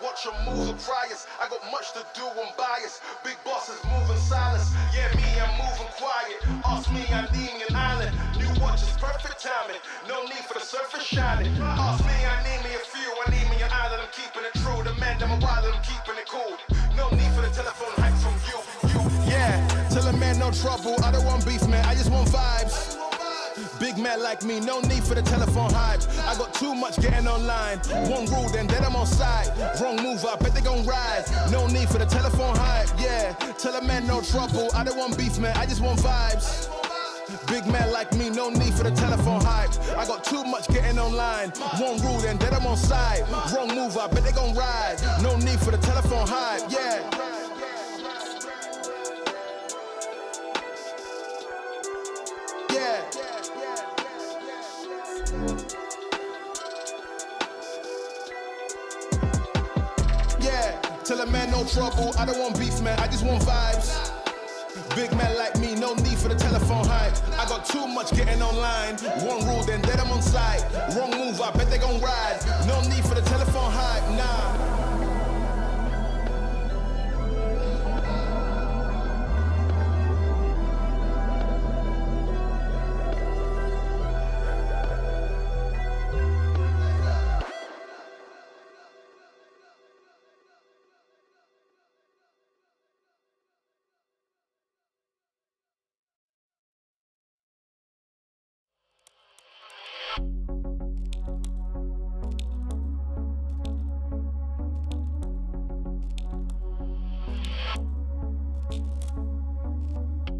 Watch them move the priors. I got much to do, I'm biased. Big bosses moving silence. Yeah, me, I'm moving quiet. Ask me, I need me an island. New watch is perfect timing. No need for the surface shining. Ask me, I need me a few. I need me an island. I'm keeping it true. The man, I'm a wild, I'm keeping it cool. No need for the telephone hack from you. Yeah, tell a man no trouble. I don't want beef, man. I just want vibes. Big man like me, no need for the telephone hype. I got too much getting online. One rule, then I'm on side. Wrong move, I bet they gon' rise. No need for the telephone hype, yeah. Tell a man no trouble. I don't want beef, man, I just want vibes. Big man like me, no need for the telephone hype. I got too much getting online. One rule, then I'm on side. Wrong move, I bet they gon' rise. No need for the telephone hype, yeah. Tell a man no trouble, I don't want beef, man, I just want vibes. Big man like me, no need for the telephone hype. I got too much getting online. One rule, then I'm on site. Wrong move, I bet they gon' ride. No need for the telephone hype, nah.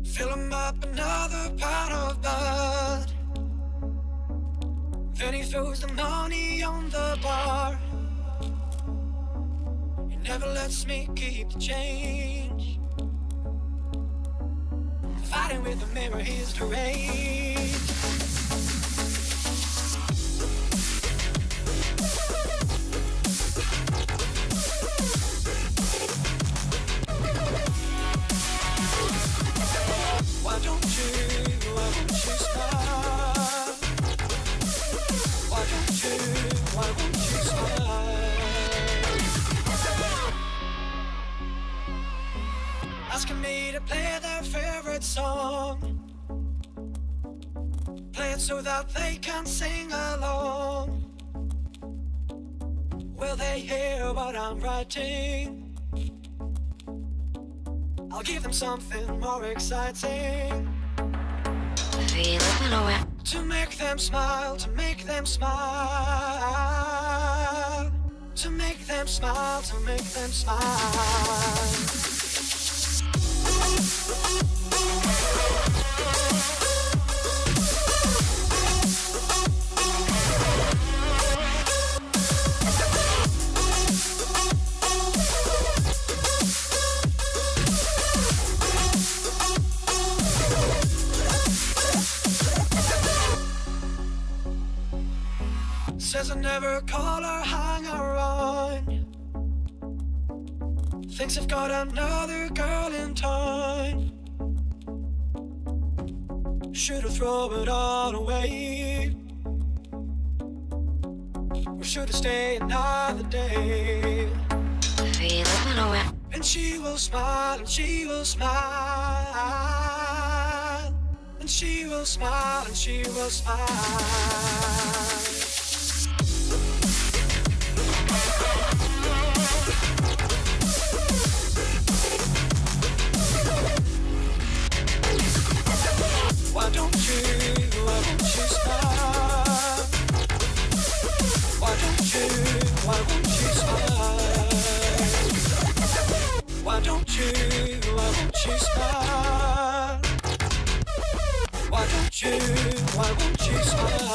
Fill him up another pot of blood. Then he throws the money on the bar. He never lets me keep the change. Fighting with the mirror, he's deranged. Why don't you smile? Why won't you smile? Asking me to play their favorite song. Play it so that they can sing along. Will they hear what I'm writing? I'll give them something more exciting. To make them smile, to make them smile. To make them smile, to make them smile. Says I never call or hang her on. Thinks I've got another girl in town. Should I throw it all away? Or should I stay another day? And she will smile, and she will smile. And she will smile, and she will smile. Why won't you smile? Why won't you smile? Why don't you smile? Why won't you smile?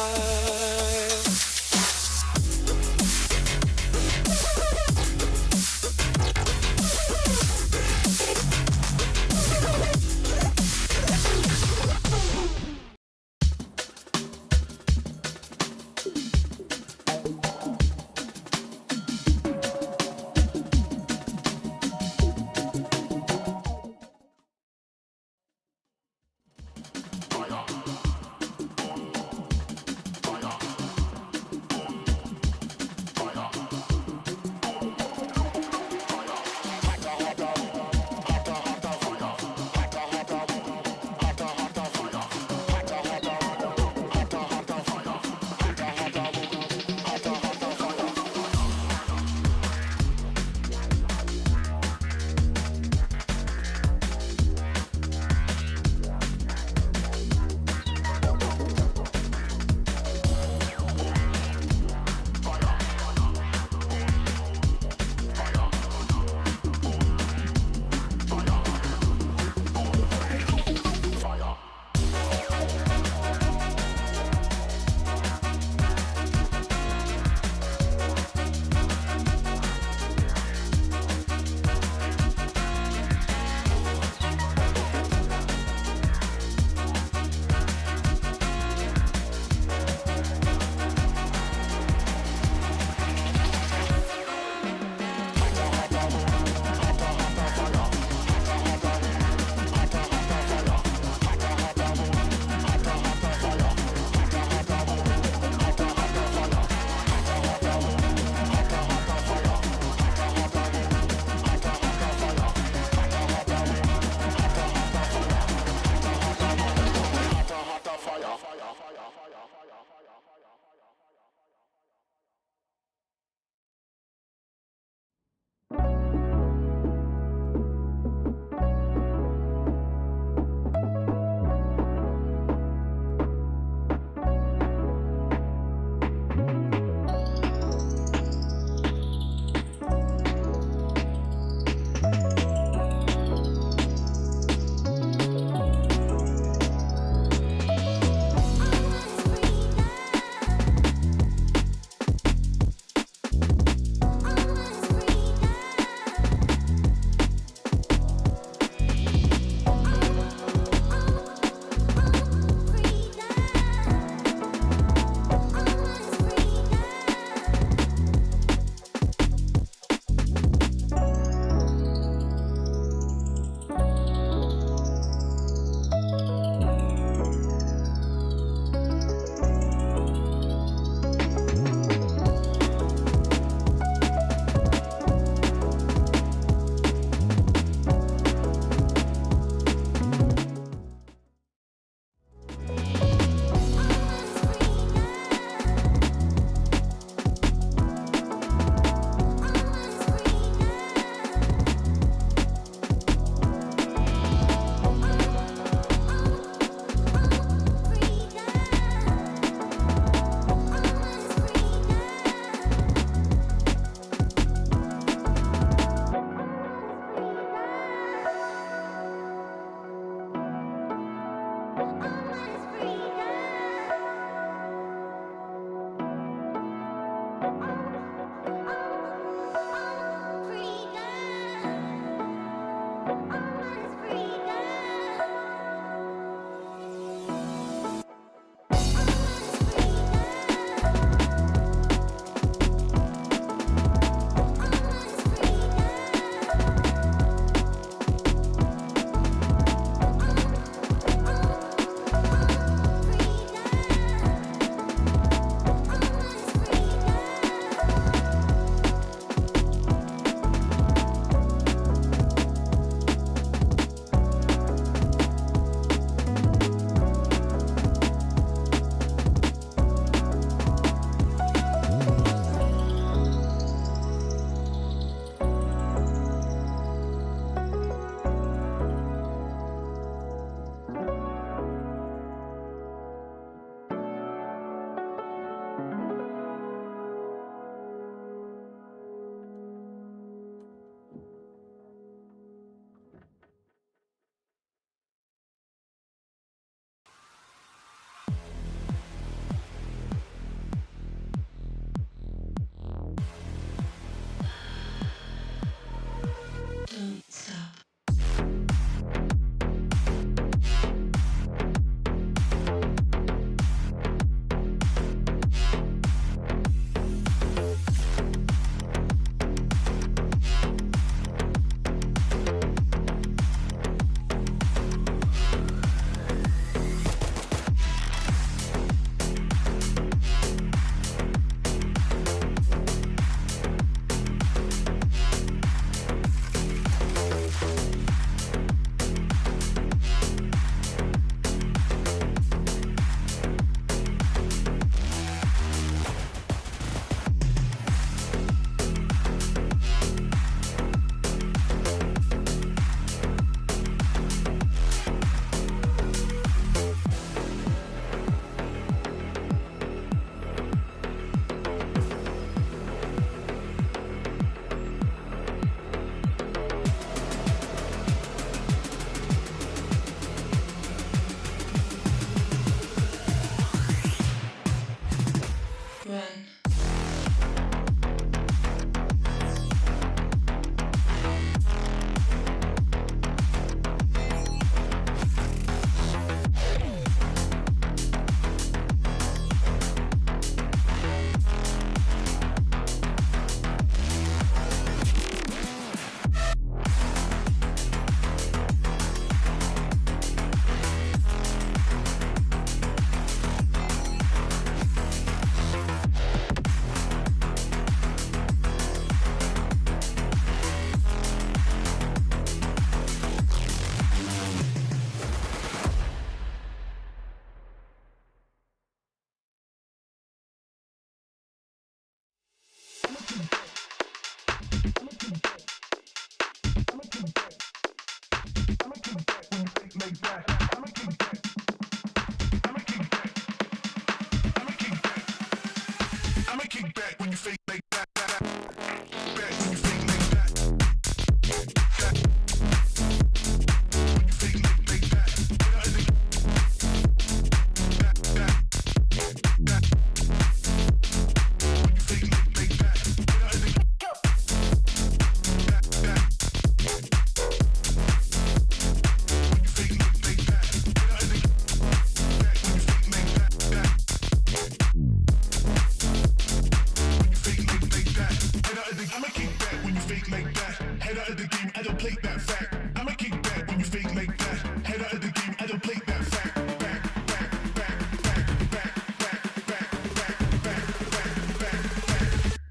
fake like that. Head out of the game, I don't play that fact. I'ma kick back when you fake like that. Head out of the game, I don't play that fact.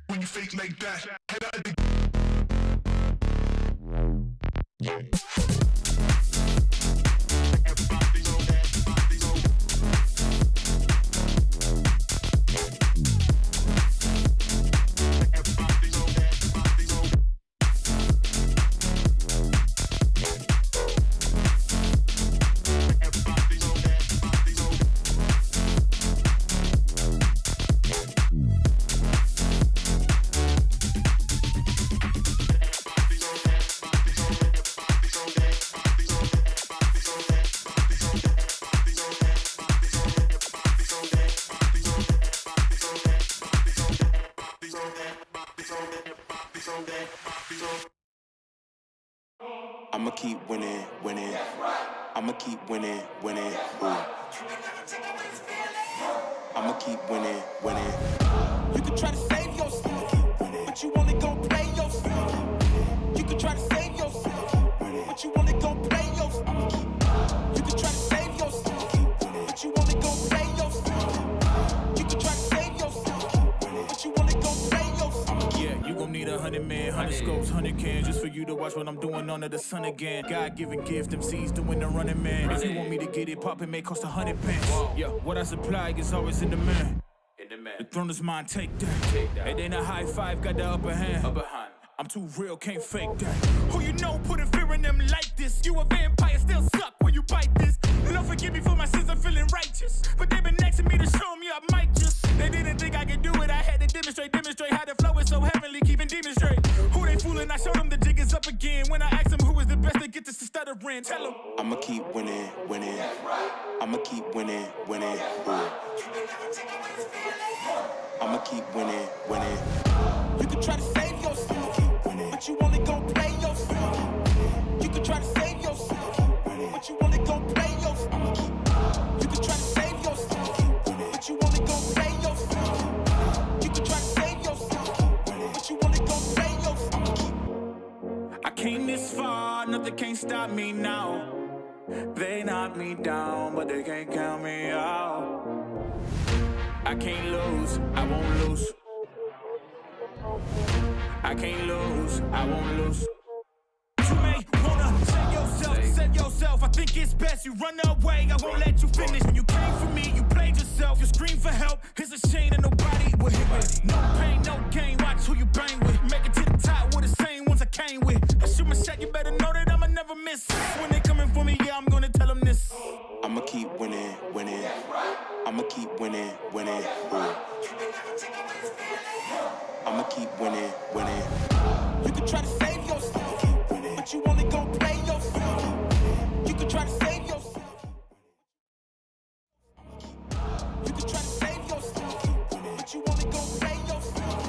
When you fake like that, head out of the I'ma keep winning, winning. I'ma keep winning, winning. Ooh. I'ma keep winning, winning. You can try to save yourself, but you only gon' play yourself. You can try to save yourself, but you only gon' play yourself. You can try to save yourself, but you only gon' play yourself. You can try to save yourself, but you only gon' play yourself. Yeah, you gon' need 100 men, 100 scopes, 100 cans just for you to watch what I'm doing under the sun again. God-given gift, MCs doing the running man. If you want me to get it poppin', may cost 100 pence. Yeah, what I supply is always in the man. The throne is mine, take that. It ain't a high five, got the upper hand. I'm too real, can't fake that. Who you know putting fear in them like this? You a vampire, still suck when you bite this. Lord forgive me for my sins, I'm feeling righteous. But they been next to me to show me I might just. They didn't think I could do it, I had to demonstrate how the flow is so heavenly, keeping demons straight. Who they fooling? I showed them the jig is up again. When I asked them who is the best, they get this to stuttering. Tell them I'ma keep winning, winning. I'ma keep winning, winning. Ooh. I'ma keep winning, winning. you can try to save yourself, but you only gon' play yourself. You can try to save yourself, but you only gon' play yourself. You can try to save yourself, but you only gon' play yourself. You can try to save yourself, but you only gon' play yourself. I came this far, nothing can't stop me now. They knock me down, but they can't count me out. I can't lose, I won't lose. I can't lose, I won't lose. You may wanna save yourself. I think it's best you run away. I won't let you finish. When you came for me, you played yourself. You scream for help. It's a shame that nobody will hit with. No pain, no gain. Watch who you bang with. Make it to the top with the same ones I came with. I shoot my shot, you better know that I'ma never miss. When they coming for me, yeah, I'm gonna tell them this. I'ma keep winning, winning. I'ma keep winning, winning. Ooh. I'ma keep winning, winning. You can try to save yourself, but you only gon' play yourself. You can try to save yourself. You can try to save yourself, but you only gon' play yourself.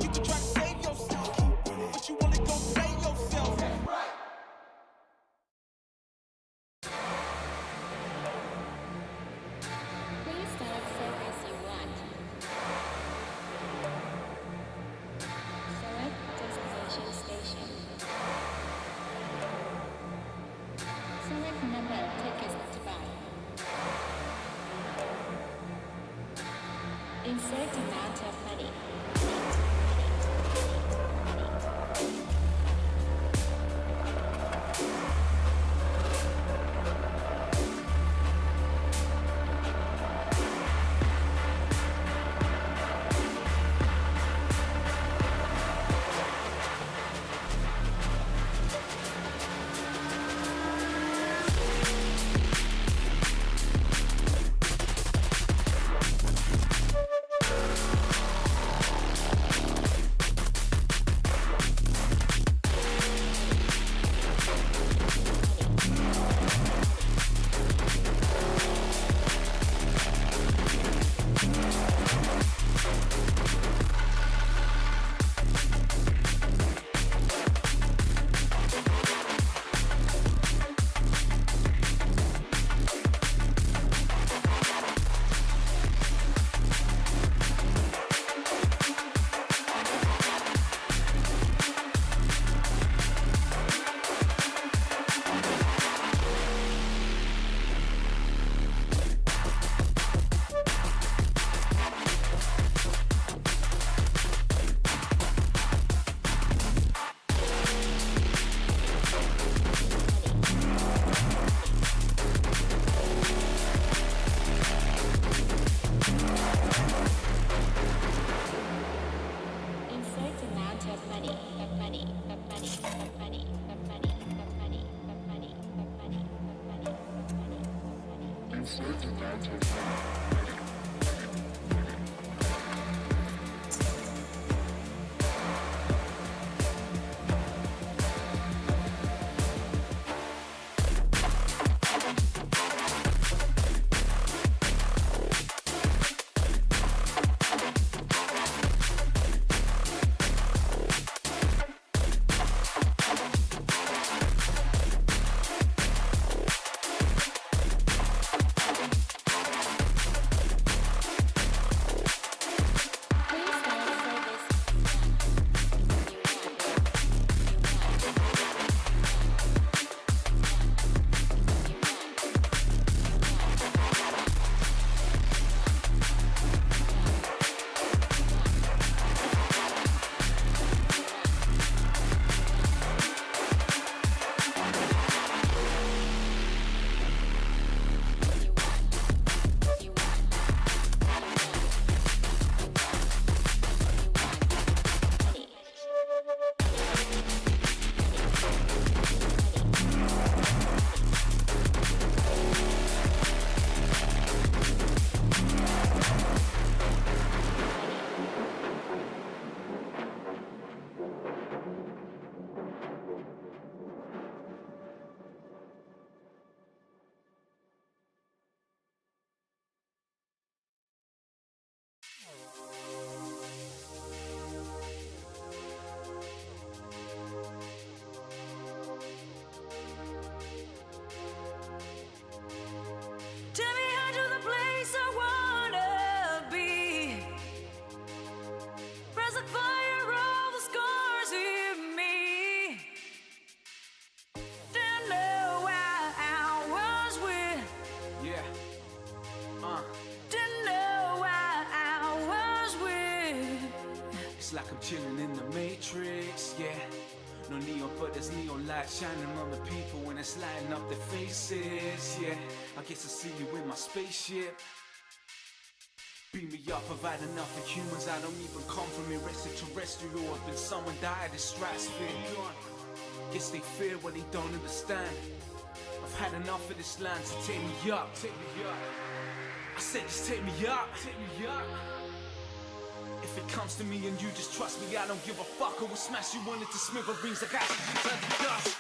You can try to save yourself, but you only gon' play yourself. Please select service you want. Select destination station. Select number of tickets to buy. Insert amount of money. Take me out to the place I wanna be. Press like fire, all the scars in me. Didn't know why I was with. Yeah. Didn't know why I was with. It's like I'm chilling in the Matrix, yeah. No neon, but there's neon light shining on the people when it's lighting up their faces, yeah. I guess I see you in my spaceship. Beam me up, I've had enough of humans. I don't even come from extraterrestrial. I've been someone died in stratosphere. Guess they fear what they don't understand. I've had enough of this land, so take me up, take me up. I said just take me up, take me up. If it comes to me and you just trust me, I don't give a fuck. I will smash you into smithereens like I should turn to dust.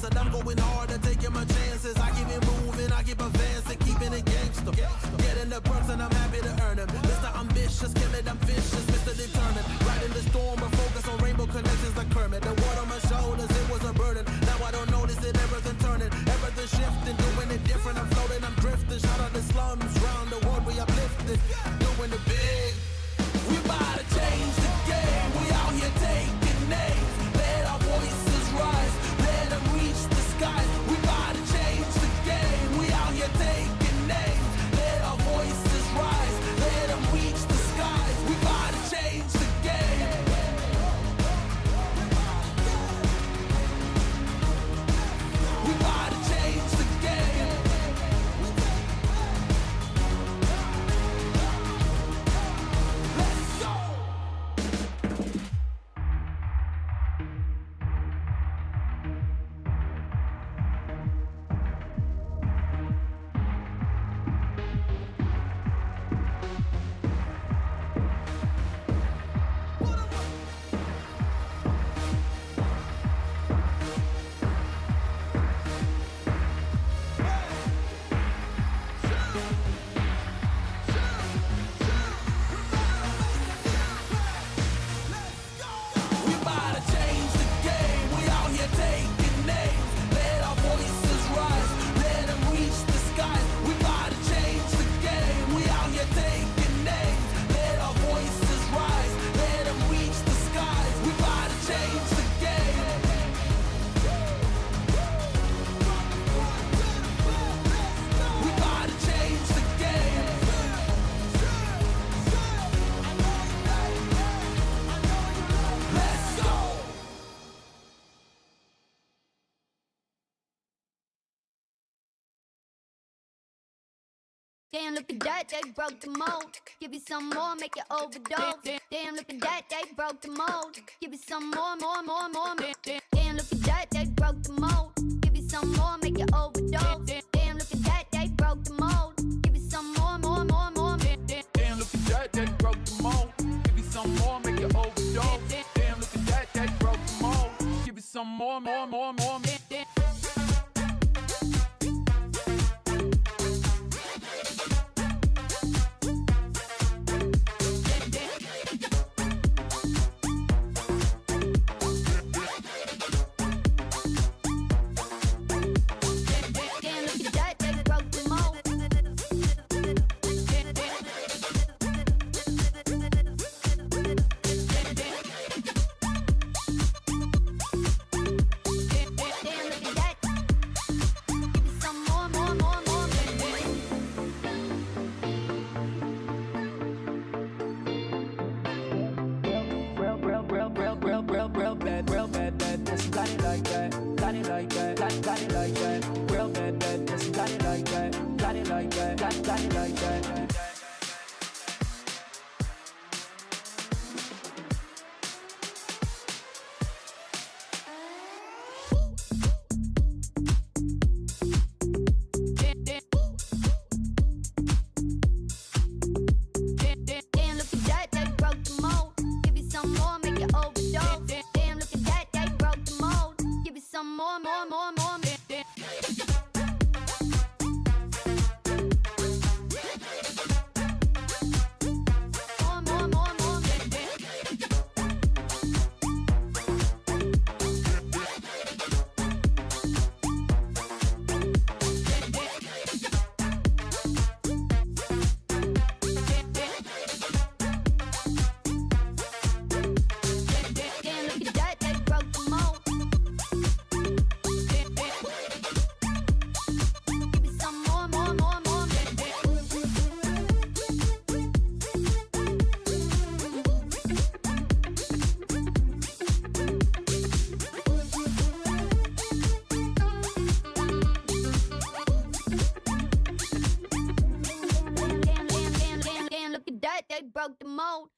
answered. I'm going harder, taking my chances. I keep it moving, I keep advancing, keeping it gangster. Getting the perks and I'm happy to earn them. Mr. Ambitious, kill it, I'm vicious, Mr. Determined. Riding the storm, but focus on rainbow connections like Kermit. The water on my shoulders, it was a burden. Now I don't notice it, everything turning, everything shifting, doing it different. I'm floating, I'm drifting. Shout out the slums, round the world we uplifted, doing it big. We about to change the game. We out here taking names. Let our voices rise. Let them reach the skies. We about to change the game. We out here taking names. Let our voices rise. Let them reach the skies. We about to change the game. We about to change the game. Let's go. We about to change the game. We out here taking names. Let our voices rise. Let them reach the skies. We about to change the game. We out here taking names. Let our voices rise. Let them reach the skies. We about to change the game. We about to change the game. Let's go. Damn, look at that, they broke the mold. Give you some more, make you overdose. Damn, look at that, they broke the mold. Give you some more. Damn, look at that, they broke the mold. Give you some more, make you overdose. Damn, look at that, they broke the mold. Give you some more. Damn, look at that, that broke the mold. Give you some more, make you overdose. Damn, look at that, that broke the mold. Give you some more. Damn, look at that, they broke the mold. Damn, look at that. Give you some more. Real bad, just got it like that, got it like that, got it like that. Real bad, just got it like that, got it like that, got it like that. Damn, look at that, they broke the mold. Give you some more, make you overdose. Damn, look at that, they broke the mold. Give you some more. Damn, look at that, they broke the mold. Give you some more. Damn, look at that, they broke the mold.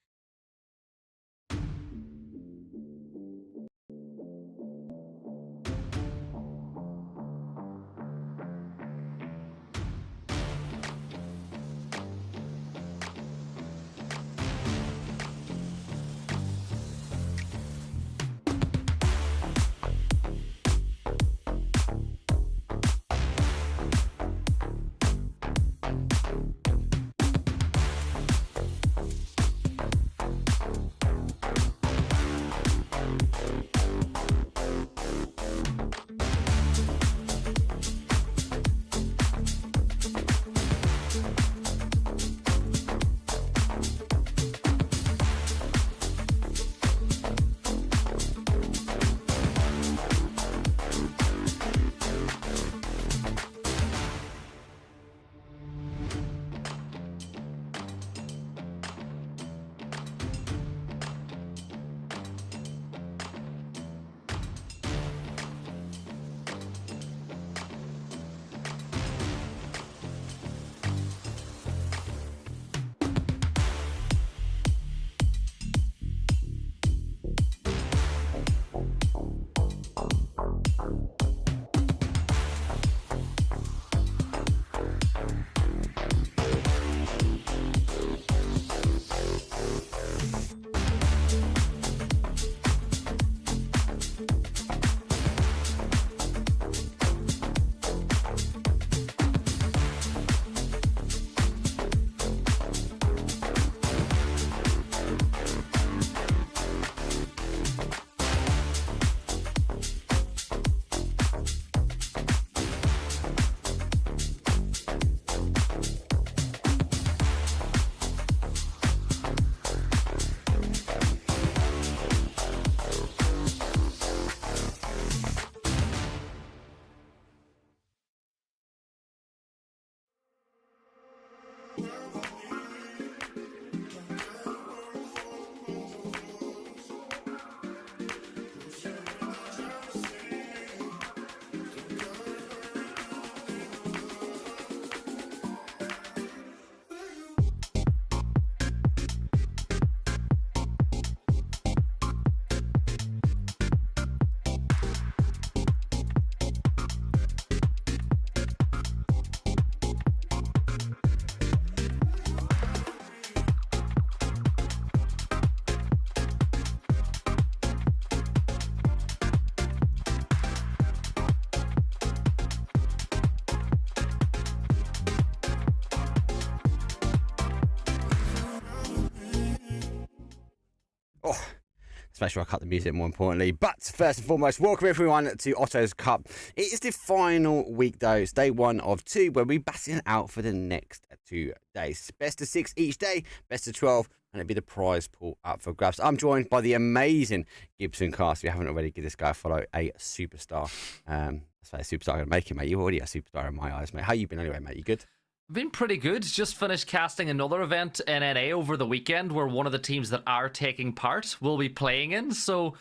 to make sure I cut the music more importantly. But first and foremost, welcome everyone to OTTO's Cup. It is the final week though. It's day 1 of 2 where we're battling out for the next 2 days. Best of 6 each day, best of 12, and it'll be the prize pool up for grabs. I'm joined by the amazing Gibson cast. If you haven't already, give this guy a follow, a superstar. That's why a superstar going to make it, mate. You're already a superstar in my eyes, mate. How you been anyway, mate? You good? Been pretty good. Just finished casting another event in NA over the weekend where one of the teams that are taking part will be playing in. So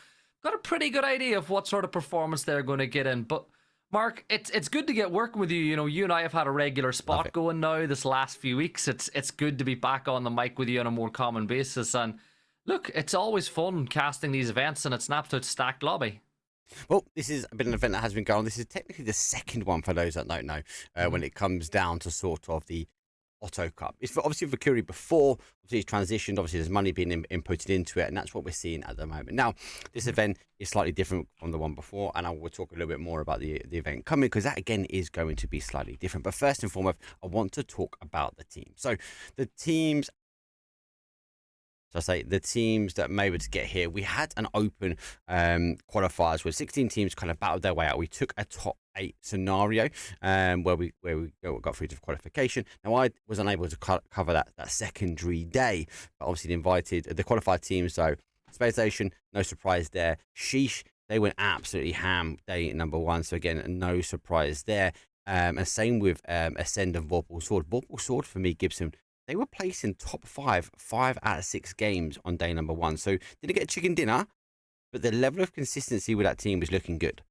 got a pretty good idea of what sort of performance they're going to get in. But Mark, it's good to get working with you. You know, you and I have had a regular spot going now this last few weeks. It's good to be back on the mic with you on a more common basis. And look, it's always fun casting these events, and it's an absolute stacked lobby. Well, this has been an event that has been going on. This is technically the second one for those that don't know when it comes down to sort of the OTTO Cup. It's obviously for Curry before, obviously it's transitioned, obviously there's money being inputted into it, and that's what we're seeing at the moment. Now, this event is slightly different from the one before, and I will talk a little bit more about the event coming, because that again is going to be slightly different. But first and foremost, I want to talk about the team. So the teams... So I say the teams that may be able to get here, we had an open qualifiers where 16 teams kind of battled their way out. We took a top 8 scenario where we got through to qualification. Now I was unable to cover that secondary day, but obviously the qualified teams, so Space Station, no surprise there. Sheesh, they went absolutely ham day number 1. So again, no surprise there. And same with Ascend and Vorpal Sword. Vorpal Sword for me, Gibson, they were placed in top 5 out of 6 games on day number 1. So didn't get chicken dinner, but the level of consistency with that team was looking good.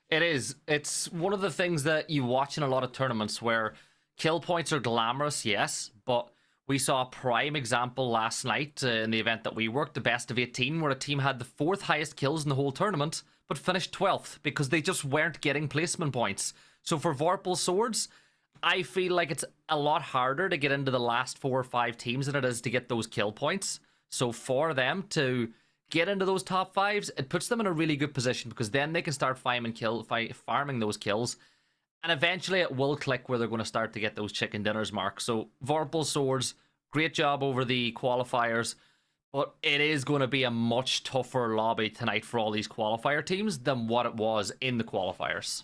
It is. It's one of the things that you watch in a lot of tournaments where kill points are glamorous, yes, but we saw a prime example last night in the event that we worked, the best of 18, where a team had the 4th highest kills in the whole tournament, but finished 12th because they just weren't getting placement points. So for Vorpal Swords, I feel like it's a lot harder to get into the last 4 or 5 teams than it is to get those kill points. So for them to get into those top 5s, it puts them in a really good position, because then they can start farming those kills. And eventually it will click where they're going to start to get those chicken dinners, Mark. So Vorpal Swords, great job over the qualifiers. But it is going to be a much tougher lobby tonight for all these qualifier teams than what it was in the qualifiers.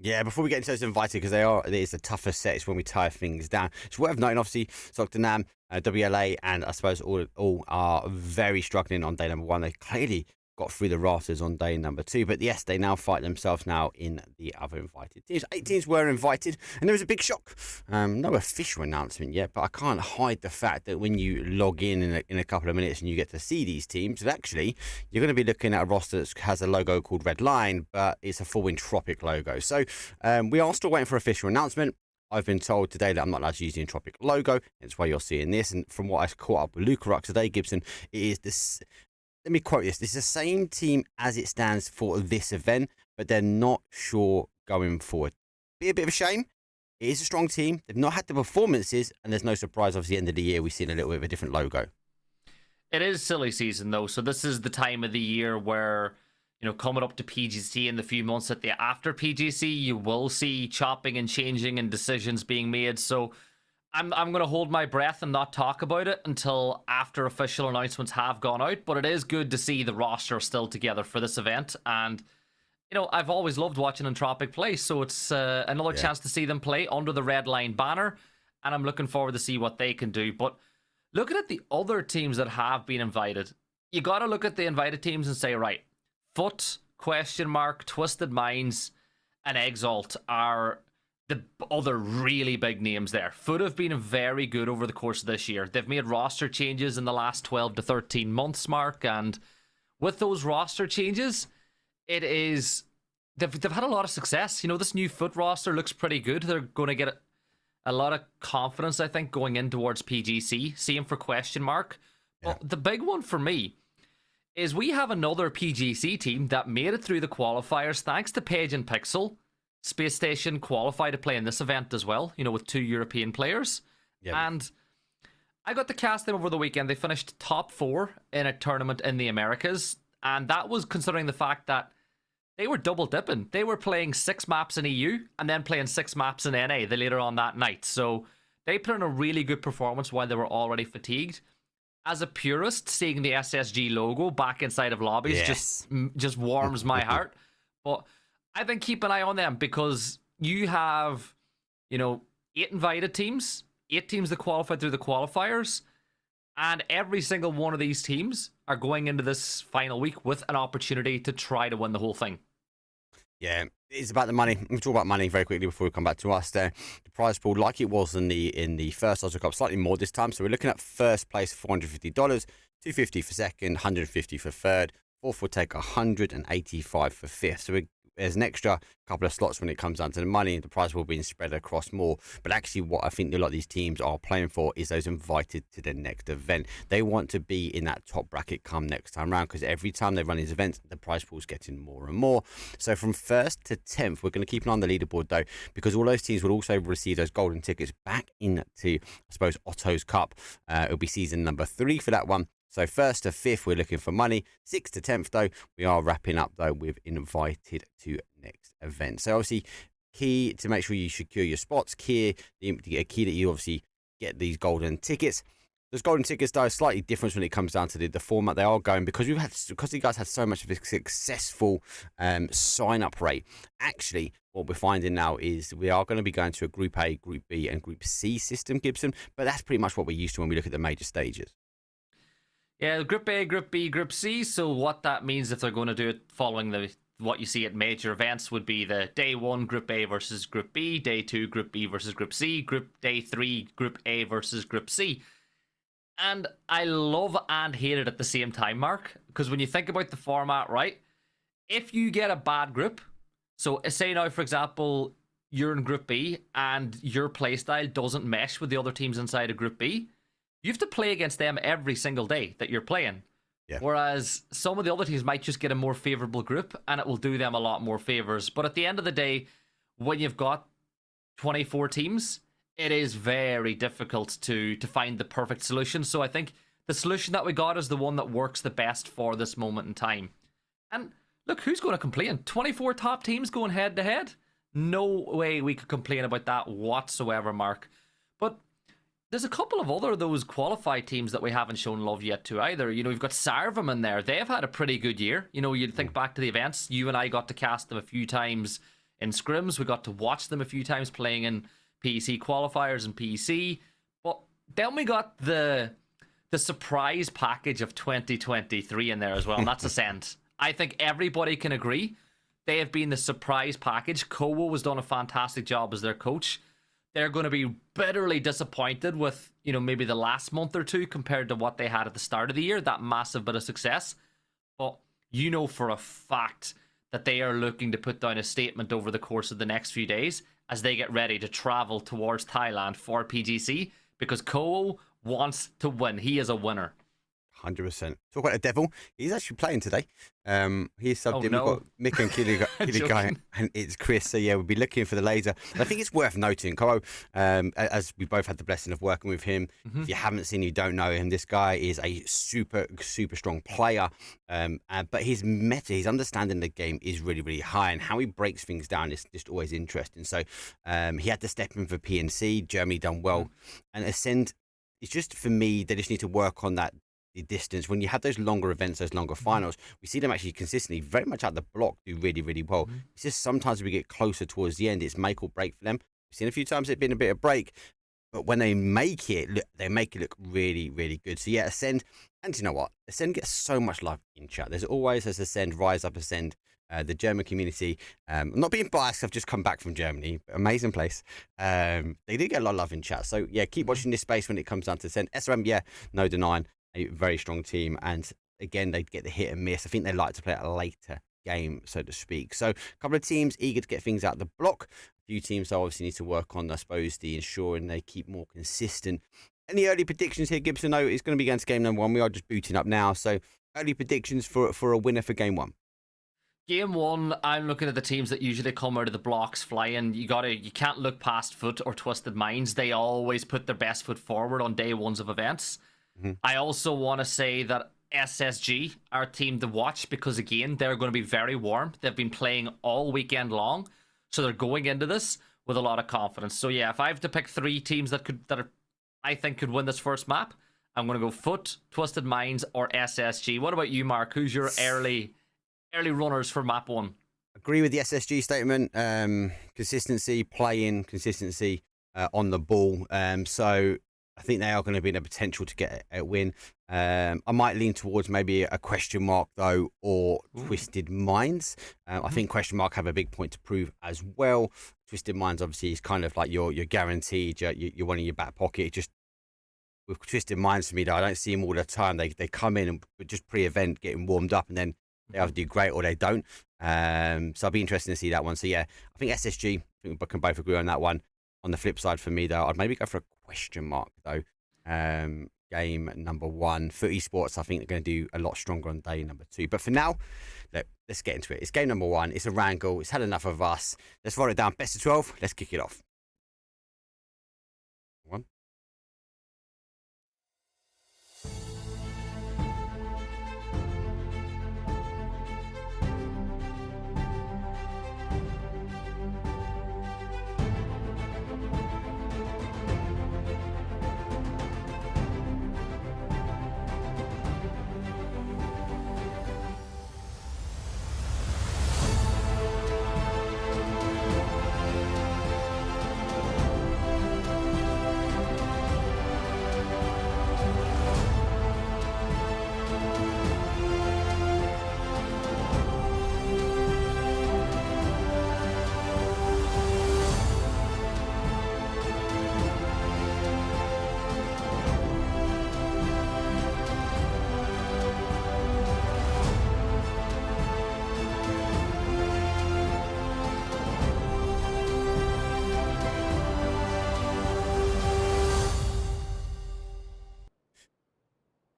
Yeah, before we get into those invited, because it is the toughest set, it's when we tie things down. It's worth noting, obviously, Dr. Nam, WLA, and I suppose all are very struggling on day number 1. They clearly got through the rafters on day number 2. But yes, they now fight themselves now in the other invited teams. 8 teams were invited, and there was a big shock. No official announcement yet, but I can't hide the fact that when you log in a couple of minutes and you get to see these teams, that actually you're going to be looking at a roster that has a logo called Red Line, but it's a full Entropic logo. So we are still waiting for official announcement. I've been told today that I'm not allowed to use the Entropic logo. That's why you're seeing this. And from what I caught up with Lucarux today, Gibson, it is this... Let me quote this. This is the same team as it stands for this event, but they're not sure going forward. Be a bit of a shame. It is a strong team. They've not had the performances, and there's no surprise, obviously, at the end of the year, we've seen a little bit of a different logo. It is silly season, though. So this is the time of the year where, you know, coming up to PGC in the few months at the after PGC, you will see chopping and changing and decisions being made. So I'm going to hold my breath and not talk about it until after official announcements have gone out. But it is good to see the roster still together for this event. And, you know, I've always loved watching Entropic play. So it's another chance to see them play under the Red Line banner. And I'm looking forward to see what they can do. But looking at the other teams that have been invited, you got to look at the invited teams and say, right, Foot, Question Mark, Twisted Minds, and Exalt are the other really big names there. Foot have been very good over the course of this year. They've made roster changes in the last 12 to 13 months, Mark, and with those roster changes, they've had a lot of success. You know, this new Foot roster looks pretty good. They're going to get a lot of confidence, I think, going in towards PGC. Same for Question Mark. Yeah. But the big one for me is we have another PGC team that made it through the qualifiers thanks to Paige and Pixel. Space Station qualified to play in this event as well, you know, with 2 European players. Yep. And I got to cast them over the weekend. They finished top 4 in a tournament in the Americas. And that was considering the fact that they were double dipping. They were playing 6 maps in EU and then playing 6 maps in NA later on that night. So they put in a really good performance while they were already fatigued. as a purist, seeing the SSG logo back inside of lobbies just warms my heart. But I think keep an eye on them, because you have, 8 invited teams, 8 teams that qualified through the qualifiers, and every single one of these teams are going into this final week with an opportunity to try to win the whole thing. Yeah, it's about the money. We'll talk about money very quickly before we come back to us there. The prize pool, like it was in the first OTTO Cup, slightly more this time. So we're looking at first place, $450, $250 for second, $150 for third. Fourth will take $185 for fifth. So there's an extra couple of slots when it comes down to the money. The prize will be spread across more. But actually, what I think a lot of these teams are playing for is those invited to the next event. They want to be in that top bracket come next time round, because every time they run these events, the prize pool is getting more and more. So from 1st to 10th, we're going to keep an eye on the leaderboard, though, because all those teams will also receive those golden tickets back into, I suppose, OTTO's Cup. It'll be season number 3 for that one. So 1st to 5th, we're looking for money. 6th to 10th, though, we are wrapping up, though, with invited to next event. So obviously, key to make sure you secure your spots. Key that you obviously get these golden tickets. Those golden tickets, though, are slightly different when it comes down to the format they are going, because you guys had so much of a successful sign-up rate. Actually, what we're finding now is we are going to be going to a Group A, Group B, and Group C system, Gibson. But that's pretty much what we're used to when we look at the major stages. Yeah, Group A, Group B, Group C. So what that means, if they're going to do it following what you see at major events, would be the day 1 Group A versus Group B, day 2 Group B versus Group C, day 3 Group A versus Group C. And I love and hate it at the same time, Mark, because when you think about the format, right, if you get a bad group, so say now, for example, you're in Group B and your playstyle doesn't mesh with the other teams inside of Group B, you have to play against them every single day that you're playing. Yeah. Whereas some of the other teams might just get a more favorable group and it will do them a lot more favors. But at the end of the day, when you've got 24 teams, it is very difficult to find the perfect solution. So I think the solution that we got is the one that works the best for this moment in time. And look, who's going to complain? 24 top teams going head to head? No way we could complain about that whatsoever, Mark. But there's a couple of other those qualified teams that we haven't shown love yet to either. We've got Sarvam in there. They've had a pretty good year. You'd think back to the events. You and I got to cast them a few times in scrims. We got to watch them a few times playing in PEC qualifiers and PEC. But then we got the surprise package of 2023 in there as well, and that's Ascend. I think everybody can agree they have been the surprise package. Kowo has done a fantastic job as their coach. They're going to be bitterly disappointed with, maybe the last month or two compared to what they had at the start of the year, that massive bit of success. But for a fact that they are looking to put down a statement over the course of the next few days as they get ready to travel towards Thailand for PGC, because Kowo wants to win. He is a winner. 100%. Talk about the devil. He's actually playing today. He's subbed in. No. We've got Mick and Killy guy, and it's Chris. So yeah, we'll be looking for the laser. And I think it's worth noting, Kowo, as we both had the blessing of working with him. Mm-hmm. If you haven't seen, you don't know him. This guy is a super strong player. But his his understanding of the game is really, really high, and how he breaks things down is just always interesting. So he had to step in for PNC. Germany done well, and Ascend. It's just, for me, they just need to work on that. The distance, when you have those longer events, those longer finals, we see them actually consistently very much out the block do really, really well. It's just sometimes we get closer towards the end, it's make or break for them. We've seen a few times it's been a bit of break, but when they make it look really, really good. So yeah, Ascend, and you know what, Ascend gets so much love in chat. There's always as Ascend, Rise Up Ascend, the German community. I'm not being biased, I've just come back from Germany, amazing place. They do get a lot of love in chat. So yeah, keep watching this space when it comes down to Ascend. SRM, yeah, no denying. A very strong team, and again, they get the hit and miss. I think they like to play a later game, so to speak. So a couple of teams eager to get things out of the block. A few teams obviously need to work on, I suppose, the ensuring they keep more consistent. Any early predictions here, Gibson? No, it's going to be against game number 1. We are just booting up now, so early predictions for a winner for game 1. Game 1, I'm looking at the teams that usually come out of the blocks flying. You can't look past Foot or Twisted Minds. They always put their best foot forward on day 1s of events. I also want to say that SSG are a team to watch, because again, they're going to be very warm. They've been playing all weekend long, so they're going into this with a lot of confidence. So yeah, if I have to pick 3 teams that I think could win this first map, I'm going to go Foot, Twisted Minds, or SSG. What about you, Mark? Who's your early runners for map 1? Agree with the SSG statement. Consistency, playing, consistency on the ball. So I think they are going to be in a potential to get a win. I might lean towards maybe a question mark, though, or Twisted Minds. I think question mark have a big point to prove as well. Twisted Minds, obviously, is kind of like you're guaranteed, you're one in your back pocket. Just with Twisted Minds, for me, though, I don't see them all the time. They come in and just pre-event, getting warmed up, and then they either do great or they don't. So I'll be interested to see that one. So yeah, I think SSG, I think we can both agree on that one. On the flip side for me, though, I'd maybe go for a question mark, though. Game number 1 for esports, I think they're going to do a lot stronger on day number 2. But for now, let's get into it. It's game number 1. It's a wrangle. It's had enough of us. Let's roll it down. Best of 12. Let's kick it off. One.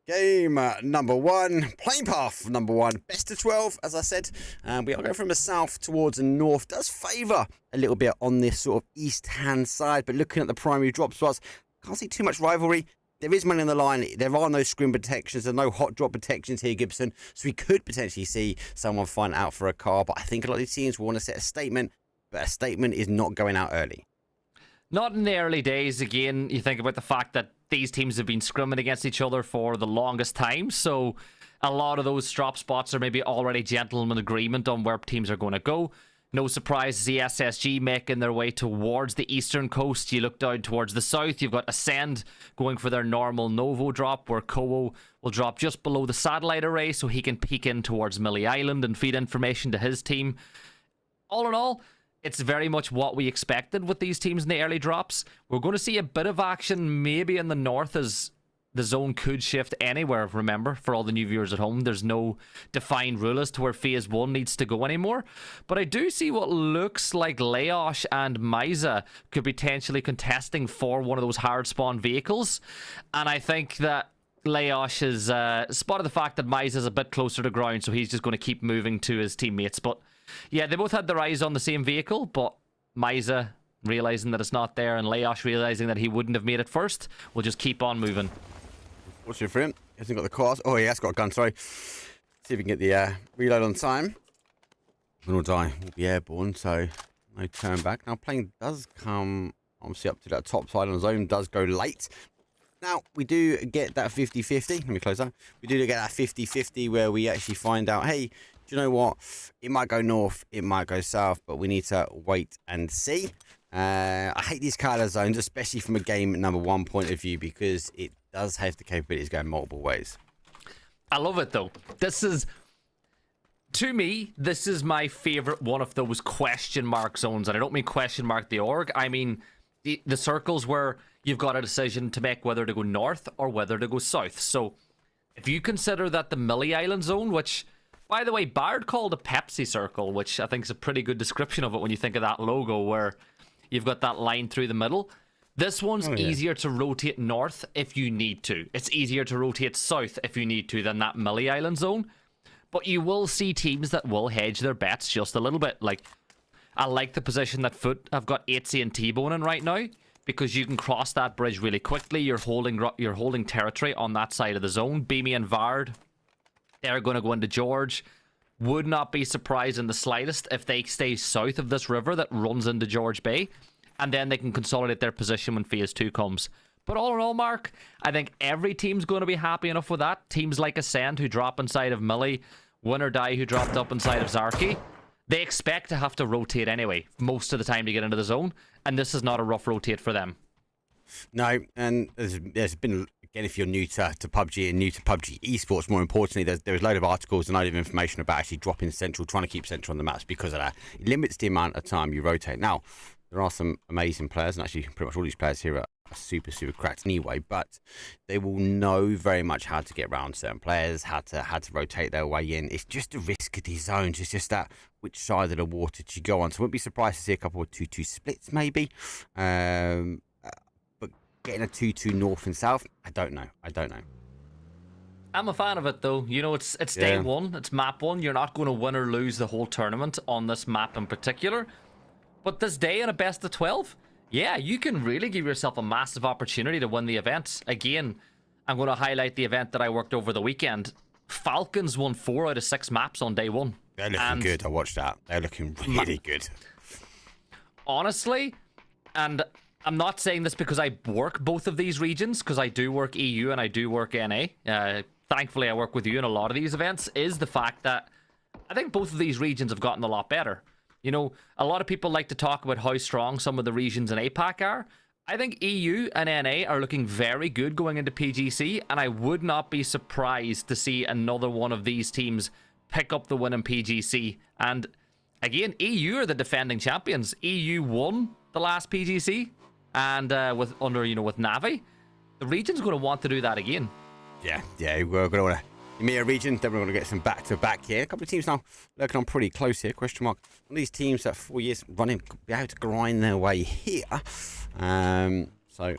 Game number 1, playing path number 1, best of 12, as I said. We are going from the south towards the north. Does favour a little bit on this sort of east-hand side, but looking at the primary drop spots, can't see too much rivalry. There is money on the line. There are no scrim protections. There are no hot drop protections here, Gibson. So we could potentially see someone find out for a car, but I think a lot of these teams will want to set a statement, but a statement is not going out early. Not in the early days. Again, you think about the fact that these teams have been scrimming against each other for the longest time, so a lot of those drop spots are maybe already gentleman agreement on where teams are going to go. No surprise, the SSG making their way towards the eastern coast. You look down towards the south, you've got Ascend going for their normal Novo drop, where Kowo will drop just below the satellite array so he can peek in towards Millie Island and feed information to his team. All in all, it's very much what we expected with these teams in the early drops. We're going to see a bit of action maybe in the north, as the zone could shift anywhere, remember, for all the new viewers at home. There's no defined rule as to where Phase 1 needs to go anymore. But I do see what looks like Laosh and Miza could potentially contesting for one of those hard spawn vehicles. And I think that Laosh has spotted the fact that Miza is a bit closer to ground, so he's just going to keep moving to his teammates. But yeah, they both had their eyes on the same vehicle, but Miza realizing that it's not there and Laosh realizing that he wouldn't have made it first will just keep on moving. What's your friend? He hasn't got the cars. Oh, he has got a gun, sorry. See if we can get the reload on time. When we'll die, we'll be airborne, so no turn back. Now, plane does come, obviously, up to that top side on the zone, does go late. Now, we do get that 50-50. Let me close that. We do get that 50-50 where we actually find out, hey, do you know what? It might go north, it might go south, but we need to wait and see. I hate these kind of zones, especially from a game number 1 point of view, because it does have the capabilities going multiple ways. I love it, though. This is, to me, this is my favorite one of those question mark zones. And I don't mean question mark the org. I mean the circles where you've got a decision to make whether to go north or whether to go south. So if you consider that the Millie Island zone, which, by the way, Bard called a Pepsi circle, which I think is a pretty good description of it when you think of that logo where you've got that line through the middle. This one's easier to rotate north if you need to. It's easier to rotate south if you need to than that Millie Island zone. But you will see teams that will hedge their bets just a little bit. Like, I like the position that Foot have got 8C and T-Bone in right now, because you can cross that bridge really quickly. You're holding territory on that side of the zone. Beamy and Vard, they're going to go into George. Would not be surprised in the slightest if they stay south of this river that runs into George Bay, and then they can consolidate their position when Phase 2 comes. But all in all, Mark, I think every team's going to be happy enough with that. Teams like Ascend, who drop inside of Millie, Win or Die, who dropped up inside of Zarky, they expect to have to rotate anyway, most of the time to get into the zone, and this is not a rough rotate for them. No, and there's been, again, if you're new to PUBG and new to PUBG esports, more importantly, there's a load of articles and a load of information about actually dropping Central, trying to keep Central on the maps because of that. It limits the amount of time you rotate. Now, there are some amazing players, and actually pretty much all these players here are super cracked anyway, but they will know very much how to get around certain players, how to rotate their way in. It's just the risk of these zones. It's just that which side of the water do you go on. So I wouldn't be surprised to see a couple of 2-2 splits maybe. But getting a 2-2 north and south, I don't know. I'm a fan of it though. You know, it's day one, it's map one. You're not going to win or lose the whole tournament on this map in particular. But this day in a best of 12, yeah, you can really give yourself a massive opportunity to win the event. Again, I'm going to highlight the event that I worked over the weekend. Falcons won 4 out of 6 maps on day one. They're looking good. I watched that. They're looking really good. Honestly, and I'm not saying this because I work both of these regions, because I do work EU and I do work NA. Thankfully, I work with you in a lot of these events, is the fact that I think both of these regions have gotten a lot better. You know, a lot of people like to talk about how strong some of the regions in APAC are. I think EU and NA are looking very good going into PGC, and I would not be surprised to see another one of these teams pick up the win in PGC. And again, EU are the defending champions. EU won the last PGC, and with Navi, the region's going to want to do that again. Yeah, we're going to want to. EMEA region, then we're going to get some back-to-back here. A couple of teams now lurking on pretty close here, question mark. One of these teams that 4 years running, be able to grind their way here. So,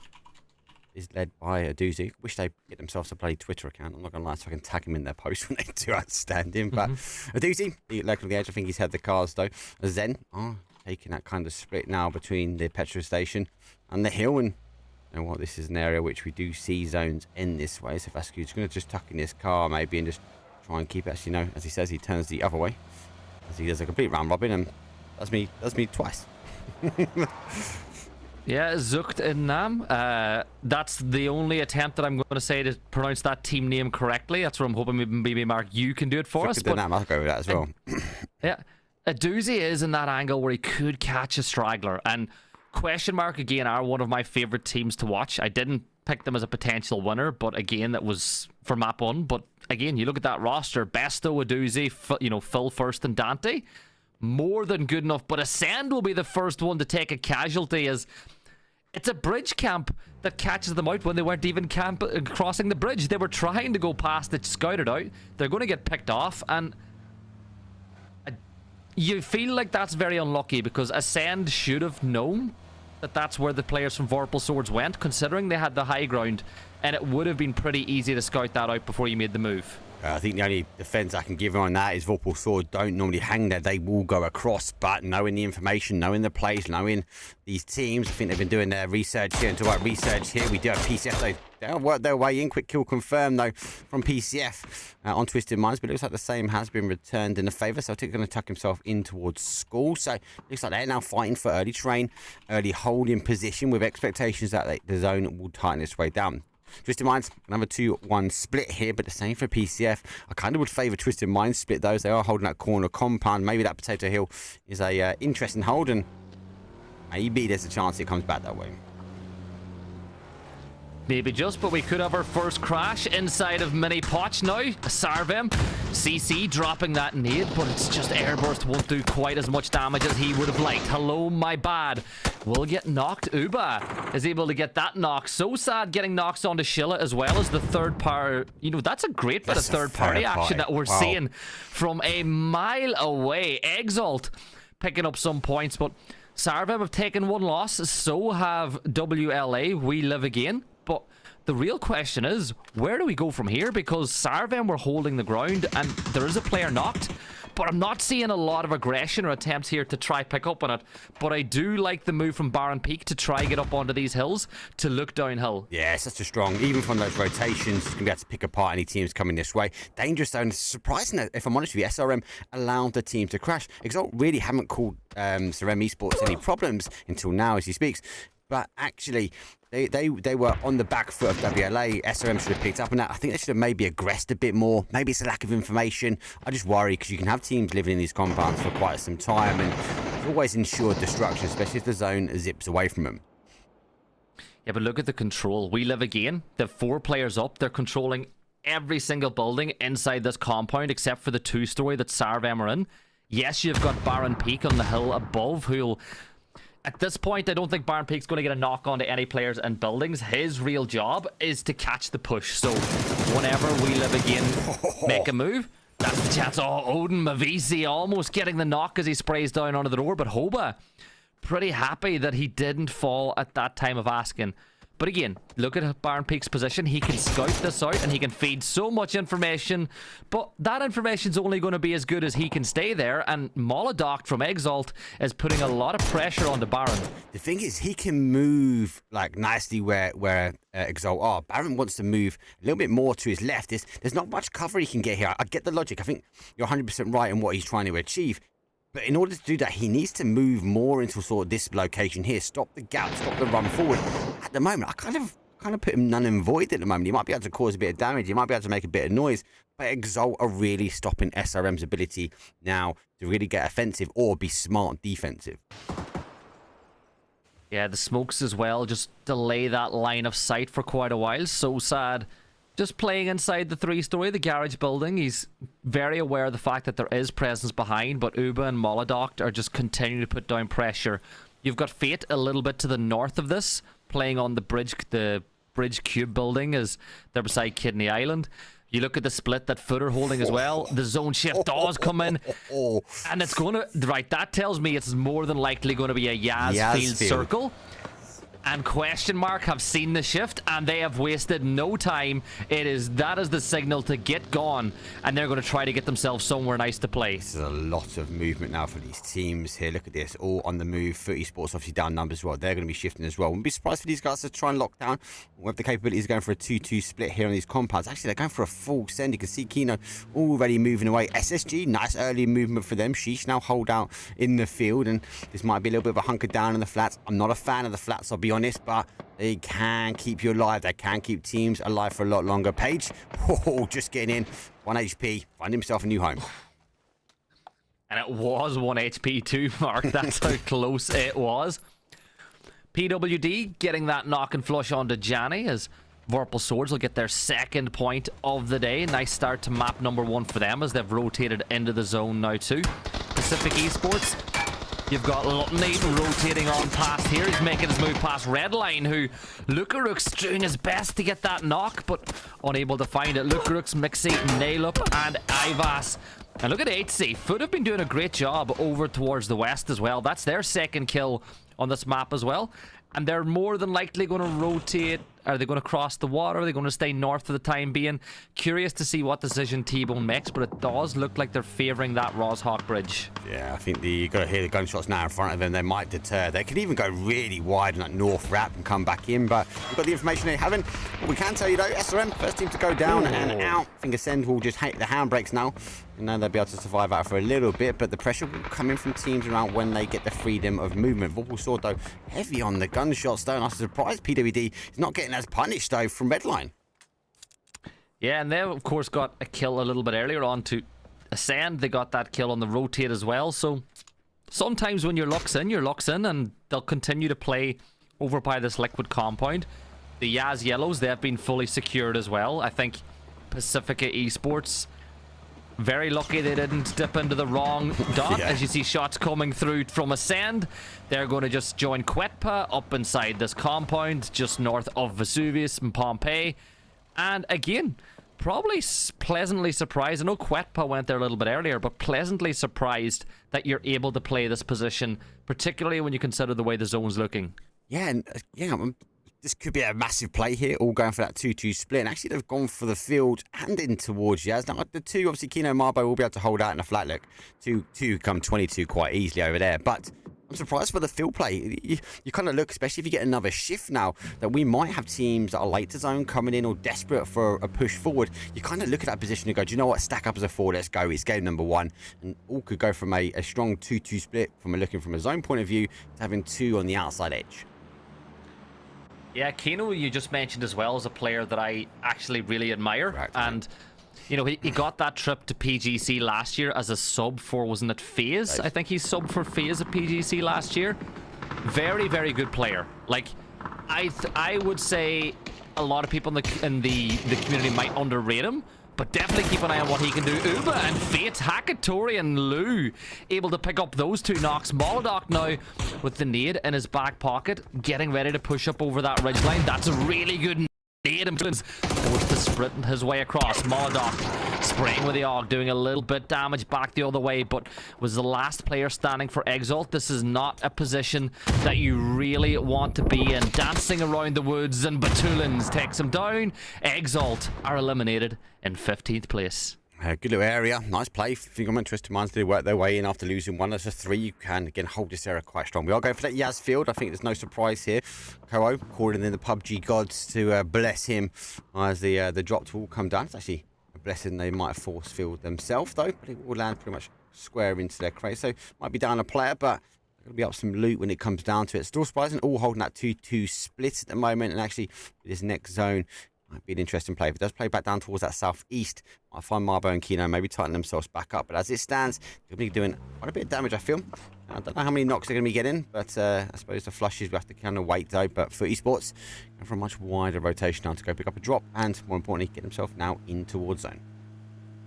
is led by a doozy. Wish they'd get themselves a bloody Twitter account. I'm not going to lie, so I can tag him in their post when they do outstanding. But a doozy, lurking on the edge. I think he's had the cars, though. Zen, taking that kind of split now between the petrol station and the hill. And what this is an area which we do see zones in this way. So Vasquez going to just tuck in this car maybe and just try and keep it. Actually, no, as he says, he turns the other way as he does a complete round robin and does me twice. Yeah, Zucht in Nam. That's the only attempt that I'm going to say to pronounce that team name correctly. That's what I'm hoping maybe Mark, you can do it for us. Nam, I'll go with that as well. Yeah, a doozy is in that angle where he could catch a straggler. And question mark again are one of my favorite teams to watch. I didn't pick them as a potential winner, but again, that was for map 1. But again, you look at that roster: Besto, Aduzi, Phil First, and Dante. More than good enough. But Ascend will be the first one to take a casualty, as it's a bridge camp that catches them out when they weren't even crossing the bridge. They were trying to go past it, scouted out. They're going to get picked off, and you feel like that's very unlucky because Ascend should have known that that's where the players from Vorpal Swords went, considering they had the high ground, and it would have been pretty easy to scout that out before you made the move. I think the only defense I can give on that is Vorpal Sword don't normally hang there. They will go across, but knowing the information, knowing the plays, knowing these teams, I think they've been doing their research here. And to our research here, we do have PCF. They'll work their way in. Quick kill confirmed, though, from PCF on Twisted Minds, but it looks like the same has been returned in the favour. So I think he's going to tuck himself in towards school. So it looks like they're now fighting for early train, early holding position with expectations that the zone will tighten its way down. Twisted Minds, another 2-1 split here, but the same for PCF. I kind of would favour Twisted Minds split those. They are holding that corner compound. Maybe that Potato Hill is a interesting hold, and maybe there's a chance it comes back that way. Maybe just, but we could have our first crash inside of Mini Potch now. Sarvem, CC dropping that nade, but it's just Airburst won't do quite as much damage as he would have liked. Hello, my bad. Will get knocked. Uba is able to get that knock. So sad getting knocks onto Shilla as well as the third party. You know, that's a great bit of third party action that we're seeing from a mile away. Exalt picking up some points, but Sarvem have taken one loss. So have WLA. We live again. But the real question is, where do we go from here? Because Sarvem were holding the ground and there is a player knocked, but I'm not seeing a lot of aggression or attempts here to try pick up on it. But I do like the move from Baron Peak to try get up onto these hills to look downhill. Yeah, such a strong, even from those rotations, you can be able to pick apart any teams coming this way. Dangerous zone, surprising that, if I'm honest with you, SRM allowed the team to crash. Exalt really haven't called SRM Esports any problems until now as he speaks. but actually they were on the back foot of WLA. SRM should have picked up on that. I think they should have maybe aggressed a bit more. Maybe it's a lack of information. I just worry because you can have teams living in these compounds for quite some time, and it's always ensured destruction, especially if the zone zips away from them. Yeah, but look at the control. We live again. They've 4 players up. They're controlling every single building inside this compound except for the 2-story that Sarvem are in. Yes, you've got Baron Peak on the hill above, who'll... At this point, I don't think Baron Peak's going to get a knock onto any players and buildings. His real job is to catch the push. So whenever we live again, make a move, that's the chance. Oh, Odin Mavisi almost getting the knock as he sprays down onto the door. But Hoba, pretty happy that he didn't fall at that time of asking. But again, look at Baron Peak's position. He can scout this out and he can feed so much information. But that information's only going to be as good as he can stay there. And Molodoc from Exalt is putting a lot of pressure on the Baron. The thing is, he can move like nicely where Exalt are. Baron wants to move a little bit more to his left. There's not much cover he can get here. I get the logic. I think you're 100% right in what he's trying to achieve. But in order to do that, he needs to move more into sort of this location here. Stop the gap, stop the run forward. At the moment, I kind of put him none and void at the moment. He might be able to cause a bit of damage. He might be able to make a bit of noise. But Exalt are really stopping SRM's ability now to really get offensive or be smart defensive. Yeah, the smokes as well just delay that line of sight for quite a while. So sad. Just playing inside the 3-story, the garage building. He's very aware of the fact that there is presence behind, but Uba and Molodoc are just continuing to put down pressure. You've got Fate a little bit to the north of this, playing on the bridge cube building as they're beside Kidney Island. You look at the split that Foot are holding as well. The zone shift does come in, and it's going to... Right, that tells me it's more than likely going to be a Yaz field circle. And Question Mark have seen the shift, and they have wasted no time. That is the signal to get gone, and they're going to try to get themselves somewhere nice to play. This is a lot of movement now for these teams here. Look at this, all on the move. 30 Sports obviously down numbers as well. They're going to be shifting as well. Wouldn't be surprised for these guys to try and lock down. We have the capabilities of going for a 2-2 split here on these compounds. Actually, they're going for a full send. You can see Kino already moving away. SSG, nice early movement for them. Sheesh now hold out in the field, and this might be a little bit of a hunker down in the flats. I'm not a fan of the flats, I'll be honest, but they can keep you alive. They can keep teams alive for a lot longer. Page, just getting in. 1 HP, find himself a new home. And it was 1 HP too, Mark. That's how close it was. PWD getting that knock and flush onto Janny as Vorpal Swords will get their 2nd point of the day. Nice start to map number 1 for them as they've rotated into the zone now too. Pacific Esports, you've got Lutney rotating on past here. He's making his move past Redline, who Lukaruk's doing his best to get that knock, but unable to find it. Lukaruk's Mixie, Nailup, and Ivas. And look at HC. Foot have been doing a great job over towards the west as well. That's their 2nd kill on this map as well. And they're more than likely going to rotate. Are they going to cross the water? Are they going to stay north for the time being? Curious to see what decision T-Bone makes, but it does look like they're favouring that Roshawk bridge. Yeah, I think you got to hear the gunshots now in front of them. They might deter. They could even go really wide on that north wrap and come back in, but we've got the information they haven't. What we can tell you though, SRM, first team to go down and out. I think Ascend will just hit the handbrakes now. And now they'll be able to survive out for a little bit, but the pressure will come in from teams around when they get the freedom of movement. Vorpal Sword, though, heavy on the gunshots, though, and I'm surprised PWD is not getting as punished, though, from Redline. Yeah, and they, of course, got a kill a little bit earlier on to Ascend. They got that kill on the rotate as well, so sometimes when your luck's in, and they'll continue to play over by this liquid compound. The Yaz Yellows, they have been fully secured as well. I think Pacifica Esports... very lucky they didn't dip into the wrong dot. As you see shots coming through from Ascend. They're going to just join Quetpa up inside this compound just north of Vesuvius and Pompeii. And again, probably pleasantly surprised. I know Quetpa went there a little bit earlier, but pleasantly surprised that you're able to play this position, particularly when you consider the way the zone's looking. Yeah, and this could be a massive play here, all going for that 2-2 split. And actually, they've gone for the field and in towards Yaz. Now, the two, obviously, Kino and Marbo will be able to hold out in a flat look. Two come 22 quite easily over there. But I'm surprised for the field play. You kind of look, especially if you get another shift now, that we might have teams that are late to zone coming in or desperate for a push forward. You kind of look at that position and go, do you know what? Stack up as a 4, let's go. It's game number 1. And all could go from a strong 2-2 split from looking from a zone point of view to having 2 on the outside edge. Yeah, Keno, you just mentioned as well, as a player that I actually really admire. Right. And, you know, he got that trip to PGC last year as a sub for, wasn't it, FaZe? Right. I think he subbed for FaZe at PGC last year. Very, very good player. Like, I would say a lot of people in the community might underrate him, but definitely keep an eye on what he can do. Uba and Fate, Hakatori and Lou able to pick up those 2 knocks. Molodok now with the nade in his back pocket, getting ready to push up over that ridgeline. That's a really good nade. Forced to sprint his way across. Molodok spraying with the AUG, doing a little bit damage back the other way, but was the last player standing for Exalt. This is not a position that you really want to be in. Dancing around the woods, and Batulins takes him down. Exalt are eliminated in 15th place. Good little area, nice play. I think I'm interested. Minds did work their way in after losing one. That's a 3. You can again hold this area quite strong. We are going for that Yaz field. I think there's no surprise here. Koho calling in the PUBG gods to bless him as the drops will come down. It's actually a blessing they might have force filled themselves though, but it will land pretty much square into their crate. So might be down a player, but going to be up some loot when it comes down to it. Still surprising, all holding that 2-2 split at the moment, and actually this next zone might be an interesting play. If it does play back down towards that southeast, I find Marbo and Keno maybe tighten themselves back up. But as it stands, they'll be doing quite a bit of damage, I feel. I don't know how many knocks they're going to be getting, but I suppose the flushes we have to kind of wait though. But for esports, going for a much wider rotation now to go pick up a drop and, more importantly, get himself now in towards zone.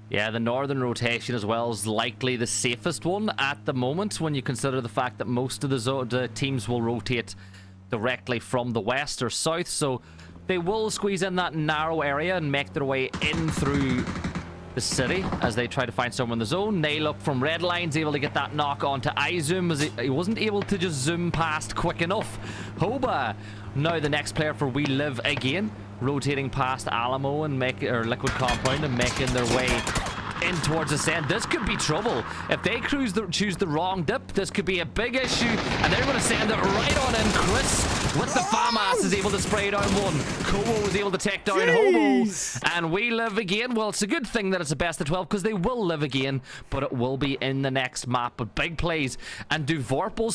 Yeah, the northern rotation as well is likely the safest one at the moment when you consider the fact that most of the teams will rotate directly from the west or south. So they will squeeze in that narrow area and make their way in through the city as they try to find someone in the zone. Nail up from red lines, able to get that knock onto iZoom as he wasn't able to just zoom past quick enough. Hoba, now the next player for We Live Again, rotating past Alamo and Liquid Compound and making their way in towards Ascend. This could be trouble. If they choose the wrong dip, this could be a big issue, and they're going to send it right on in. Chris with the FAMAS is able to spray down one. Kobo was able to take down Hobo, and We Live Again. Well, it's a good thing that it's a best of 12 because they will live again, but it will be in the next map. But big plays, and do Vorpal's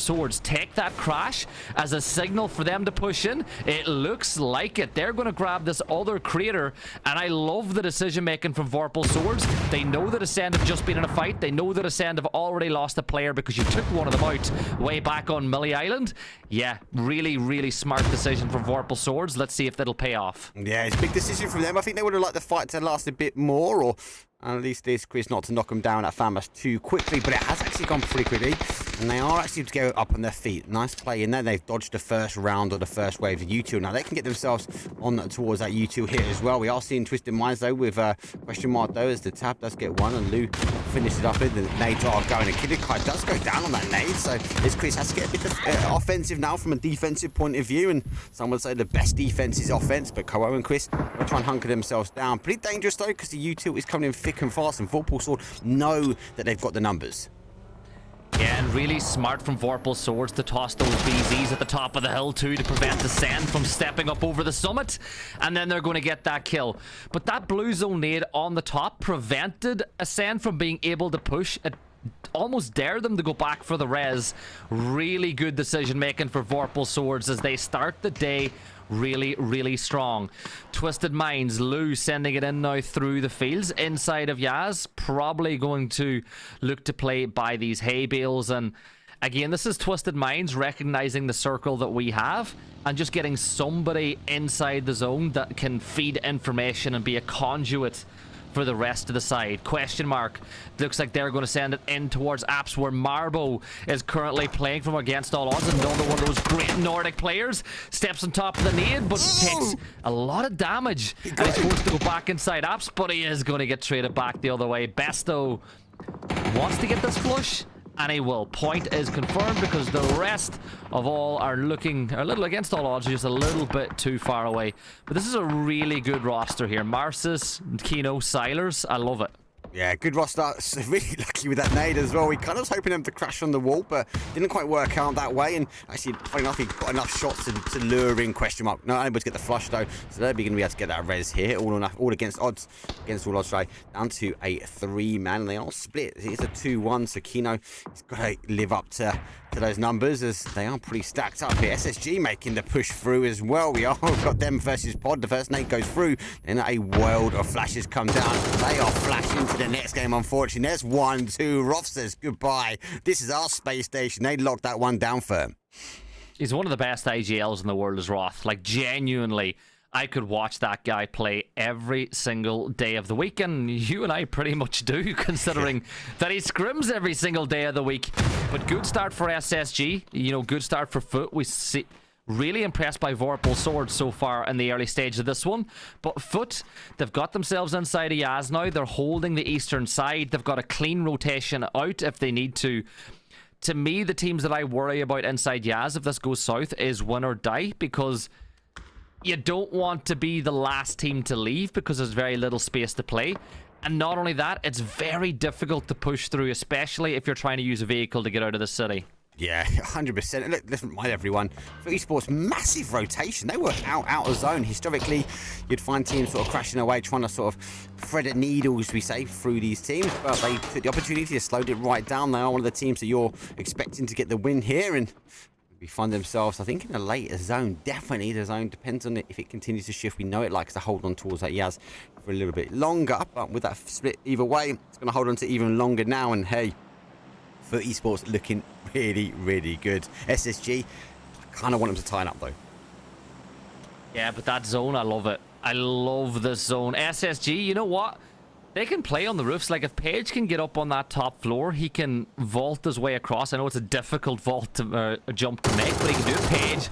swords take that crash as a signal for them to push in? It looks like it. They're going to grab this other crater, and I love the decision making from Vorpal's swords. They know that Ascend have just been in a fight. They know that Ascend have already lost a player because you took one of them out way back on Millie Island. Yeah, really, really smart decision from Vorpal Swords. Let's see if that'll pay off. Yeah, it's a big decision from them. I think they would have liked the fight to last a bit more, or at least this Chris not to knock them down at FAMAS too quickly, but it has actually gone pretty quickly, and they are actually to go up on their feet. Nice play in there. They've dodged the first round or the first wave of U2. Now they can get themselves on towards that U2 hit as well. We are seeing Twisted Minds though with question mark though as the tab does get one, and Lou finishes up in the nades are going, and Kidikai does go down on that nade, so this Chris has to get a bit of offensive now from a defensive point of view, and some would say the best defense is offense, but Koho and Chris will try and hunker themselves down. Pretty dangerous though, because the U2 is coming in thick and fast, and Vorpal Sword know that they've got the numbers. Yeah, and really smart from Vorpal Swords to toss those BZs at the top of the hill too to prevent the Sand from stepping up over the summit, and then they're going to get that kill. But that blue zone nade on the top prevented Ascend from being able to push. It almost dared them to go back for the res. Really good decision making for Vorpal Swords as they start the day really, really strong. Twisted Minds, Lou sending it in now through the fields inside of Yaz, probably going to look to play by these hay bales. And again, this is Twisted Minds recognizing the circle that we have and just getting somebody inside the zone that can feed information and be a conduit for the rest of the side. Question mark. Looks like they're going to send it in towards Apps, where Marbo is currently playing from against all odds. Another one of those great Nordic players. Steps on top of the nade, but takes a lot of damage. And he's forced to go back inside Apps, but he is going to get traded back the other way. Besto wants to get this flush, and he will. Point is confirmed because the rest of all are looking a little against all odds, just a little bit too far away. But this is a really good roster here. Marcis, Keno, Silers, I love it. Yeah, good roster. Really lucky with that nade as well. We kind of was hoping them to crash on the wall, but didn't quite work out that way. And actually, funny enough, he got enough shots to lure in question mark. Not able to get the flush though, so they're going to be able to get that res here. All against odds, against all odds, right? Down to a 3-man, and they are split. It's a 2-1, so Kino has got to live up to those numbers as they are pretty stacked up here. SSG making the push through as well. We've got them versus Pod. The first nade goes through, and a world of flashes come down. They are flashing to the next game, unfortunately. There's 1-2. Roth says goodbye. This is our space station. They locked that one down firm. He's one of the best IGLs in the world, is Roth. Like, genuinely, I could watch that guy play every single day of the week, and you and I pretty much do, considering that he scrims every single day of the week. But good start for SSG, you know, good start for Foot. We see really impressed by Vorpal Sword so far in the early stage of this one. But Foot, they've got themselves inside of Yaz now. They're holding the eastern side. They've got a clean rotation out if they need to. To me, the teams that I worry about inside Yaz, if this goes south, is win or die, because you don't want to be the last team to leave because there's very little space to play. And not only that, it's very difficult to push through, especially if you're trying to use a vehicle to get out of the city. Yeah, 100%. And look, let's remind everyone, for esports, massive rotation. They were out of zone. Historically, you'd find teams sort of crashing away, trying to sort of thread needles, we say, through these teams. But they took the opportunity to slowed it right down. They are one of the teams that you're expecting to get the win here. And we find themselves, I think, in a later zone. Definitely the zone depends on it if it continues to shift. We know it likes to hold on towards that Yaz for a little bit longer. But with that split either way, it's going to hold on to even longer now. And hey, for esports looking really, really good. SSG, I kind of want them to tie it up though. Yeah, but that zone, I love it. I love this zone. SSG, you know what? They can play on the roofs. Like, if Paige can get up on that top floor, he can vault his way across. I know it's a difficult vault to jump to make, but he can do it. Paige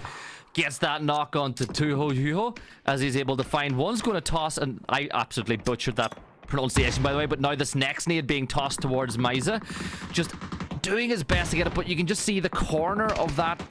gets that knock on to Tuho as he's able to find. One's going to toss, and I absolutely butchered that pronunciation, by the way, but now this next nade being tossed towards Maiza, just doing his best to get it, but you can just see the corner of that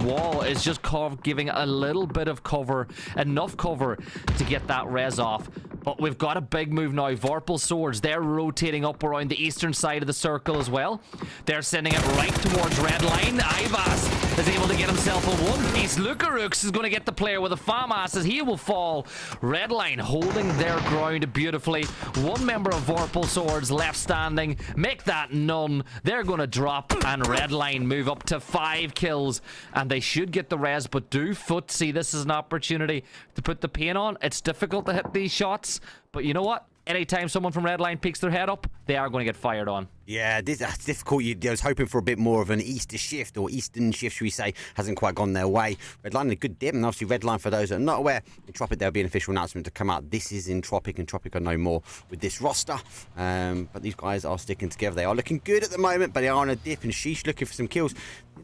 wall is just giving a little bit of cover, enough cover to get that res off. But we've got a big move now. Vorpal Swords, they're rotating up around the eastern side of the circle as well. They're sending it right towards red line. Ivas is able to get himself a one-piece. Lucarux is going to get the player with a FAMAS as he will fall. Red line holding their ground beautifully. One member of Vorpal Swords left standing. Make that none. They're going to drop, and red line move up to 5 kills. And they should get the res, but do Foot see this as an opportunity to put the pain on? It's difficult to hit these shots, but you know what? Anytime someone from Redline peeks their head up, they are going to get fired on. Yeah, that's difficult. I was hoping for a bit more of an Easter shift, or Eastern shift, should we say. Hasn't quite gone their way. Redline, a good dip, and obviously Redline, for those that are not aware, in Tropic there'll be an official announcement to come out. This is in Tropic, and Tropic are no more with this roster. But these guys are sticking together. They are looking good at the moment, but they are on a dip, and Sheesh looking for some kills.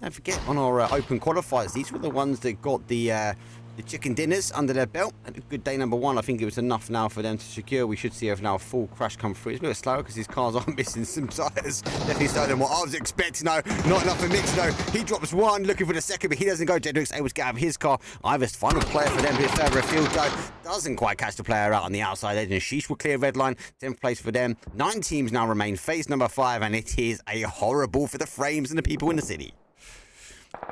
Don't forget, on our open qualifiers, these were the ones that got the chicken dinners under their belt. At a good day number 1, I think it was enough now for them to secure. We should see if now a full crash come through. It's a bit slower because his cars are missing some tyres. Definitely slower than what I was expecting. No, not enough for Mix though. He drops one, looking for the second, but he doesn't go. Jedrick's able to get out of his car. Ivar's final player for them, a bit further afield though. Doesn't quite catch the player out on the outside edge, and Sheesh will clear red line. 10th place for them. 9 teams now remain. Phase number 5, and it is a horrible for the frames and the people in the city.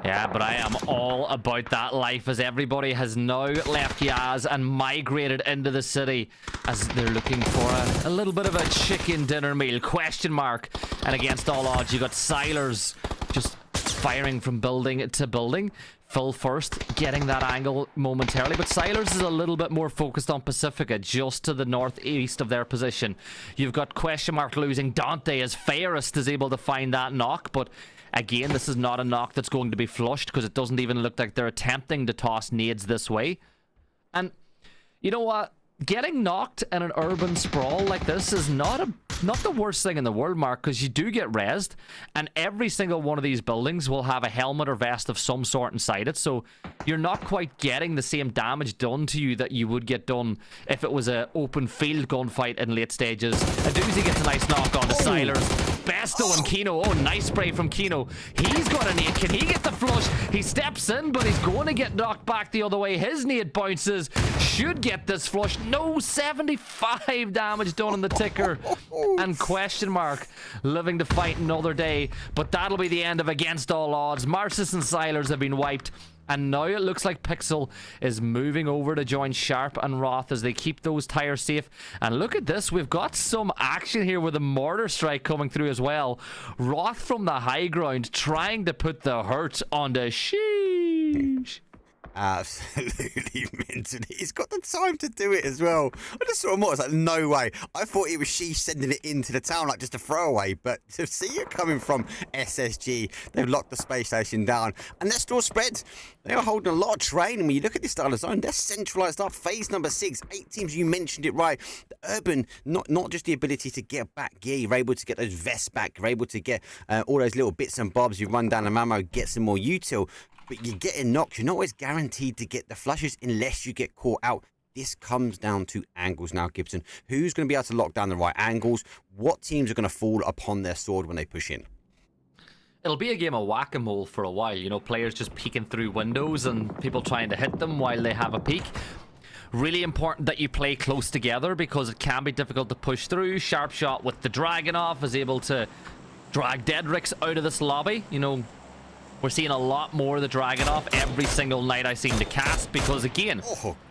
Yeah, but I am all about that life as everybody has now left Yaz and migrated into the city as they're looking for a little bit of a chicken dinner meal, question mark. And against all odds, you got Silers just firing from building to building. Phil first getting that angle momentarily, but Silers is a little bit more focused on Pacifica, just to the northeast of their position. You've got question mark losing Dante as Fairest is able to find that knock, but again, this is not a knock that's going to be flushed because it doesn't even look like they're attempting to toss nades this way. And you know what? Getting knocked in an urban sprawl like this is not the worst thing in the world, Mark, because you do get rezzed, and every single one of these buildings will have a helmet or vest of some sort inside it, so you're not quite getting the same damage done to you that you would get done if it was an open field gunfight in late stages. A Doozy gets a nice knock on to Silers. Besto and Kino. Oh, nice spray from Kino. He's got a nade. Can he get the flush? He steps in, but he's going to get knocked back the other way. His nade bounces. Should get this flush. No, 75 damage done on the ticker. And question mark, living to fight another day. But that'll be the end of Against All Odds. Marcis and Silers have been wiped. And now it looks like Pixel is moving over to join Sharp and Roth as they keep those tires safe. And look at this. We've got some action here with a mortar strike coming through as well. Roth from the high ground trying to put the hurt on the sheesh. Absolutely mental. He's got the time to do it as well. I just saw him. I was like, no way. I thought it was she sending it into the town like just a throwaway. But to see it coming from SSG, they've locked the space station down. And they're still spread. They are holding a lot of terrain. And when you look at this style of zone, they're centralised up. Phase number 6, 8 teams, you mentioned it right. The Urban, not just the ability to get back gear. You're able to get those vests back. You're able to get all those little bits and bobs. You run down the ammo, get some more util. But you're getting knocked. You're not always guaranteed to get the flushes unless you get caught out. This comes down to angles now, Gibson. Who's going to be able to lock down the right angles? What teams are going to fall upon their sword when they push in? It'll be a game of whack-a-mole for a while. You know, players just peeking through windows and people trying to hit them while they have a peek. Really important that you play close together because it can be difficult to push through. Sharp Shot with the Dragonov is able to drag Dedrix out of this lobby. You know, we're seeing a lot more of the Dragonov every single night I seem to cast because, again,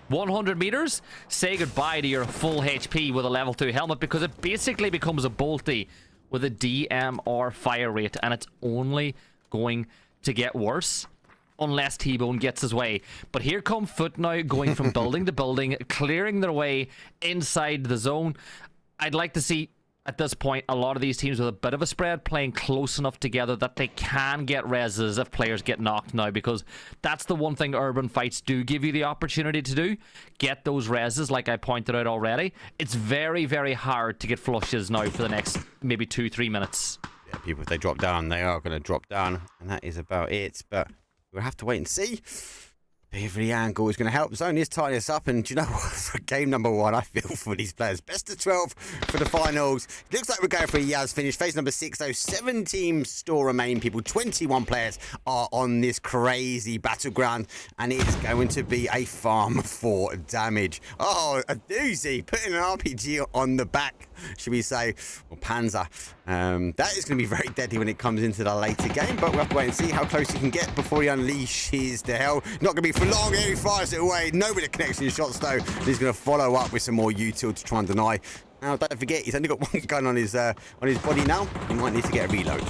100 meters, say goodbye to your full HP with a level 2 helmet because it basically becomes a bolty with a DMR fire rate, and it's only going to get worse unless T-Bone gets his way. But here come Foot now, going from building to building, clearing their way inside the zone. I'd like to see, at this point, a lot of these teams with a bit of a spread playing close enough together that they can get reses if players get knocked now, because that's the one thing urban fights do give you the opportunity to do. Get those reses, like I pointed out already. It's very, very hard to get flushes now for the next maybe 2-3 minutes. Yeah, people, if they drop down, they are going to drop down, and that is about it. But we'll have to wait and see. Every angle is going to help. Zone is tying us up, and do you know what? For game number 1, I feel for these players. Best of 12 for the finals. Looks like we're going for a Yaz finish. Phase number 6, though. 7 teams still remain, people. 21 players are on this crazy battleground, and it is going to be a farm for damage. Oh, a doozy. Putting an RPG on the back, should we say, or Panzer. That is going to be very deadly when it comes into the later game, but we'll have to wait and see how close he can get before he unleashes the hell. Not going to be for long. Here he fires it away. Nobody connection shots, though. He's going to follow up with some more util to try and deny. Now, don't forget, he's only got one gun on his body now. He might need to get a reload.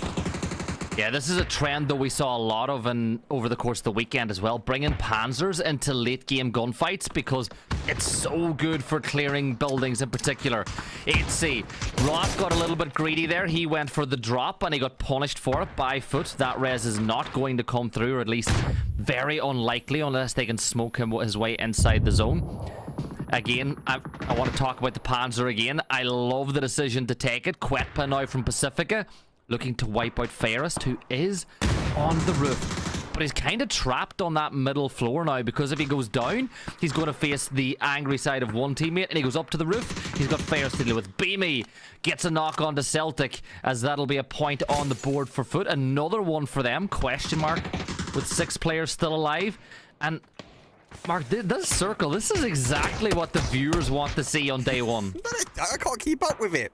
Yeah, this is a trend that we saw a lot of over the course of the weekend as well, bringing Panzers into late-game gunfights because it's so good for clearing buildings in particular. 8C, Roth got a little bit greedy there. He went for the drop and he got punished for it by Foot. That res is not going to come through, or at least very unlikely unless they can smoke him his way inside the zone. Again, I want to talk about the Panzer again. I love the decision to take it. Quetpa now from Pacifica, looking to wipe out Ferris, who is on the roof. But he's kind of trapped on that middle floor now, because if he goes down, he's going to face the angry side of one teammate, and he goes up to the roof. He's got Ferris to deal with. Beamy gets a knock on to Celtic, as that'll be a point on the board for Foot. Another one for them, question mark, with 6 players still alive. And Mark, this circle, this is exactly what the viewers want to see on day 1. I can't keep up with it.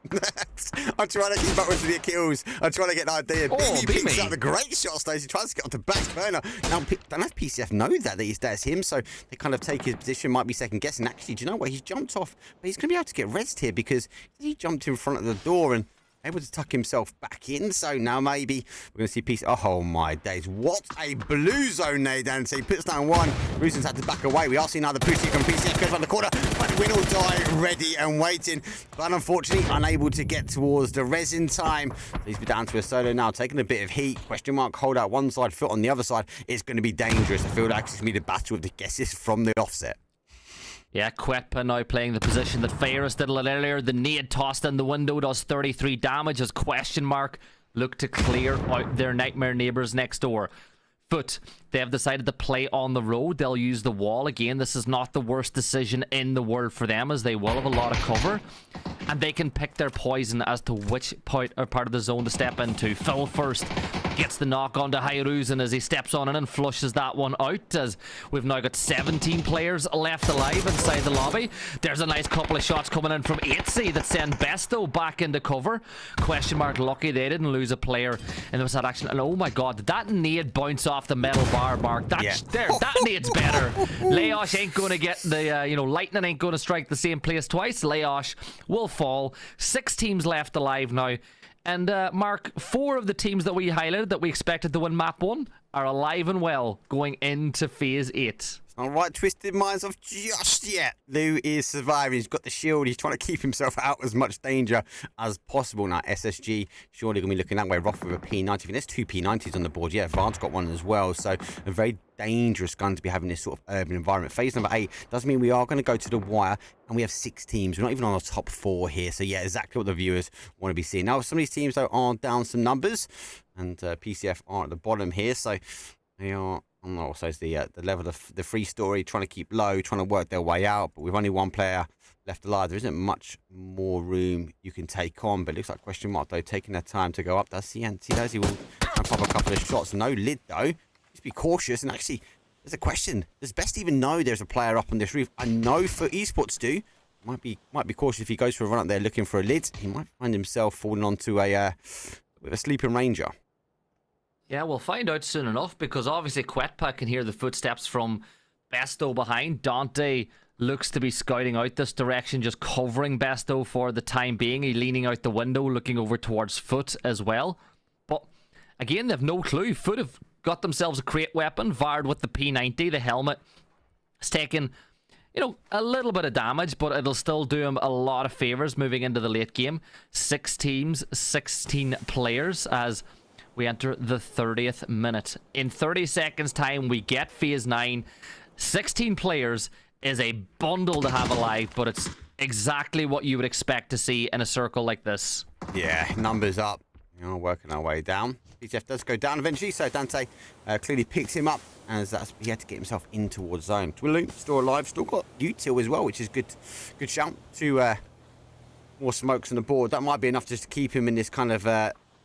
I'm trying to keep up with the kills. I'm trying to get an idea. Beamy picks up the great shots, though. He tries to get onto back burner. Now, don't have PCF know that's him, so they kind of take his position, might be second guessing. Actually, do you know what? He's jumped off, but he's going to be able to get rezzed here because he jumped in front of the door and able to tuck himself back in. So now maybe we're going to see piece. Oh my days, what a blue zone nade, and so he puts down one. Ruson's had to back away. We are seeing another push from PCF, goes around the corner, but win or die, ready and waiting, but unfortunately unable to get towards the res in time. So he's down to a solo now, taking a bit of heat. Question mark, hold out one side, Foot on the other side. It's going to be dangerous. I feel like it's going to be the battle of the guesses from the offset. Yeah, Quetpa now playing the position that Ferris did a little earlier. The nade tossed in the window does 33 damage as question mark look to clear out their nightmare neighbours next door. Foot, they have decided to play on the road. They'll use the wall again. This is not the worst decision in the world for them, as they will have a lot of cover. and they can pick their poison as to which part of the zone to step into. Phil first gets the knock onto Hyruzen as he steps on in and flushes that one out, as we've now got 17 players left alive inside the lobby. There's a nice couple of shots coming in from 8C that send Besto back into cover. Question mark lucky they didn't lose a player in that action. And oh my god, did that nade bounce off the metal bar, Mark? That nade's better. Leosh ain't going to get the, lightning ain't going to strike the same place twice. Leosh will fall. 6 teams left alive now. And Mark, 4 of the teams that we highlighted that we expected to win map 1 are alive and well going into phase 8. All right, twisted minds off just yet. Lou is surviving. He's got the shield. He's trying to keep himself out as much danger as possible. Now, SSG surely going to be looking that way. Roth with a P90. I think there's 2 P90s on the board. Yeah, Vard's got one as well. So a very dangerous gun to be having this sort of urban environment. Phase number 8 does mean we are going to go to the wire, and we have 6 teams. We're not even on the top 4 here. So yeah, exactly what the viewers want to be seeing. Now, some of these teams though are down some numbers, and PCF are at the bottom here. So they are. Also, it's the level of the free story, trying to keep low, trying to work their way out. But with only 1 player left alive, there isn't much more room you can take on. But it looks like question mark though, taking their time to go up. Does see those he will pop a couple of shots. No lid though. Just be cautious. And actually, there's a question: does Best even know there's a player up on this roof? I know for esports do. Might be cautious if he goes for a run up there looking for a lid. He might find himself falling onto a sleeping ranger. Yeah, we'll find out soon enough, because obviously Quetpa can hear the footsteps from Besto behind. Dante looks to be scouting out this direction, just covering Besto for the time being. He's leaning out the window, looking over towards Foot as well. But again, they've no clue. Foot have got themselves a crate weapon. Vard with the P90, the helmet. It's taken, a little bit of damage, but it'll still do him a lot of favors moving into the late game. 6 teams, 16 players as we enter the 30th minute. In 30 seconds time, we get phase 9. 16 players is a bundle to have alive, but it's exactly what you would expect to see in a circle like this. Yeah, numbers up. Working our way down. PTF does go down eventually, so Dante clearly picks him up, as he had to get himself in towards zone. Twilu still alive, still got UTIL as well, which is good shout. 2 more smokes on the board. That might be enough just to keep him in this kind of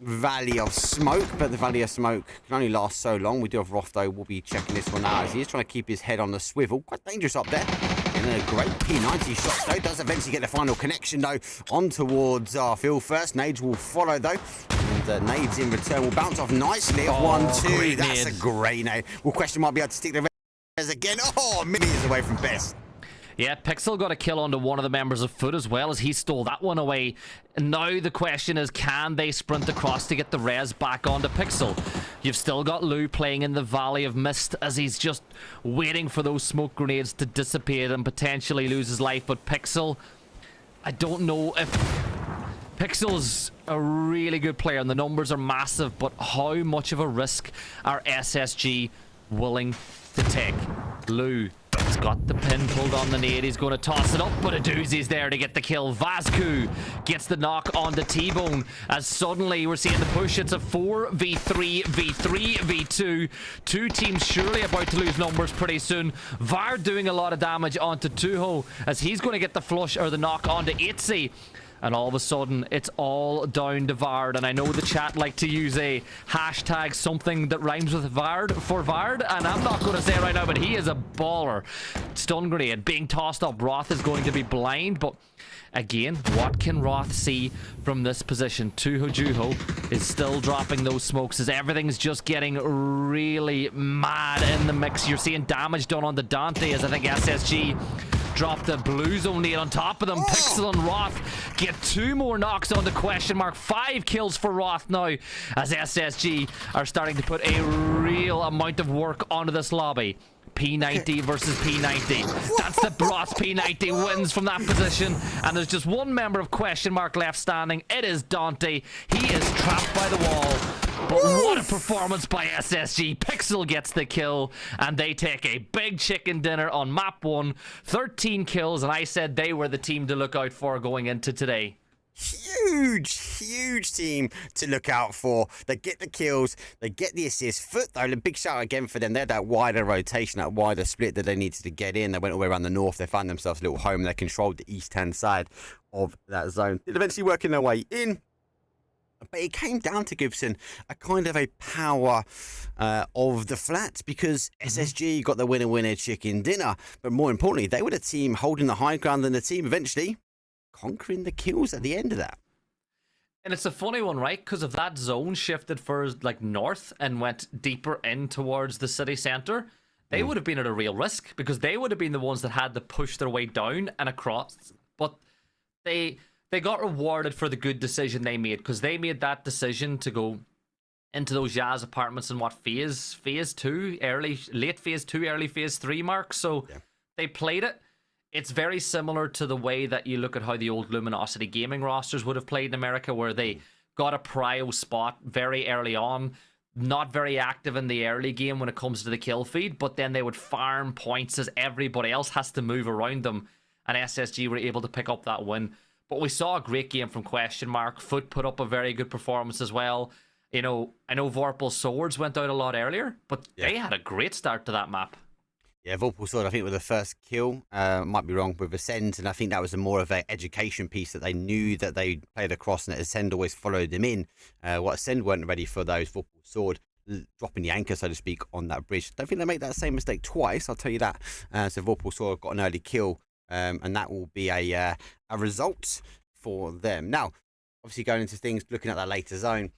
valley of smoke, but the valley of smoke can only last so long. We do have Roth though. We'll be checking this one out as he is trying to keep his head on the swivel. Quite dangerous up there. And a great P90 shot though. Does eventually get the final connection though on towards Phil first. Nades will follow though. And Nades in return will bounce off nicely at 1-2. That's a great nade. Well, question might be able to stick the res again. Oh, millimeters away from Best. Yeah, Pixel got a kill onto one of the members of Foot as well, as he stole that one away. And now the question is, can they sprint across to get the res back onto Pixel? You've still got Lou playing in the Valley of Mist as he's just waiting for those smoke grenades to dissipate and potentially lose his life. But Pixel, I don't know if... Pixel's a really good player and the numbers are massive, but how much of a risk are SSG willing to take? Lou has got the pin pulled on the nade. He's going to toss it up, but a doozy's there to get the kill. Vasku gets the knock on the T-Bone as suddenly we're seeing the push. It's a 4v3, v3, v2. 2 teams surely about to lose numbers pretty soon. Vard doing a lot of damage onto Tuho as he's going to get the flush or the knock onto Itzy. And all of a sudden, it's all down to Vard. And I know the chat like to use a hashtag something that rhymes with Vard for Vard. And I'm not going to say it right now, but he is a baller. Stun grenade being tossed up. Roth is going to be blind. But again, what can Roth see from this position? Juho is still dropping those smokes as everything's just getting really mad in the mix. You're seeing damage done on the Dante as I think SSG drop the blue zone nade on top of them. Pixel and Roth get 2 more knocks on the question mark. 5 kills for Roth now as SSG are starting to put a real amount of work onto this lobby. P90 versus P90. That's the Roth P90 wins from that position. And there's just 1 member of question mark left standing. It is Dante. He is trapped by the wall. But what a performance by SSG. Pixel gets the kill, and they take a big chicken dinner on map 1. 13 kills, and I said they were the team to look out for going into today. huge team to look out for. They get the kills, they get the assists. Foot, though, a big shout out again for them. They had that wider rotation, that wider split that they needed to get in. They went all the way around the north. They found themselves a little home. They controlled the east-hand side of that zone. They're eventually working their way in. But it came down to Gibson, a kind of a power of the flats, because SSG got the winner chicken dinner. But more importantly, they were the team holding the high ground, and the team eventually conquering the kills at the end of that. And it's a funny one, right? Because if that zone shifted for like north and went deeper in towards the city centre, they would have been at a real risk, because they would have been the ones that had to push their way down and across. But they got rewarded for the good decision they made, because they made that decision to go into those Yaz apartments in what phase 2, late phase 2, early phase 3 mark. So they played it. It's very similar to the way that you look at how the old Luminosity gaming rosters would have played in America, where they got a prio spot very early on, not very active in the early game when it comes to the kill feed, but then they would farm points as everybody else has to move around them, and SSG were able to pick up that win. But we saw a great game from Question Mark. Foot put up a very good performance as well. You know, I know Vorpal's swords went out a lot earlier, but they had a great start to that map. Yeah, Vorpal sword, I think, with the first kill, might be wrong, with Ascend, and I think that was more of an education piece that they knew that they played across, and that Ascend always followed them in. What Ascend weren't ready for those Vorpal sword dropping the anchor, so to speak, on that bridge. Don't think they make that same mistake twice, I'll tell you that. So Vorpal sword got an early kill. And that will be a result for them. Now, obviously going into things, looking at that later zone,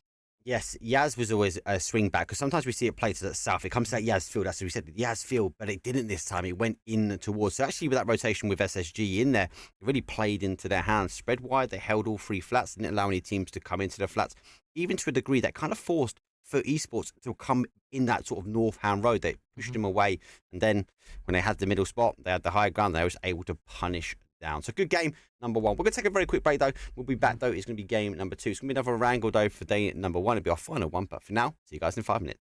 yes, Yaz was always a swing back, because sometimes we see it played to the south. It comes to that Yaz field, as we said, the Yaz field, but it didn't this time. It went in towards. So actually, with that rotation with SSG in there, it really played into their hands. Spread wide, they held all 3 flats, didn't allow any teams to come into the flats, even to a degree that kind of forced for esports to come in that sort of north hand road. They pushed them away, and then when they had the middle spot, they had the high ground, they was able to punish down. So good game number 1. We're going to take a very quick break though. We'll be back though. It's going to be game number 2. It's going to be another wrangle though for day number 1. It'll be our final one, but for now, see you guys in 5 minutes.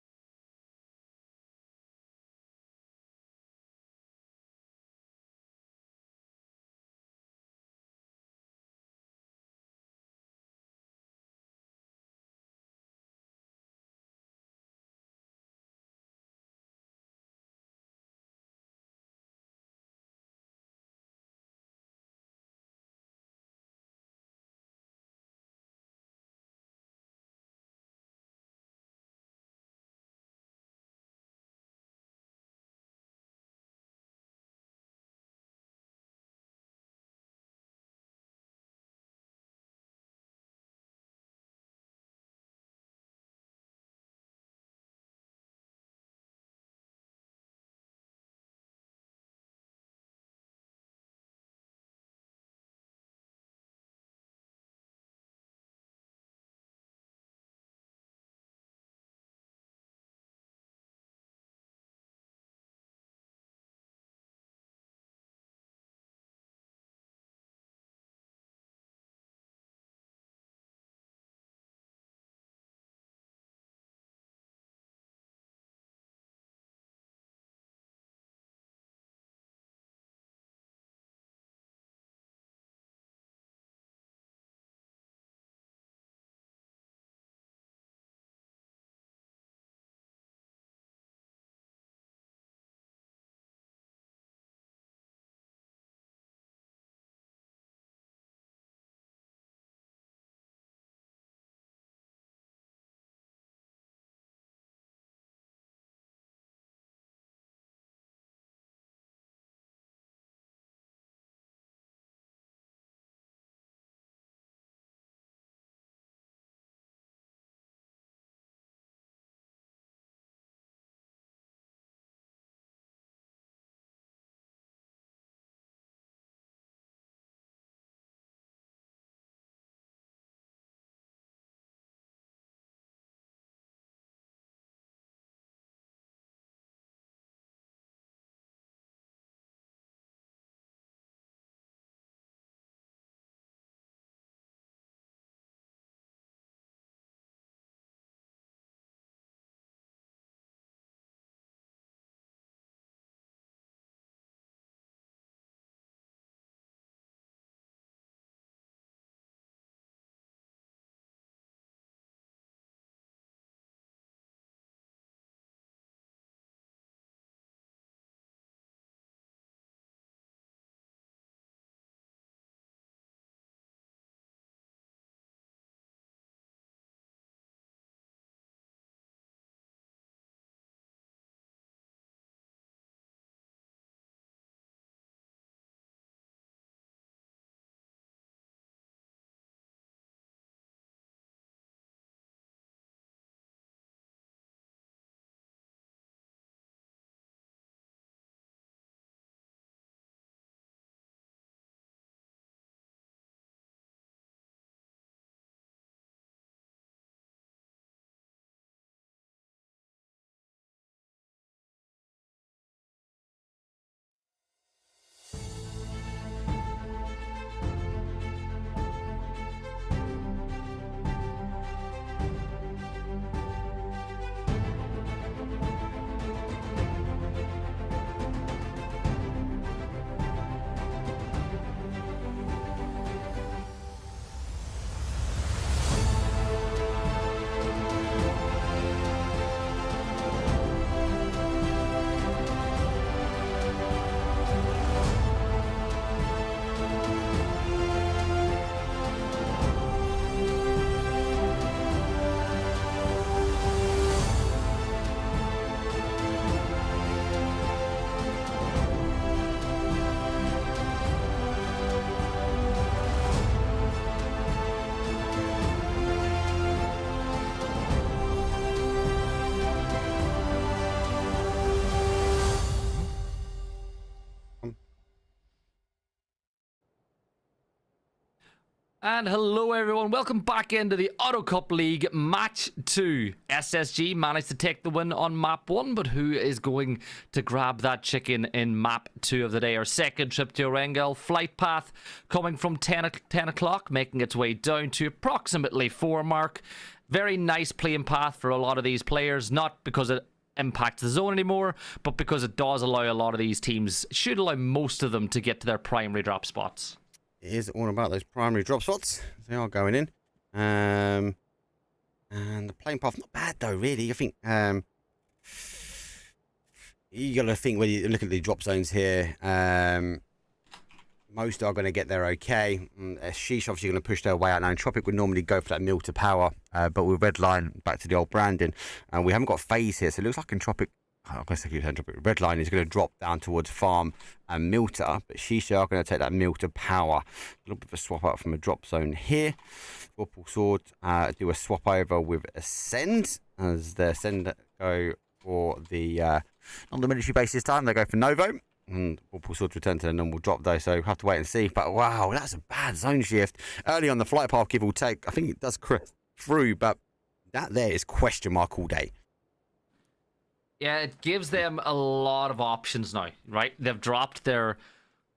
And hello everyone, welcome back into the OTTO Cup League Match 2. SSG managed to take the win on Map 1, but who is going to grab that chicken in Map 2 of the day? Our second trip to Erengel, flight path coming from 10 o'clock, making its way down to approximately 4 mark. Very nice playing path for a lot of these players, not because it impacts the zone anymore, but because it does allow a lot of these teams, should allow most of them to get to their primary drop spots. It is all about those primary drop spots. They are going in. And the playing path, not bad though, really. I think you got to think when you look at the drop zones here. Most are going to get there okay. Sheesh obviously going to push their way out now. And Tropic would normally go for that mill to power, but with Redline back to the old Brandon. And we haven't got phase here, so it looks like in Tropic. I guess I keep saying Tropic. Redline is going to drop down towards Farm and Milta, but Shisha are going to take that mill to power. A little bit of a swap out from a drop zone here. Whirlpool Sword do a swap over with Ascend as the Ascend go for the not the military base this time. They go for Novo. And Whirlpool Sword return to the normal drop though, so we'll have to wait and see. But wow, that's a bad zone shift. Early on the flight path, give or take. I think it does crest through, but that there is question mark all day. Yeah, it gives them a lot of options now, right? They've dropped. They're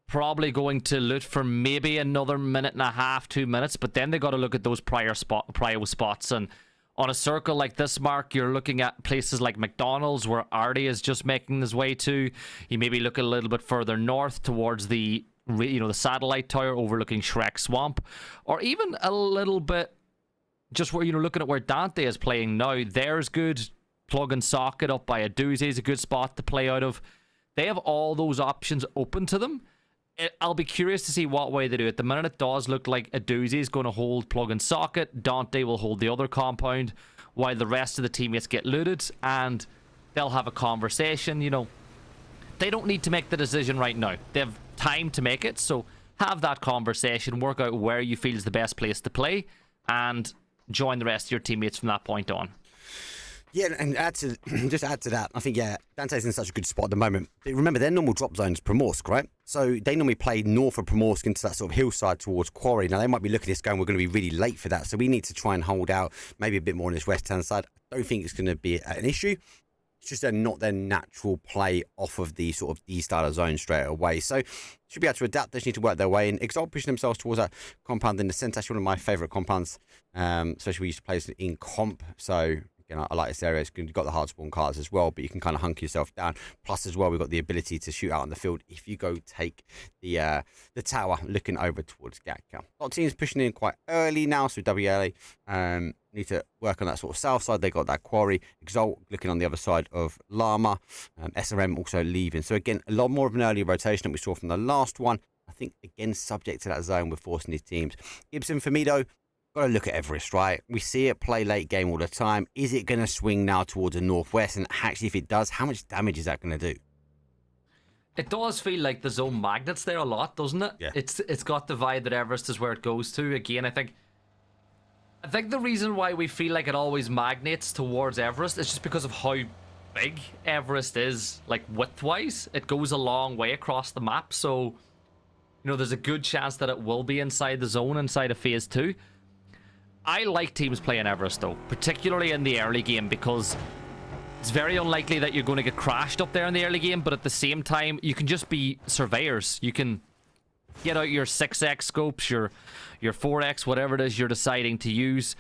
probably going to loot for maybe another minute and a half, 2 minutes, but then they got to look at those prior spots. And on a circle like this, Mark, you're looking at places like McDonald's, where Artie is just making his way to. You maybe look a little bit further north towards the the satellite tower overlooking Shrek Swamp, or even a little bit just where looking at where Dante is playing now. There's good. Plug and socket up by a doozy is a good spot to play out of. They have all those options open to them. I'll be curious to see what way they do it. At the minute, it does look like a doozy is going to hold plug and socket. Dante will hold the other compound while the rest of the teammates get looted, and they'll have a conversation. They don't need to make the decision right now. They have time to make it, so have that conversation, work out where you feel is the best place to play, and join the rest of your teammates from that point on. Yeah, and add to that, I think, Dante's in such a good spot at the moment. Remember, their normal drop zone's Primorsk, right? So they normally play north of Primorsk into that sort of hillside towards Quarry. Now, they might be looking at this going, we're going to be really late for that, so we need to try and hold out maybe a bit more on this west-hand side. I don't think it's going to be an issue. It's just not their natural play off of the sort of D-starter zone straight away. So should be able to adapt. They just need to work their way in. Exalt pushing themselves towards that compound in the centre. Actually, one of my favourite compounds, especially we used to play this in comp. So again, I like this area. You've got the hard spawn cards as well, but you can kind of hunker yourself down. Plus, as well, we've got the ability to shoot out on the field if you go take the tower looking over towards Gatka. A lot of teams pushing in quite early now, so WLA need to work on that sort of south side. They got that Quarry. Exalt looking on the other side of Llama. SRM also leaving. So again, a lot more of an early rotation that we saw from the last one. I think, again, subject to that zone, we're forcing these teams. Gibson, for me, though, got to look at Everest, right? We see it play late game all the time. Is it going to swing now towards the northwest? And actually, if it does, how much damage is that going to do? It does feel like the zone magnets there a lot, doesn't it? Yeah. It's got the vibe that Everest is where it goes to. Again, I think the reason why we feel like it always magnates towards Everest is just because of how big Everest is, like width-wise. It goes a long way across the map, so there's a good chance that it will be inside the zone, inside of Phase 2. I like teams playing Everest, though, particularly in the early game, because it's very unlikely that you're going to get crashed up there in the early game, but at the same time, you can just be surveyors. You can get out your 6x scopes, your 4x, whatever it is you're deciding to use,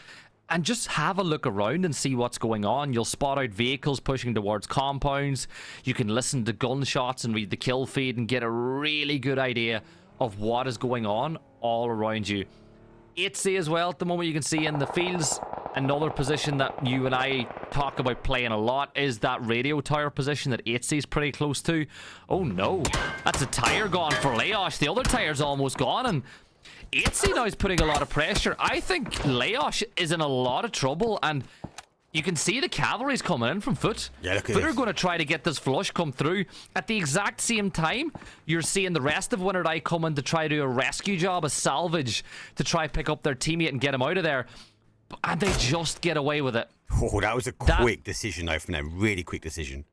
and just have a look around and see what's going on. You'll spot out vehicles pushing towards compounds. You can listen to gunshots and read the kill feed and get a really good idea of what is going on all around you. 8C as well at the moment, you can see in the fields. Another position that you and I talk about playing a lot is that radio tower position that 8C is pretty close to. Oh no, that's a tire gone for Laosh. The other tire's almost gone, and 8C now is putting a lot of pressure. I think Laosh is in a lot of trouble, and you can see the cavalry's coming in from Foot. Yeah, look at Foot this. are going to try to get this flush come through. At the exact same time, you're seeing the rest of Winter Eye come in to try to do a rescue job, a salvage, to try pick up their teammate and get him out of there. And they just get away with it. Oh, that was a quick decision, though, from them. Really quick decision.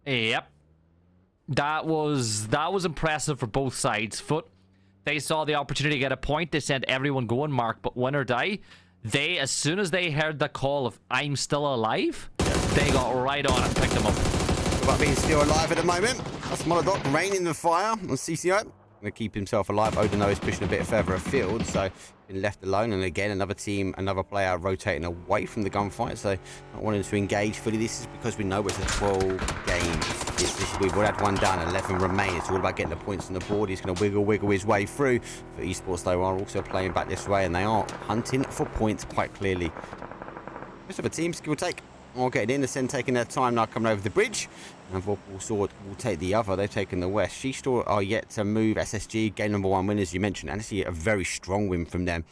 Yep. That was impressive for both sides. Foot, They saw the opportunity to get a point. They sent everyone going, Mark, but win or die. They, as soon as they heard the call of I'm still alive, they got right on and picked them up. About being still alive at the moment. That's Molodok raining the fire on CCO. Going to keep himself alive. OTTO is pushing a bit further afield, so been left alone. And again, another team, another player rotating away from the gunfight, so not wanting to engage fully. This is because we know it's a 12 game. We've already had one down, 11 remain. It's all about getting the points on the board. He's going to wiggle his way through. For esports, they are also playing back this way, and they are hunting for points quite clearly. Most of the teams, give or take, all getting in. The Sen taking their time now, coming over the bridge. And Vorpal Sword will take the other. They've taken the west. Sheestor are yet to move. SSG, game number 1 win, as you mentioned. And actually a very strong win from them.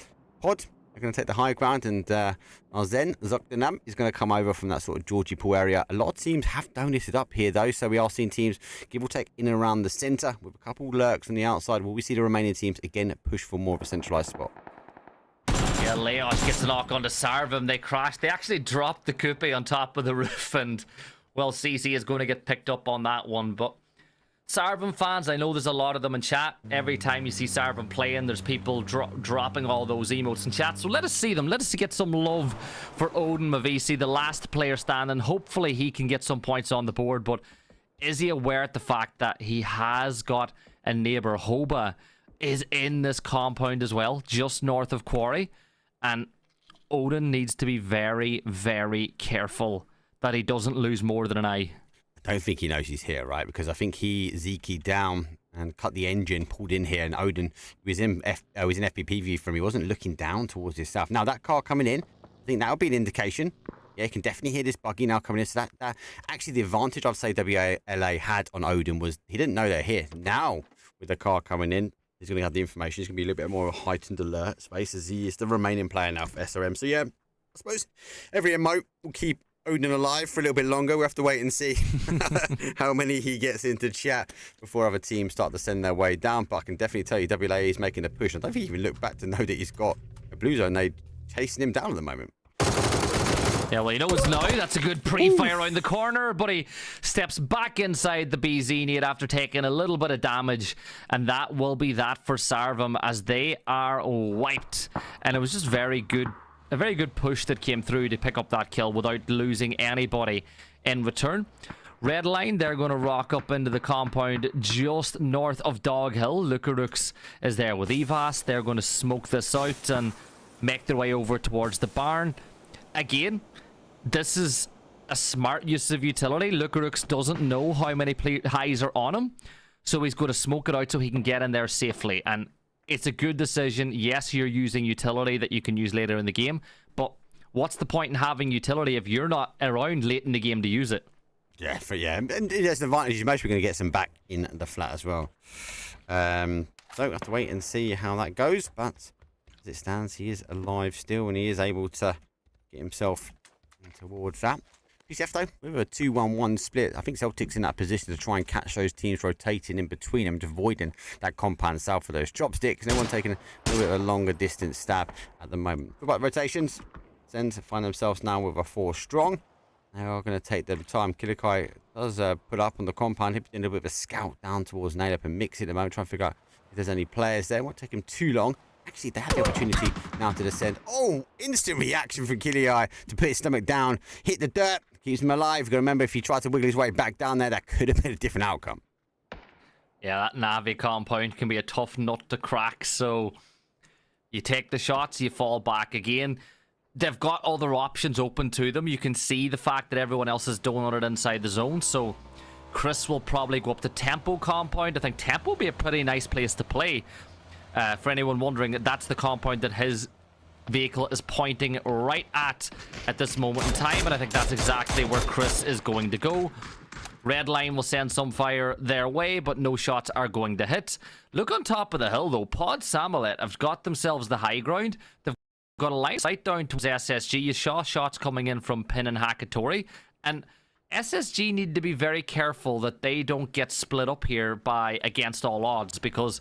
Pod, they're going to take the high ground. And Arzen Zokdanam is going to come over from that sort of Georgie Pool area. A lot of teams have donated up here, though. So we are seeing teams, give or take, in and around the centre. With a couple lurks on the outside. Will we see the remaining teams, again, push for more of a centralised spot? Yeah, Leos gets a knock onto Sarvim. They crashed. They actually dropped the coupe on top of the roof, and well, CC is going to get picked up on that one. But Sarvim fans, I know there's a lot of them in chat. Every time you see Sarvim playing, there's people dropping all those emotes in chat. So let us see them. Let us get some love for Odin Mavisi, the last player standing. Hopefully he can get some points on the board. But is he aware of the fact that he has got a neighbour, Hoba, is in this compound as well, just north of Quarry? And Odin needs to be very, very careful that he doesn't lose more than an eye. I don't think he knows he's here, right? Because I think he Zeki'd down and cut the engine, pulled in here, and Odin was in FPP view from him. He wasn't looking down towards his south. Now, that car coming in, I think that would be an indication. Yeah, you can definitely hear this buggy now coming in. So that actually the advantage I'd say WLA had on Odin was he didn't know they're here. Now, with the car coming in, he's going to have the information. He's going to be a little bit more heightened alert space as he is the remaining player now for SRM. So yeah, I suppose every emote will keep Odin alive for a little bit longer. We'll have to wait and see how many he gets into chat before other teams start to send their way down. But I can definitely tell you WLA is making a push. I don't think he even looked back to know that he's got a blue zone. They're chasing him down at the moment. Yeah, well, he knows now. That's a good pre-fire around the corner, but he steps back inside the BZ need after taking a little bit of damage, and that will be that for Sarvim as they are wiped. And it was just very good, a very good push that came through to pick up that kill without losing anybody in return. Red line, they're going to rock up into the compound just north of Dog Hill. Lukarux is there with Evas. They're going to smoke this out and make their way over towards the barn. Again, this is a smart use of utility. Lukarux doesn't know how many highs are on him, so he's going to smoke it out so he can get in there safely. And it's a good decision. Yes, you're using utility that you can use later in the game, but what's the point in having utility if you're not around late in the game to use it? Yeah, and there's an advantage. You're mostly going to get some back in the flat as well. So we'll have to wait and see how that goes, but as it stands, he is alive still, and he is able to get himself towards that. PCF though, with a 2-1-1 split, I think Celtic's in that position to try and catch those teams rotating in between them, avoiding that compound south of those chopsticks. No one taking a little bit of a longer distance stab at the moment. What about rotations? Send to find themselves now with a 4 strong. They are going to take their time. Kilikai does put up on the compound, hit a little bit of a scout down towards Naileup and mix it at the moment, trying to figure out if there's any players there. It won't take him too long. Actually, they have the opportunity now to descend. Oh, instant reaction from Kiliai to put his stomach down, hit the dirt, keeps him alive. You've got to remember, if he tried to wiggle his way back down there, that could have been a different outcome. Yeah, that Navi compound can be a tough nut to crack, so you take the shots, you fall back again. They've got other options open to them. You can see the fact that everyone else is donutted inside the zone, so Chris will probably go up to Tempo compound. I think Tempo will be a pretty nice place to play. For anyone wondering, that's the compound that his vehicle is pointing right at this moment in time, and I think that's exactly where Chris is going to go. Red line will send some fire their way, but no shots are going to hit. Look on top of the hill, though. Pod Samolet have got themselves the high ground. They've got a line sight down towards SSG. You saw shots coming in from Pin and Hakatori, and SSG need to be very careful that they don't get split up here by against all odds, because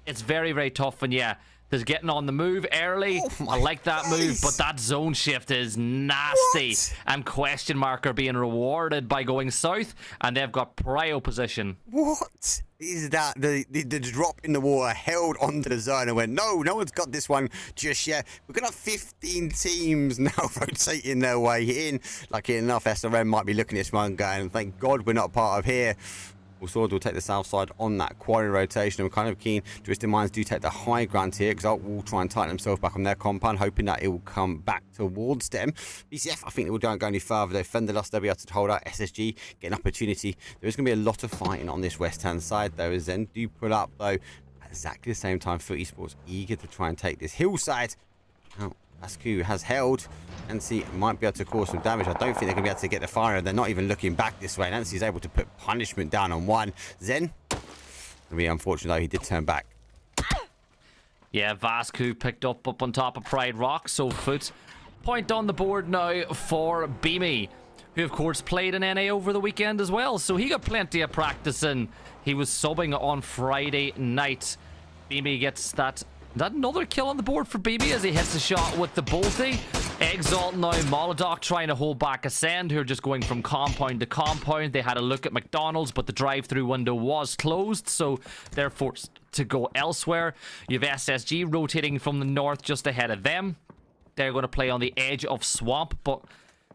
it's very, very tough. And yeah, They're getting on the move early. I like that move, but that zone shift is nasty. What? And question mark are being rewarded by going south, and they've got prio position. What is that? The drop in the water held onto the zone and went, no one's got this one just yet. We're going to have 15 teams now rotating their way in. Lucky enough, SRM might be looking at this one going, thank God we're not part of here. Sword will take the south side on that quarry rotation. I'm kind of keen. Twisted Minds do take the high ground here because will try and tighten themselves back on their compound, hoping that it will come back towards them. BCF, I think they don't go any further. They fend the loss. They'll be able to hold out. SSG get an opportunity. There is going to be a lot of fighting on this west-hand side, though, as Zen do pull up, though. At exactly the same time, Foot Esports eager to try and take this hillside. Now, Asku has held. Nancy might be able to cause some damage. I don't think they're going to be able to get the fire. They're not even looking back this way. Nancy's able to put punishment down on one. Zen, going to be unfortunate, though. He did turn back. Yeah, Vasku picked up on top of Pride Rock. So Foot point on the board now for Beamy, who, of course, played in NA over the weekend as well. So he got plenty of practice in. He was subbing on Friday night. Beamy gets that. That another kill on the board for BB as he hits the shot with the bolty. Exalt now, Molodok trying to hold back Ascend, who are just going from compound to compound. They had a look at McDonald's, but the drive-through window was closed, so they're forced to go elsewhere. You have SSG rotating from the north just ahead of them. They're going to play on the edge of Swamp, but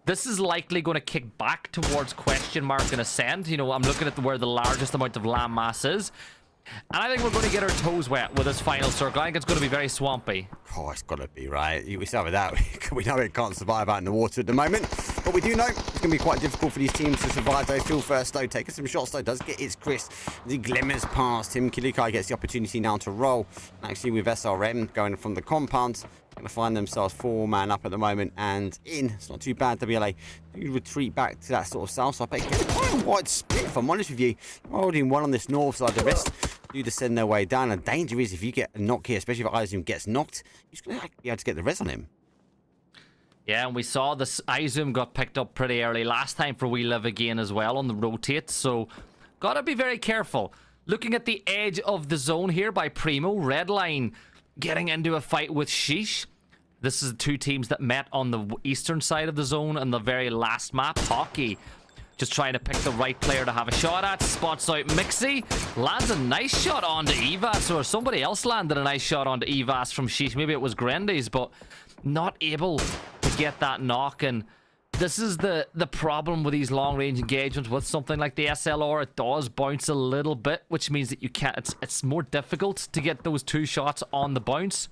this is likely going to kick back towards question mark and Ascend. You know, I'm looking at where the largest amount of land mass is. And I think we're going to get our toes wet with this final circle. I think it's going to be very swampy. Oh, it's got to be, right? We start with that. We know it can't survive out in the water at the moment. But we do know it's going to be quite difficult for these teams to survive. They feel first, though. Taking some shots, though. Does get its Chris. The glimmers past him. Kilikai gets the opportunity now to roll. Actually, with SRM going from the compound, going to find themselves 4-man up at the moment and in. It's not too bad. WLA do retreat back to that sort of south side. But again, quite a wide split, if I'm honest with you. Holding one on this north side. The rest do descend their way down. And the danger is if you get a knock here, especially if Izum gets knocked, he's going to be able to get the res on him. Yeah, and we saw this Izum got picked up pretty early last time for We Live Again as well on the rotate. So, got to be very careful. Looking at the edge of the zone here by Primo, Redline getting into a fight with Sheesh. This is the two teams that met on the eastern side of the zone on the very last map. Hockey just trying to pick the right player to have a shot at. Spots out Mixie. Lands a nice shot onto Evas, or somebody else landed a nice shot onto Evas from Sheesh. Maybe it was Grendy's, but not able to get that knock. And this is the problem with these long-range engagements with something like the SLR. It does bounce a little bit, which means that you can't. It's more difficult to get those two shots on the bounce.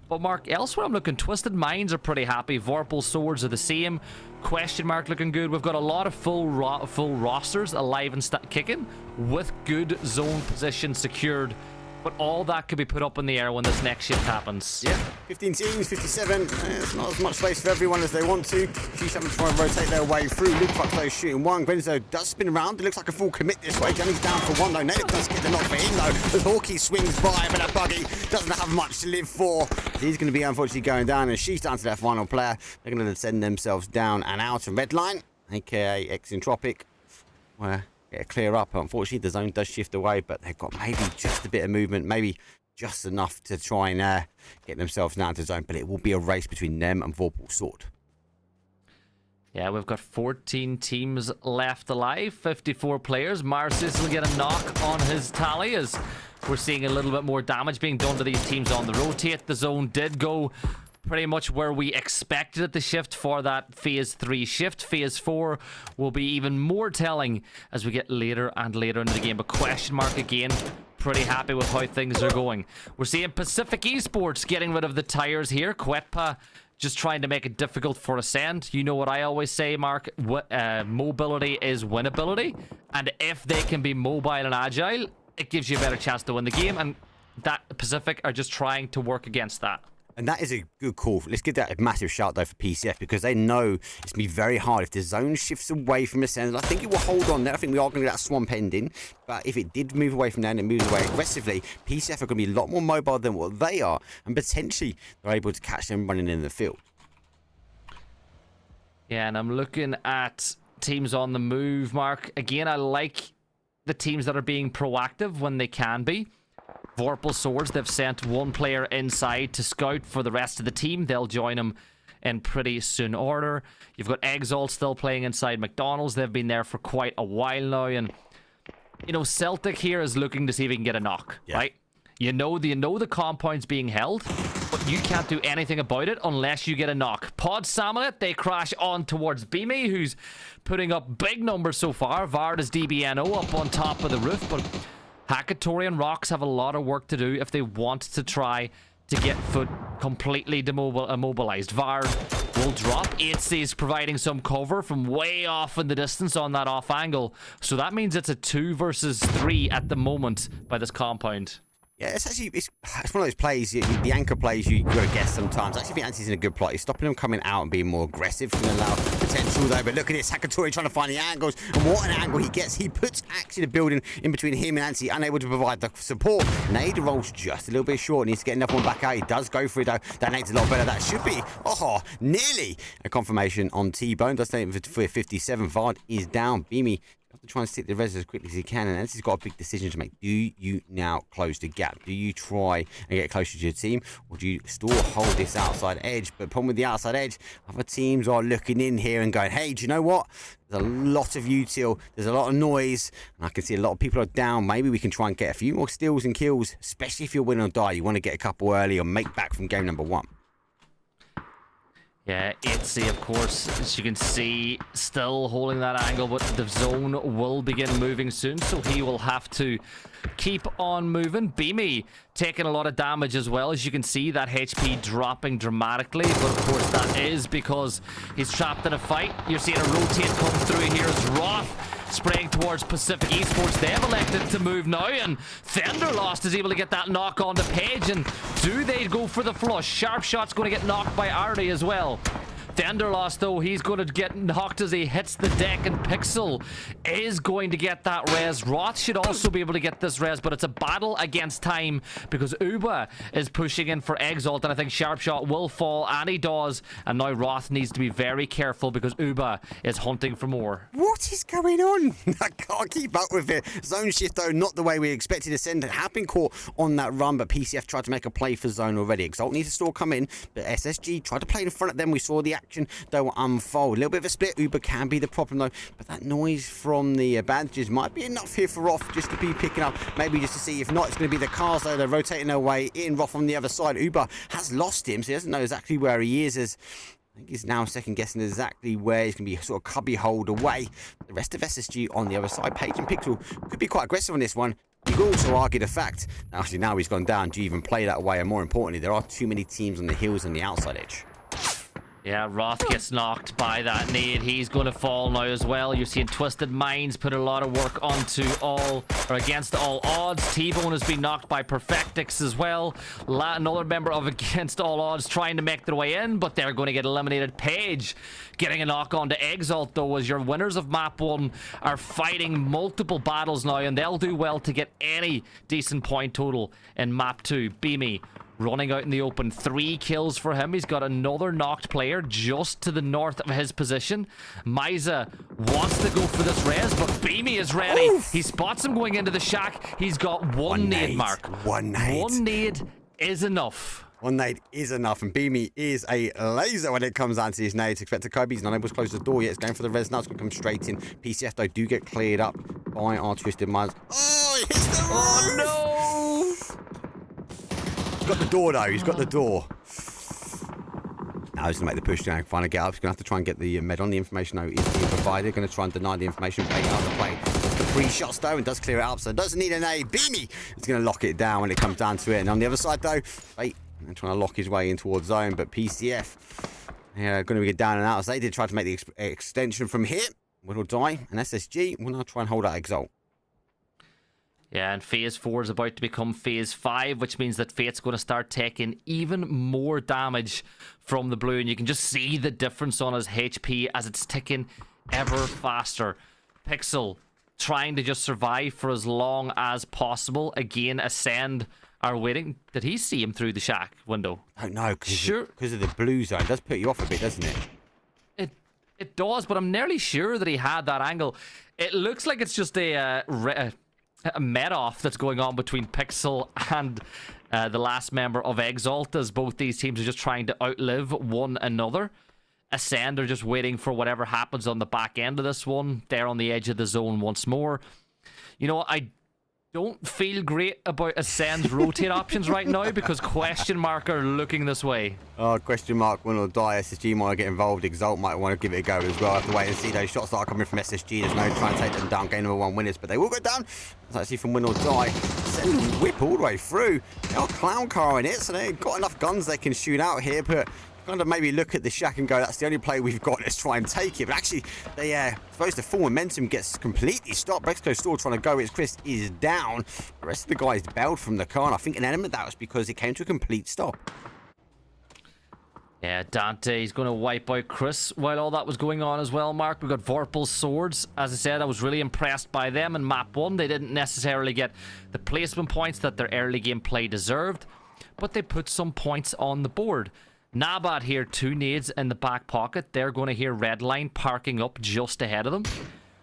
But Mark, elsewhere I'm looking. Twisted Minds are pretty happy. Vorpal Swords are the same. Question mark looking good. We've got a lot of full rosters alive and kicking with good zone position secured. But all that could be put up in the air when this next shift happens. Yeah, 15 teams, 57. It's not as much space for everyone as they want to. She's having to try and rotate their way through. Luke though shooting one. Grenzo does spin around. It looks like a full commit this way. Johnny's down for one though. Nate does get the knock for him though. As Hawkeye swings by, but that buggy doesn't have much to live for. He's going to be unfortunately going down, and she's down to that final player. They're going to send themselves down and out. And Redline, aka Exentropic, where clear up. Unfortunately, the zone does shift away, but they've got maybe just a bit of movement, maybe just enough to try and get themselves down to zone. But it will be a race between them and Vorpal Sword. Yeah, we've got 14 teams left alive, 54 players. Marcis will get a knock on his tally as we're seeing a little bit more damage being done to these teams on the rotate. The zone did go pretty much where we expected it to shift for that phase 3 shift. Phase 4 will be even more telling as we get later and later into the game. But question mark again, pretty happy with how things are going. We're seeing Pacific Esports getting rid of the tires here. Quetpa just trying to make it difficult for Ascend. You know what I always say, Mark, mobility is winnability. And if they can be mobile and agile, it gives you a better chance to win the game. And that Pacific are just trying to work against that. And that is a good call. Let's give that a massive shout, though, for PCF, because they know it's going to be very hard if the zone shifts away from Ascend. I think it will hold on there. I think we are going to get that swamp ending. But if it did move away from there and it moves away aggressively, PCF are going to be a lot more mobile than what they are. And potentially, they're able to catch them running in the field. Yeah, and I'm looking at teams on the move, Mark. Again, I like the teams that are being proactive when they can be. Vorpal Swords, they've sent one player inside to scout for the rest of the team. They'll join him in pretty soon order. You've got Exalt still playing inside McDonald's. They've been there for quite a while now, and you know, Celtic here is looking to see if he can get a knock, right? You know the compound's being held, but you can't do anything about it unless you get a knock. Pod Samulet, they crash on towards Beamy, who's putting up big numbers so far. Vard is DBNO up on top of the roof, but Hackatory and Rocks have a lot of work to do if they want to try to get Foot completely immobilized. Vard will drop. 8C is providing some cover from way off in the distance on that off angle. So that means it's a 2 versus 3 at the moment by this compound. Yeah, it's actually it's one of those plays, the anchor plays you got to guess sometimes. I actually think Anti's in a good plot. He's stopping him coming out and being more aggressive. Can allow potential though, but look at this, Hackatory trying to find the angles, and what an angle he gets. He puts actually the building in between him and Anti, unable to provide the support. Nade rolls just a little bit short, needs to get another one back out. He does go for it though. That Nade's a lot better. That should be, nearly a confirmation on T-Bone. Does take it for 57. Vard is down. Beamy to try and stick the res as quickly as he can, and Anti's got a big decision to make. Do you now close the gap? Do you try and get closer to your team, or do you still hold this outside edge? But the problem with the outside edge, other teams are looking in here and going, hey, do you know what? There's a lot of util, there's a lot of noise, and I can see a lot of people are down. Maybe we can try and get a few more steals and kills, especially if you're win or die. You want to get a couple early or make back from game number 1. Yeah, Itzy, of course, as you can see, still holding that angle, but the zone will begin moving soon, so he will have to keep on moving. Beamy taking a lot of damage as well. As you can see, that HP dropping dramatically, but of course that is because he's trapped in a fight. You're seeing a rotate come through here as Roth spraying towards Pacific Esports. They've elected to move now, and Thunderlost is able to get that knock on the Page. And do they go for the flush? Sharp Shot's going to get knocked by Artie as well. Thunderlost, though, he's going to get knocked as he hits the deck, and Pixel is going to get that res. Roth should also be able to get this res, but it's a battle against time because Uba is pushing in for Exalt, and I think Sharp Shot will fall, and he does. And now Roth needs to be very careful because Uba is hunting for more. What is going on? I can't keep up with it. Zone shift, though, not the way we expected to send it. Have been caught on that run, but PCF tried to make a play for zone already. Exalt needs to still come in, but SSG tried to play in front of them. We saw the action though unfold. A little bit of a split. Uber can be the problem though, but that noise from the bandages might be enough here for Roth just to be picking up, maybe just to see. If not, it's going to be the cars though. They're rotating their way in. Roth on the other side. Uber has lost him, so he doesn't know exactly where he is, as I think he's now second guessing exactly where he's going to be sort of cubby hold away. The rest of SSG on the other side. Page and Pixel could be quite aggressive on this one. You could also argue the fact, actually now he's gone down, do you even play that way? And more importantly, there are too many teams on the hills and the outside edge. Yeah, Roth gets knocked by that nade. He's going to fall now as well. You're seeing Twisted Minds put a lot of work onto against all odds. T-Bone has been knocked by Perfectix as well. Another member of Against All Odds trying to make their way in, but they're going to get eliminated. Page getting a knock onto Exalt, though, as your winners of map 1 are fighting multiple battles now, and they'll do well to get any decent point total in map 2. Beamy running out in the open. 3 kills for him. He's got another knocked player just to the north of his position. Miza wants to go for this res, but Beamy is ready. Oof. He spots him going into the shack. He's got one nade, Mark. One nade. One nade is enough. One nade is enough, and Beamy is a laser when it comes down to his nades. Expect to Kobe. He's not able to close the door yet. It's going for the res now. It's going to come straight in. PCF, though, do get cleared up by our Twisted Minds. Oh, he hits the roof! Oh, no! He's got the door, though. He's got the door. Now he's going to make the push down. Finally get up. He's going to have to try and get the med on. The information, though, is being provided. Going to try and deny the information. Bait out the play. The 3 shots, though, and does clear it up. So doesn't need an A. Beamy is going to lock it down when it comes down to it. And on the other side, though, Bait and trying to lock his way in towards zone. But PCF, going to get down and out. As they did try to make the extension from here. Will die. And SSG will now try and hold out Exalt. Yeah, and Phase 4 is about to become Phase 5, which means that Fate's going to start taking even more damage from the blue. And you can just see the difference on his HP as it's ticking ever faster. Pixel trying to just survive for as long as possible. Again, Ascend are waiting. Did he see him through the shack window? I don't know, Sure. because of the blue zone. It does put you off a bit, doesn't it? It does, but I'm nearly sure that he had that angle. It looks like it's just a a met-off that's going on between Pixel and the last member of Exalt, as both these teams are just trying to outlive one another. Ascend are just waiting for whatever happens on the back end of this one. They're on the edge of the zone once more. You know, I don't feel great about Ascend's rotate options right now because question mark are looking this way. Oh, question mark, win or die. SSG might get involved. Exalt might want to give it a go as well. I have to wait and see. Those shots that are coming from SSG. There's no trying to take them down. Game number 1 winners, but they will go down. It's actually from win or die. Send them whip all the way through. They are clown car in it, so they've got enough guns they can shoot out here, but kind of maybe look at the shack and go, that's the only play we've got, let's try and take it. But actually, they suppose the full momentum gets completely stopped. Brexco's still trying to go. It's Chris is down. The rest of the guys bailed from the car, and I think an element of that was because it came to a complete stop. Yeah, Dante's going to wipe out Chris while all that was going on as well, Mark. We've got Vorpal's swords. As I said, I was really impressed by them in map 1. They didn't necessarily get the placement points that their early game play deserved, but they put some points on the board. Nabat here, 2 nades in the back pocket. They're going to hear Redline parking up just ahead of them.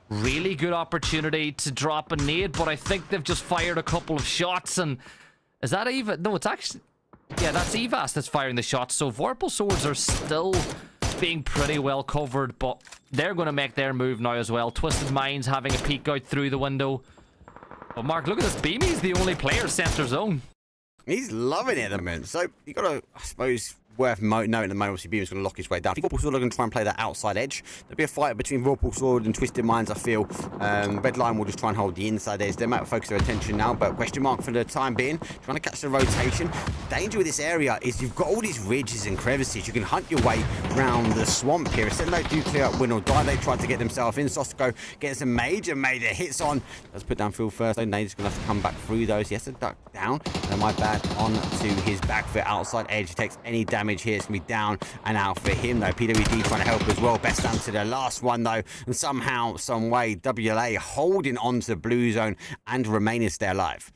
Really good opportunity to drop a nade, but I think they've just fired a couple of shots. And is that Eva? No, it's actually... Yeah, that's Evas that's firing the shots. So Vorpal swords are still being pretty well covered, but they're going to make their move now as well. Twisted Minds having a peek out through the window. But Mark, look at this. Beamy's the only player center zone. He's loving it at the moment. So you got to, I suppose, worth noting at the moment, obviously Beam's going to lock his way down. I think Vorpal Sword are going to try and play that outside edge. There'll be a fight between Vorpal Sword and Twisted Minds, I feel. Redline will just try and hold the inside edge. They might focus their attention now, but question mark for the time being. Trying to catch the rotation. Danger with this area is you've got all these ridges and crevices. You can hunt your way around the swamp here. Instead they do clear up win or die. They tried to get themselves in. Sostico getting some major hits on. Let's put down field first. Nade's going to have to come back through those. He has to duck down. And my bad on to his back foot outside edge. He takes any damage here. It's going to be down and out for him though. PWD trying to help as well. Best down to the last one though. And somehow, some way, WLA holding on to the blue zone and remaining stay alive.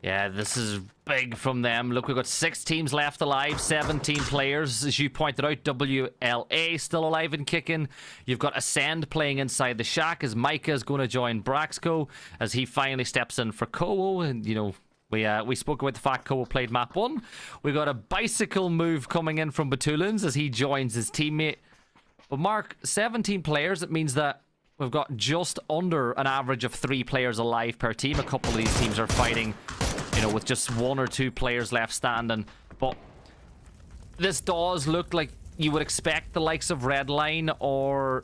Yeah, this is big from them. Look, we've got 6 teams left alive, 17 players. As you pointed out, WLA still alive and kicking. You've got Ascend playing inside the shack as Micah is going to join Braxco as he finally steps in for Kowo. And, you know, we spoke about the fact Kowo played map 1. We got a bicycle move coming in from Batulins as he joins his teammate. But Mark, 17 players, it means that we've got just under an average of 3 players alive per team. A couple of these teams are fighting, you know, with just 1 or 2 players left standing. But this does look like you would expect the likes of Redline or,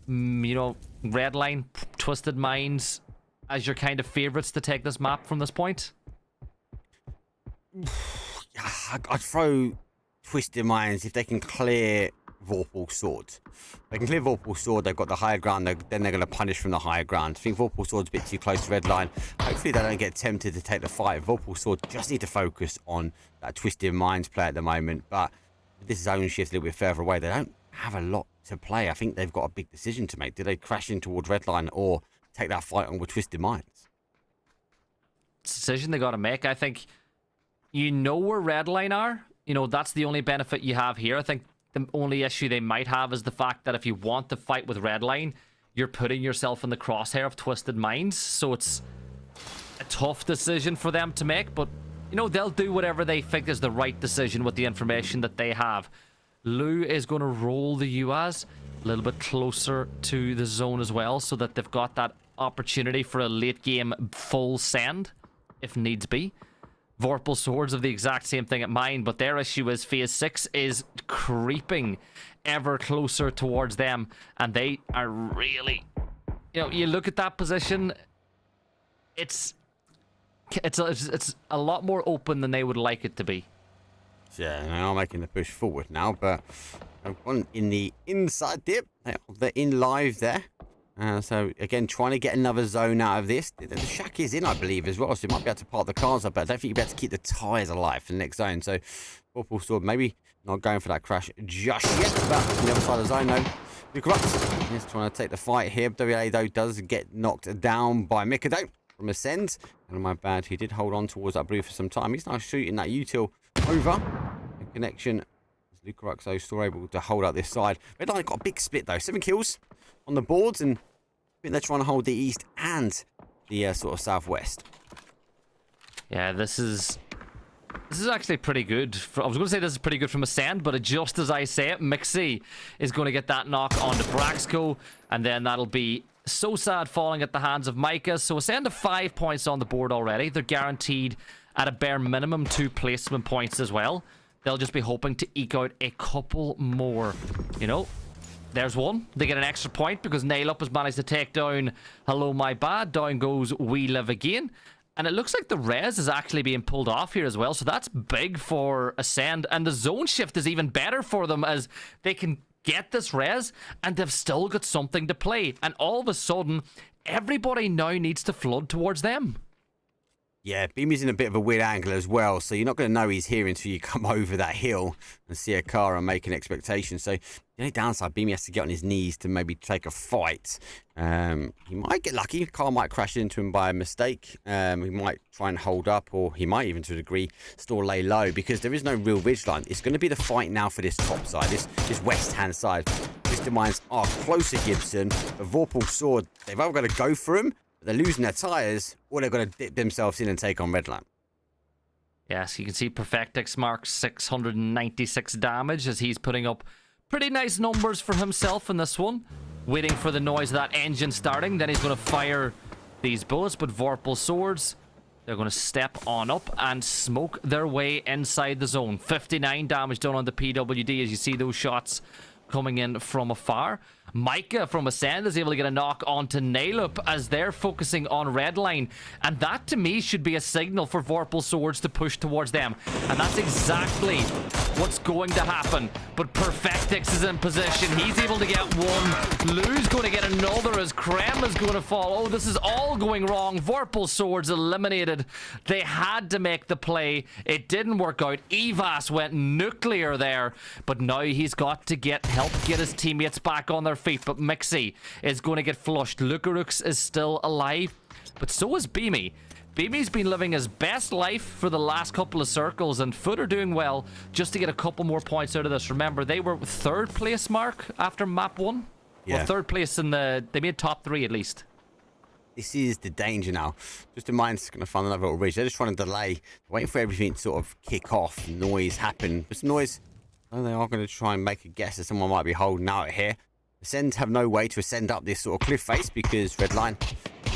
you know, Redline, Twisted Minds as your kind of favorites to take this map from this point. I'd throw Twisted Minds if they can clear Vorpal Sword. They can clear Vorpal Sword, they've got the higher ground, then they're going to punish from the higher ground. I think Vorpal Sword's a bit too close to Redline. Hopefully they don't get tempted to take the fight. Vorpal Sword just need to focus on that Twisted Minds play at the moment, but this zone shift a little bit further away. They don't have a lot to play. I think they've got a big decision to make. Do they crash in towards Redline or take that fight on with Twisted Minds? It's a decision they got to make. I think you know where Redline are. You know, that's the only benefit you have here. I think the only issue they might have is the fact that if you want to fight with Redline, you're putting yourself in the crosshair of Twisted Minds. So it's a tough decision for them to make. But, you know, they'll do whatever they think is the right decision with the information that they have. Lou is going to roll the UAS a little bit closer to the zone as well, so that they've got that opportunity for a late game full send, if needs be. Vorpal Swords have the exact same thing at mine, but their issue is Phase 6 is creeping ever closer towards them, and they are really... You know, you look at that position, it's a lot more open than they would like it to be. Yeah, they are making the push forward now, but one in the inside dip. They're in live there. So, again, trying to get another zone out of this. The shack is in, I believe, as well, so you might be able to park the cars up, but I don't think you'll be able to keep the tyres alive for the next zone. So, Vorpal Sword maybe not going for that crash just yet, but on the other side of the zone, though. Lucarux is trying to take the fight here. WA, though, does get knocked down by Mikado from Ascend. And my bad, he did hold on towards that blue for some time. He's now shooting that util over. The connection. Lucarux, though, still able to hold out this side. Redline got a big split, though. 7 kills on the boards, and I think they're trying to hold the east and the sort of southwest. Yeah, this is actually pretty good. I was going to say this is pretty good from Ascend, but just as I say it, Mixie is going to get that knock onto Braxco, and then that'll be so sad falling at the hands of Micah. So Ascend have 5 points on the board already. They're guaranteed at a bare minimum 2 placement points as well. They'll just be hoping to eke out a couple more. You know, there's one. They get an extra point because Nail Up has managed to take down Hello My Bad. Down goes We Live Again. And it looks like the res is actually being pulled off here as well. So that's big for Ascend. And the zone shift is even better for them as they can get this res and they've still got something to play. And all of a sudden, everybody now needs to flood towards them. Yeah, Beamy's in a bit of a weird angle as well, so you're not going to know he's here until you come over that hill and see a car and make an expectation. So the only downside, Beamy has to get on his knees to maybe take a fight. He might get lucky. The car might crash into him by a mistake. He might try and hold up, or he might even, to a degree, still lay low because there is no real ridgeline. It's going to be the fight now for this top side, this west-hand side. Twisted Minds are closer, Gibson, but Vorpal's Sword, they've either got to go for him, they're losing their tyres, or they're going to dip themselves in and take on Redline. Yes, you can see Perfectix marks 696 damage as he's putting up pretty nice numbers for himself in this one. Waiting for the noise of that engine starting, then he's going to fire these bullets, but Vorpal Swords, they're going to step on up and smoke their way inside the zone. 59 damage done on the PWD as you see those shots coming in from afar. Micah from Ascend is able to get a knock onto Nailup as they're focusing on Redline, and that to me should be a signal for Vorpal Swords to push towards them, and that's exactly what's going to happen. But Perfectix is in position. He's able to get one. Lou's going to get another as Krem is going to fall. Oh, this is all going wrong. Vorpal Swords eliminated. They had to make the play. It didn't work out. Evas went nuclear there, but now he's got to help get his teammates back on their feet. But Mixie is going to get flushed. Lucarux is still alive, but so is Beamy. Beamy's been living his best life for the last couple of circles, and Foot are doing well just to get a couple more points out of this. Remember, they were 3rd place mark after map 1. Yeah. Well, 3rd place in they made top 3 at least. This is the danger now. Just in mind, it's going to find another little ridge. They're just trying to delay, waiting for everything to sort of kick off, noise happen. This noise, oh, they are going to try and make a guess that someone might be holding out here. Ascend have no way to ascend up this sort of cliff face because Redline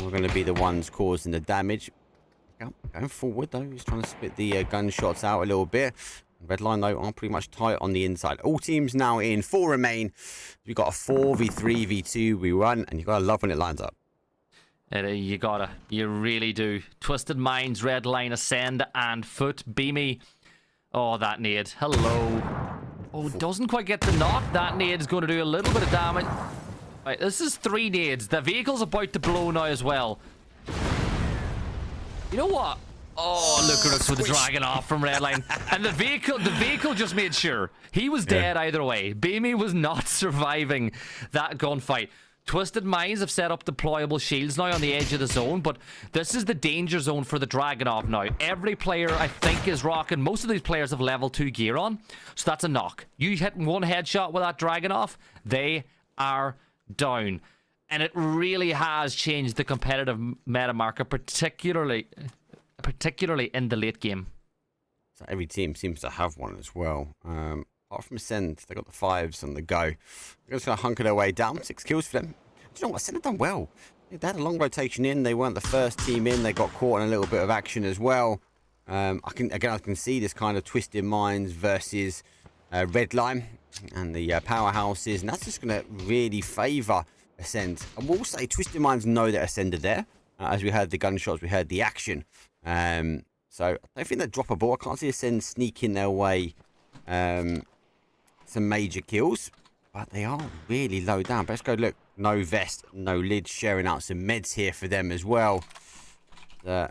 are going to be the ones causing the damage. Going forward though, he's trying to split the gunshots out a little bit. Redline though are pretty much tight on the inside. All teams now in, 4 remain. We've got a 4v3, v2 we run, and you gotta love when it lines up. You really do. Twisted Minds, Redline, Ascend, and Foot. Beamy. Oh, that nade. Hello. Oh, doesn't quite get the knock. That nade is going to do a little bit of damage. Right, this is 3 nades. The vehicle's about to blow now as well. You know what? Oh, Lucarux with the dragon off from Redline. And the vehicle just made sure. He was dead either way. Beamy was not surviving that gunfight. Twisted Minds have set up deployable shields now on the edge of the zone, but this is the danger zone for the Dragonov now. Every player, I think, is rocking. Most of these players have level 2 gear on, so that's a knock. You hit one headshot with that Dragonov, they are down. And it really has changed the competitive meta market, particularly in the late game. So every team seems to have one as well. Apart from Ascend, they got the 5s on the go. They're just going to hunker their way down. 6 kills for them. Do you know what? Ascend have done well. They had a long rotation in. They weren't the first team in. They got caught in a little bit of action as well. I can see this kind of Twisted Minds versus Redline and the powerhouses, and that's just going to really favour Ascend. I will say Twisted Minds know that Ascend are there. As we heard the gunshots, we heard the action. So I don't think they drop a ball. I can't see Ascend sneaking their way some major kills, but they are really low down. But let's go look. No vest, no lid, sharing out some meds here for them as well. They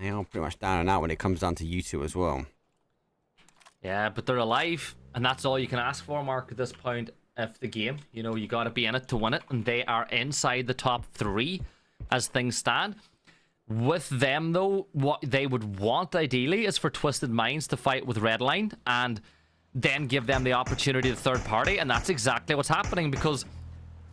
are pretty much down and out when it comes down to you two as well. Yeah, but they're alive, and that's all you can ask for, Mark, at this point of the game. You know, you got to be in it to win it, and they are inside the top 3 as things stand. With them, though, what they would want ideally is for Twisted Minds to fight with Redline and then give them the opportunity to third party, and that's exactly what's happening, because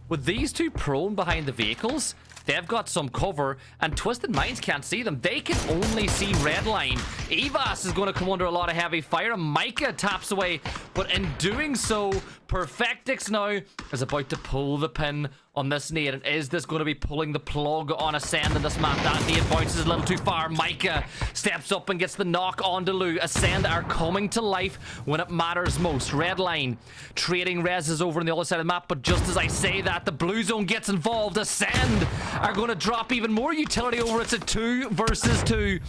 with these two prone behind the vehicles, They've got some cover, and Twisted Minds can't see them. They can only see Redline. Evas is going to come under a lot of heavy fire, and Micah taps away, but in doing so, Perfectix now is about to pull the pin on this nade, and is this going to be pulling the plug on Ascend in this map? That nade bounces a little too far. Micah steps up and gets the knock on Delu. Ascend are coming to life when it matters most. Redline trading reses over on the other side of the map, but just as I say that, the blue zone gets involved. Ascend are going to drop even more utility over. It's a 2 versus 2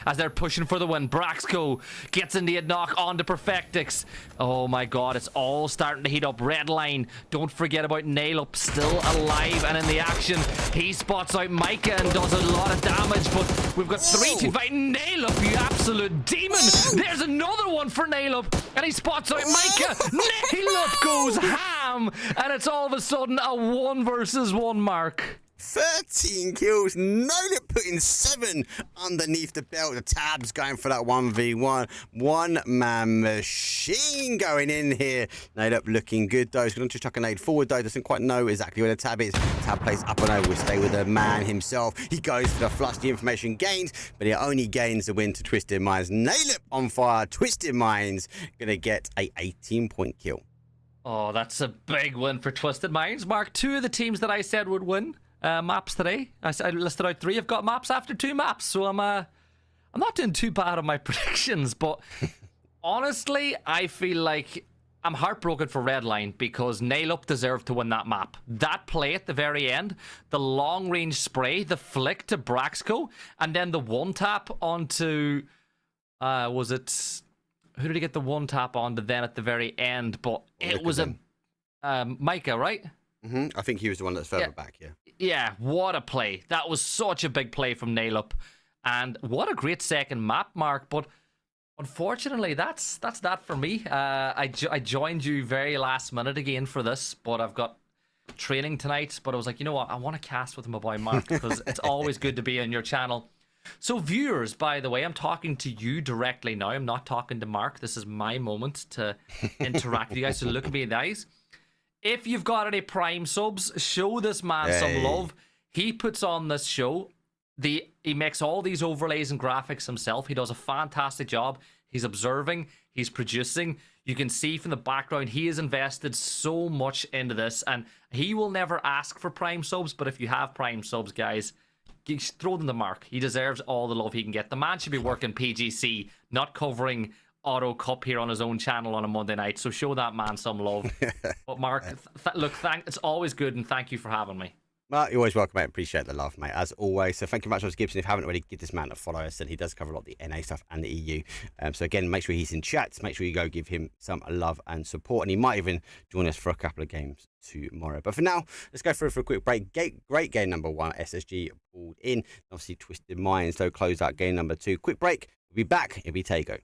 as they're pushing for the win. Braxco gets a nade knock onto Perfectix. Oh my god, it's all starting to heat up. Redline, don't forget about Nailup, still alive and in the action. He spots out Micah and does a lot of damage, but we've got 3 to fight. Nailup, you absolute demon. There's another one for Nailup, and he spots out Micah. Nailup goes ham, and it's all of a sudden a 1 versus 1 mark. 13 kills. Nolip putting 7 underneath the belt. The Tabs going for that 1v1. One-man machine going in here. Nolip looking good, though. He's going to chuck a nade forward, though. Doesn't quite know exactly where the Tab is. Tab plays up and over. Will stay with the man himself. He goes for the flush. The information gains, but he only gains the win to Twisted Minds. Nolip on fire. Twisted Minds going to get a 18-point kill. Oh, that's a big win for Twisted Minds. Mark, 2 of the teams that I said would win maps today. I listed out 3. I've got maps after 2 maps, so I'm not doing too bad on my predictions. But honestly, I feel like I'm heartbroken for Redline because Nailup deserved to win that map. That play at the very end, the long range spray, the flick to Braxco, and then the 1-tap onto was it, who did he get the 1-tap onto then at the very end? But it was Micah, right? I think he was the one that's further back, yeah. Yeah, what a play. That was such a big play from Nailup. And what a great second map, Mark. But unfortunately, that's that for me. I joined you very last minute again for this, but I've got training tonight. But I was like, you know what? I want to cast with my boy Mark because it's always good to be on your channel. So viewers, by the way, I'm talking to you directly now. I'm not talking to Mark. This is my moment to interact with you guys. So look at me in the eyes. If you've got any Prime subs, show this man some love. He puts on this show. He makes all these overlays and graphics himself. He does a fantastic job. He's observing. He's producing. You can see from the background, he has invested so much into this. And he will never ask for Prime subs. But if you have Prime subs, guys, throw them the Mark. He deserves all the love he can get. The man should be working PGC, not covering Auto Cup here on his own channel on a Monday night, so show that man some love. But Mark, look, it's always good, and thank you for having me. Mark, you're always welcome, mate. Appreciate the love, mate, as always. So thank you very much, Ross Gibson. If you haven't already, give this man a follow. I said he does cover a lot of the NA stuff and the EU. So again, make sure he's in chat. Make sure you go give him some love and support, and he might even join us for a couple of games tomorrow. But for now, let's go through for a quick break. Great game number 1. SSG pulled in. Obviously, Twisted Minds, so close out game number 2. Quick break. We'll be back. It'll be Tego.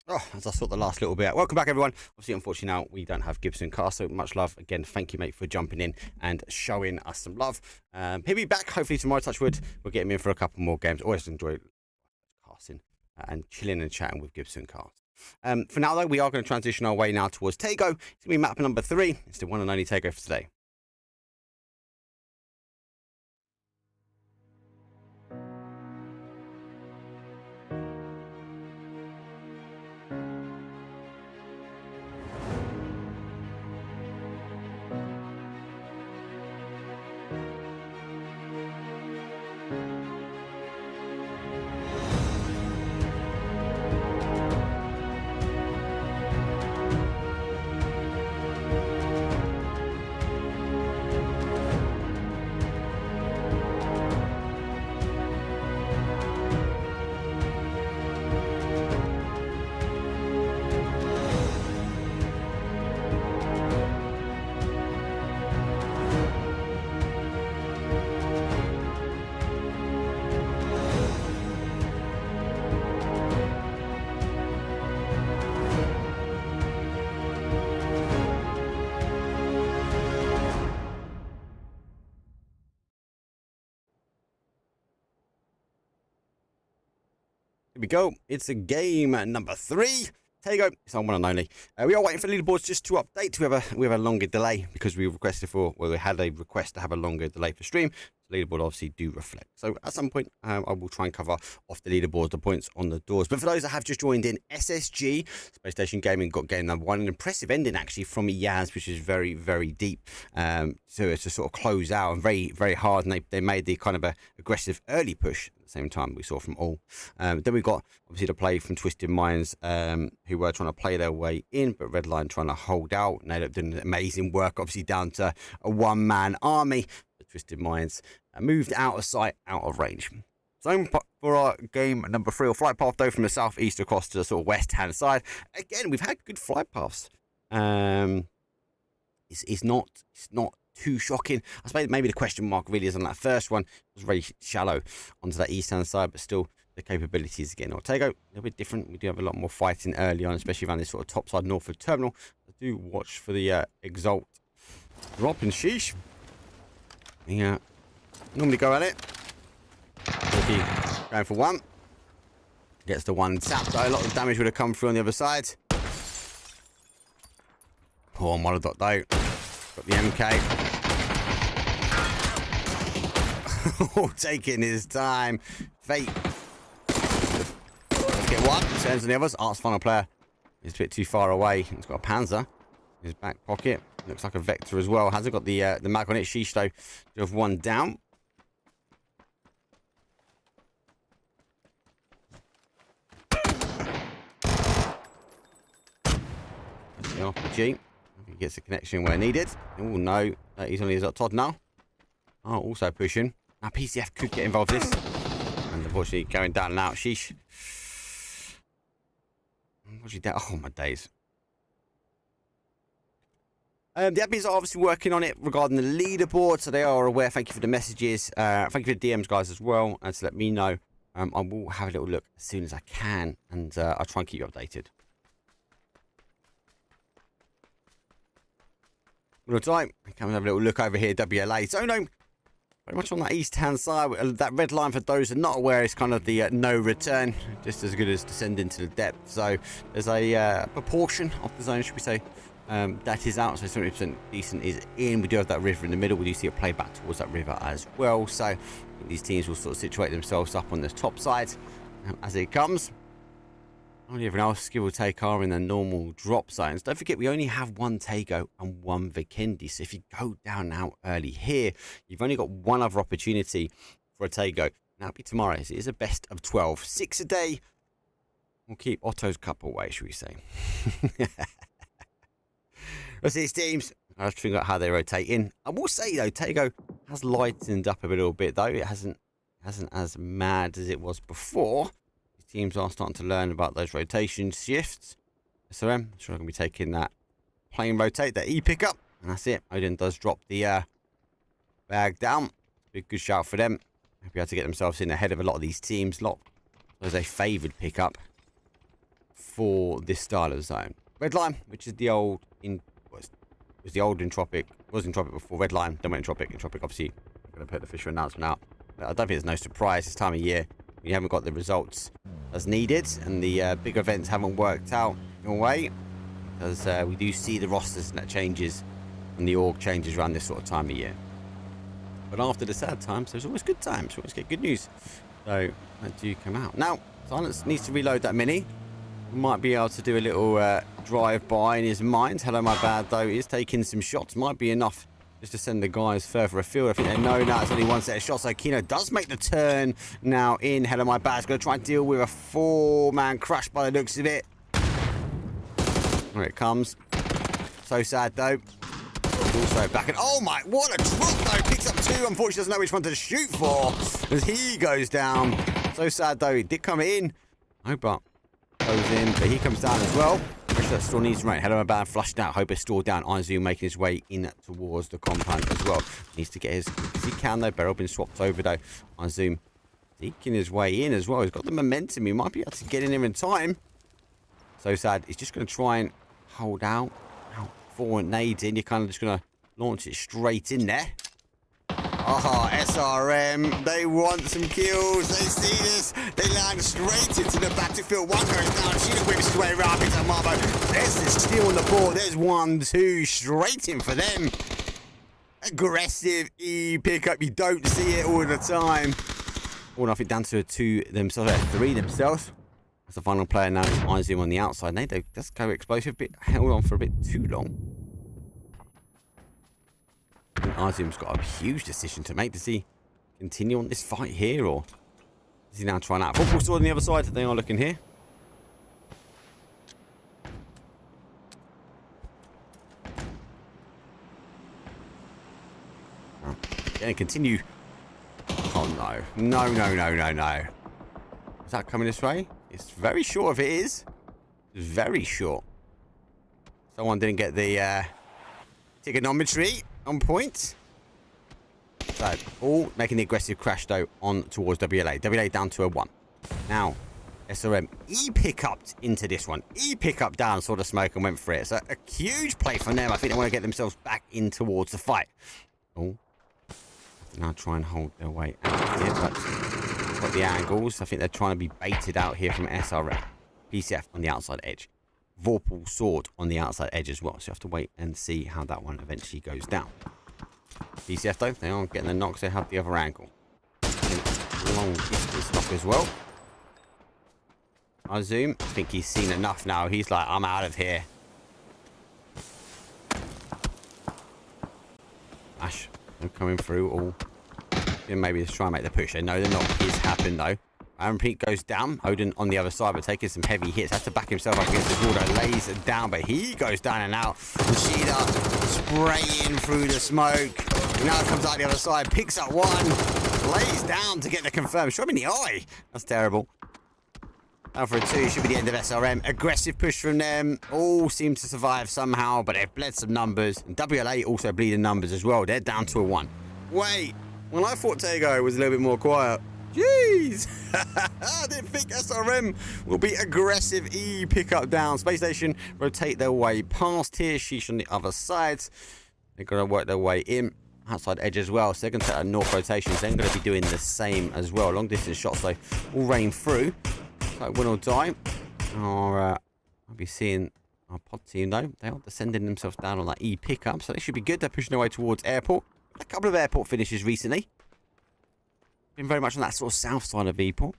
Oh, as I saw the last little bit. Welcome back, everyone. Obviously, unfortunately, now we don't have Gibson Car, so much love. Again, thank you, mate, for jumping in and showing us some love. He'll be back, hopefully, tomorrow, touch wood. We'll get him in for a couple more games. Always enjoy casting and chilling and chatting with Gibson Cars. For now, though, we are going to transition our way now towards Tego. It's going to be map number 3. It's the one and only Tego for today. Here we go. It's a game number 3. Tego, it's on one and only. We are waiting for leaderboards just to update. We have a longer delay because we requested we had a request to have a longer delay for stream. The leaderboard obviously do reflect. So at some point, I will try and cover off the leaderboard, the points on the doors. But for those that have just joined in, SSG, Space Station Gaming, got game number 1. An impressive ending, actually, from Yaz, which is very, very deep. So it's to sort of close out and very, very hard. And they made the kind of a aggressive early push at the same time we saw from all. Then we got, obviously, the play from Twisted Minds, who were trying to play their way in, but Redline trying to hold out. And they ended up doing amazing work, obviously, down to a one-man army. Twisted Minds moved out of sight, out of range. So for our game number 3, or flight path though, from the southeast across to the sort of west hand side. Again, we've had good flight paths. It's not too shocking. I suppose maybe the question mark really is on that first one. It was very shallow onto that east hand side, but still the capabilities again. Ortego, a little bit different. We do have a lot more fighting early on, especially around this sort of top side Norfolk terminal. I do watch for the Exalt drop and sheesh. Yeah, normally go at it. We'll be going for one. Gets the one tap though. A lot of damage would have come through on the other side. Poor Molodot though. Got the MK. Taking his time. Fate. Let's get one. Turns on the others. Art's final player is a bit too far away. He's got a Panzer in his back pocket. Looks like a Vector as well. Hasn't got the mag on it. Sheesh though. You have one down. The RPG. He gets the connection where needed. Oh no. He's on his Todd now. Oh, also pushing. Now PCF could get involved in this. And unfortunately going down and out. Sheesh. What's he doing? Oh my days. The admins are obviously working on it regarding the leaderboard, so they are aware. Thank you for the messages. Thank you for the DMs, guys, as well, and to let me know. I will have a little look as soon as I can, and I'll try and keep you updated. Little time. Come and have a little look over here, WLA. So, no, very much on that east-hand side. That red line, for those who are not aware, is kind of the no return, just as good as descending to the depth. So, there's a proportion of the zone, should we say, that is out, so 70% decent is in. We do have that river in the middle. We do see it play back towards that river as well. So these teams will sort of situate themselves up on the top side as it comes. Only everyone else, give or take, are in their normal drop zones. Don't forget, we only have one Tego and one Vikendi. So if you go down now early here, you've only got one other opportunity for a Tego. Now, it'll be tomorrow. It is a best of 12. 6 a day. We'll keep Otto's cup away, should we say. Let's see these teams. I'll figure out how they rotate in. I will say though, Tego has lightened up a little bit though. It hasn't as mad as it was before. These teams are starting to learn about those rotation shifts. SRM, I'm sure I'm going to be taking that plane rotate, that E pickup, and that's it. Odin does drop the bag down. Big good shout for them. They'll be able to get themselves in ahead of a lot of these teams. There's a favoured pickup. for this style of zone. Red line, which is the old was the old Entropic, was Entropic before. Red line, then went Entropic. Entropic, obviously, I'm going to put the official announcement out. But I don't think there's no surprise this time of year. We haven't got the results as needed, and the big events haven't worked out in a way, because we do see the rosters and that changes, and the org changes around this sort of time of year. But after the sad times, there's always good times. We always get good news. So that do come out. Now, Silence needs to reload that mini. We might be able to do a little drive-by in his mind. Hello, my bad, though. He is taking some shots. Might be enough just to send the guys further afield. I think they know now it's only one set of shots. So Kino does make the turn now in. Hello, my bad. He's going to try and deal with a 4-man crash by the looks of it. Here it comes. So sad, though. Also back and oh my, what a drop though. Picks up 2. Unfortunately, doesn't know which one to shoot for as he goes down. So sad though. He did come in. No, but goes in, but he comes down as well. That store needs rain. Hello, my bad. Flushed out. Hope it's stored down. Izoom making his way in towards the compound as well. Needs to get his as he can though. Beryl been swapped over though. Izoom seeking his way in as well. He's got the momentum. He might be able to get in there in time. So sad. He's just going to try and hold out. 4 nades in, you're kind of just going to launch it straight in there. Aha, SRM, they want some kills, they see this, they land straight into the battlefield. One goes down, Sheila whips his way around, picks up Marbo. There's the steal on the board, there's 1, 2, straight in for them. Aggressive E pickup, you don't see it all the time. All nothing down to 2 themselves, 3 themselves. That's the final player now. Izoom on the outside. They just go explosive. Bit held on for a bit too long. Izoom's got a huge decision to make. Does he continue on this fight here, or is he now trying out? Football sword on the other side. They are looking here. Going to continue. Oh no! No! No! No! No! No! Is that coming this way? It's very short if it is. It's very short. Someone didn't get the trigonometry on point. So, all making the aggressive crash, though, on towards WLA. WLA down to a 1. Now, SRM E-pick-upped into this one. E-pick-up down, saw the smoke and went for it. So, a huge play from them. I think they want to get themselves back in towards the fight. Oh. Now try and hold their way out here, but got the angles. I think they're trying to be baited out here from SRM. PCF on the outside edge. Vorpal sword on the outside edge as well. So you have to wait and see how that one eventually goes down. PCF though, they aren't getting the knocks. They have the other angle. Long distance knock as well. Izoom, I think he's seen enough now. He's like, I'm out of here. Ash, they're coming through all. Maybe just try and make the push. They know the knock is happened though. Aaron Pete goes down. Odin on the other side, but taking some heavy hits. Has to back himself up against the wall. Lays it down, but he goes down and out. Sheila spraying through the smoke. Now comes out the other side, picks up one, lays down to get the confirm. Shot him in the eye. That's terrible. Down for a 2. Should be the end of SRM. Aggressive push from them. All seem to survive somehow, but they've bled some numbers. And WLA also bleeding numbers as well. They're down to a 1. Wait. Well, I thought Tego was a little bit more quiet. Jeez! I didn't think SRM will be aggressive. E pick up down. Space Station rotate their way past here. Sheesh on the other side. They're going to work their way in. Outside edge as well. So they're going to take a north rotation. So they're going to be doing the same as well. Long distance shots, though, will rain through. So win or die. I'll be seeing our pod team, though. They are descending themselves down on that E pickup. So they should be good. They're pushing their way towards airport. A couple of airport finishes recently. Been very much on that sort of south side of airport.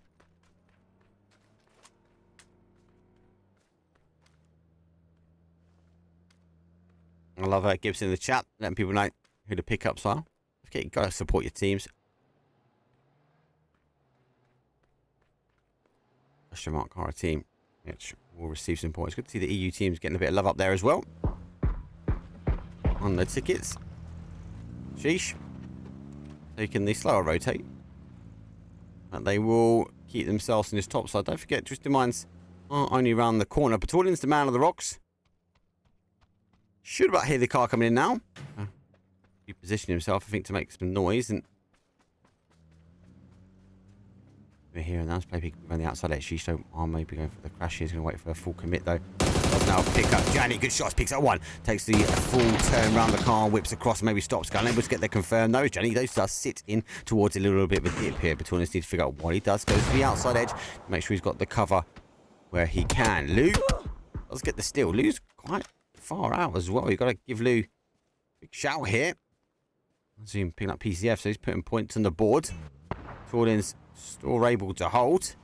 I love Gibson in the chat, letting people know who the pickups are. Okay, you gotta support your teams. Question mark our team, which will receive some points. Good to see the EU teams getting a bit of love up there as well. On the tickets. Sheesh. Taking the slower rotate. And they will keep themselves in this top side. Don't forget, Twisted Minds are only around the corner. Pataulin's the man of the rocks. Should about hear the car coming in now. Reposition himself, I think, to make some noise. And Here and now, play pick on the outside edge. Shisto are maybe going for the crash. He's going to wait for a full commit though. Does now pick up Johnny. Good shots. Picks up one. Takes the full turn around the car. Whips across. Maybe stops. Gun able to get the confirm. No, Johnny does sit in towards a little bit of a dip here. Between us needs to figure out what he does. Goes to the outside edge. Make sure he's got the cover where he can. Lou does get the steal. Lou's quite far out as well. You've got to give Lou a big shout here. Zoom picking up PCF, so he's putting points on the board. Jordan's still able to hold.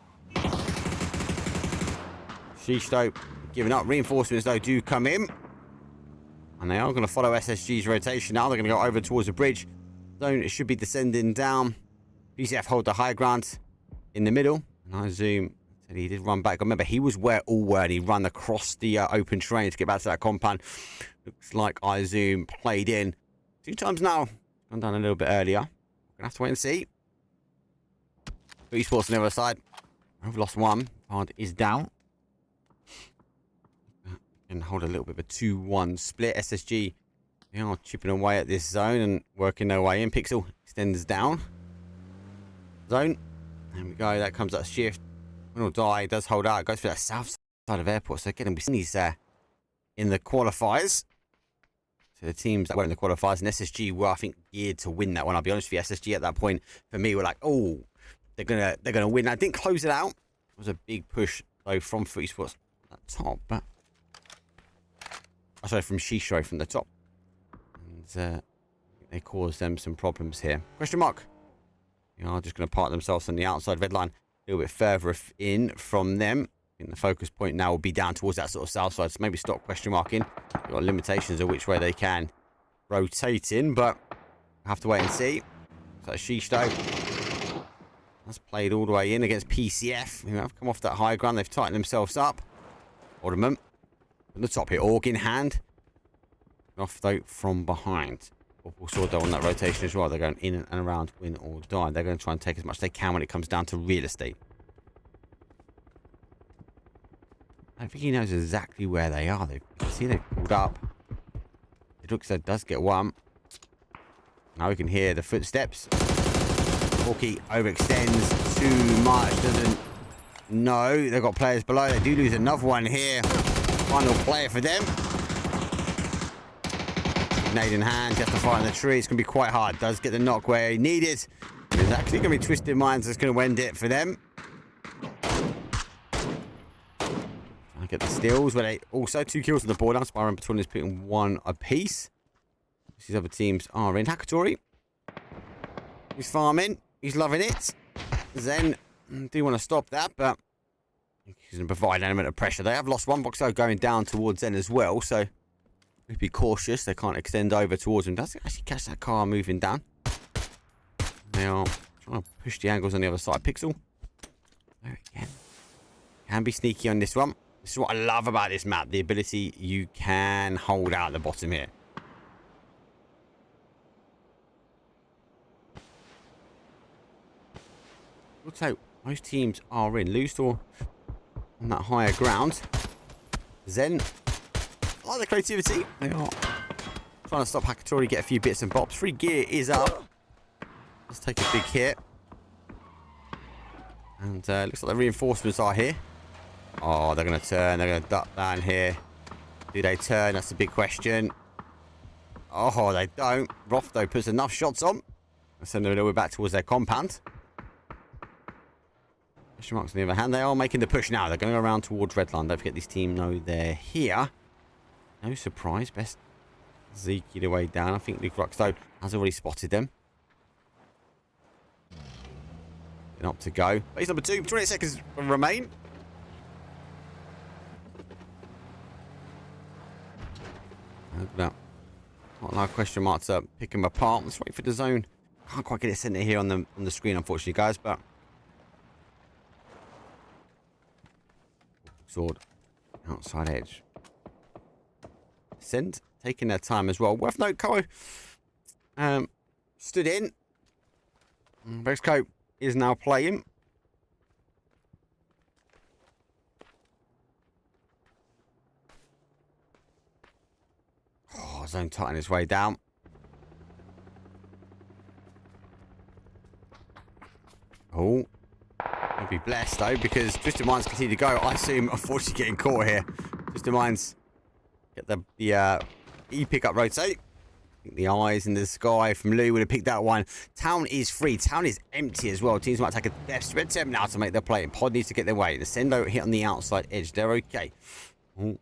Shisto giving up. Reinforcements, though, do come in. And they are going to follow SSG's rotation now. They're going to go over towards the bridge. Zone should be descending down. PCF hold the high ground in the middle. And I zoom. He did run back. Remember, he was where all were. He ran across the open terrain to get back to that compound. Looks like I zoom played in 2 times now. Gone down a little bit earlier. We're going to have to wait and see. Esports on the other side. I've lost one. Hard is down. And hold a little bit of a 2-1 split. SSG, they are chipping away at this zone and working their way in. Pixel extends down. Zone. There we go. That comes at a shift. Will die. Does hold out. Goes for that south side of airport. So again, we've seen these in the qualifiers. So the teams that were in the qualifiers and SSG were, I think, geared to win that one. I'll be honest with you. SSG at that point, for me, were like, oh, they're gonna win. I didn't close it out. It was a big push though from Footy Sports at the top, but sorry, from Shisho from the top, and they caused them some problems here. Question mark. You know, just going to park themselves on the outside red line, a little bit further in from them. I think the focus point now will be down towards that sort of south side. So maybe stop question marking. You've got limitations of which way they can rotate in, but we'll have to wait and see. So Shisto. That's played all the way in against PCF, who have come off that high ground. They've tightened themselves up. Ornament at the top here. Org in hand. Off, though, from behind. Purple sword, though, on that rotation as well. They're going in and around, win or die. They're going to try and take as much as they can when it comes down to real estate. I think he knows exactly where they are. You can see they've pulled up. It looks like it does get one. Now we can hear the footsteps. Orky overextends too much, doesn't know. They've got players below. They do lose another one here. Final player for them. Nade in hand, just to fight in the tree. It's going to be quite hard. Does get the knock where he needed. There's actually going to be Twisted Minds that's going to end it for them. I get the steals, but they also 2 kills on the board. Spiral between is putting 1 apiece. These other teams are in. Hakatori. He's farming. He's loving it. Zen do want to stop that, but he's going to provide an element of pressure. They have lost 1 box going down towards Zen as well, so be cautious. They can't extend over towards him. Does actually catch that car moving down. They are trying to push the angles on the other side. Pixel. There again. Can be sneaky on this one. This is what I love about this map. The ability you can hold out at the bottom here. Looks like most teams are in. Loose or on that higher ground. Zen. I like the creativity. They are trying to stop Hakatori, get a few bits and bops. Free gear is up. Let's take a big hit. And looks like the reinforcements are here. Oh, they're going to turn. They're going to duck down here. Do they turn? That's a big question. Oh, they don't. Roth, though, puts enough shots on. Send them a little bit back towards their compound. Question marks on the other hand. They are making the push now. They're going to go around towards Redline. Don't forget this team know they're here. No surprise. Best Zeke either way down. I think Luke Rockstone has already spotted them. Up to go. Base number 2. 28 seconds remain. Not a lot of question marks up. Pick them apart. Let's wait for the zone. Can't quite get it centered here on the screen, unfortunately, guys. But sword outside edge. Send taking their time as well. Worth note, Ko stood in. Vexco is now playing. Oh, zone tighten his way down. Oh, be blessed, though, because Twisted Minds continue to go. I assume, unfortunately, getting caught here. Twisted Minds get the E-pick-up rotate. I think the eyes in the sky from Lou would have picked that one. Town is free. Town is empty as well. Teams might take a depth spread attempt now to make their play. And Pod needs to get their way. The Sendo hit on the outside edge. They're okay. Ooh.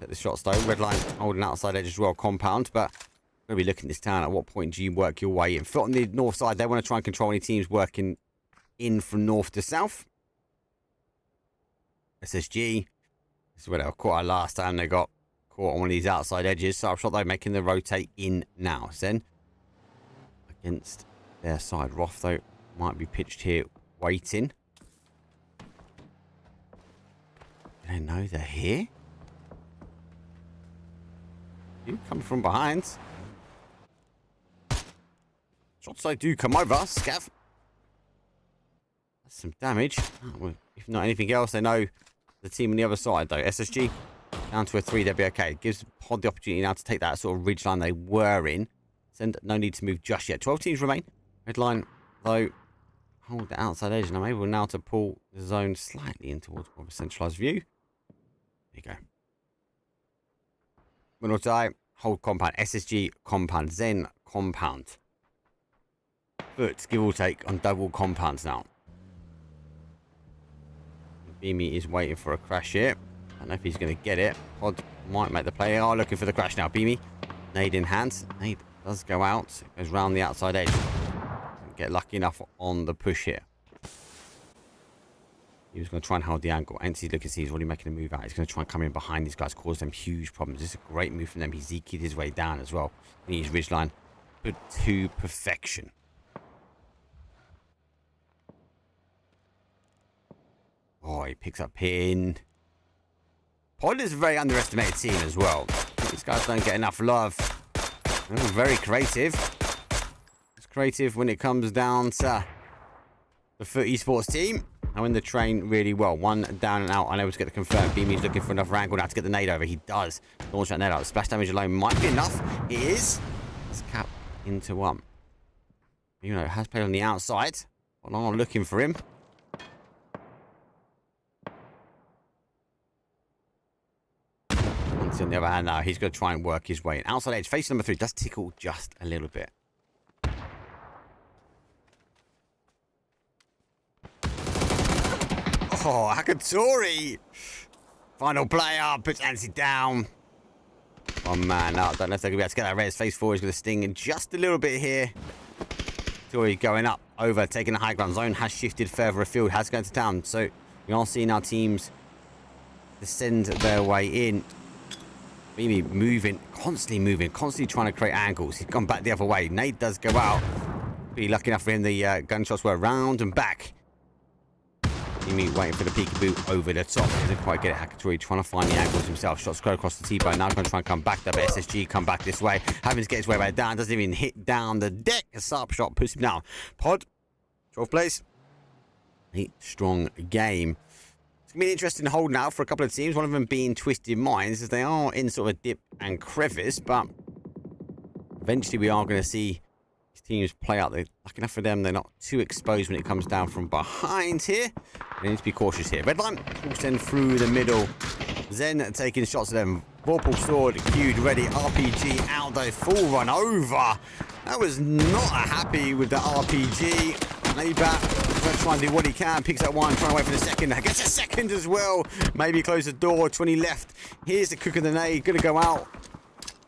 Take the shots, though. Redline holding outside edge as well. Compound, but we're going to be looking at this town. At what point do you work your way in? Foot on the north side. They want to try and control any teams working in from north to south. SSG. This is where they were caught last time. They got caught on one of these outside edges. Sharp shot, though, making the rotate in now. Zen against their side. Roth, though, might be pitched here waiting. Do they know they're here? You come from behind. Shots, though, do come over. Scav. That's some damage. Oh, well, if not anything else, they know the team on the other side, though. SSG down to a 3, they'll be okay. It gives Pod the opportunity now to take that sort of ridge line they were in. Send no need to move just yet. 12 teams remain. Red line, though, hold the outside edge. And I'm able now to pull the zone slightly in towards more of a centralized view. There you go. Middle tie, hold compound. SSG compound. Zen compound. Foot, give or take on double compounds now. Beamy is waiting for a crash here. I don't know if he's going to get it. Pod might make the play. They are looking for the crash now. Beamy, nade in hand. Nade does go out. Goes round the outside edge. Get lucky enough on the push here. He was going to try and hold the angle. Antsy, look, he's already making a move out. He's going to try and come in behind these guys, cause them huge problems. This is a great move from them. He Zeki'd his way down as well. And he's ridgeline put to perfection. Oh, he picks up pin. Pod is a very underestimated team as well. These guys don't get enough love. They're very creative. It's creative when it comes down to the Foot Esports team. I win the train really well. One down and out, unable to get the confirm. Beamy's looking for another angle now to get the nade over. He does launch that nade out. Splash damage alone might be enough. It is. Let's cap into one. You know, has played on the outside. I'm not looking for him. On the other hand, now he's going to try and work his way in. Outside edge, face number 3 does tickle just a little bit. Oh, Hakatori! Final player, puts Ansi down. Oh man, no, I don't know if they're going to be able to get that res. Face 4 is going to sting in just a little bit here. Tori going up, over, taking the high ground. Zone has shifted further afield, has gone to town. So we are seeing our teams descend their way in. Maybe constantly trying to create angles. He's gone back the other way. Nate does go out. Be lucky enough for him. The gunshots were round and back. Mimi waiting for the peekaboo over the top. Doesn't quite get it. Hakatori trying to find the angles himself. Shots go across the T-bone. Now going to try and come back there. But SSG come back this way. Having to get his way back down. Doesn't even hit down the deck. A sharp shot puts him down. Pod, 12th place. A strong game. It's going to be an interesting hold now for a couple of teams. One of them being Twisted Minds, as they are in sort of a dip and crevice. But eventually we are going to see these teams play out. They're lucky enough for them. They're not too exposed when it comes down from behind here. They need to be cautious here. Redline will send through the middle. Zen taking shots at them. Vorpal sword, queued, ready. RPG out there. Full run over. That was not happy with the RPG. Maybat going to try and do what he can. Picks up one, trying to wait for the second. Gets a second as well. Maybe close the door. 20 left. Here's the cook of the nade. Going to go out.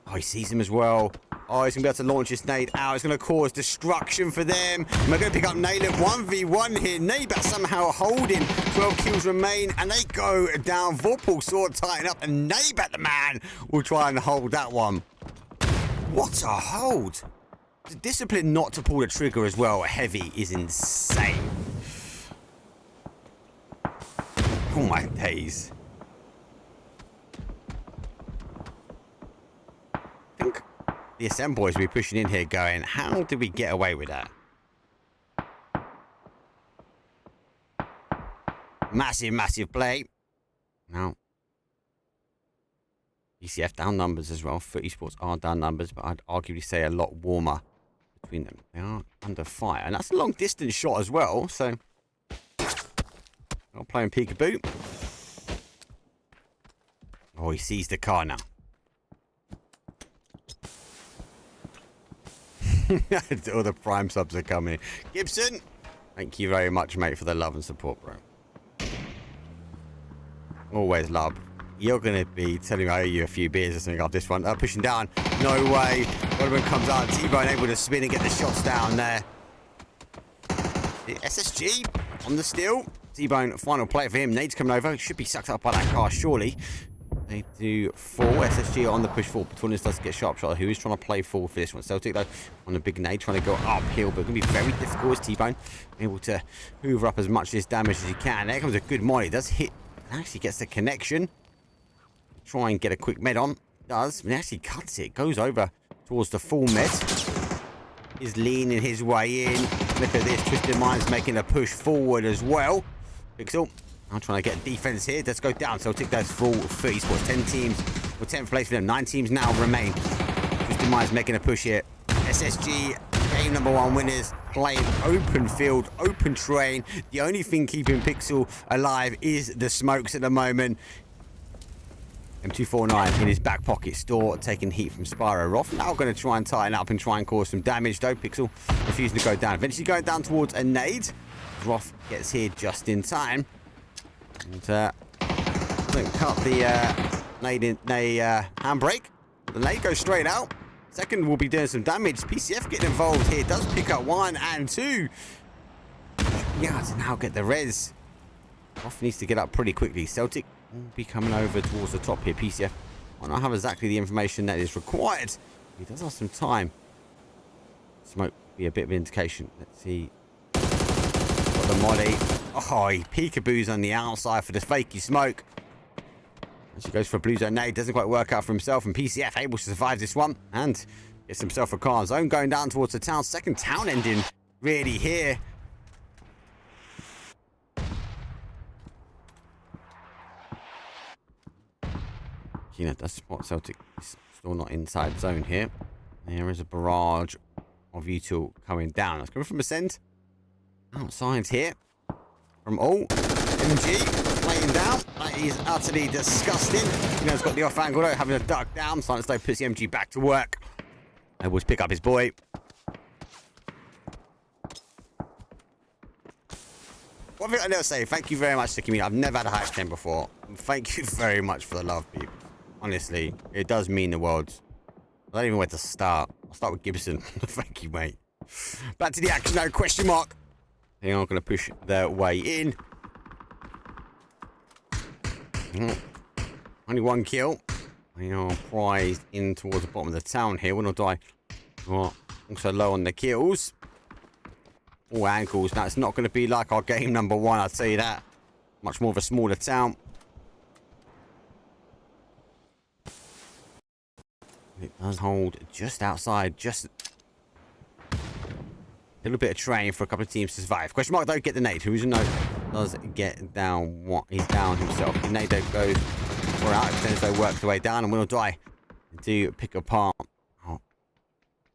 Oh, he sees him as well. Oh, he's going to be able to launch his nade out. It's going to cause destruction for them. And we're going to pick up Naylor 1v1 here. Nabat somehow holding. 12 kills remain. And they go down. Vorpal sword tighten up. And Nabat, the man, will try and hold that one. What a hold. The discipline not to pull the trigger as well heavy is insane. Oh my days. I think the SM boys will be pushing in here going, how did we get away with that? Massive play. Now, ECF down numbers as well. Foot Esports are down numbers, but I'd arguably say a lot warmer between them. They are under fire, and that's a long distance shot as well, so Not playing peekaboo. Oh, he sees the car now. All the prime subs are coming. Gibson, thank you very much, mate, for the love and support, bro. Always love. You're going to be telling me I owe you a few beers or something off this one. Pushing down. No way. Rodman comes out. T-Bone able to spin and get the shots down there. The SSG on the steal. T-Bone, final play for him. Nade's coming over. Should be sucked up by that car, surely. They do 4. SSG on the push forward. Petunis does get sharp shot. Who is trying to play forward for this one? Celtic, though, on the big nade, trying to go uphill, but going to be very difficult as T-Bone able to hoover up as much of this damage as he can. There comes a good molly. Does hit. Actually gets the connection. Try and get a quick med on. Does. And actually cuts it. Goes over towards the full med. Is leaning his way in. Look at this. Twisted Mind's making a push forward as well. Pixel. I'm trying to get defense here. Let's go down. Celtic does full 30 spots. 10 teams. Or 10th place for them. 9 teams now remain. Twisted Mind's making a push here. SSG. Game number 1 winners. Playing open field. Open train. The only thing keeping Pixel alive is the smokes at the moment. M249 in his back pocket. Store taking heat from Spyro. Roth now going to try and tighten up and try and cause some damage, though. Pixel refusing to go down. Eventually going down towards a nade. Roth gets here just in time. And cut the handbrake. The nade goes straight out. Second will be doing some damage. PCF getting involved here. Does pick up 1 and 2. Yeah, to now get the res. Roth needs to get up pretty quickly. Celtic will be coming over towards the top here. PCF might not have exactly the information that is required. He does have some time. Smoke be a bit of an indication. Let's see. Got the molly. Oh, he peekaboos on the outside for the fakey smoke. And she goes for a blue zone nade. Doesn't quite work out for himself. And PCF able to survive this one. And gets himself a car zone going down towards the town. Second town ending really here. Keenan does spot Celtic. Still not inside zone here. There is a barrage of U2 coming down. That's coming from Ascend. Outside here. From all. MG laying down. That is utterly disgusting. Keenan's got the off angle though, having a duck down. Silence though puts the MG back to work. Able to pick up his boy. One thing I never say, thank you very much to the community. I've never had a hype 10 before. Thank you very much for the love, people. Honestly, it does mean the world. I don't even know where to start. I'll start with Gibson. Thank you, mate. Back to the action now. Question mark. They are going to push their way in. Only 1 kill. They are prized in towards the bottom of the town here. Will not die. Oh, also low on the kills. All ankles. Now, it's not going to be like our game number 1, I'll tell you that. Much more of a smaller town. It does hold just outside, just a little bit of train for a couple of teams to survive. Question mark, though, get the nade. Who's a no? Does get down what? He's down himself. The nade goes for out. Extends though, works the way down and will die. Do pick apart. Oh.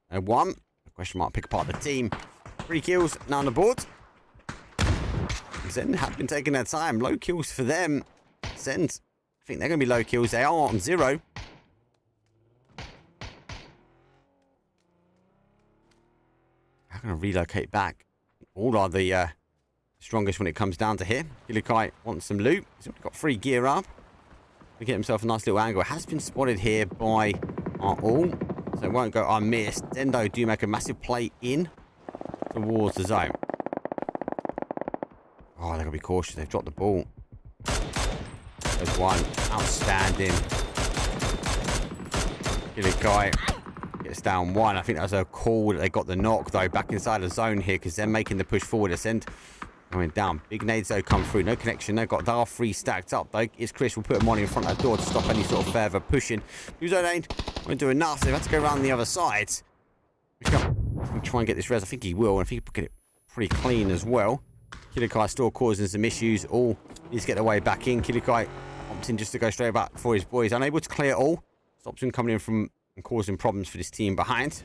And 1. Question mark, pick apart the team. 3 kills now on the board. Zen have been taking their time. Low kills for them. Zen, I think they're going to be low kills. They are on 0. Going to relocate back. All are the strongest when it comes down to here. Gilikai wants some loot. He's already got 3 gear up. To get himself a nice little angle. It has been spotted here by our all, so it won't go unmissed. Dendo do make a massive play in towards the zone. Oh, they're going to be cautious. They've dropped the ball. There's 1. Outstanding. Gilikai gets down 1. I think that was a call that they got the knock, though, back inside the zone here because they're making the push forward. Ascend going down. Big nades, though, come through. No connection. They've got the R3 stacked up, though. It's Chris will put him on in front of that door to stop any sort of further pushing. Blue zone ain't won't do enough. They've had to go around the other side. He'll try and get this res. I think he will. And I think he'll get it pretty clean as well. Kilikai still causing some issues. All needs to get their way back in. Kilikai opting just to go straight back for his boys. Unable to clear all. Stops him coming in from and causing problems for this team behind.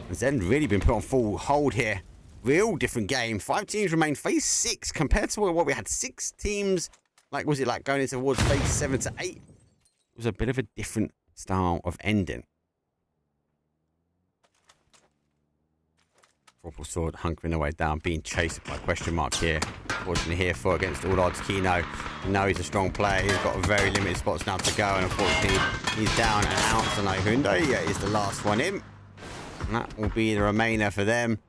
And Zen really been put on full hold here real different game. 5 teams remain phase 6 compared to what we had. 6 teams, like, was it like going into towards phase 7 to 8? It was a bit of a different style of ending. Purple Sword hunkering away down, being chased by question mark here. Unfortunately here for against all odds, Kino. You know he's a strong player. He's got very limited spots now to go, and unfortunately he's down and out. So no Hyundai is the last one in. And that will be the remainder for them.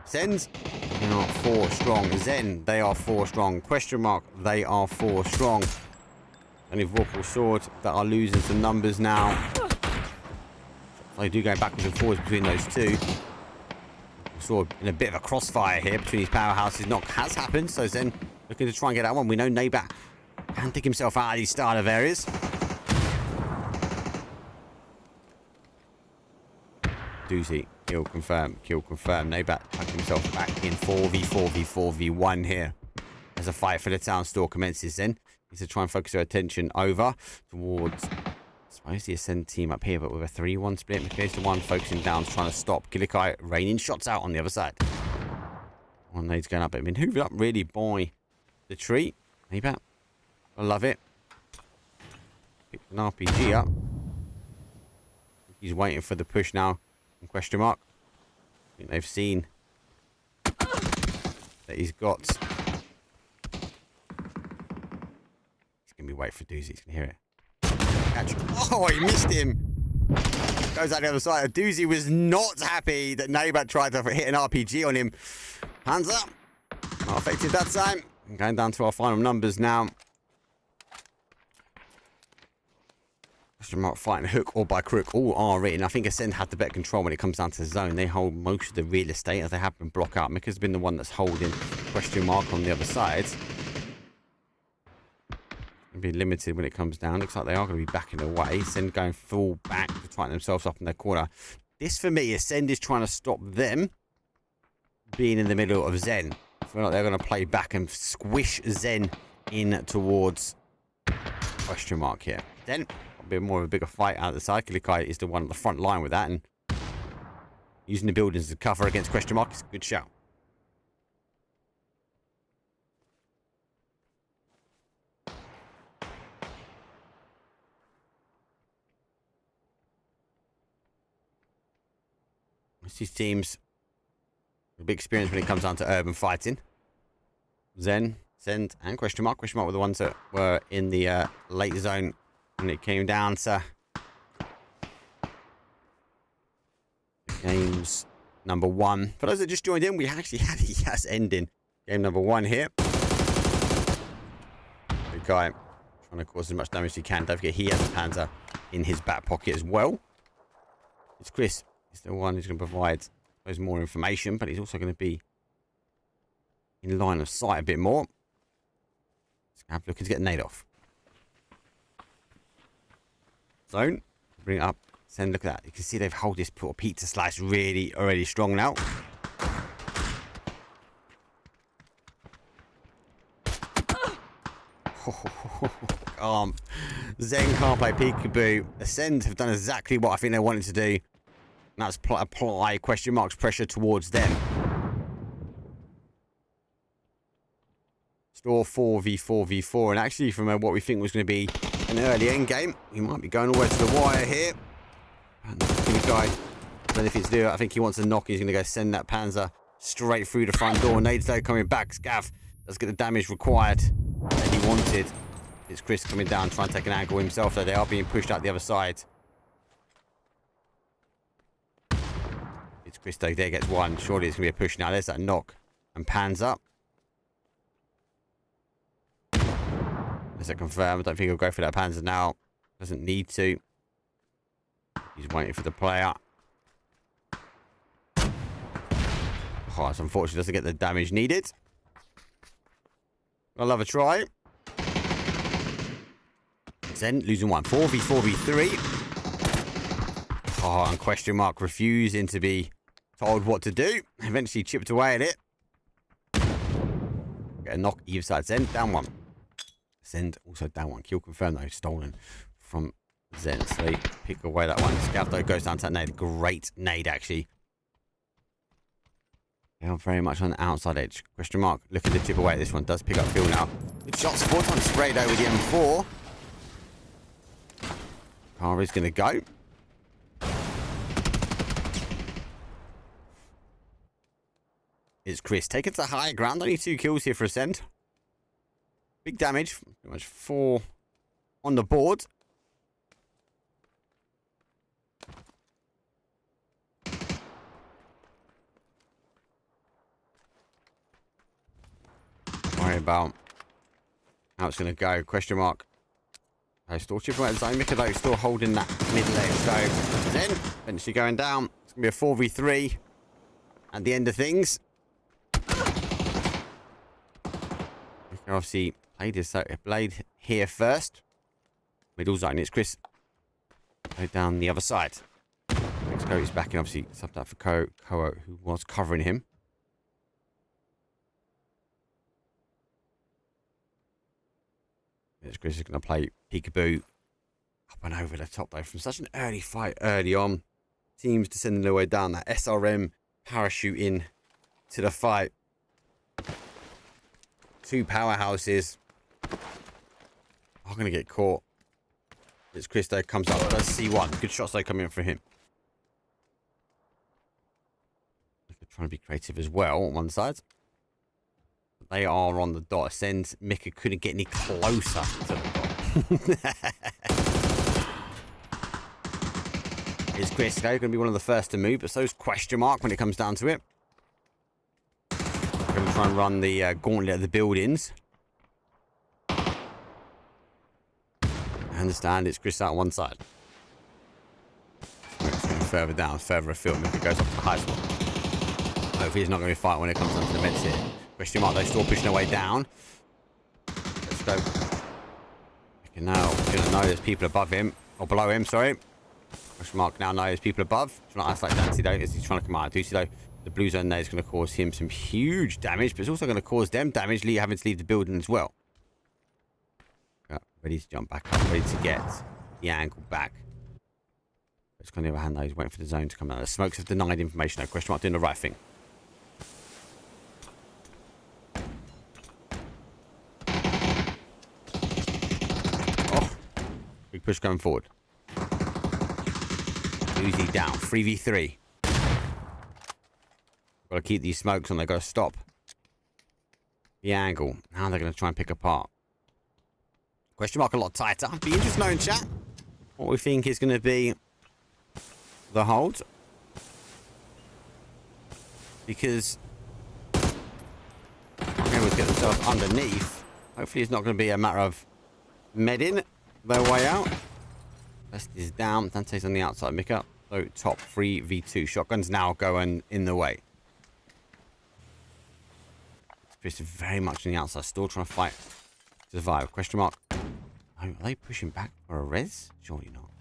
Sens, they are 4 strong. Zen, they are 4 strong. Question mark, they are 4 strong. Only Vorpal Sword that are losing some numbers now. So they do go backwards and forwards between those two. Sword in a bit of a crossfire here between these powerhouses. Knock has happened, so Zen looking to try and get that one. We know Neighbor can dig himself out of these starter areas. Doozy, kill confirm. Neighbor tucking himself back in 4v1 here. As a fight for the town store commences then. Needs to try and focus their attention over towards, I suppose, the Ascend team up here, but with a 3-1 split. Here's the one focusing down, trying to stop Gillikai raining shots out on the other side. One nade's going up, but been hoovered up really by the tree. Neighbor, I love it. Picked an RPG up. He's waiting for the push now. Question mark. I think they've seen that he's got. He's gonna be waiting for Doozy. He's gonna hear it. Catch. Oh, he missed him. Goes out the other side. Doozy was not happy that Neighbor tried to hit an RPG on him. Hands up. Not effective that time. Going down to our final numbers now. Question mark, fighting hook or by crook, all are written. I think Ascend had the better control when it comes down to the zone. They hold most of the real estate as they have been blocked out. Mika's been the one that's holding question mark on the other side. It'll be limited when it comes down. Looks like they are going to be backing away. Ascend going full back to tighten themselves up in their corner. This for me, Ascend is trying to stop them being in the middle of Zen. I feel like they're going to play back and squish Zen in towards question mark here. Zen. A bit more of a bigger fight out the side. Gillikai is the one at the front line with that, and using the buildings to cover against question mark is a good shout. These teams a big experience when it comes down to urban fighting. Zen, Send, and question mark. Question mark were the ones that were in the late zone when it came down to games number 1. For those that just joined in, we actually had a yes ending game number 1 here. The guy trying to cause as much damage as he can. Don't forget he has a Panzer in his back pocket as well. It's Chris. He's the one who's going to provide, I suppose, more information, but he's also going to be in line of sight a bit more. Let's have a look to get Nade off. Zone, bring it up, Send, look at that. You can see they've held this pizza slice really already strong now. Zen can't play peekaboo. Ascend have done exactly what I think they wanted to do. And that's apply question marks pressure towards them. Store 4v4v4, and actually from what we think was going to be an early end game, we might be going all the way to the wire here. And the guy, I don't know if he's doing it. I think he wants a knock. He's going to go send that Panzer straight through the front door. Nade's though coming back. Scav does get the damage required that he wanted. It's Chris coming down, trying to take an angle himself, though they are being pushed out the other side. It's Chris though, there gets one. Surely it's going to be a push now. There's that knock. And Pans up. Does it confirm? I don't think he'll go for that Panzer now. Doesn't need to. He's waiting for the player. Oh, it's unfortunate. Doesn't get the damage needed. I'll have a try. Zen losing one. 4v4v3. Oh, and question mark refusing to be told what to do. Eventually chipped away at it. Get a knock either side. Zen down one. Zen also down one. Kill confirmed though. Stolen from Zen. So they pick away that one. Scav though goes down to that nade. Great nade actually. They are very much on the outside edge. Question mark. Looking to chip away. This one does pick up fuel now. Good shots. 4 times sprayed over the M4. Car is going to go. It's Chris taking to the higher ground. Only 2 kills here for Ascend. Big damage. Pretty much 4 on the board. Worry about how it's going to go. Question mark. Still chipping away at Zymika though. Still holding that middle edge though. Then eventually going down. It's going to be a 4v3 at the end of things. Obviously played his blade here first. Middle zone. It's Chris. Go down the other side. Mexico is back in. Obviously subbed out for Koa, who was covering him. It's Chris is going to play peekaboo up and over the top though. From such an early fight early on, teams descending their way down. That SRM parachuting to the fight. 2 powerhouses are going to get caught. It's Chris though, comes up, does C1. Good shots though coming in for him. Trying to be creative as well on one side. They are on the dot. Ascend. Mika couldn't get any closer to the dot. It's Chris though, going to be one of the first to move, but so's Question mark when it comes down to it. Going to try and run the gauntlet of the buildings. I understand it's Chris out on one side. It's going further down, further afield. Mika goes up to the high spot. Hopefully he's not going to be fighting when it comes down to the meds here. Question mark though, still pushing their way down. Let's go. Mika now going to know there's people above him, or below him, sorry. Question mark now knows people above. It's not as like Dancy though, as he's trying to come out. Ducey though, the blue zone there is going to cause him some huge damage, but it's also going to cause them damage, having to leave the building as well. Ready to jump back up, ready to get the angle back. It's on the other hand though, he's waiting for the zone to come out. The smokes have denied information though. Question mark doing the right thing. Oh, big push going forward. Uzi down, 3v3. Got to keep these smokes on, they've got to stop the angle. Now they're going to try and pick apart. Question mark a lot tighter. Be interested to know in chat what we think is going to be the hold. Because everyone's get themselves underneath. Hopefully it's not going to be a matter of medding their way out. Best is down. Dante's on the outside. Mika. So top 3v2. Shotguns now going in the way. Chris is very much on the outside. Still trying to fight to survive. Question mark. Oh, are they pushing back for a res? Surely not.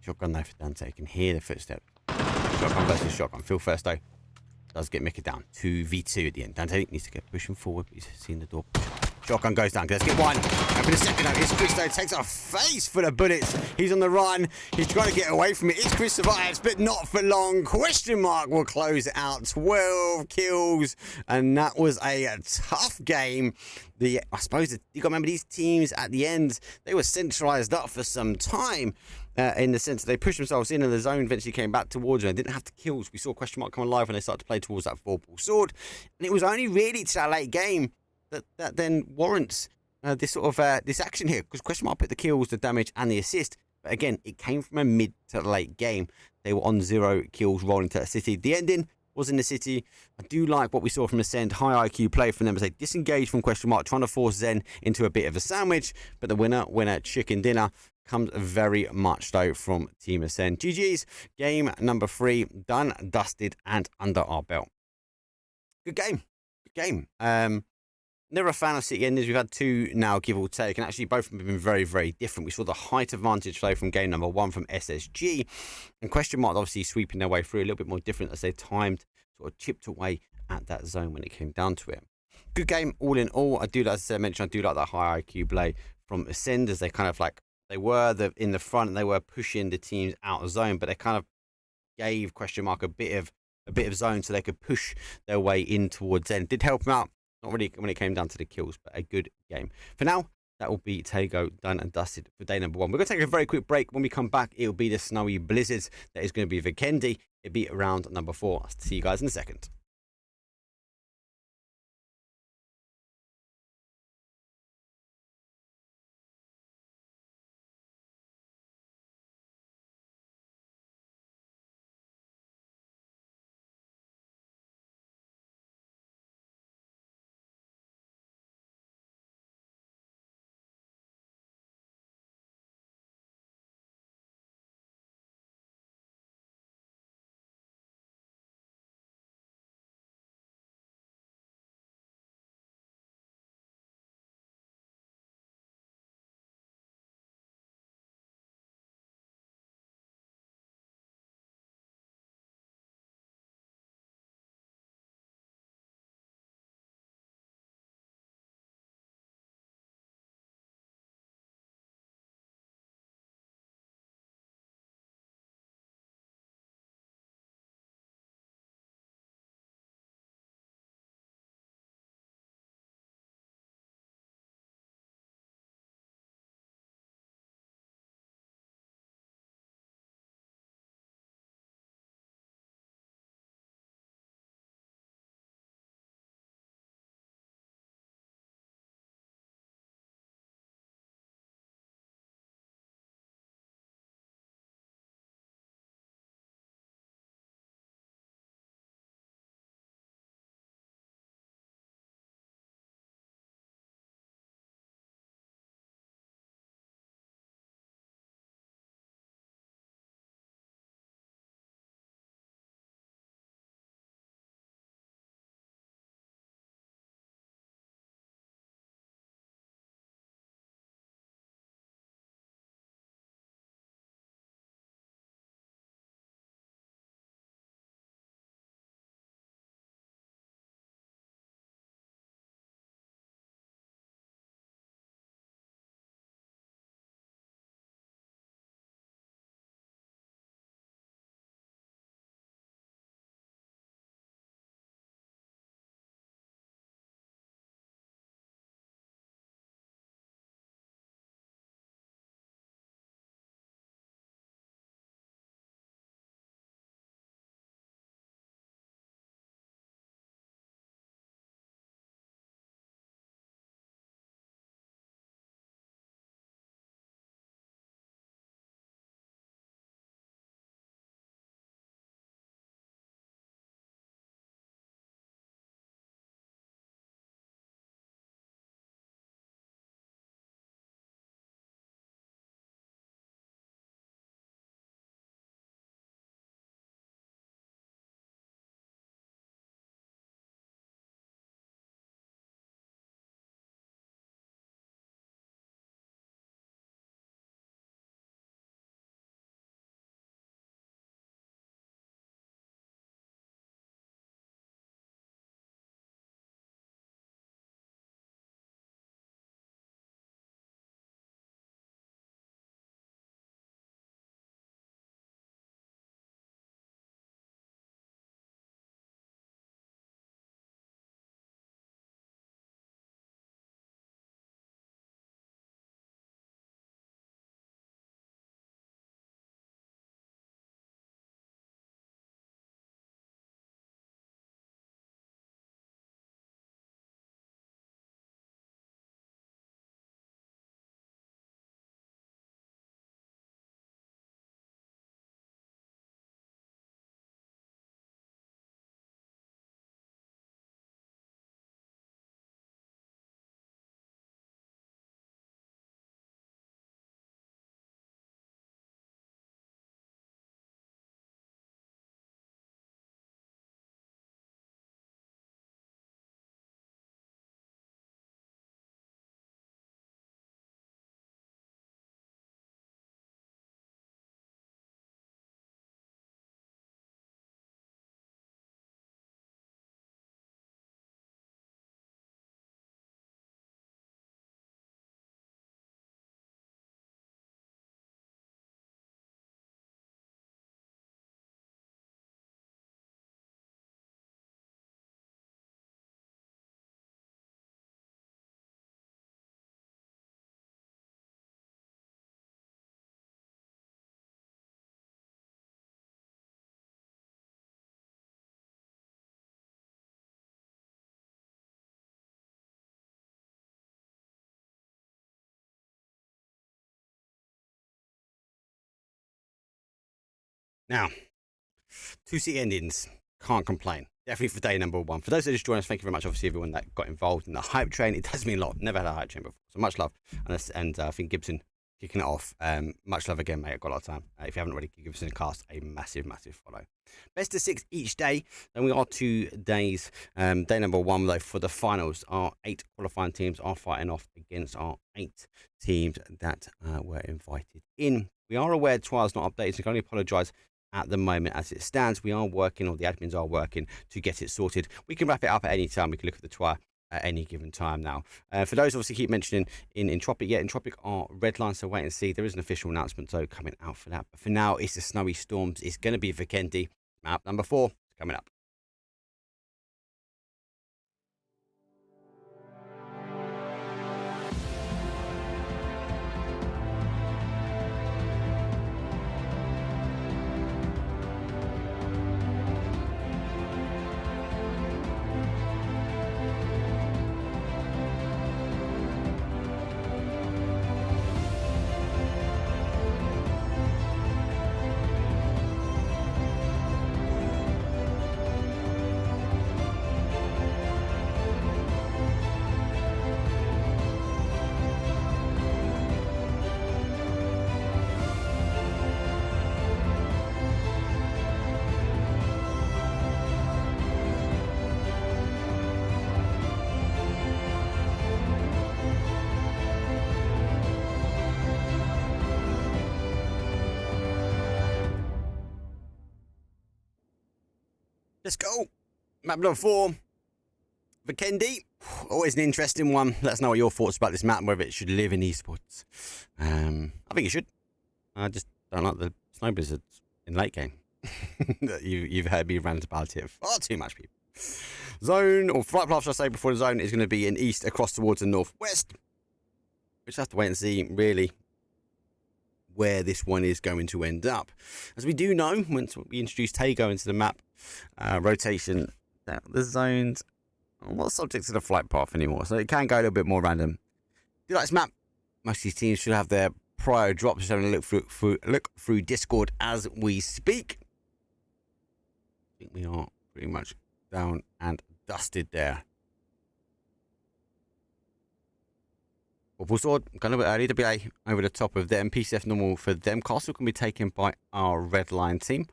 Shotgun though for Dante. You can hear the footstep. Shotgun versus shotgun. Feel first though. Does get Mika down. 2v2 at the end. Dante needs to get pushing forward. He's seen the door. Shotgun goes down. Let's get one. And for the second though, it's Chris though. Takes a face full of bullets. He's on the run. He's trying to get away from it. It's Chris survives, but not for long. Question mark will close it out. 12 kills. And that was a tough game. I suppose you got to remember these teams at the end, they were centralized up for some time. In the sense that they pushed themselves in and the zone eventually came back towards them and didn't have the kills. We saw Question mark come alive when they started to play towards that 4-ball sword. And it was only really to that late game that then warrants this sort of this action here, because Question mark put the kills, the damage and the assist, but again it came from a mid to late game. They were on 0 kills rolling to the city. The ending was in the city. I do like what we saw from Ascend, high IQ play from them as they disengaged from Question mark, trying to force Zen into a bit of a sandwich, but the winner chicken dinner comes very much though from Team Ascend. GG's, game number 3 done, dusted and under our belt. Good game, good game. Never a fan of city endings. We've had 2 now, give or take, and actually both of them have been very, very different. We saw the height advantage flow from game number 1 from SSG, and Question mark obviously sweeping their way through a little bit more different as they timed, sort of chipped away at that zone when it came down to it. Good game, all in all. I do, as I mentioned, I do like that high IQ play from Ascend as they kind of like, they were in the front and they were pushing the teams out of zone, but they kind of gave Question mark a bit of a bit of zone so they could push their way in towards end. Did help them out, not really when it came down to the kills, but a good game. For now, that will be Tego done and dusted for day number 1. We're going to take a very quick break. When we come back, it'll be the snowy blizzards that is going to be Vikendi. It'll be round number 4. I'll see you guys in a second. Now, 2-seat endings. Can't complain. Definitely for day number 1. For those that just joined us, thank you very much. Obviously, everyone that got involved in the hype train. It does mean a lot. Never had a hype train before. So much love. And I think Gibson kicking it off. Much love again, mate. I've got a lot of time. If you haven't already, give us a cast a massive, massive follow. Best of 6 each day. Then we are 2 days. Day number 1, though, for the finals. Our 8 qualifying teams are fighting off against our 8 teams that were invited in. We are aware Trial's not updated, so I can only apologise at the moment as it stands. We are working, or the admins are working, to get it sorted. We can wrap it up at any time. We can look at the Trial at any given time now. For those obviously keep mentioning in Entropic, Entropic are red lines, so wait and see. There is an official announcement though coming out for that. But for now, it's the Snowy Storms. It's going to be Vikendi. Map number 4 is coming up. Let's go. Map number 4. Vikendi. Always an interesting one. Let us know what your thoughts about this map, whether it should live in esports. I think it should. I just don't like the snow blizzards in late game. You've heard me rant about it far too much, people. Zone, or flight path, should I say, before the zone is going to be in east across towards the northwest. We just have to wait and see, really, where this one is going to end up. As we do know, once we introduce Tago into the map rotation, that the zones are not subject to the flight path anymore, so it can go a little bit more random. Do you like this map? Most of these teams should have their prior drops. Just having a look through Discord as we speak. I think we are pretty much down and dusted there. Full sword, kind of a bit early. WA over the top of them. PCF normal for them. Castle can be taken by our red line team.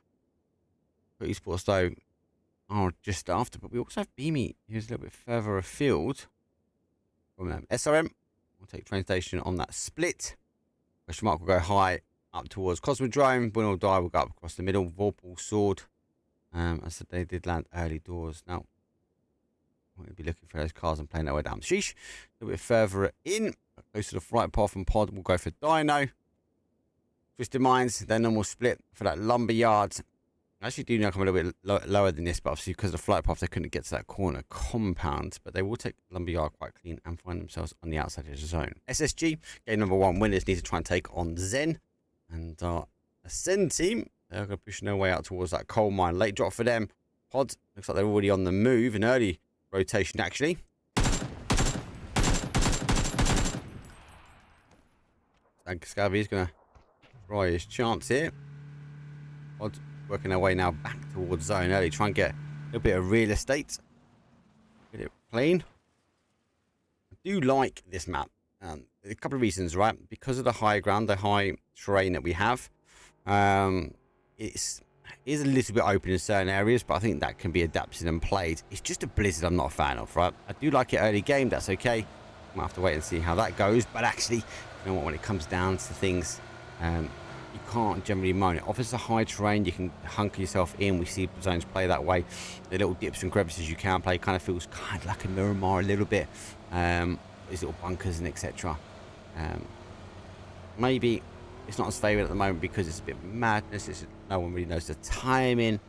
But esports though are just after. But we also have Beamy, who's a little bit further afield from them. SRM will take train station on that split. Question mark will go high up towards Cosmodrome. Bull Die will go up across the middle. Vorpal sword. I said they did land early doors. Now we'll be looking for those cars and playing their way down. Sheesh. A little bit further in. Goes to the flight path and pod. We'll go for Dino. Twisted Minds. Their normal split for that lumberyard. I actually do know I'm a little bit lower than this, but obviously because of the flight path, they couldn't get to that corner compound. But they will take lumberyard quite clean and find themselves on the outside of the zone. SSG, game number 1 winners, need to try and take on Zen. And our Ascend team, they're going to push their way out towards that coal mine. Late drop for them. Pod, looks like they're already on the move. An early rotation, actually. Scabby is going to try his chance here. Pod working their way now back towards zone early. Try and get a little bit of real estate. Get it plain. I do like this map. A couple of reasons, right? Because of the high ground, the high terrain that we have. It is a little bit open in certain areas, but I think that can be adapted and played. It's just a blizzard I'm not a fan of, right? I do like it early game. That's okay. We'll have to wait and see how that goes. But actually, you know what? When it comes down to things, you can't generally moan. It offers a high terrain. You can hunker yourself in. We see zones play that way. The little dips and crevices you can play kind of feels kind of like a Miramar a little bit. These little bunkers and etc. Maybe it's not as favoured at the moment because it's a bit madness. No one really knows the timing.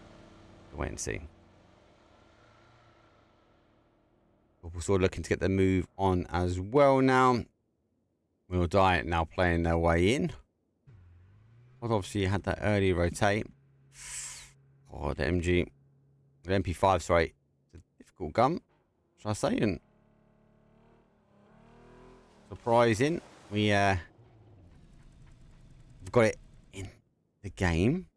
We'll wait and see. We're sort of looking to get the move on as well now. We'll Die now playing their way in. Well, obviously you had that early rotate. Oh, the MP5, sorry. It's a difficult gun, shall I say? And surprising, we've got it in the game.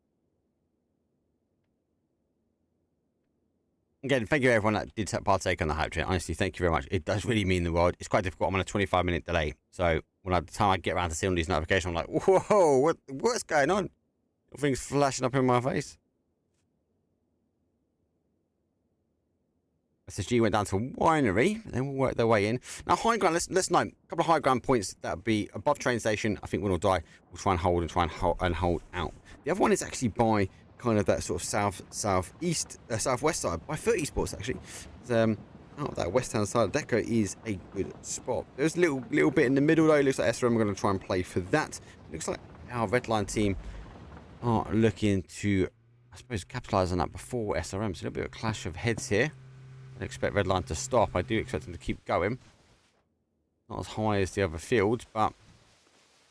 Again, thank you everyone that did partake on the hype train. Honestly, thank you very much. It does really mean the world. It's quite difficult. I'm on a 25-minute delay. So by the time I get around to seeing all these notifications, I'm like, whoa, what's going on? Things flashing up in my face. SSG went down to Winery. They will work their way in. Now, high ground, let's note a couple of high ground points that would be above train station. I think Win or Die will try and hold hold out. The other one is actually by kind of that sort of southwest side, by 30 Sports actually. Out of that west hand side, Deco is a good spot. There's a little bit in the middle though. Looks like SRM are going to try and play for that. Looks like our red line team are looking to, I suppose, capitalise on that before SRM. So a little bit of a clash of heads here. I expect red line to stop. I do expect them to keep going. Not as high as the other field, but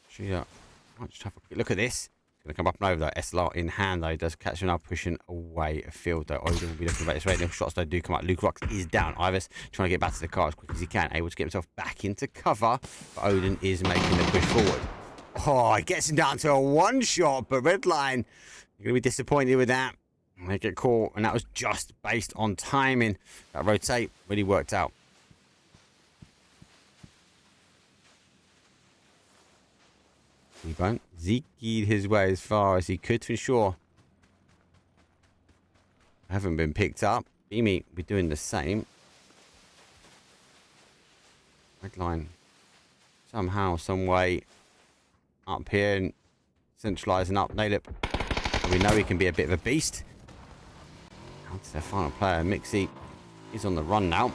actually, I might just have a quick look at this. It's going to come up and over though. SLR in hand though. He does catch him now, pushing away a field though. Odin will be looking about his radio. Shots though do come out. Luke Rocks is down. Ivis trying to get back to the car as quick as he can. Able to get himself back into cover. But Odin is making the push forward. Oh, it gets him down to a one shot, but red line, you're going to be disappointed with that. They get caught, and that was just based on timing. That rotate really worked out. T-Bone zekied his way as far as he could to ensure I haven't been picked up. Beamy will be doing the same. Red line somehow, some way up here and centralising up Nalip. We know he can be a bit of a beast. Down to their final player, Mixie. He's on the run now.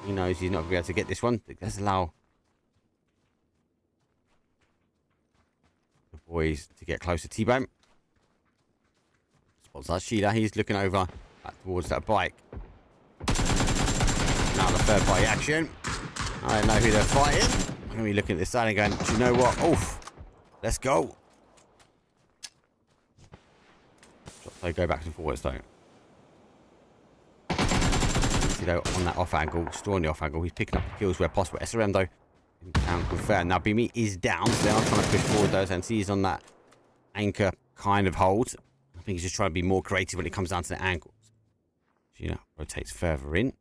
He knows he's not going to be able to get this one. It does allow the boys to get close to T-Bone. Spots that Sheila. He's looking over back towards that bike. Now the third bike action. I don't know who they're fighting. I'm going to be looking at this side and going, do you know what? Oof. Let's go. They go back and forwards though. See though, on that off angle, storing the off angle, he's picking up the kills where possible. SRM though, down confirmed. Now Bimi is down, so they are trying to push forward those, and he's on that anchor kind of hold. I think he's just trying to be more creative when it comes down to the angles. Gina rotates further in.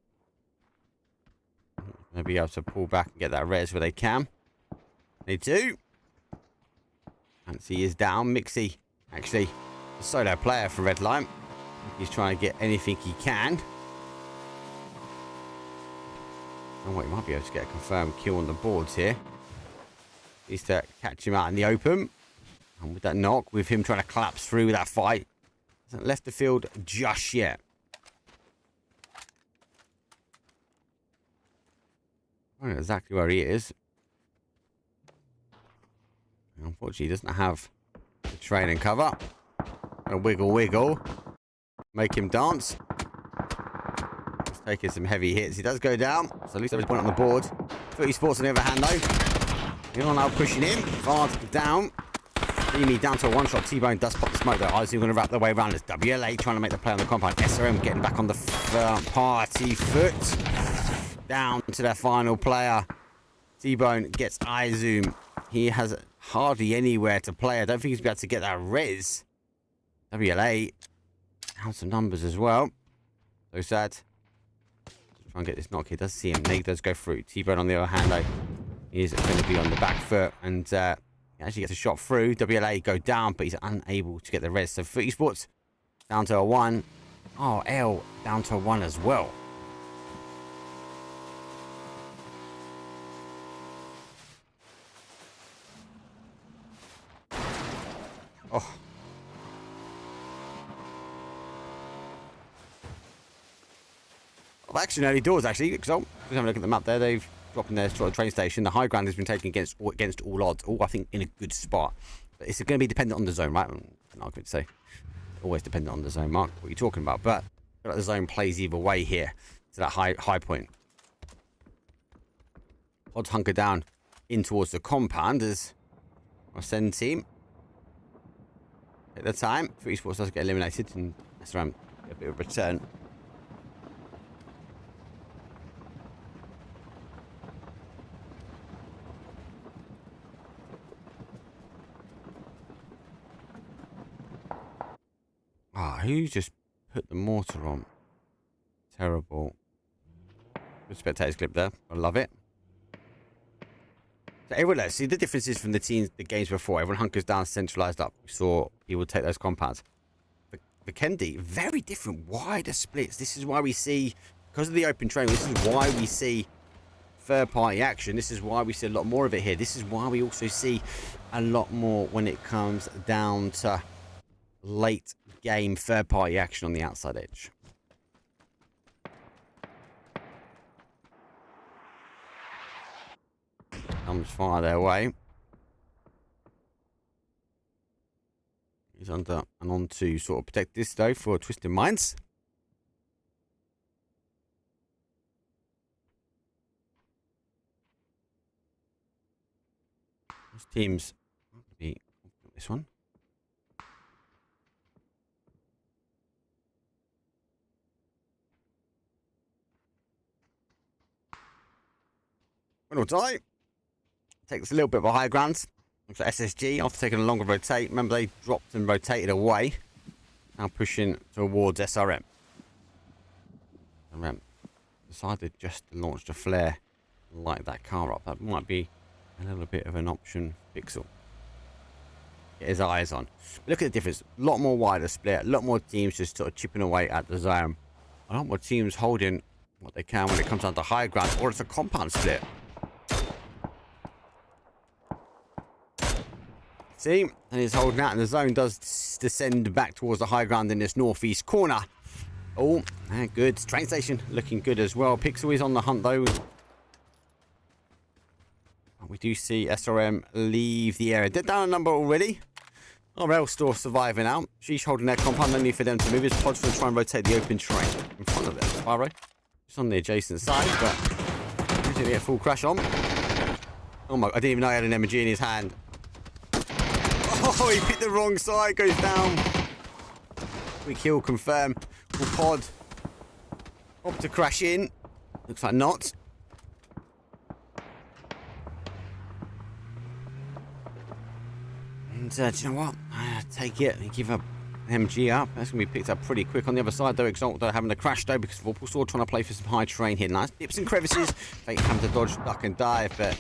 They'll be able to pull back and get that res where they can. They do. Fancy is down. Mixie actually a solo player for Red Line. He's trying to get anything he can. And what he might be able to get a confirmed kill on the boards here is to catch him out in the open. And with that knock, with him trying to collapse through with that fight, hasn't left the field just yet. I don't know exactly where he is. Unfortunately, he doesn't have the train and cover. A wiggle. Make him dance. He's taking some heavy hits. He does go down. So at least there is a point on the board. 30 Sports on the other hand, though. You're now pushing him. Hard down. Beamy down to a one-shot. T-Bone does pop the smoke, though. Izzy going to wrap their way around. It's WLA trying to make the play on the compound. SRM getting back on the party foot. Down to their final player. T-Bone gets eye zoom. He has hardly anywhere to play. I don't think he's going to be able to get that res. WLA down some numbers as well. So sad. Just try and get this knock. He does see him. He does go through. T-Bone on the other hand, though, he is going to be on the back foot. And he actually gets a shot through. WLA go down, but he's unable to get the res. So 30 Sports down to a 1. Oh, L down to a 1 as well. Oh. Well, actually, early doors, actually, because I'm having a look at the map there. They've dropped in their sort of train station. The high ground has been taken against all odds. All, I think, in a good spot. But it's going to be dependent on the zone, right? I'm not going to say. Always dependent on the zone, Mark. What are you talking about? But I feel like the zone plays either way here to that high point. Odds hunker down in towards the compound as our send team. At the time, 3 Sports does get eliminated, and that's around a bit of a return. Who just put the mortar on? terrible. Good spectators clip there. I love it. So everyone, let's see the differences from the games before. Everyone hunkers down, centralized up. We saw people take those compounds. The Kendi, very different, wider splits. This is why we see, because of the open train, this is why we see third-party action. This is why we see a lot more of it here. This is why we also see a lot more when it comes down to late game third-party action on the outside edge. Comes fire their way. He's under and on to sort of protect this though for Twisted Minds. This team's going to be this one. When will die. Takes a little bit of a higher ground. Looks like SSG after taking a longer rotate. Remember they dropped and rotated away. Now pushing towards SRM. SRM decided just to launch the flare and light that car up. That might be a little bit of an option. Pixel. Get his eyes on. Look at the difference. A lot more wider split. A lot more teams just sort of chipping away at the zone. A lot more teams holding what they can when it comes down to high ground. Or it's a compound split. See, and he's holding out, and the zone does descend back towards the high ground in this northeast corner. Oh, good. Train station looking good as well. Pixel is on the hunt, though. We do see SRM leave the area. They're down a number already. RL still surviving out. She's holding their compound. No need for them to move. His pod's going to try and rotate the open train in front of them. Spyro just on the adjacent side, but he's going to get a full crash on. Oh my, I didn't even know he had an MG in his hand. Oh, he picked the wrong side, goes down. We kill, confirm. Full pod. Opt to crash in. Looks like not. And do you know what? Take it and give an MG up. That's going to be picked up pretty quick on the other side, though. Exalt having to crash, though, because Vorpal Sword trying to play for some high terrain here. Nice dips and crevices. Fate having to dodge, duck, and dive, but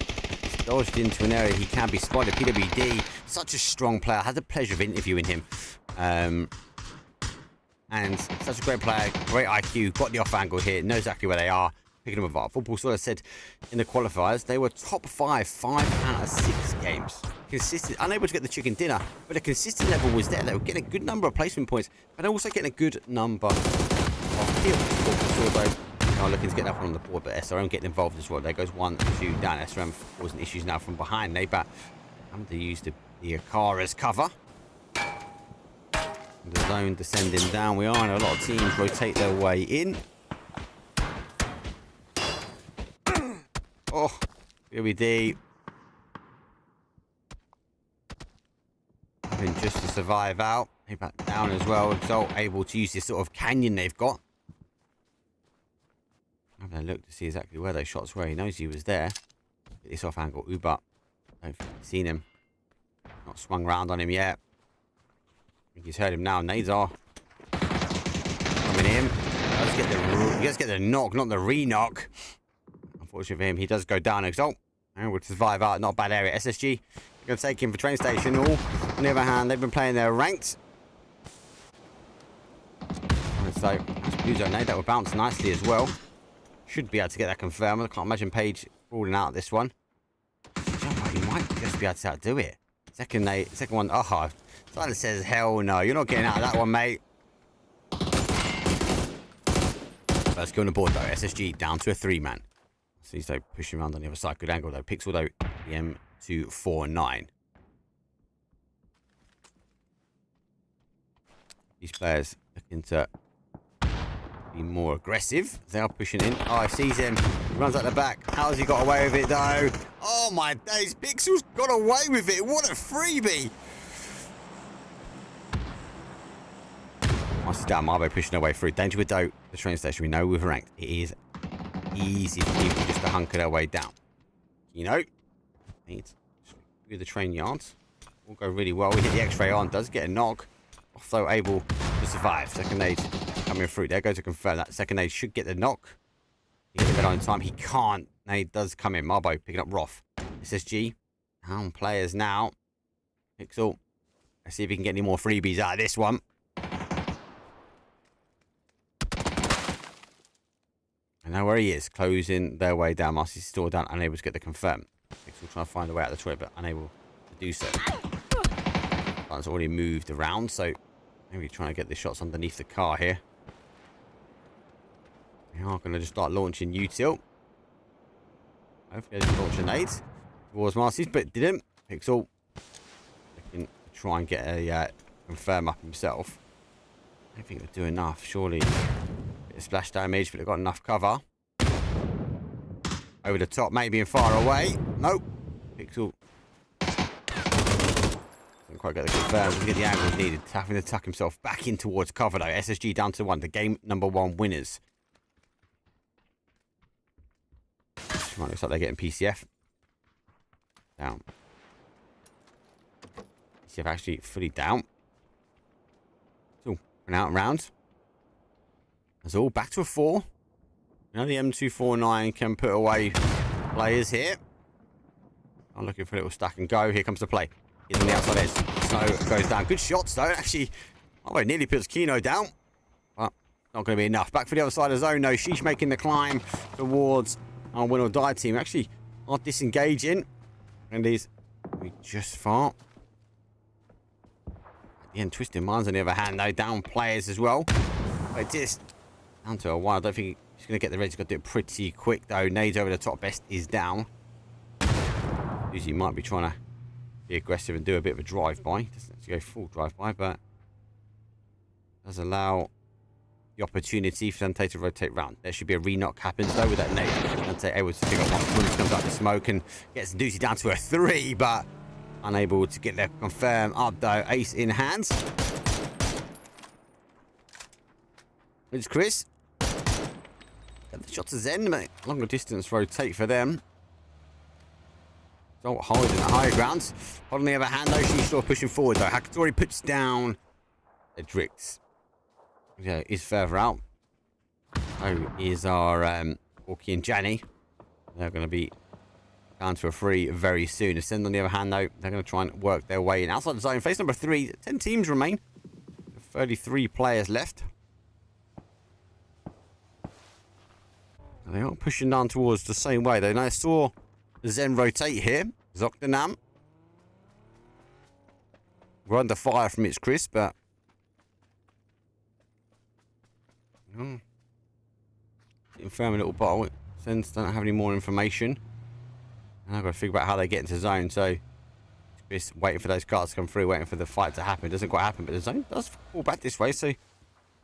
dodged into an area he can be spotted. PWD, such a strong player. I had the pleasure of interviewing him. And such a great player, great IQ, got the off angle here, knows exactly where they are, picking them apart. Football sort of said in the qualifiers, they were top 5 out of 6 games. Consistent, unable to get the chicken dinner, but the consistent level was there. They were getting a good number of placement points, but also getting a good number of kills. Football sort of looking to get that one on the board, but SRM getting involved as well. There goes 1, 2 down. SRM causing issues now from behind. They having to use the car as cover. The zone descending down. We are, and a lot of teams rotate their way in. Oh, BOD. Having just to survive out. He back down as well. Exalt able to use this sort of canyon they've got. Having a look to see exactly where those shots were. He knows he was there. Get this off angle. Uber. Don't think he's seen him. Not swung round on him yet. I think he's heard him now. Nades are coming in. He does get the knock, not the re-knock. Unfortunately for him, he does go down. Exalt. And will survive out. Not a bad area. SSG. Going to take him for train station. All. On the other hand, they've been playing their ranked. And so, that's Blue Zone. That will bounce nicely as well. Should be able to get that confirmed. I can't imagine Page ruling out this one. He might just be able to outdo it. Second one. Oh, Silence says, hell no. You're not getting out of that one, mate. First kill on the board, though. SSG down to a 3-man. Sees though pushing around on the other side. Good angle, though. Pixel, though. The M249. These players looking to be more aggressive. They are pushing in. Oh, he sees him. He runs out the back. How has he got away with it, though? Oh, my days. Pixel's got away with it. What a freebie. Once it's down, Marbo pushing their way through. Danger with Doe. The train station. We know we've ranked. It is easy for people just to hunker their way down. You know? Needs through the train yards. Will go really well. We hit the X-ray on. Does get a knock. Although able to survive. Second aid coming through. There goes to confirm that second nade should get the knock. He gets it on time. He can't. Nade does come in. Marbo picking up Roth. SSG. Down players now. Pixel. Let's see if he can get any more freebies out of this one. I know where he is. Closing their way down. Marcy's still down. Unable to get the confirm. Pixel trying to find a way out of the toilet, but unable to do so. It's already moved around, so maybe trying to get the shots underneath the car here. We are going to just start launching util. Hopefully, they launch a nade towards Marcy's, but didn't. Pixel looking to try and get a confirm up himself. I don't think they'll do enough, surely. Bit of splash damage, but they've got enough cover. Over the top, maybe and far away. Nope. Pixel didn't quite get the confirm. Didn't get the angles needed. Having to tuck himself back in towards cover though. SSG down to 1. The game number 1 winners. Right, looks like they're getting PCF. Down. PCF actually fully down. So, an out and round. That's all. Back to a 4. You know, the M249 can put away players here. I'm looking for a little stack and go. Here comes the play. He's on the outside edge. Snow goes down. Good shots, though. Actually, oh, it nearly puts Kino down. But not going to be enough. Back for the other side of the zone, though. Sheesh making the climb towards our win or die team. Actually, are disengaging. And he's just far. At the end, Twisting Minds on the other hand, though. Down players as well. But just down to a 1. I don't think he's going to get the red. He's got to do it pretty quick, though. Nades over the top. Best is down. Usually might be trying to be aggressive and do a bit of a drive-by. Doesn't actually go full drive-by, but does allow the opportunity for Dante to rotate round. There should be a re-knock happens, though, with that nade. Dante able to pick up one. Comes up the smoke and gets Doozy down to a 3, but unable to get the confirm up, though. Ace in hands. It's Chris. Got the shot to Zen, but longer distance rotate for them. So holding the higher grounds. On the other hand, though, she's still pushing forward, though. Hakatori puts down Edrix. Yeah, is further out. So is our Walkie and Janny. They're going to be down to a 3 very soon. Ascend on the other hand, though, they're going to try and work their way in. Outside the zone, phase number 3. 10 teams remain. 33 players left. And they are pushing down towards the same way, though. Now I saw Zen rotate here. Zokdanam. We're under fire from its Chris, but infirm a little bottle. Sens don't have any more information. And I've got to figure out how they get into zone. So Chris waiting for those cards to come through, waiting for the fight to happen. It doesn't quite happen, but the zone does fall back this way. So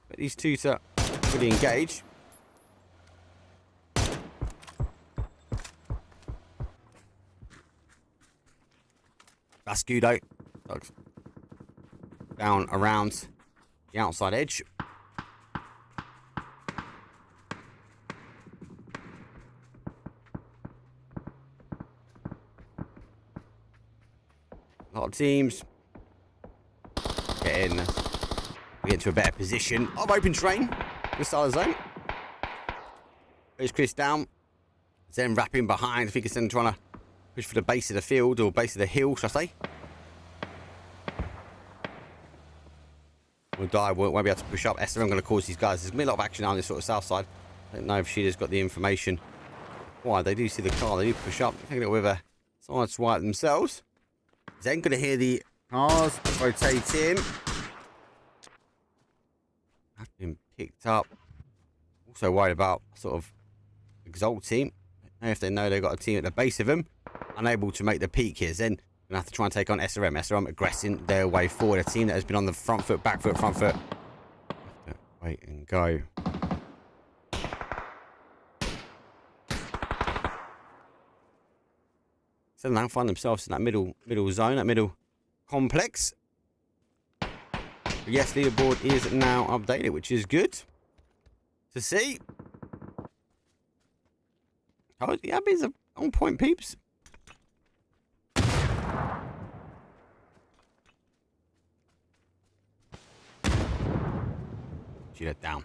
but these two to really engage. Bascudo down around the outside edge. A lot of teams getting into a better position of open train. This side of the zone. There's Chris down. Zen wrapping behind. I think it's then trying to push for the base of the field, or base of the hill, should I say. We'll die, won't be able to push up. SRM going to cause these guys. There's going to be a lot of action on this sort of south side. I don't know if Sheeta's got the information. Why, they do see the car, they do push up. They're taking it with a side swipe themselves. Zen going to hear the cars rotating. Have been picked up. Also worried about sort of Exalt team. If they know they've got a team at the base of them. Unable to make the peak here. Then gonna have to try and take on SRM. SRM aggressing their way forward. A team that has been on the front foot, back foot, front foot. Wait and go. So now find themselves in that middle zone, that middle complex. But yes, leaderboard is now updated, which is good to see. Oh, the Abbeys are on point, peeps. Shoot it down.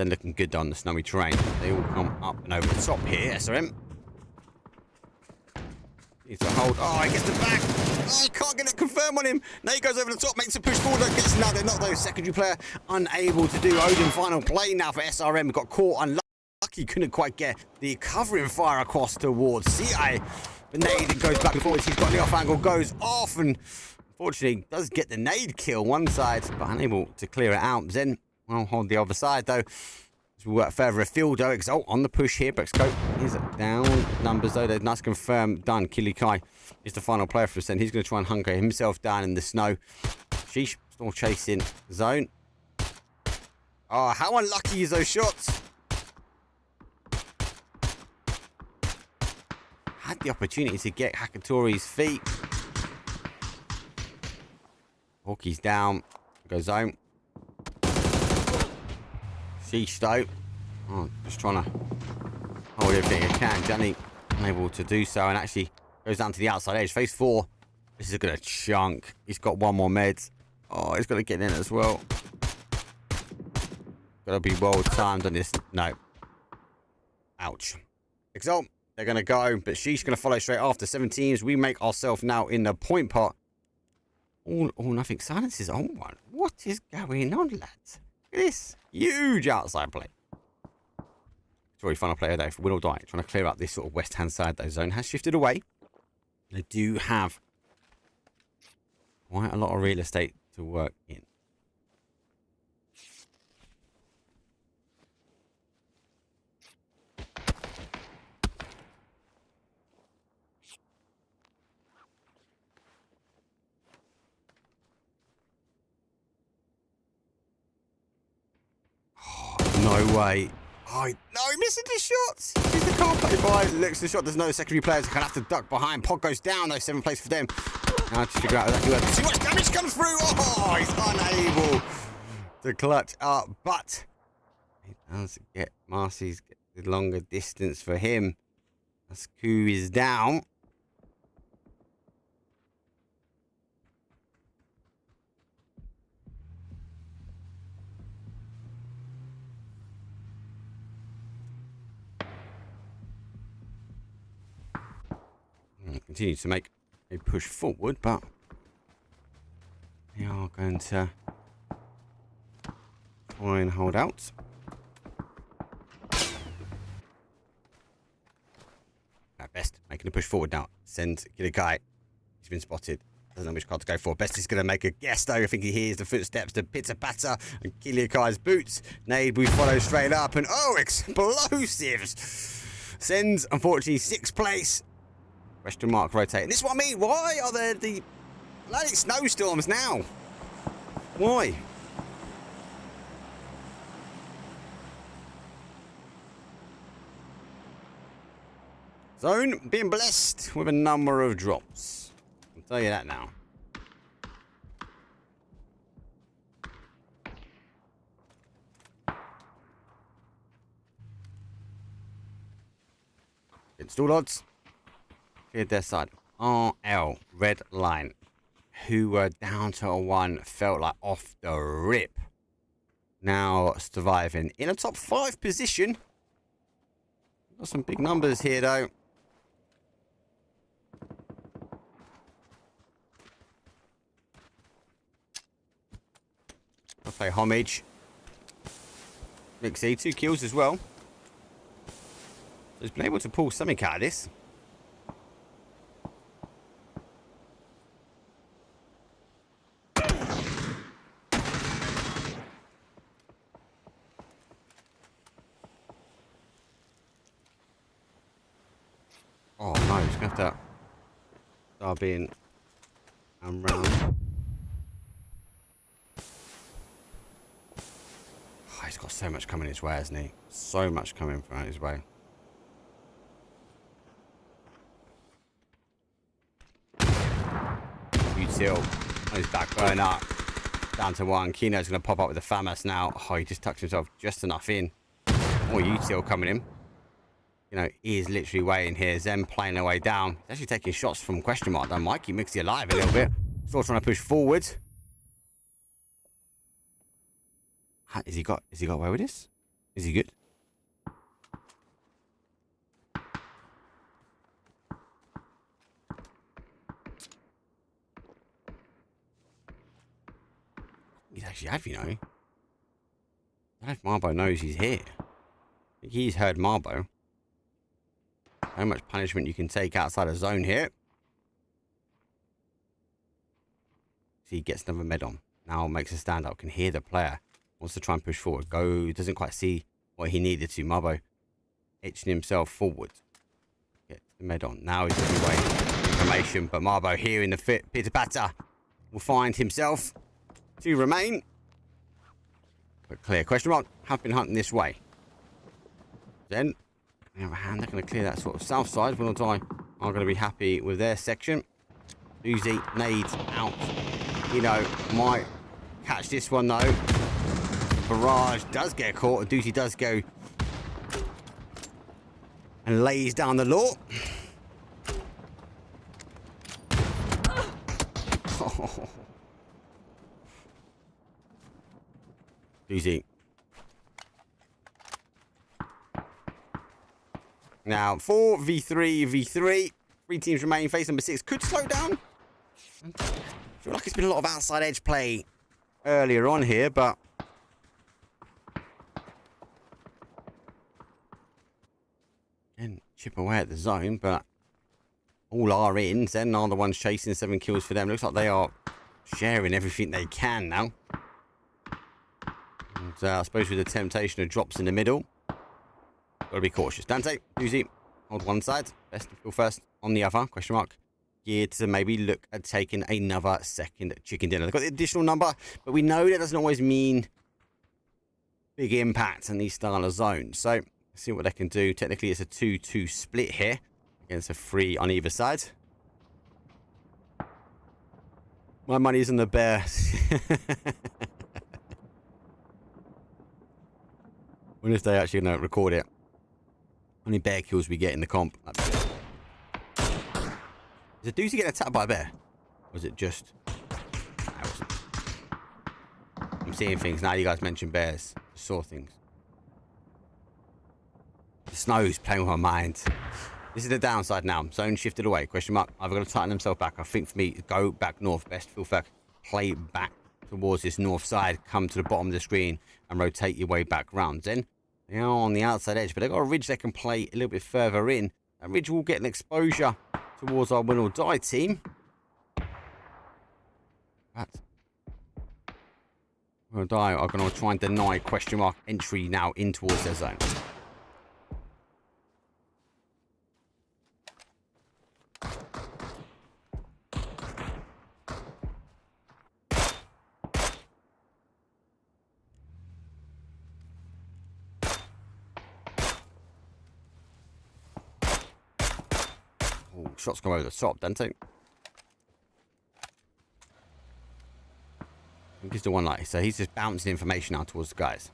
Zen looking good on the snowy terrain. They all come up and over the top here. SRM. Needs to hold. Oh, he gets the back. Oh, he can't get it confirmed on him. Now he goes over the top, makes a push forward. Gets now they're not though. Secondary player unable to do. Odin final play now for SRM. Got caught unlucky. Couldn't quite get the covering fire across towards CI. But nade goes back and forwards. He's got the off angle, goes off, and unfortunately does get the nade kill one side, but unable to clear it out. Zen will hold the other side though. As we work further afield though, Exalt on the push here, but Scope is down numbers though. There's nice confirmed done. Kilikai is the final player for Zen. He's going to try and hunker himself down in the snow. Sheesh, still chasing zone. Oh, how unlucky is those shots? Had the opportunity to get Hakatori's feet. Hawkey's down. Goes zone. Sheesh though. Oh, just trying to hold everything he can. Johnny unable to do so and actually goes down to the outside edge. Phase 4. This is going to chunk. He's got one more med. Oh, he's got to get in as well. Got to be well timed on this. No. Ouch. Exalt. They're going to go, but she's going to follow straight after. 7 teams. We make ourselves now in the point pot. All nothing. Silence is on one. What is going on, lads? Look at this. Huge outside play. Sorry, final player there for win or die. Trying to clear up this sort of west-hand side. Though zone has shifted away. They do have quite a lot of real estate to work in. No way. Oh, no, he missing the shots. He's the car play by. Looks the shot. There's no secondary players. Going to have to duck behind. Pod goes down, though. 7th place for them. Now to figure out exactly where. Too much damage comes through. Oh, he's unable to clutch up. But he does get Marcy's the longer distance for him. Asku is down. Continue to make a push forward, but they are going to try and hold out. At best, making a push forward now. Send Kilikai. He's been spotted. Doesn't know which card to go for. Best is going to make a guess though. I think he hears the footsteps, the pitter patter, and Kilikai's boots. Nade we follow straight up, and oh, explosives! Sends unfortunately 6th place. Question mark rotating. This is what I mean. Why are there the bloody snowstorms now? Why? Zone being blessed with a number of drops. I'll tell you that now. Install odds. Cleared their side. RL, red line, who were down to a 1, felt like off the rip. Now surviving in a top 5 position. Got some big numbers here though. I'll play homage. Mixie, 2 kills as well. So he's been able to pull something out of this. Oh no, he's gonna have to start being round. Oh, he's got so much coming his way, hasn't he? So much coming from his way. Util on his back burn up. Down to 1. Kino's gonna pop up with the FAMAS now. Oh, he just tucks himself just enough in. Oh, Util coming in. You know, he is literally waiting here. Zen playing their way down. He's actually taking shots from question mark. Though Mikey Mixie alive a little bit. Still trying to push forward. Has he got away with this? Is he good? He's actually have, you know. I don't know if Marbo knows he's here. I think he's heard Marbo. How much punishment you can take outside a zone here. See, he gets another med on. Now makes a stand up. Can hear the player. Wants to try and push forward. Go. Doesn't quite see what he needed to. Marbo itching himself forward. Gets the med on. Now he's looking away information. But Marbo here in the pitter patter will find himself to remain. But clear. Question mark. Have been hunting this way. Then, on the other hand, they're going to clear that sort of south side. Will Die are going to be happy with their section. Uzi nades out. You know, might catch this one though. Barrage does get caught. Doozy does go and lays down the law. Doozy. Now, 4v3v3. 3 teams remain. Face number 6 could slow down. I feel like it's been a lot of outside edge play earlier on here, but again, chip away at the zone, but all are in. Zen are the ones chasing 7 kills for them. Looks like they are sharing everything they can now. And I suppose with the temptation of drops in the middle, gotta be cautious. Dante, Uzi, hold one side. Best to feel first on the other. Question mark. Geared to maybe look at taking another second chicken dinner. They've got the additional number, but we know that doesn't always mean big impact in these style of zones. So, let's see what they can do. Technically, it's a 2-2 split here against a 3 on either side. My money's on the Bears. Wonder if they actually going to record it. How many bear kills we get in the comp? Is a Doozy getting attacked by a bear? Or was it just... I'm seeing things now. You guys mentioned bears. I saw things. The snow's playing with my mind. This is the downside now. Zone shifted away. Question mark. I've got to tighten themselves back. I think for me, go back north. Best feel back. Play back towards this north side. Come to the bottom of the screen and rotate your way back round. Then they are on the outside edge, but they've got a ridge they can play a little bit further in. That ridge will get an exposure towards our win or die team. But win or die are going to try and deny question mark entry now in towards their zone. Shots come over the top, don't they? I think he's the one like so. He's just bouncing information out towards the guys.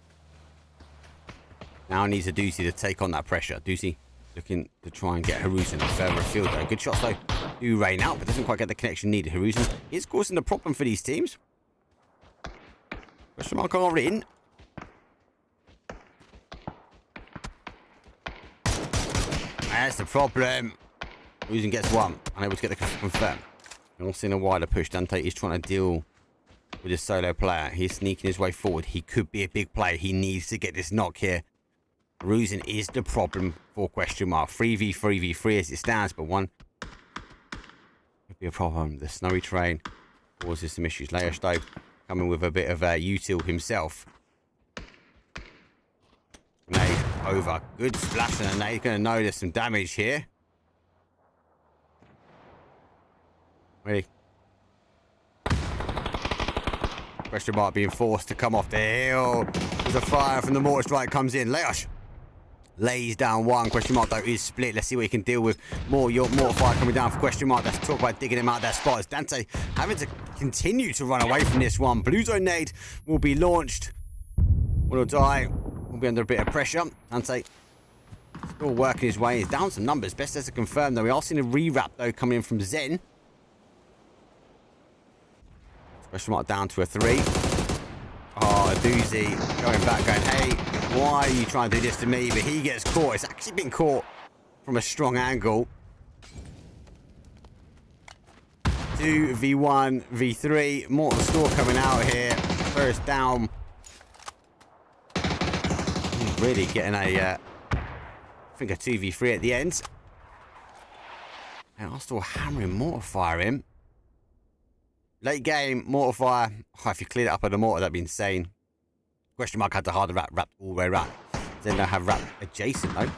Now he needs a Doozy to take on that pressure. Doozy looking to try and get Haruzen further afield though. Good shots though. Do rain out, but doesn't quite get the connection needed. Haruzen is causing the problem for these teams. Question mark are in. That's the problem. Haruzen gets one, unable to get the confirm. We're also seeing a wider push. Dante is trying to deal with a solo player. He's sneaking his way forward. He could be a big player. He needs to get this knock here. Haruzen is the problem for question mark. 3v3v3 as it stands, but one could be a problem. The snowy terrain causes some issues. Leostow coming with a bit of a util himself. Nade over. Good splash and a nade. Going to know there's some damage here. Ready? Question mark being forced to come off the hill. There's a fire from the mortar strike comes in. Leosh lays down one. Question mark though is split. Let's see what he can deal with. More mortar fire coming down for question mark. Let's talk about digging him out of that spot. As Dante having to continue to run away from this one. Blue zone nade will be launched. Will die. Will be under a bit of pressure. Dante still working his way. He's down some numbers. Best as to confirm though. We are seeing a rewrap though coming in from Zen. Question mark down to a 3. Oh, now. A doozy going back, going, hey, why are you trying to do this to me? But he gets caught. It's actually been caught from a strong angle. 2v1, v3. Mortal Store coming out here. First down. He's really getting a, I think a 2v3 at the end. And Arsenal hammering Mortifier in. Late game, Mortifier. Oh, if you cleared it up on the mortar, that'd be insane. Question mark had the harder wrapped all the way around. Then they have wrapped adjacent though.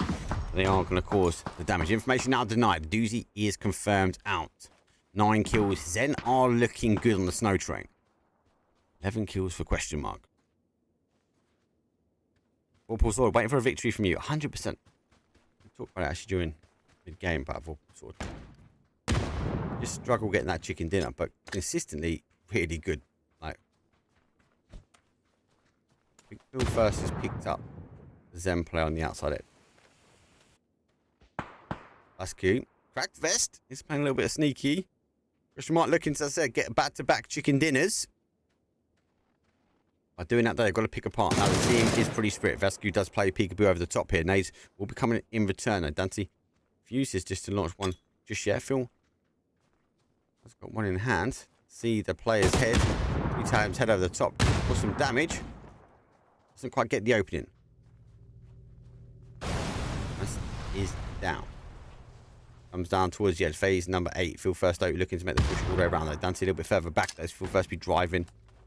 They are going to cause the damage. Information now denied. The doozy is confirmed out. 9 kills. Zen are looking good on the snow train. 11 kills for question mark. Paul Sword, waiting for a victory from you. 100%. We'll talk about it actually during mid-game, but I've sort of just struggle getting that chicken dinner, but consistently really good. Like, Bill first has picked up the Zen play on the outside edge. That's cute. Cracked vest. He's playing a little bit of sneaky. Christian might looking to, as I said, get back-to-back chicken dinners. By doing that, they've got to pick apart. Now, the team is pretty split. Vascu does play peekaboo over the top here. Nades will be coming in return. Now, Dante fuses just to launch one just yet. Phil has got one in hand. See the player's head. 3 times head over the top. For some damage. Doesn't quite get the opening. This is down. Comes down towards the edge. Phase number 8. Phil first out looking to make the push all the way around. Though Dante a little bit further back. Though Phil first be driving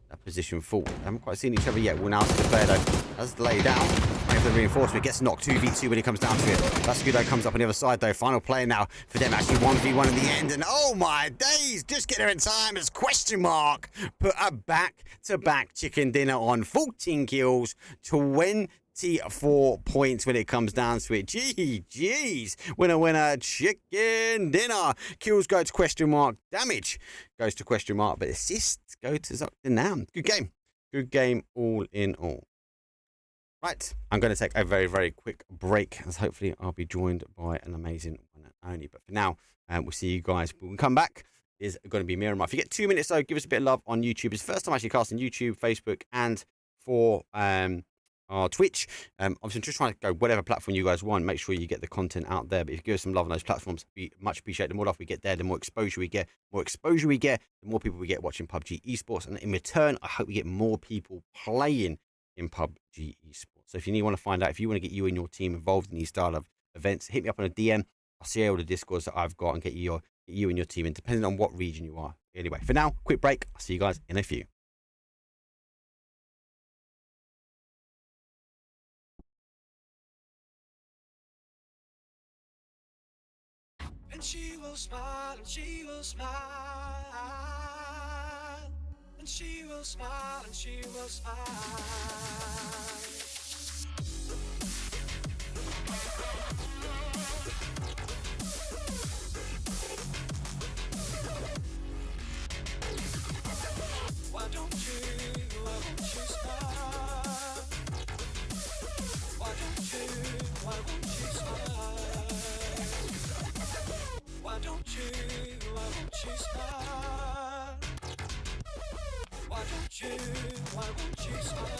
that position forward. They haven't quite seen each other yet. We'll now see the player though. Has to lay down. Wait for the reinforcement. Gets knocked 2v2 when he comes down to it. Vascu though comes up on the other side though. Final play now for them. Actually 1v1 in the end. And oh my days. Just get there in time as question mark. Put a back-to-back chicken dinner on. 14 kills. 24 points when it comes down to it. Jeez. Winner, chicken dinner. Kills go to question mark. Damage goes to question mark. But assists go to Zokdanam. Good game. Good game all in all. Right. I'm going to take a very, very quick break as hopefully I'll be joined by an amazing one and only. But for now, we'll see you guys. When we come back, is going to be Miramar. If you get 2 minutes though, give us a bit of love on YouTube. It's the first time actually casting YouTube, Facebook, and for our Twitch. Obviously, I'm just trying to go whatever platform you guys want. Make sure you get the content out there. But if you give us some love on those platforms, we much appreciate. The more love we get there, the more exposure we get. The more people we get watching PUBG esports. And in return, I hope we get more people playing in PUBG esports. So if you want to find out, if you want to get you and your team involved in these style of events, hit me up on a DM. I'll see all the Discords that I've got and get you and your team in, depending on what region you are. Anyway, for now, quick break. I'll see you guys in a few. And she will smile, and she will smile, and she will smile, and she will smile. Why don't you smile? Why don't you smile? Why don't you smile? Why won't you smile?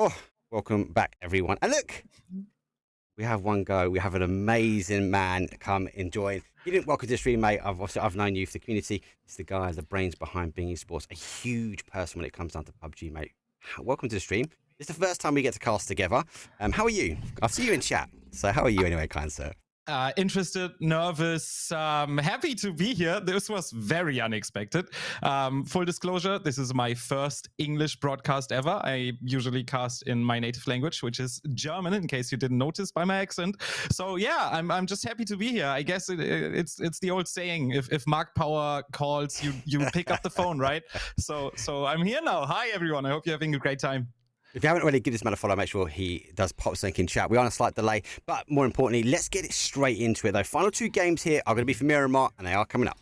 Oh, welcome back, everyone. And look, we have one go. We have an amazing man come and join. You didn't welcome to the stream, mate. I've known you for the community. It's the guy, the brains behind Being Sports, a huge person when it comes down to PUBG, mate. Welcome to the stream. It's the first time we get to cast together. How are you? I see you in chat. So how are you anyway, kind sir? Interested, nervous, happy to be here. This was very unexpected. Full disclosure, this is my first English broadcast ever. I usually cast in my native language, which is German, in case you didn't notice by my accent. So yeah, I'm just happy to be here. I guess it's the old saying, if Mark Power calls, you pick up the phone, right? So I'm here now. Hi everyone. I hope you're having a great time. If you haven't already, give this man a follow. Make sure he does pop something in chat. We are on a slight delay, but more importantly, let's get it straight into it, though. Final 2 games here are going to be for Miramar, and they are coming up.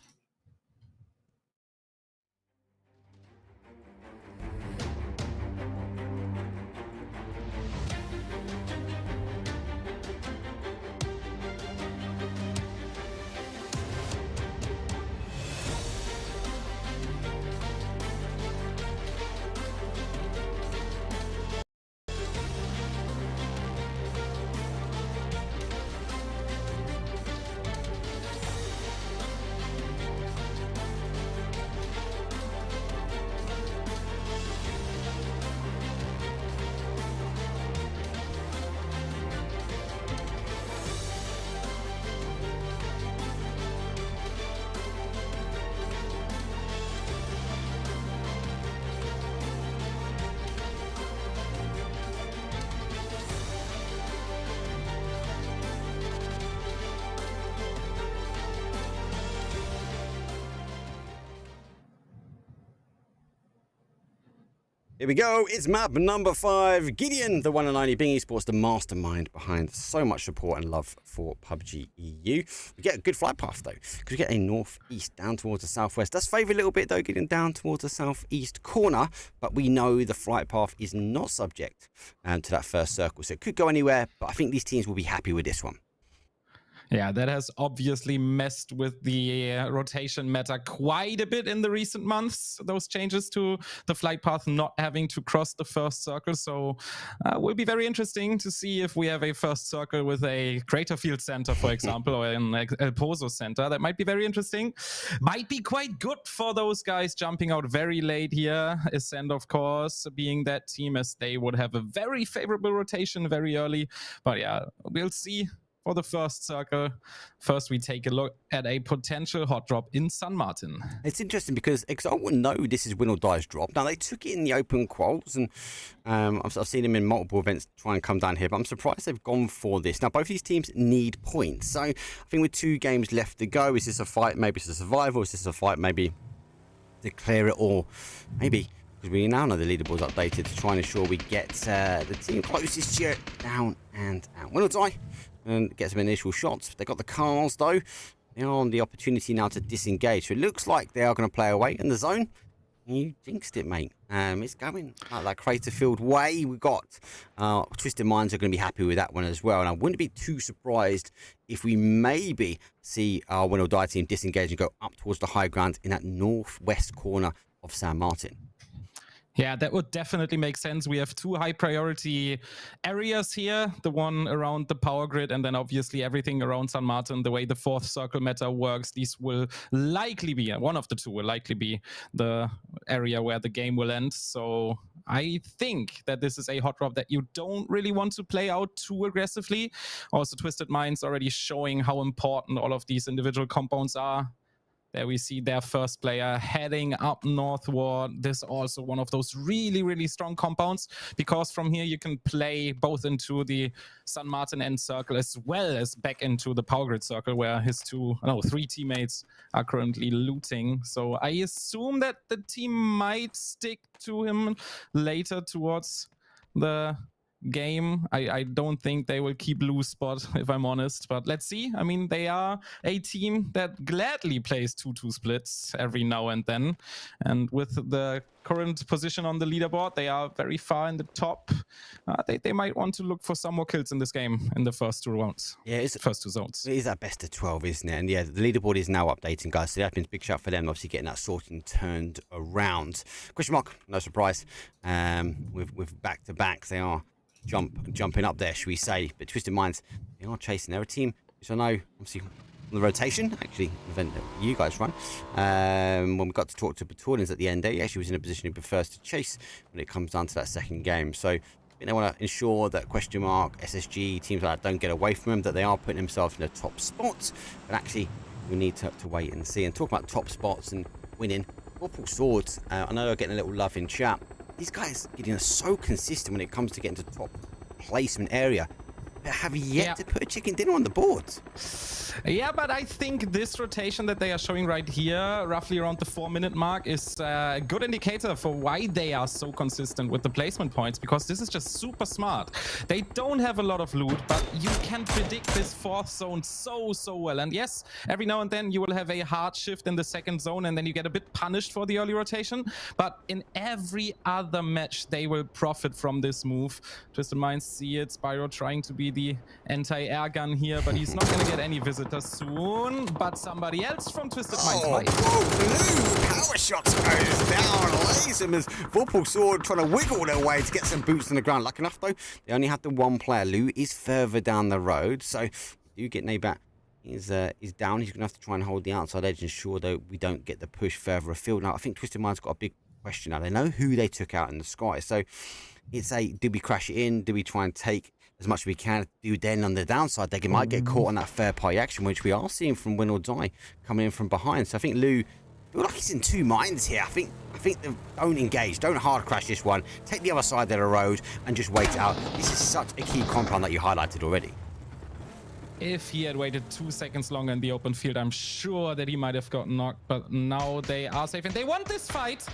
Here we go. It's map number 5. Gideon, the one and only Bing Esports, the mastermind behind so much support and love for PUBG EU. We get a good flight path, though, because we get a northeast down towards the southwest. Does favour a little bit, though, getting down towards the southeast corner, but we know the flight path is not subject to that first circle, so it could go anywhere, but I think these teams will be happy with this one. Yeah, that has obviously messed with the rotation meta quite a bit in the recent months, those changes to the flight path not having to cross the first circle. So will be very interesting to see if we have a first circle with a Crater Field Center, for example, or an El Pozo Center. That might be very interesting. Might be quite good for those guys jumping out very late here. Ascend, of course, being that team, as they would have a very favorable rotation very early. But yeah, we'll see. For the first circle, first we take a look at a potential hot drop in San Martin. It's interesting because I wouldn't know this is win or die's drop. Now, they took it in the open quals, and I've seen them in multiple events try and come down here, but I'm surprised they've gone for this. Now, both these teams need points. So I think with 2 games left to go, is this a fight? Maybe it's a survival. Is this a fight? Maybe declare it, or maybe, because we now know the leaderboard's updated, to try and ensure we get the team closest to it down and out. Win or die. And get some initial shots. They got the cars, though. They're on the opportunity now to disengage. So it looks like they are going to play away in the zone. You jinxed it, mate. It's going like that Craterfield way. We've got Twisted Minds are going to be happy with that one as well. And I wouldn't be too surprised if we maybe see our Win or Die team disengage and go up towards the high ground in that northwest corner of San Martin. Yeah, that would definitely make sense. We have 2 high priority areas here, the one around the power grid, and then obviously everything around San Martin. The way the 4th circle meta works, these will likely be, one of the 2 will likely be the area where the game will end. So I think that this is a hot drop that you don't really want to play out too aggressively. Also, Twisted Minds already showing how important all of these individual compounds are. There we see their first player heading up northward. This is also one of those really, really strong compounds, because from here you can play both into the San Martin end circle as well as back into the power grid circle, where his 3 teammates are currently looting. So I assume that the team might stick to him later towards the game. I don't think they will keep Lou's spot, if I'm honest. But let's see. I mean, they are a team that gladly plays 2-2 splits every now and then. And with the current position on the leaderboard, they are very far in the top. They might want to look for some more kills in this game in the first 2 rounds. Yeah, it's first 2 zones. It is that best of 12, isn't it? And yeah, the leaderboard is now updating, guys. So that been a big shout for them, obviously getting that sorting turned around. Question mark, no surprise. With back-to-backs, they are jumping up there, should we say. But Twisted Minds, they are chasing. They're a team which I know, obviously, on the rotation, actually, event that you guys run. When we got to talk to Batalions at the end, they actually was in a position he prefers to chase when it comes down to that second game. So they want to ensure that question mark, SSG, teams like that don't get away from them, that they are putting themselves in the top spots. But actually, we need to wait and see. And talk about top spots and winning. Purple Swords, I know they're getting a little love in chat. These guys are so consistent when it comes to getting to top placement area. They have yet to put a chicken dinner on the board. Yeah, but I think this rotation that they are showing right here, roughly around the 4-minute mark, is a good indicator for why they are so consistent with the placement points, because this is just super smart. They don't have a lot of loot, but you can predict this 4th zone so well. And yes, every now and then you will have a hard shift in the 2nd zone, and then you get a bit punished for the early rotation. But in every other match, they will profit from this move. Twisted Minds see it. Spyro trying to be the anti-air gun here, but he's not going to get any visitors soon. But somebody else from Twisted Minds might. Blue power shots goes down, lays him as Vorpal Sword trying to wiggle their way to get some boots on the ground. Lucky enough though, they only have the 1 player. Lou is further down the road, so you get Nabat. He's down. He's going to have to try and hold the outside edge, ensure that we don't get the push further afield. Now I think Twisted Minds got a big question now. They know who they took out in the sky, so it's do we crash it in? Do we try and take as much as we can? Do then on the downside they might get caught on that fair play action, which we are seeing from Win or Die coming in from behind. So I think Lou, I feel like he's in 2 minds here. I think don't engage, don't hard crash this one, take the other side of the road and just wait it out. This is such a key compound that you highlighted already. If he had waited 2 seconds longer in the open field, I'm sure that he might have gotten knocked, but now they are safe and they want this fight.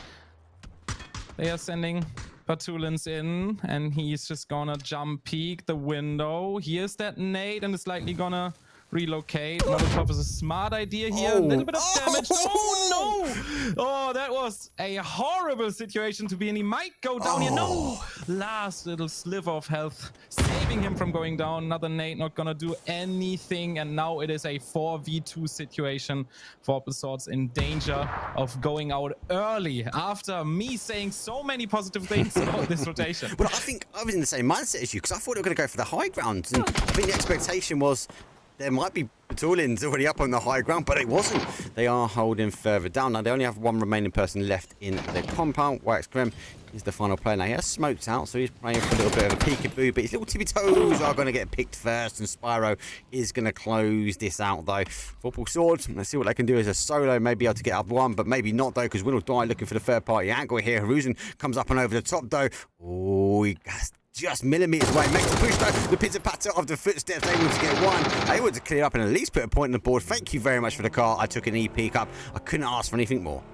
They are sending Batulins in, and he's just gonna jump peek the window. Here's that nade, and it's likely gonna relocate. Molotov is a smart idea here. A little bit of damage. Oh no! Oh, that was a horrible situation to be in. He might go down here. No! Last little sliver of health, saving him from going down. Another nade, not gonna do anything. And now it is a 4v2 situation. Vorpal Swords in danger of going out early after me saying so many positive things about this rotation. Well, I think I was in the same mindset as you, because I thought they were going to go for the high ground. And I think the expectation was there might be Batalions already up on the high ground, but it wasn't. They are holding further down. Now, they only have 1 remaining person left in the compound. Wax Grim is the final player. Now, he has smoked out, so he's playing for a little bit of a peekaboo, but his little tippy toes are going to get picked first, and Spyro is going to close this out, though. Vorpal Sword, let's see what they can do as a solo. Maybe able to get up 1, but maybe not, though, because Win or Die looking for the third-party angle here. Haruzen comes up and over the top, though. Oh, he has just millimeters away, makes the push though, the pitter-patter of the footsteps, able to get 1, able to clear up and at least put a point on the board. Thank you very much for the car. I took an E-peak up. I couldn't ask for anything more.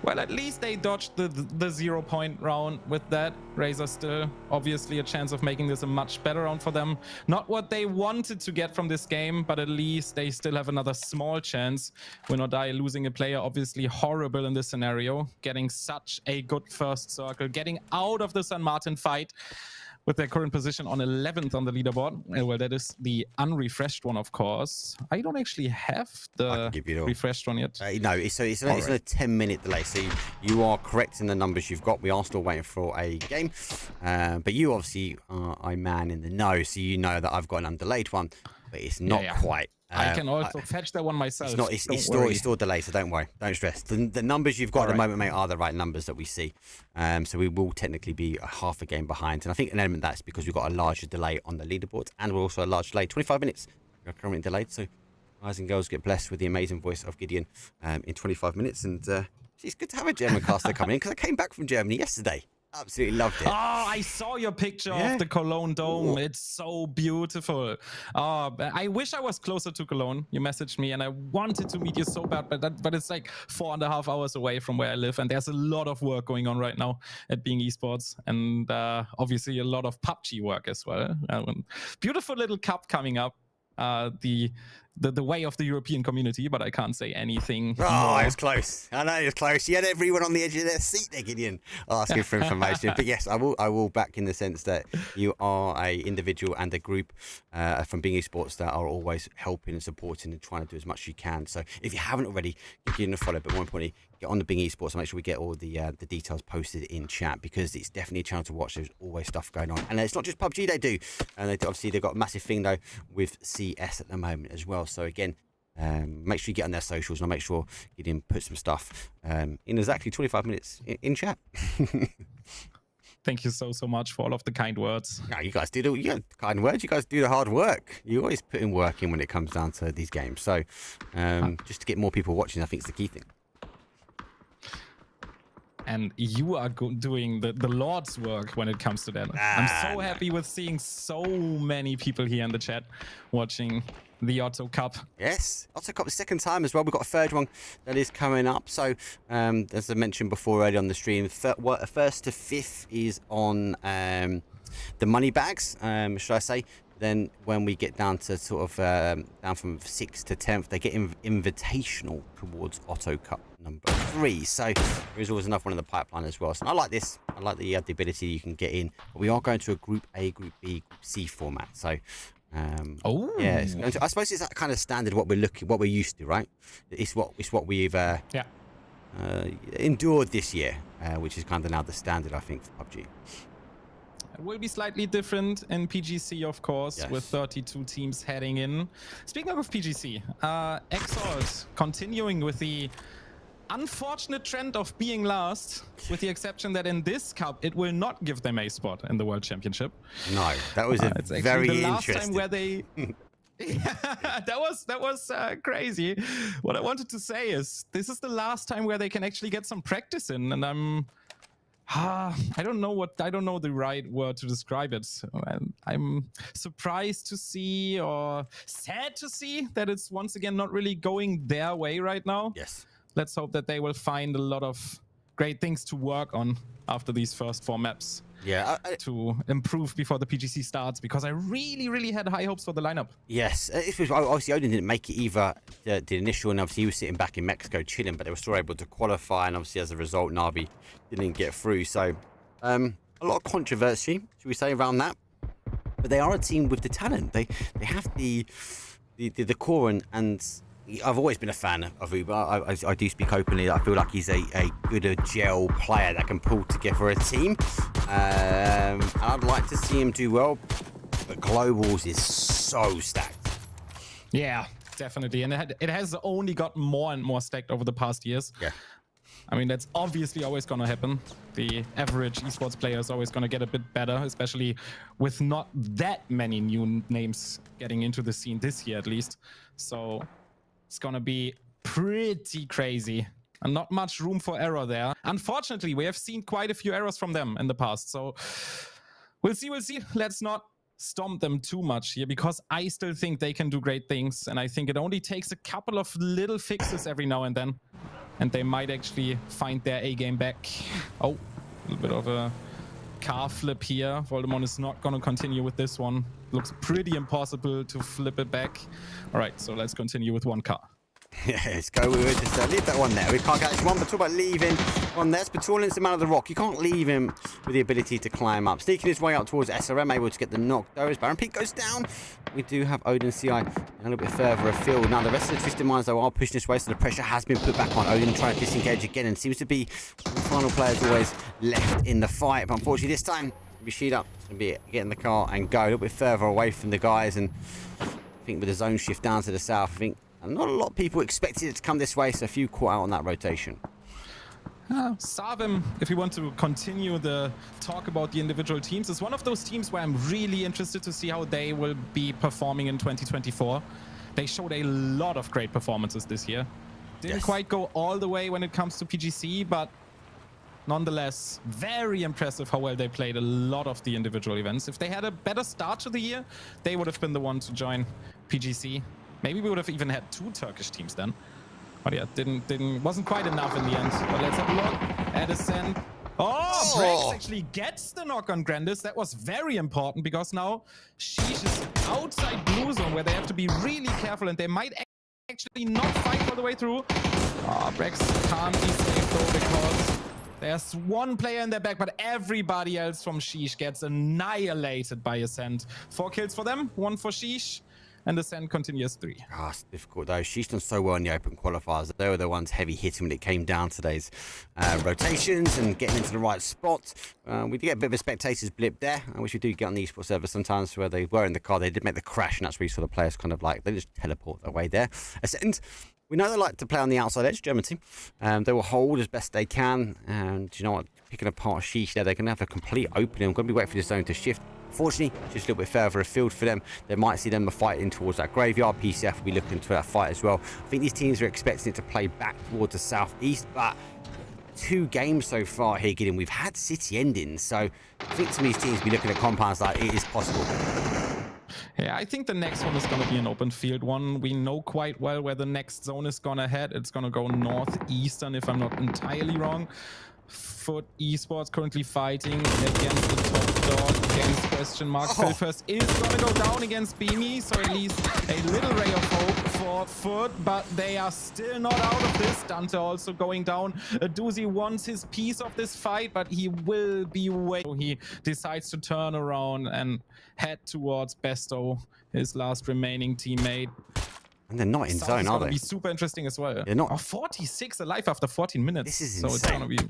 Well, at least they dodged the 0 point round with that. Razor still obviously a chance of making this a much better round for them. Not what they wanted to get from this game, but at least they still have another small chance. Win or Die losing a player, obviously horrible in this scenario. Getting such a good first circle, getting out of the San Martin fight with their current position on 11th on the leaderboard. Well, that is the unrefreshed one, of course. I don't actually have the refreshed one yet. No, it's a 10-minute delay, so you are correct in the numbers you've got. We are still waiting for a game, but you obviously are a man in the know, so you know that I've got an undelayed one, but it's not quite. I can also fetch that one myself. It's still delayed, so don't worry. Don't stress. The numbers you've got at the moment, mate, are the right numbers that we see. So we will technically be half a game behind. And I think an element of that's because we've got a larger delay on the leaderboard, and we're also a large delay. 25 minutes we're currently delayed. So guys and girls, get blessed with the amazing voice of Gideon in 25 minutes. And it's good to have a German caster coming in, because I came back from Germany yesterday. Absolutely loved it. Oh, I saw your picture of the Cologne Dome. It's so beautiful. Oh, I wish I was closer to Cologne. You messaged me and I wanted to meet you so bad, but it's like 4.5 hours away from where I live. And there's a lot of work going on right now at Being Esports. And obviously a lot of PUBG work as well. Beautiful little cup coming up. The way of the European community, but I can't say anything. Oh, it was close. I know it was close. You had everyone on the edge of their seat there, Gideon, asking for information. But yes, I will back in the sense that you are a individual and a group from Being Esports that are always helping and supporting and trying to do as much as you can. So if you haven't already, give Gideon a follow. But more importantly, get on the Being Esports and make sure we get all the details posted in chat, because it's definitely a channel to watch. There's always stuff going on, and it's not just PUBG they do. And they've got a massive thing though with CS at the moment as well. So again, make sure you get on their socials, and I'll make sure Gideon put some stuff in exactly 25 minutes in chat. Thank you so much for all of the kind words. No, you guys do the kind words. You guys do the hard work. You always put in work in when it comes down to these games. So just to get more people watching, I think is the key thing. And you are doing the Lord's work when it comes to that. I'm so happy with seeing so many people here in the chat watching the OTTO Cup. Yes, OTTO Cup the second time as well. We've got a third one that is coming up. So as I mentioned before earlier on the stream, first to fifth is on the money bags, should I say. Then when we get down to sort of down from 6th to 10th, they get invitational towards OTTO Cup number 3. So there is always another one in the pipeline as well. So I like this. I like the ability you can get in. But we are going to a Group A, Group B, Group C format. So yeah, I suppose it's that kind of standard what we're used to, right? It's what we've endured this year, which is kind of now the standard, I think, for PUBG. It will be slightly different in PGC, of course, with 32 teams heading in. Speaking of PGC, Exalt continuing with the unfortunate trend of being last, with the exception that in this cup, it will not give them a spot in the World Championship. No, that was it's very the last interesting. time where they... that was crazy. What I wanted to say is, this is the last time where they can actually get some practice in, and I don't know the right word to describe it. I'm surprised to see, or sad to see, that it's once again not really going their way right now. Yes. Let's hope that they will find a lot of great things to work on after these first 4 maps. Yeah, to improve before the PGC starts, because I really had high hopes for the lineup. Yes, obviously Odin didn't make it either, the initial, and obviously he was sitting back in Mexico chilling, but they were still able to qualify, and obviously as a result, Navi didn't get through. So a lot of controversy, should we say, around that. But they are a team with the talent. They have the core, and I've always been a fan of Uber. I do speak openly. I feel like he's a good gel player that can pull together a team. I'd like to see him do well, but Globals is so stacked. Yeah, definitely. And it has only gotten more and more stacked over the past years. Yeah. I mean, that's obviously always going to happen. The average esports player is always going to get a bit better, especially with not that many new names getting into the scene this year, at least. So it's going to be pretty crazy, and not much room for error there. Unfortunately, we have seen quite a few errors from them in the past. So we'll see. Let's not stomp them too much here, because I still think they can do great things. And I think it only takes a couple of little fixes every now and then, and they might actually find their A game back. Oh, a little bit of a car flip here. Voldemort is not going to continue with this one. Looks pretty impossible to flip it back. All right, so let's continue with one car. Yeah, let's go. We'll just leave that one there. We can't catch one, but talk about leaving one there. Spatulin's the man of the rock. You can't leave him with the ability to climb up. Sneaking his way up towards SRM, able to get the knock though as Baron Peak goes down. We do have Odin CI a little bit further afield. Now the rest of the Twisted Minds though are pushing this way, so the pressure has been put back on. Odin trying to disengage again, and seems to be the final players always left in the fight. But unfortunately this time, Rishida is going to be get in the car and go a little bit further away from the guys. And I think with the zone shift down to the south, I think not a lot of people expected it to come this way, so a few caught out on that rotation. Savim, if you want to continue the talk about the individual teams, is one of those teams where I'm really interested to see how they will be performing in 2024. They showed a lot of great performances this year. Didn't quite go all the way when it comes to PGC, but nonetheless, very impressive how well they played a lot of the individual events. If they had a better start to the year, they would have been the one to join PGC. Maybe we would have even had 2 Turkish teams then. But yeah, wasn't quite enough in the end. But let's have a look at Ascent. Oh, Brex actually gets the knock on Grandis. That was very important because now Sheesh is outside blue zone where they have to be really careful and they might actually not fight all the way through. Oh, Brex can't be safe though because there's one player in their back, but everybody else from Sheesh gets annihilated by Ascent. 4 kills for them, 1 for Sheesh. And Ascent continues 3. Ah, it's difficult though. She's done so well in the open qualifiers. They were the ones heavy hitting when it came down to those rotations and getting into the right spot. We did get a bit of a spectators blip there, which we do get on the esports server sometimes where they were in the car. They did make the crash, and that's where you saw the players kind of like, they just teleport away there. Ascent, we know they like to play on the outside edge, German team. They will hold as best they can. And you know what? Picking apart Sheesh there, they're going to have a complete opening. I'm going to be waiting for the zone to shift. Fortunately, just a little bit further afield for them. They might see them fighting towards that graveyard. PCF will be looking to that fight as well. I think these teams are expecting it to play back towards the southeast, but 2 games so far here, Gideon. We've had city endings, so I think some of these teams will be looking at compounds like it is possible. Yeah, I think the next one is going to be an open field one. We know quite well where the next zone is going to head. It's going to go northeastern, if I'm not entirely wrong. Foot Esports currently fighting against the top dog against question mark. Phil first is going to go down against Beamy, so at least a little ray of hope for Foot, but they are still not out of this. Dante also going down. Doozy wants his piece of this fight, but he will be waiting. He decides to turn around and head towards Besto, his last remaining teammate. And they're not in zone, are they? It's be super interesting as well. They're not. Oh, 46 alive after 14 minutes. This is so insane. It's going to be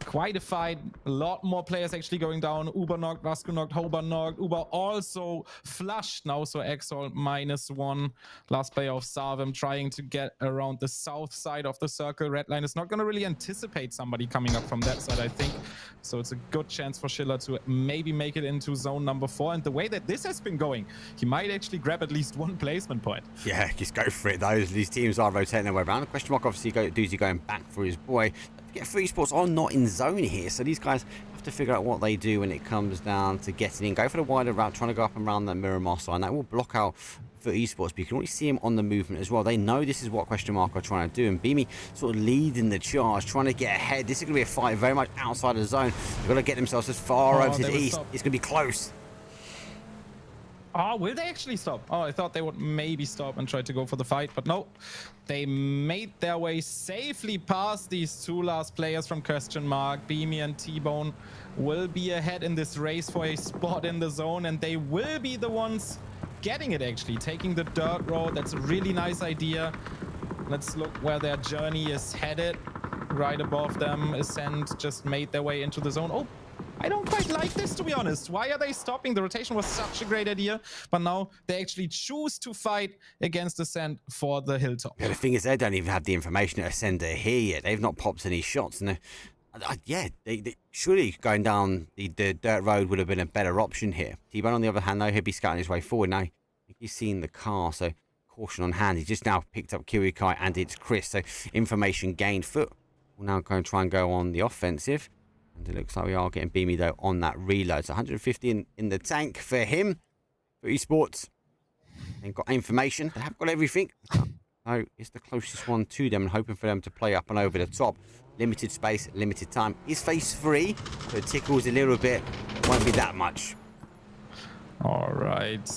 quite a fight. A lot more players actually going down. Uber knocked, Vasco knocked, Hober knocked. Uber also flushed now, so Exalt -1. Last player of Sarvem trying to get around the south side of the circle. Redline is not going to really anticipate somebody coming up from that side, I think. So it's a good chance for Schiller to maybe make it into zone number 4. And the way that this has been going, he might actually grab at least 1 placement point. Yeah, just go for it. These teams are rotating their way around. Question mark, obviously, Doozy going back for his boy. Get 3 sports are not in zone here, so these guys have to figure out what they do when it comes down to getting in. Go for the wider route, trying to go up and around that Miramar side. That will block out for esports, but you can already see him on the movement as well. They know this is what question mark are trying to do, and Beamy sort of leading the charge, trying to get ahead. This is going to be a fight very much outside of the zone. They've got to get themselves as far over to the east. It's going to be close. Oh, will they actually stop? Oh, I thought they would maybe stop and try to go for the fight, but no. They made their way safely past these 2 last players from question mark. Beamy and T-Bone will be ahead in this race for a spot in the zone, and they will be the ones getting it, actually. Taking the dirt road. That's a really nice idea. Let's look where their journey is headed. Right above them, Ascent just made their way into the zone. Oh, I don't quite like this, to be honest. Why are they stopping? The rotation was such a great idea, but now they actually choose to fight against Ascent for the hilltop. Yeah, the thing is, they don't even have the information that Ascend are here yet. They've not popped any shots, and they surely going down the dirt road would have been a better option here. T-Bone, on the other hand, though, he'll be scouting his way forward. Now, I think he's seen the car, so caution on hand. He's just now picked up Kirikai, and it's Chris, so information gained. Foot will now go and try and go on the offensive. And it looks like we are getting Beamy, though, on that reload. So 150 in the tank for him. For esports. They've got information. They have got everything. So it's the closest one to them, and hoping for them to play up and over the top. Limited space, limited time. Is phase 3, so it tickles a little bit. It won't be that much. All right.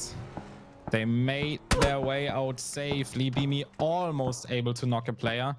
They made their way out safely. Beamy almost able to knock a player.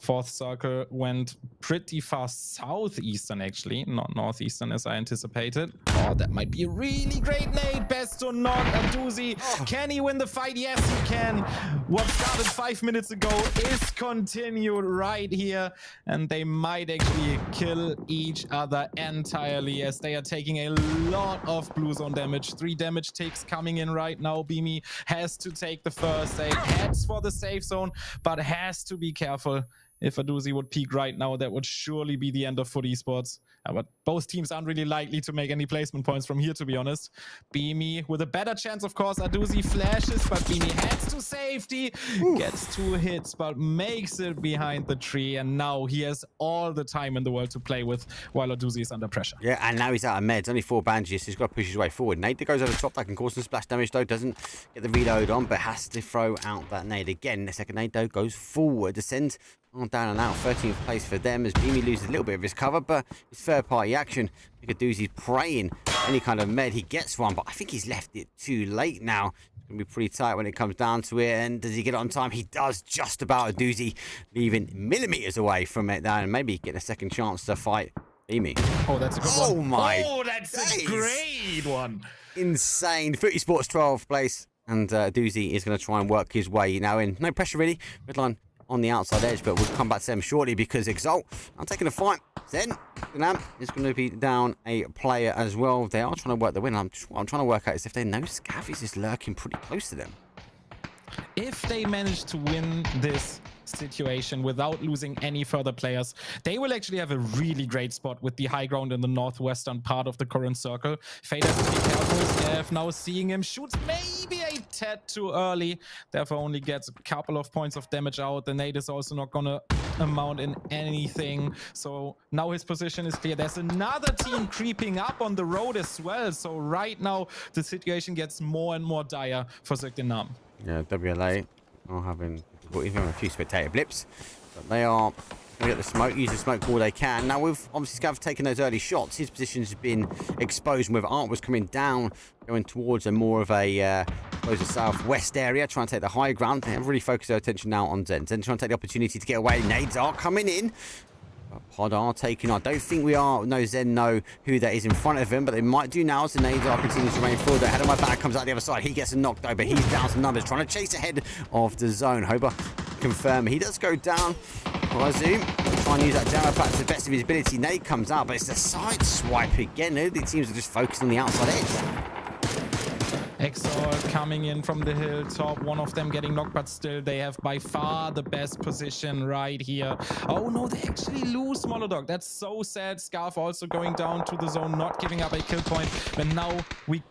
4th circle went pretty far southeastern, actually, not northeastern as I anticipated. Oh, that might be a really great nade. Besto knock a doozy. Can he win the fight? Yes, he can. What started 5 minutes ago is continued right here, and they might actually kill each other entirely as they are taking a lot of blue zone damage. 3 damage ticks coming in right now. Beamy has to take the first aid, heads for the safe zone, but has to be careful. If a doozy would peak right now, that would surely be the end of Foot Esports. But both teams aren't really likely to make any placement points from here, to be honest. Beamy with a better chance, of course. Aduzi flashes, but Beamy heads to safety. Gets 2 hits, but makes it behind the tree. And now he has all the time in the world to play with while Aduzi is under pressure. Yeah, and now he's out of meds. Only 4 bandages, so he's got to push his way forward. Nade that goes over the top. That can cause some splash damage, though. Doesn't get the reload on, but has to throw out that nade again. The second nade, though, goes forward. Descends on down and out. 13th place for them as Beamy loses a little bit of his cover, but it's third-party action. Aduzi's praying any kind of med. He gets one, but I think he's left it too late now. It's going to be pretty tight when it comes down to it. And does he get it on time? He does, just about. Aduzi leaving millimeters away from it now, and maybe getting a second chance to fight Beamy. Oh, that's a good one. Oh, my Oh, that's a great one. Insane. Footy Sports 12th place. And Aduzi is going to try and work his way now in. No pressure, really. Redline on the outside edge, but we'll come back to them shortly because Exalt are taking a fight. Zen is going to be down a player as well. They are trying to work the win. What I'm trying to work out is if they know Scav is just lurking pretty close to them. If they manage to win this situation without losing any further players, they will actually have a really great spot with the high ground in the northwestern part of the current circle. Fade has to be careful. Scav now seeing him shoots maybe a tad too early, therefore only gets a couple of points of damage out. The nade is also not gonna amount in anything, so now his position is clear. There's another team creeping up on the road as well, so right now the situation gets more and more dire for Zirkdinam. Yeah, WLA are having a few spectator blips, but they are going to get the smoke, use the smoke all they can. Now, with obviously Scav taking those early shots, his position's been exposed, and with Art was coming down, going towards a more of a southwest area, trying to take the high ground. They have really focused their attention now on Zen. Zen trying to take the opportunity to get away. Nades are coming in. Pod are taking on. I don't think Zen know who that is in front of him, but they might do now as the nades are continuing to rain forward. The head of my back comes out the other side. He gets a knocked over. He's down some numbers, trying to chase ahead of the zone. Hober confirm he does go down. Zoom try and use that jammer pack to the best of his ability. Nade comes out, but it's a side swipe again. The teams are just focused on the outside edge. Exalt coming in from the hilltop, one of them getting knocked, but still they have by far the best position right here. Oh no, they actually lose Molodog. That's so sad. Scarf also going down to the zone, not giving up a kill point. But now we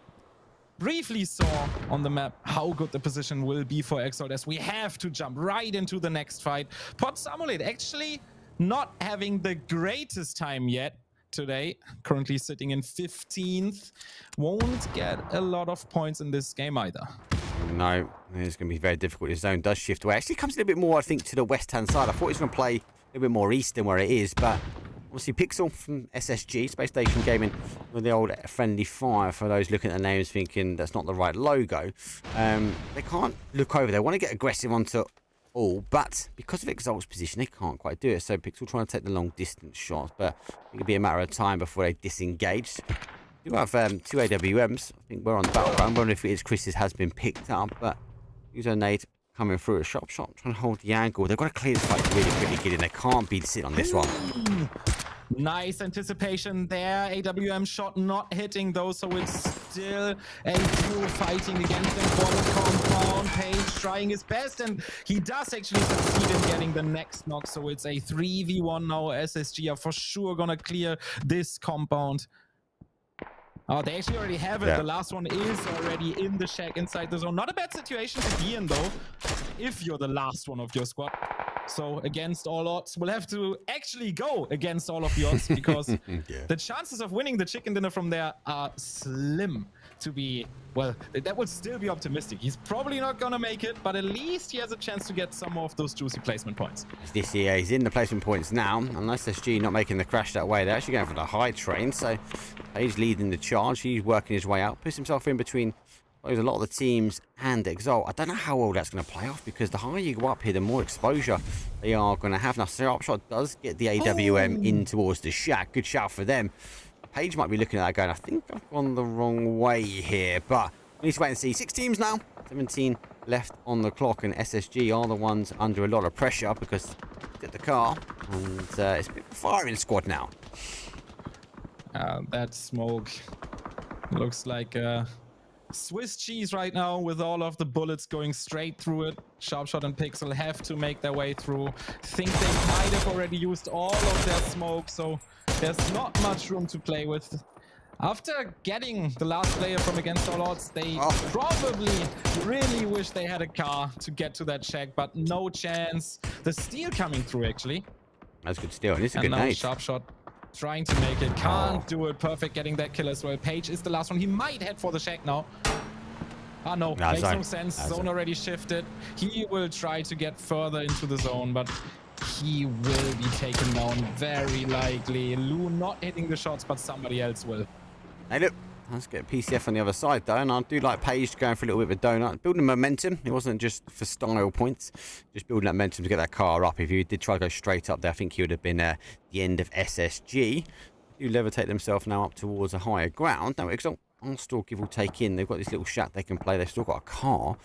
briefly saw on the map how good the position will be for Exalt, as we have to jump right into the next fight. Pod Samulate actually not having the greatest time yet today, currently sitting in 15th, won't get a lot of points in this game either. No, it's going to be very difficult. His zone does shift away. Actually comes a little bit more, I think, to the west-hand side. I thought he was going to play a little bit more east than where it is, but obviously Pixel from SSG, Space Station Gaming, with the old friendly fire, for those looking at the names thinking that's not the right logo. They can't look over. They want to get aggressive onto all, but because of Exalt's position, they can't quite do it. So Pixel trying to take the long distance shots, but it could be a matter of time before they disengage. We do have 2 AWMs. I think we're on the battleground. I wonder if it is Chris's has been picked up, but user nade coming through a sharp shot, trying to hold the angle. They've got to clear the fight really quickly, get in. They can't be sitting on this one. Nice anticipation there. AWM shot not hitting though, so it's still a duo fighting against them for the compound. Page trying his best, and he does actually succeed in getting the next knock, so it's a 3v1 now. SSG are for sure gonna clear this compound. Oh, they actually already have it. Yeah. The last one is already in the shack inside the zone. Not a bad situation to be in though, if you're the last one of your squad. So against all odds, we'll have to actually go against all of the odds, because the chances of winning the chicken dinner from there are slim to be, well, that would still be optimistic. He's probably not gonna make it, but at least he has a chance to get some more of those juicy placement points. This year, he's in the placement points now, unless SG not making the crash that way. They're actually going for the high train, so Page leading the charge. He's working his way out, puts himself in between a lot of the teams and Exalt. I don't know how well that's going to play off, because the higher you go up here, the more exposure they are going to have. Now, Sharpshot does get the AWM in towards the shack. Good shout for them. Page might be looking at that going, I think I've gone the wrong way here, but we need to wait and see. 6 teams now, 17 left on the clock, and SSG are the ones under a lot of pressure because get the car, and it's a bit of a firing squad now. That smoke looks like Swiss cheese right now, with all of the bullets going straight through it. Sharpshot and Pixel have to make their way through. Think they might have already used all of their smoke, so There's not much room to play with. After getting the last player from Against All Odds, they probably really wish they had a car to get to that check, but no chance. The steal coming through, actually. That's good steal, and it's a good now nade. Sharp shot trying to make it. Can't do it. Perfect getting that kill as well. Page is the last one. He might head for the shack now. Ah, no. Makes no sense. Zone already shifted. He will try to get further into the zone, but he will be taken down very likely. Lou not hitting the shots, but somebody else will. Hey, look. Let's get PCF on the other side, though, and I do like Page going for a little bit of a donut. Building momentum. It wasn't just for style points. Just building that momentum to get that car up. If he did try to go straight up there, I think he would have been the end of SSG. They do levitate themselves now up towards a higher ground. Now, Exalt will still give or take in. They've got this little shack they can play. They've still got a car.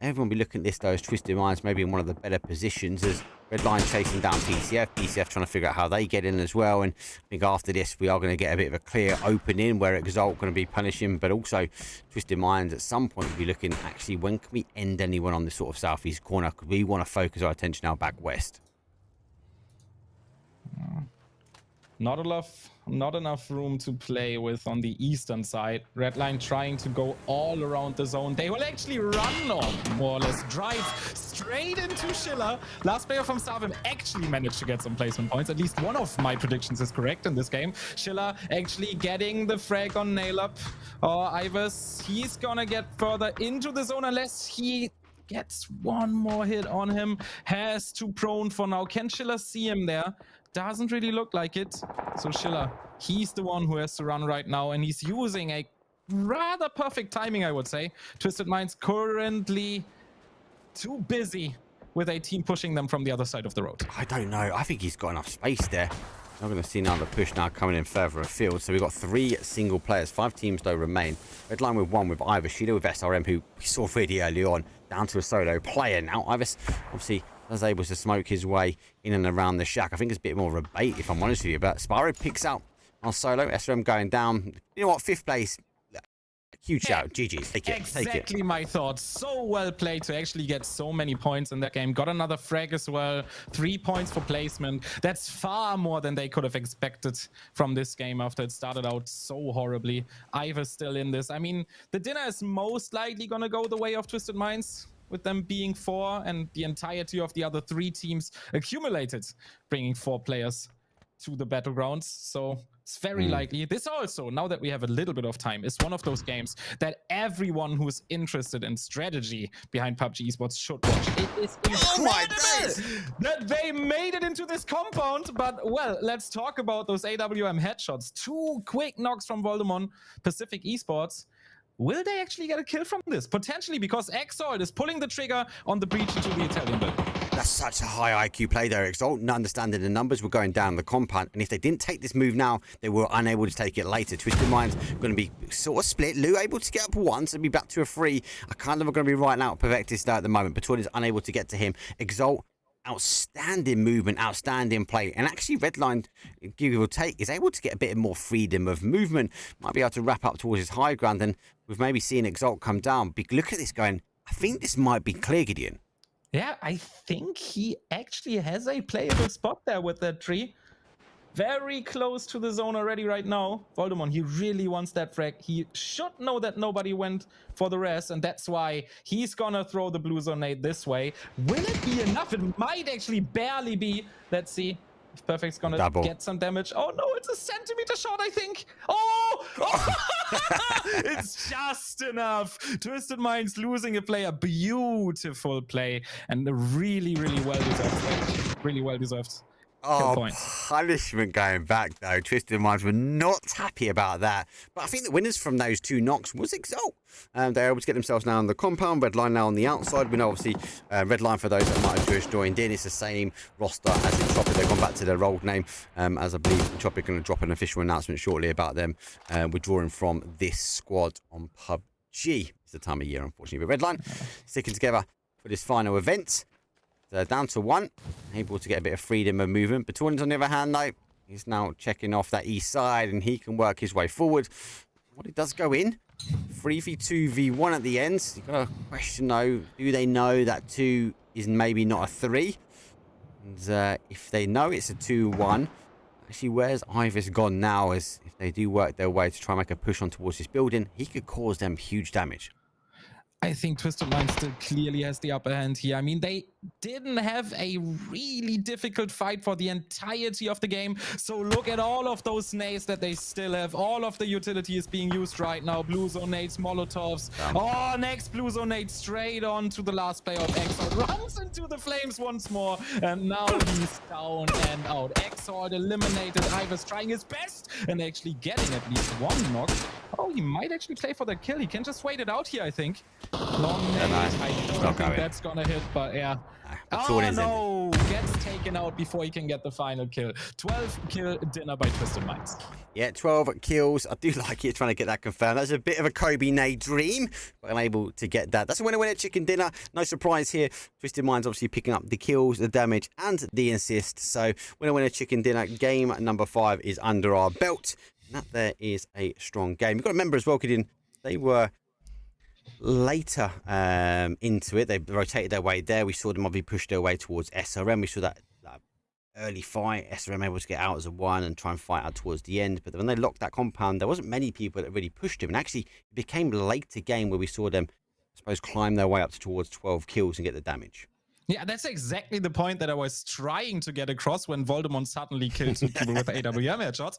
Everyone will be looking at this, though, as Twisted Minds maybe in one of the better positions as Redline chasing down PCF. PCF trying to figure out how they get in as well. And I think after this, we are going to get a bit of a clear opening where Exalt going to be punishing, but also Twisted Minds at some point will be looking, actually, when can we end anyone on this sort of southeast corner? Because we want to focus our attention now back west. Not enough room to play with on the eastern side. Redline trying to go all around the zone. They will actually run, or more or less drive straight into Schiller. Last player from Savim actually managed to get some placement points. At least one of my predictions is correct in this game. Schiller actually getting the frag on Nail-Up. Ivers, he's gonna get further into the zone unless he gets one more hit on him. Has to prone for now. Can Schiller see him there? Doesn't really look like it. So Schiller, he's the one who has to run right now, and he's using a rather perfect timing, I would say. Twisted Minds currently too busy with a team pushing them from the other side of the road. I don't know. I think he's got enough space there. I'm going to see now the push now coming in further afield. So we've got 3 single players. 5 teams, though, remain. Redline with 1 with Ivers. Sheila with SRM, who we saw really early on, down to a solo player now. Ivers, obviously, was able to smoke his way in and around the shack. I think it's a bit more of a bait, if I'm honest with you. But Spyro picks out on solo. SRM going down. You know what? 5th place. Huge shout. GG's. Take it. Exactly my thoughts. So well played to actually get so many points in that game. Got another frag as well. 3 points for placement. That's far more than they could have expected from this game after it started out so horribly. Ivers still in this. I mean, the dinner is most likely going to go the way of Twisted Minds, with them being 4 and the entirety of the other 3 teams accumulated, bringing 4 players to the battlegrounds. So it's very likely. This also, now that we have a little bit of time, is one of those games that everyone who's interested in strategy behind PUBG Esports should watch. It is incredible that they made it into this compound. But, well, let's talk about those AWM headshots. 2 quick knocks from Voldemort, Pacific Esports. Will they actually get a kill from this? Potentially, because Exalt is pulling the trigger on the breach into the Italian building. That's such a high IQ play there, Exalt. Not understanding the numbers were going down the compound. And if they didn't take this move now, they were unable to take it later. Twisted Minds going to be sort of split. Lou able to get up once and be back to a 3. I kind of are going to be right now at Pavectis there at the moment. Between is unable to get to him. Exalt, outstanding movement, outstanding play, and actually Redline, give or take, is able to get a bit more freedom of movement, might be able to wrap up towards his high ground, and we've maybe seen Exalt come down. But look at this going, I think this might be clear, Gideon. Yeah, I think he actually has a playable spot there with that tree. Very close to the zone already right now. Voldemort, he really wants that frag. He should know that nobody went for the rest, and that's why he's gonna throw the blue zone nade this way. Will it be enough? It might actually barely be. Let's see if Perfect's gonna get some damage. Oh no, it's a centimeter shot, I think. Oh! It's just enough. Twisted Minds losing a player. Beautiful play, and a really, really well deserved. Really well deserved. Oh, punishment going back, though. Twisted Minds were not happy about that. But I think the winners from those 2 knocks was Exalt. They're able to get themselves now on the compound. Redline now on the outside. We know, obviously, Redline, for those that might have just joined in, it's the same roster as Entropic. They've gone back to their old name, as I believe Entropic are going to drop an official announcement shortly about them withdrawing from this squad on PUBG. It's the time of year, unfortunately. But Redline sticking together for this final event. Down to 1, able to get a bit of freedom of movement. Batorn's on the other hand, though, he's now checking off that east side, and he can work his way forward. What it does go in, 3v2v1 at the end. You've got to question, though, do they know that 2 is maybe not a 3? And if they know it's a 2-1, Actually, where's Ivis gone now? As if they do work their way to try and make a push on towards this building, he could cause them huge damage. I think Twisted Mind still clearly has the upper hand here. I mean, they didn't have a really difficult fight for the entirety of the game. So look at all of those nades that they still have. All of the utility is being used right now. Blue zone nades, Molotovs. Oh, next blue zone nade straight on to the last player of Exort. Runs into the flames once more. And now he's down and out. Exort eliminated. Ivis trying his best and actually getting at least one knock. Oh, he might actually play for the kill. He can just wait it out here, I think. Long nade. I don't think that's gonna hit, but yeah. Oh no, gets taken out before he can get the final kill. 12 kill dinner by Twisted Minds. Yeah, 12 kills. I do like it, trying to get that confirmed. That's a bit of a Kobe nade dream, but I'm able to get that. That's a winner chicken dinner. No surprise here. Twisted Minds obviously picking up the kills, the damage, and the assist. So winner chicken dinner. Game number 5 is under our belt. And that there is a strong game. You've got to remember as well, Gideon, they were later into it. They rotated their way there. We saw them obviously push their way towards SRM. We saw that early fight. SRM able to get out as a 1 and try and fight out towards the end. But when they locked that compound, there wasn't many people that really pushed him. And actually, it became a later game where we saw them, I suppose, climb their way up towards 12 kills and get the damage. Yeah, that's exactly the point that I was trying to get across when Voldemort suddenly killed 2 people with AWM headshots.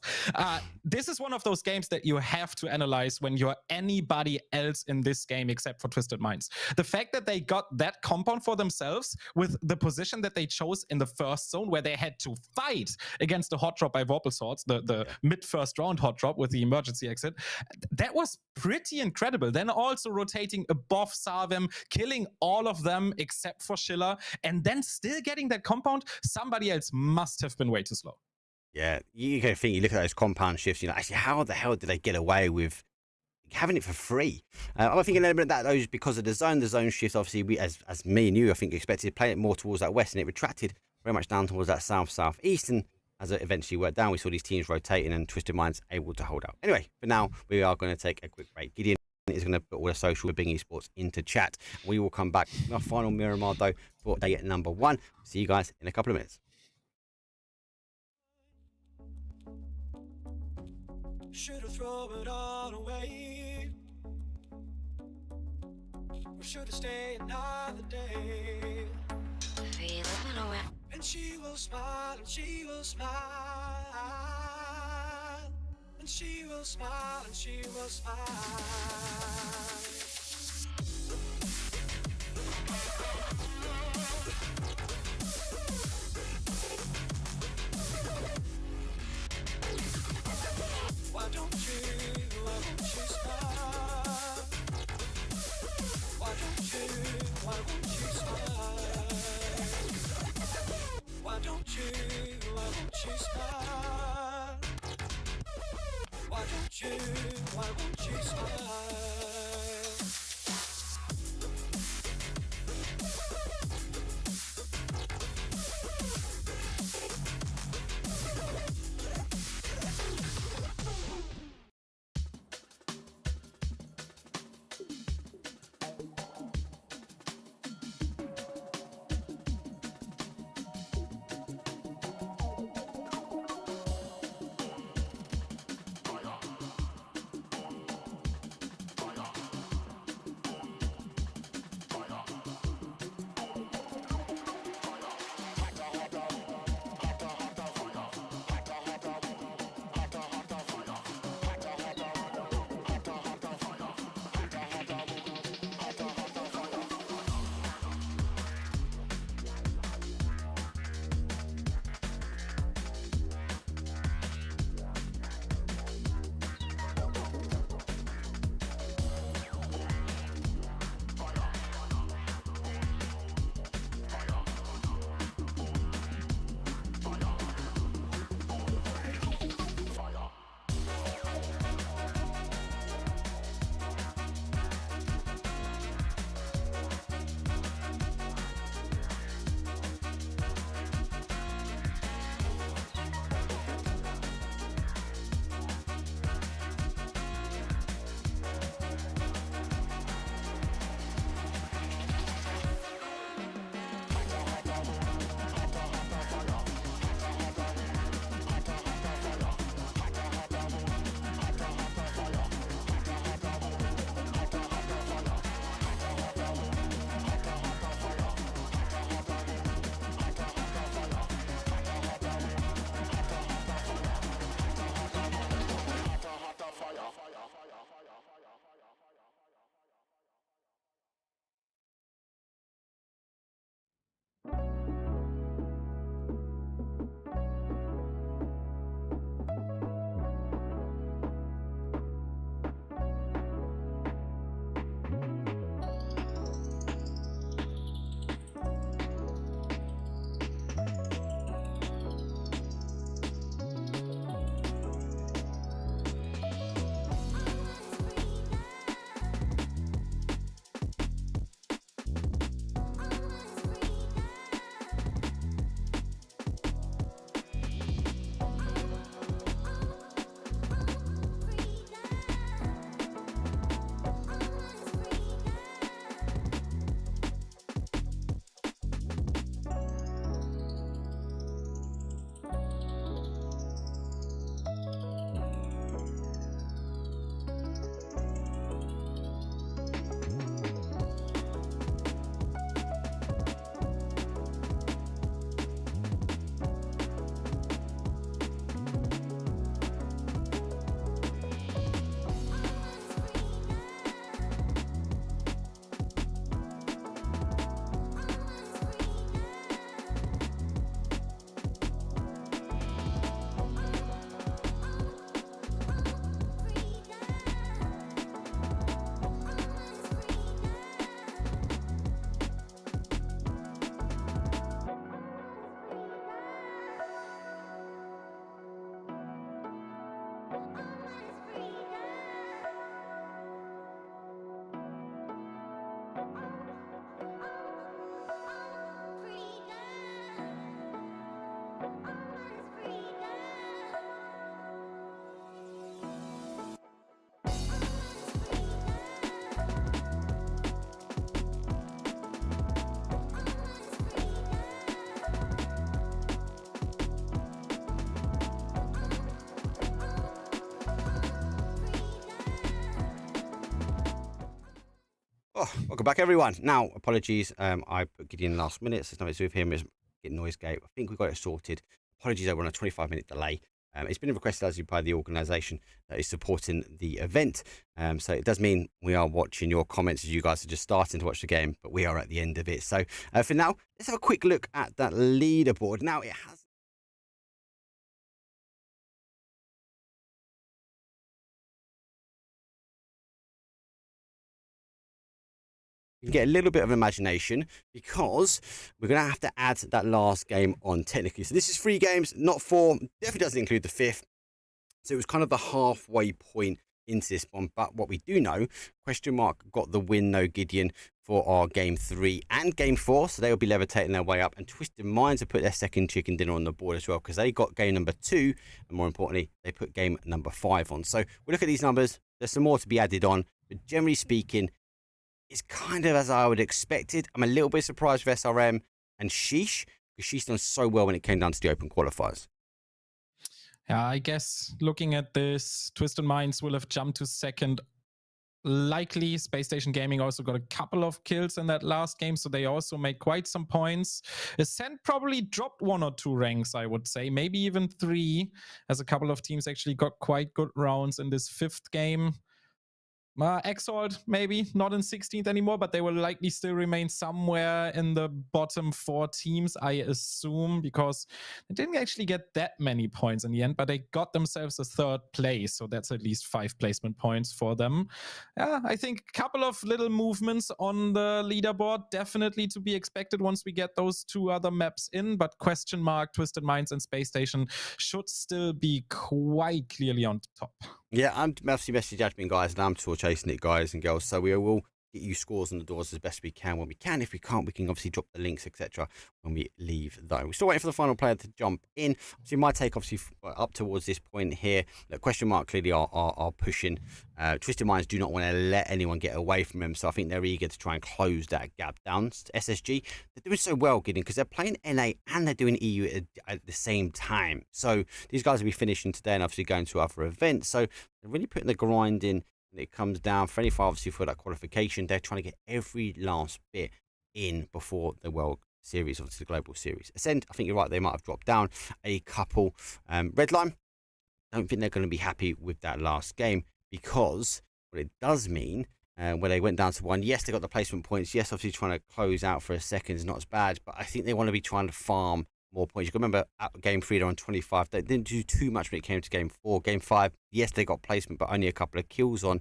This is one of those games that you have to analyze when you're anybody else in this game except for Twisted Minds. The fact that they got that compound for themselves with the position that they chose in the first zone where they had to fight against the hot drop by Vorpal Swords, the mid-first round hot drop with the emergency exit, that was pretty incredible. Then also rotating above Sarvem, killing all of them except for Schiller, and then still getting that compound. Somebody else must have been way too slow. Yeah, you can think, you look at those compound shifts, you know, actually, how the hell did they get away with having it for free? I think a little bit of that, though, is because of the zone shift. Obviously, we, as me and you, I think, expected to play it more towards that west, and it retracted very much down towards that south-southeast. And as it eventually worked down, we saw these teams rotating and Twisted Minds able to hold out. Anyway, for now, we are going to take a quick break. Gideon is going to put all the social Bing Esports into chat. We will come back with our final Miramar, though, for day number 1. See you guys in a couple of minutes. Should have thrown it all away, or should have stayed another day. And she will smile, and she will smile, and she will smile, and she will smile. Why don't you smile? Why don't you smile? Why don't you smile? Why won't you smile? Oh, welcome back, everyone. Now, apologies. I put Gideon last minute. So there's nothing to do with him. It's getting noise gate. I think we got it sorted. Apologies, over on a 25-minute delay. It's been requested as you by the organisation that is supporting the event. So it does mean we are watching your comments as you guys are just starting to watch the game, but we are at the end of it. So for now, let's have a quick look at that leaderboard. Now, it has. You can get a little bit of imagination because we're going to have to add that last game on technically. So this is 3 games, not 4. Definitely doesn't include the 5th. So it was kind of the halfway point into this one. But what we do know, question mark got the win, no Gideon, for our game 3 and game 4. So they will be levitating their way up. And Twisted Minds have put their second chicken dinner on the board as well because they got game number 2. And more importantly, they put game number 5 on. So we look at these numbers. There's some more to be added on. But generally speaking, it's kind of as I would expected. I'm a little bit surprised with SRM and Sheesh because she's done so well when it came down to the open qualifiers. Yeah, I guess looking at this, Twisted Minds will have jumped to second. Likely, Space Station Gaming also got a couple of kills in that last game, so they also made quite some points. Ascent probably dropped 1 or 2 ranks, I would say, maybe even 3, as a couple of teams actually got quite good rounds in this 5th game. Exalt, maybe not in 16th anymore, but they will likely still remain somewhere in the bottom 4 teams, I assume, because they didn't actually get that many points in the end, but they got themselves a 3rd place, so that's at least 5 placement points for them. Yeah, I think a couple of little movements on the leaderboard, definitely to be expected once we get those 2 other maps in, but question mark, Twisted Minds and Space Station should still be quite clearly on top. Yeah, I'm obviously message admin, guys, and I'm still chasing it, guys and girls. So we will get you scores on the doors as best we can when we can. If we can't, we can obviously drop the links, etc. when we leave, though. We're still waiting for the final player to jump in. So my take, obviously, up towards this point here. The question mark clearly are pushing. Twisted Minds do not want to let anyone get away from them, so I think they're eager to try and close that gap down. SSG, they're doing so well, Gideon, because they're playing NA and they're doing EU at the same time. So these guys will be finishing today and obviously going to other events. So they're really putting the grind in when it comes down. For any obviously for that qualification, they're trying to get every last bit in before the World Series, obviously the Global Series. Ascend, I think you're right, they might have dropped down a couple. Redline, I don't think they're going to be happy with that last game because what it does mean, when they went down to 1, yes, they got the placement points. Yes, obviously trying to close out for a second is not as bad, but I think they want to be trying to farm more points. You can remember at game 3, they're on 25. They didn't do too much when it came to game 4. Game 5, yes, they got placement, but only a couple of kills on.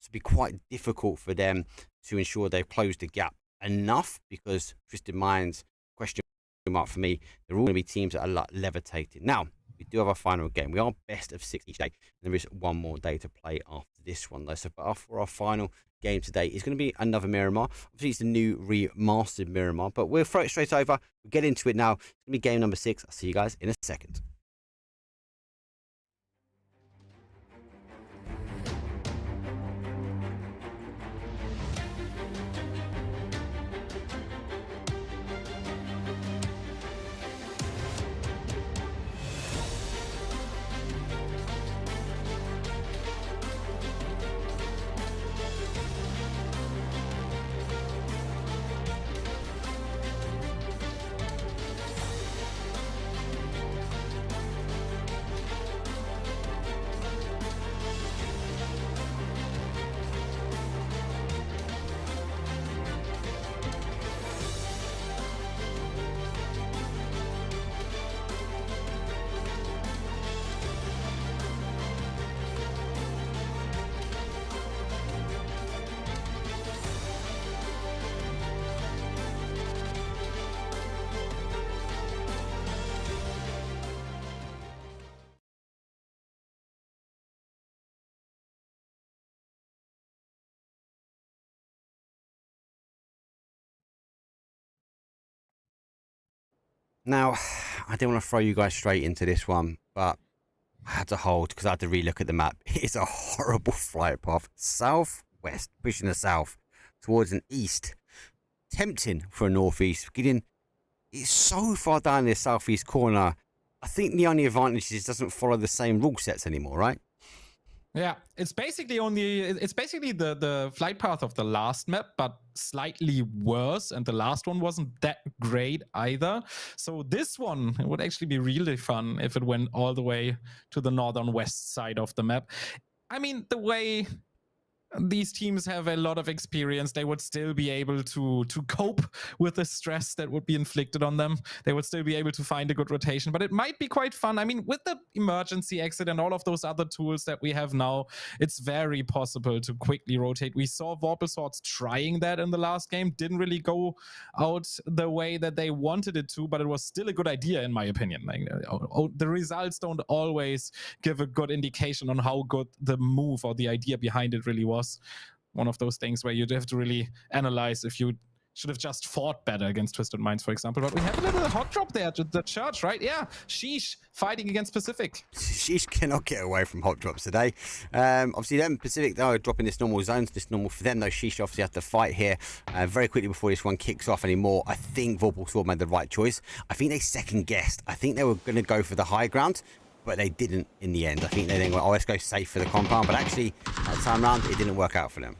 So it'd be quite difficult for them to ensure they've closed the gap enough because Twisted Minds, question mark for me, they're all going to be teams that are levitating. Now, we do have our final game. We are best of 6 each day. There is one more day to play after this one, though. So for our final game today, it's going to be another Miramar. Obviously, it's the new remastered Miramar, but we'll throw it straight over. We'll get into it now. It's going to be game number 6. I'll see you guys in a second. Now, I didn't want to throw you guys straight into this one, but I had to hold because I had to relook at the map. It's a horrible flight path. Southwest, pushing the south towards an east. Tempting for a northeast. Getting it's so far down this southeast corner. I think the only advantage is it doesn't follow the same rule sets anymore, right? Yeah, it's basically the flight path of the last map, but slightly worse. And the last one wasn't that great either. So this one, it would actually be really fun if it went all the way to the northern west side of the map. I mean, the way these teams have a lot of experience, they would still be able to cope with the stress that would be inflicted on them. They would still be able to find a good rotation, but it might be quite fun. I mean, with the emergency exit and all of those other tools that we have now, it's very possible to quickly rotate. We saw Vorpal Swords trying that in the last game. Didn't really go out the way that they wanted it to, but it was still a good idea in my opinion. Like, the results don't always give a good indication on how good the move or the idea behind it really was. One of those things where you'd have to really analyze if you should have just fought better against Twisted Minds, for example. But we have a little hot drop there to the church, right? Yeah, Sheesh fighting against Pacific. Sheesh cannot get away from hot drops today. Obviously, them Pacific, though, are dropping this normal zones. This normal for them, though. Sheesh obviously have to fight here very quickly before this one kicks off anymore. I think Vorpal Sword made the right choice. I think they second guessed. I think they were going to go for the high ground, but they didn't in the end. I think they then went, oh, let's go safe for the compound. But actually, that time round, it didn't work out for them.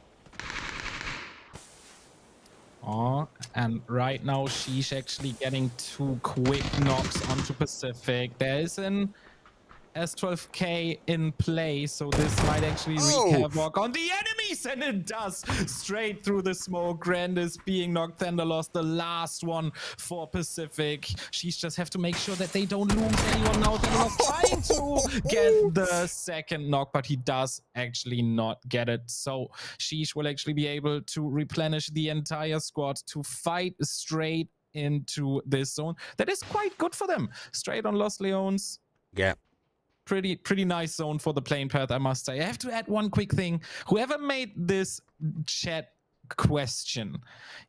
Oh, and right now, Sheesh actually getting 2 quick knocks onto Pacific. There is an S12K in play, so this might actually wreak havoc on the enemies, and it does. Straight through the smoke. Grandis being knocked. Thunder lost the last one for Pacific. Sheesh just have to make sure that they don't lose anyone now. Thunder lost trying to get the second knock, but he does actually not get it. So Sheesh will actually be able to replenish the entire squad to fight straight into this zone. That is quite good for them. Straight on Los Leones. Yeah. Pretty nice zone for the plane path, I must say. I have to add one quick thing. Whoever made this chat question,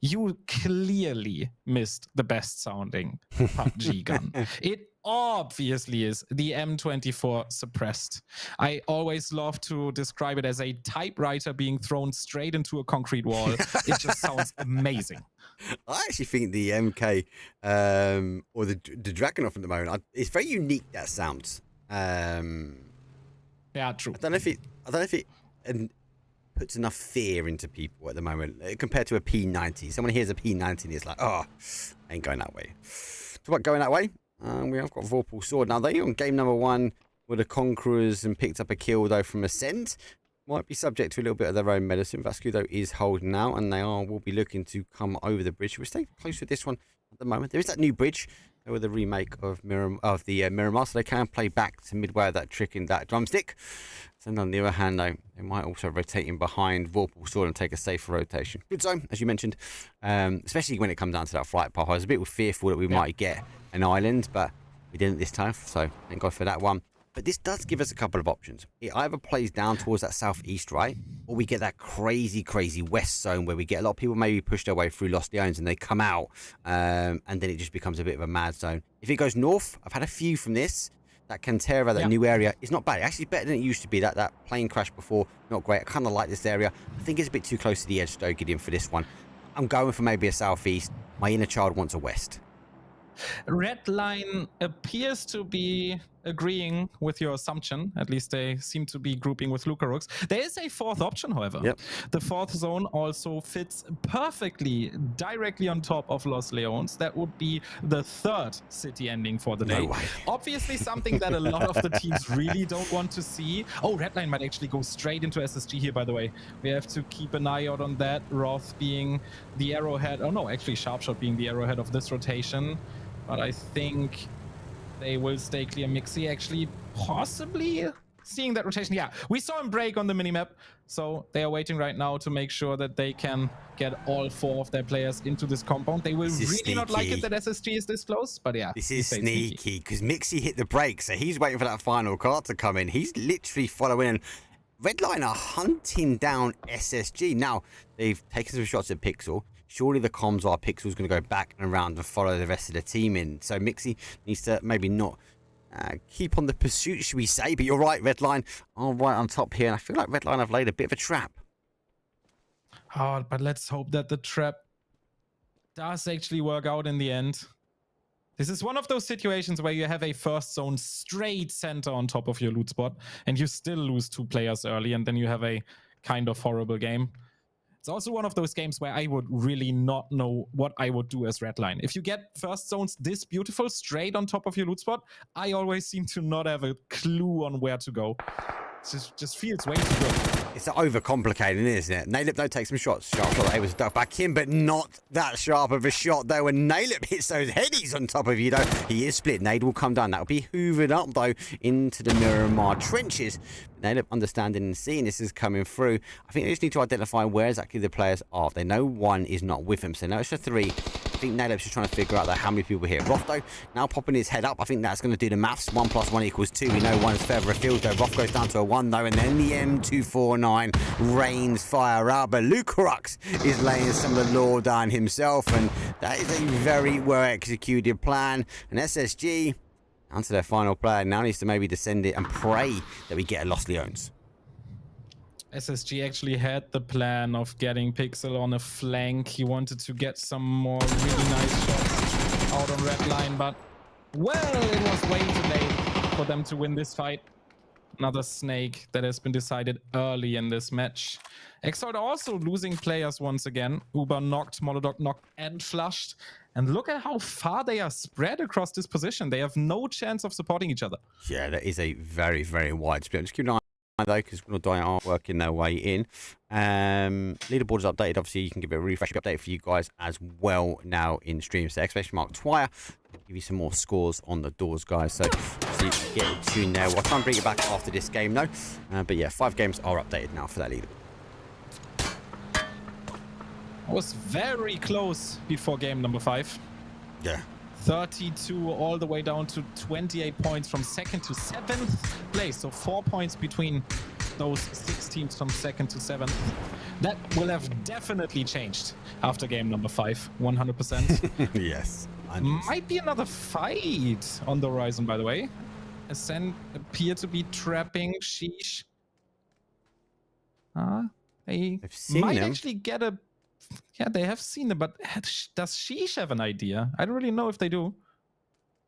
you clearly missed the best sounding PUBG gun. It obviously is the M24 suppressed. I always love to describe it as a typewriter being thrown straight into a concrete wall. It just sounds amazing. I actually think the MK or the Dragunov at the moment, it's very unique, that sounds. Yeah, true. I don't know if it puts enough fear into people at the moment compared to a P90. Someone hears a P90 and it's like, oh, I ain't going that way. So what, going that way? We have got Vorpal Sword. Now they on game number 1 were the Conquerors and picked up a kill though from Ascend. Might be subject to a little bit of their own medicine. Vascu though is holding out, and they will be looking to come over the bridge. We'll stay close with this one at the moment. There is that new bridge with the remake of Miramar, so they can play back to midway of that trick in that drumstick. So on the other hand, though, they might also rotate in behind Vorpal Sword and take a safer rotation. Good zone, as you mentioned, especially when it comes down to that flight path. I was a bit fearful that we might get an island, but we didn't this time, so thank God for that one. But this does give us a couple of options. It either plays down towards that southeast, right? Or we get that crazy, crazy west zone where we get a lot of people maybe push their way through Los Leones and they come out, and then it just becomes a bit of a mad zone. If it goes north, I've had a few from this. That Cantera, that new area, is not bad. Actually, better than it used to be. That plane crash before, not great. I kind of like this area. I think it's a bit too close to the edge, though, Gideon, for this one. I'm going for maybe a southeast. My inner child wants a west. Redline appears to be agreeing with your assumption. At least they seem to be grouping with Lucarux. There is a fourth option, however. Yep. The fourth zone also fits perfectly directly on top of Los Leones. That would be the third city ending for the day. No way. Obviously something that a lot of the teams really don't want to see. Oh, Redline might actually go straight into SSG here, by the way. We have to keep an eye out on that. Roth being the arrowhead. Oh no, actually Sharpshot being the arrowhead of this rotation. But I think they will stay clear. Mixi actually possibly seeing that rotation. Yeah, we saw him break on the minimap. So they are waiting right now to make sure that they can get all 4 of their players into this compound. They will really not like it that SSG is this close, but yeah. This is sneaky because Mixi hit the brake, so he's waiting for that final card to come in. He's literally following. Redline are hunting down SSG. Now, they've taken some shots at Pixel. Surely the comms are Pixel's going to go back and around and follow the rest of the team in. So Mixi needs to maybe not keep on the pursuit, should we say. But you're right, Redline are right on top here. And I feel like Redline have laid a bit of a trap. Oh, but let's hope that the trap does actually work out in the end. This is one of those situations where you have a first zone straight center on top of your loot spot, and you still lose 2 players early, and then you have a kind of horrible game. It's also one of those games where I would really not know what I would do as Redline. If you get first zones this beautiful straight on top of your loot spot, I always seem to not have a clue on where to go. It just feels way too good. It's overcomplicating, isn't it? Nailip, though, takes some shots. Sharp shot able to duck back in, but not that sharp of a shot, though. When Nailip hits those headies on top of you, though, he is split. Nade will come down. That will be hoovered up, though, into the Miramar trenches. Nailip understanding and seeing this is coming through. I think they just need to identify where exactly the players are. They know one is not with him, so now it's a 3. I think Nailip's just trying to figure out though, how many people here. Rothko now popping his head up. I think that's going to do the maths. 1 + 1 = 2. We know one's further afield though. Roth goes down to a 1 though, and then the M249 rains fire out. But Lucarux is laying some of the law down himself, and that is a very well executed plan. And SSG, down to their final player, now needs to maybe descend it and pray that we get a Lost Leones. SSG actually had the plan of getting Pixel on a flank. He wanted to get some more really nice shots out on red line, but well, it was way too late for them to win this fight. Another snake that has been decided early in this match. Exalt also losing players once again. Uber knocked, Molodok knocked and flushed. And look at how far they are spread across this position. They have no chance of supporting each other. Yeah, that is a very, very wide split. Just keep an eye though, because Gunnar are working their way in. Leaderboard is updated. Obviously, you can give it a refresh update for you guys as well now in stream. So !Twire, give you some more scores on the doors, guys. So you can get tuned there. We'll try and bring it back after this game, though. But yeah, 5 games are updated now for that leader. I was very close before game number 5. Yeah. 32 all the way down to 28 points from 2nd to 7th place. So 4 points between those 6 teams from 2nd to 7th. That will have definitely changed after game number 5, 100%. Yes. Might be another fight on the horizon, by the way. Ascend appear to be trapping Sheesh. They might actually get a... Yeah, they have seen it, but does Sheesh have an idea? I don't really know if they do.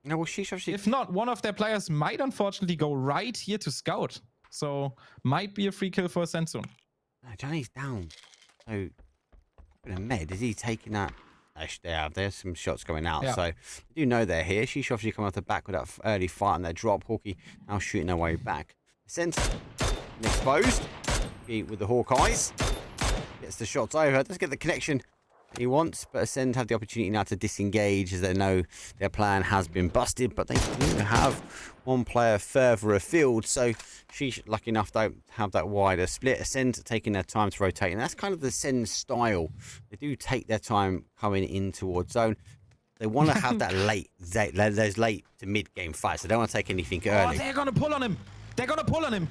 No, well, Sheesh actually... If not, one of their players might unfortunately go right here to scout. So, might be a free kill for Ascend soon. No, Johnny's down. So, Med, is he taking that? There's some shots going out. Yeah. So, you do know they're here. Sheesh obviously coming off the back with that early fight and that drop. Hawkeye now shooting their way back. Ascend exposed. With the Hawkeyes. Gets the shots over. Doesn't get the connection he wants, but Ascend have the opportunity now to disengage as they know their plan has been busted, but they do have one player further afield, so she's lucky enough to have that wider split. Ascend taking their time to rotate, and that's kind of the Ascend style. They do take their time coming in towards zone. They want to have that those late to mid-game fights. They don't want to take anything early. Oh, they're going to pull on him. They're going to pull on him.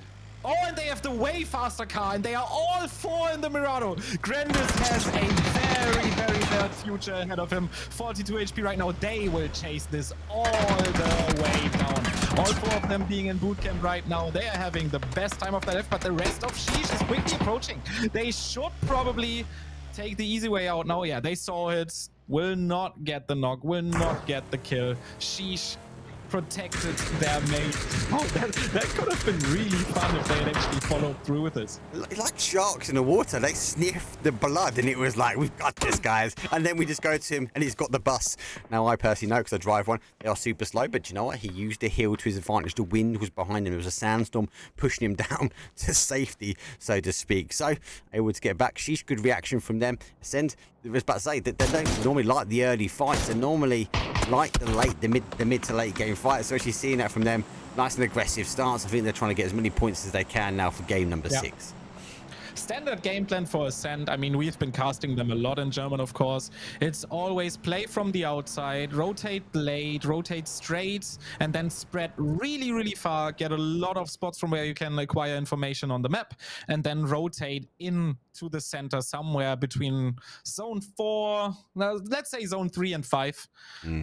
Oh, and they have the way faster car, and they are all 4 in the Mirado. Grandis has a very, very bad future ahead of him. 42 HP right now. They will chase this all the way down. All 4 of them being in boot camp right now. They are having the best time of their life, but the rest of Sheesh is quickly approaching. They should probably take the easy way out now. Yeah, they saw it. Will not get the knock. Will not get the kill. Sheesh protected their mate. Oh, that could have been really fun if they had actually followed through with this. Like sharks in the water, they sniffed the blood and it was like, we've got this, guys. And then we just go to him and he's got the bus. Now, I personally know because I drive one, they are super slow, but you know what? He used the hill to his advantage. The wind was behind him. It was a sandstorm pushing him down to safety, so to speak. So, able to get back. Sheesh, good reaction from them. Ascend, I was about to say that they don't normally like the early fights. They normally like the mid to late game fights. So actually seeing that from them, nice and aggressive stance. I think they're trying to get as many points as they can now for game number 6. Standard game plan for Ascend. I mean, we've been casting them a lot in German, of course. It's always play from the outside, rotate late, rotate straight, and then spread really, really far, get a lot of spots from where you can acquire information on the map, and then rotate in to the center somewhere between zone 4, let's say zone 3 and 5.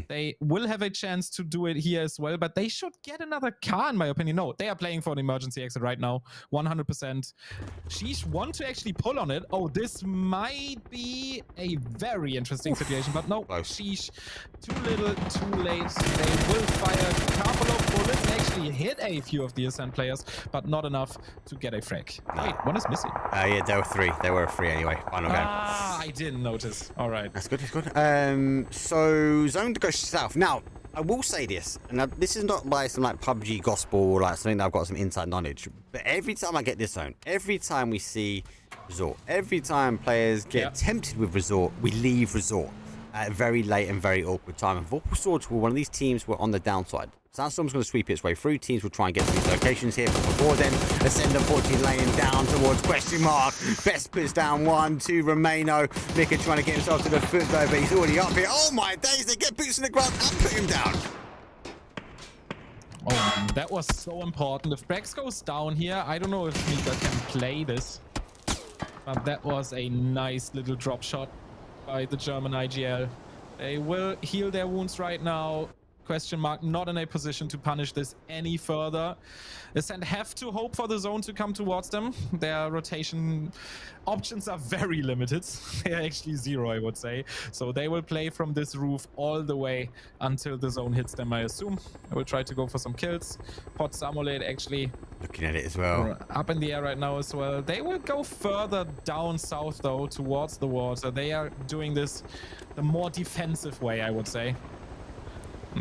They will have a chance to do it here as well, but they should get another car, in my opinion. No, they are playing for an emergency exit right now, 100%. Sheesh want to actually pull on it. Oh, this might be a very interesting situation, but no, sheesh. Too little, too late. They will fire a couple of bullets, actually hit a few of the Ascent players, but not enough to get a frag. Wait, one is missing. Yeah, there were 3. There were 3 anyway. Final game. Ah, I didn't notice. All right. That's good, that's good. So, zone to go south. Now, I will say this, and this is not by some like PUBG gospel or like something that I've got some inside knowledge, but every time I get this zone, every time we see resort, every time players get tempted with resort, we leave resort at a very late and very awkward time. And Vorpal Swords were one of these teams were on the downside. Sandstorm's going to sweep its way through. Teams will try and get to these locations here, but before then, Ascend unfortunately laying down towards question mark. Best puts down 1, 2, Romano. Mika trying to get himself to the foot though, but he's already up here. Oh my days, they get boots in the ground and put him down. Oh man, that was so important. If Brex goes down here, I don't know if Mika can play this, but that was a nice little drop shot by the German IGL. They will heal their wounds right now. Question mark, not in a position to punish this any further. Ascent have to hope for the zone to come towards them. Their rotation options are very limited. They are actually 0, I would say. So they will play from this roof all the way until the zone hits them, I assume. I will try to go for some kills. Pot Samolate actually looking at it as well. Up in the air right now as well. They will go further down south though, towards the water. They are doing this the more defensive way, I would say.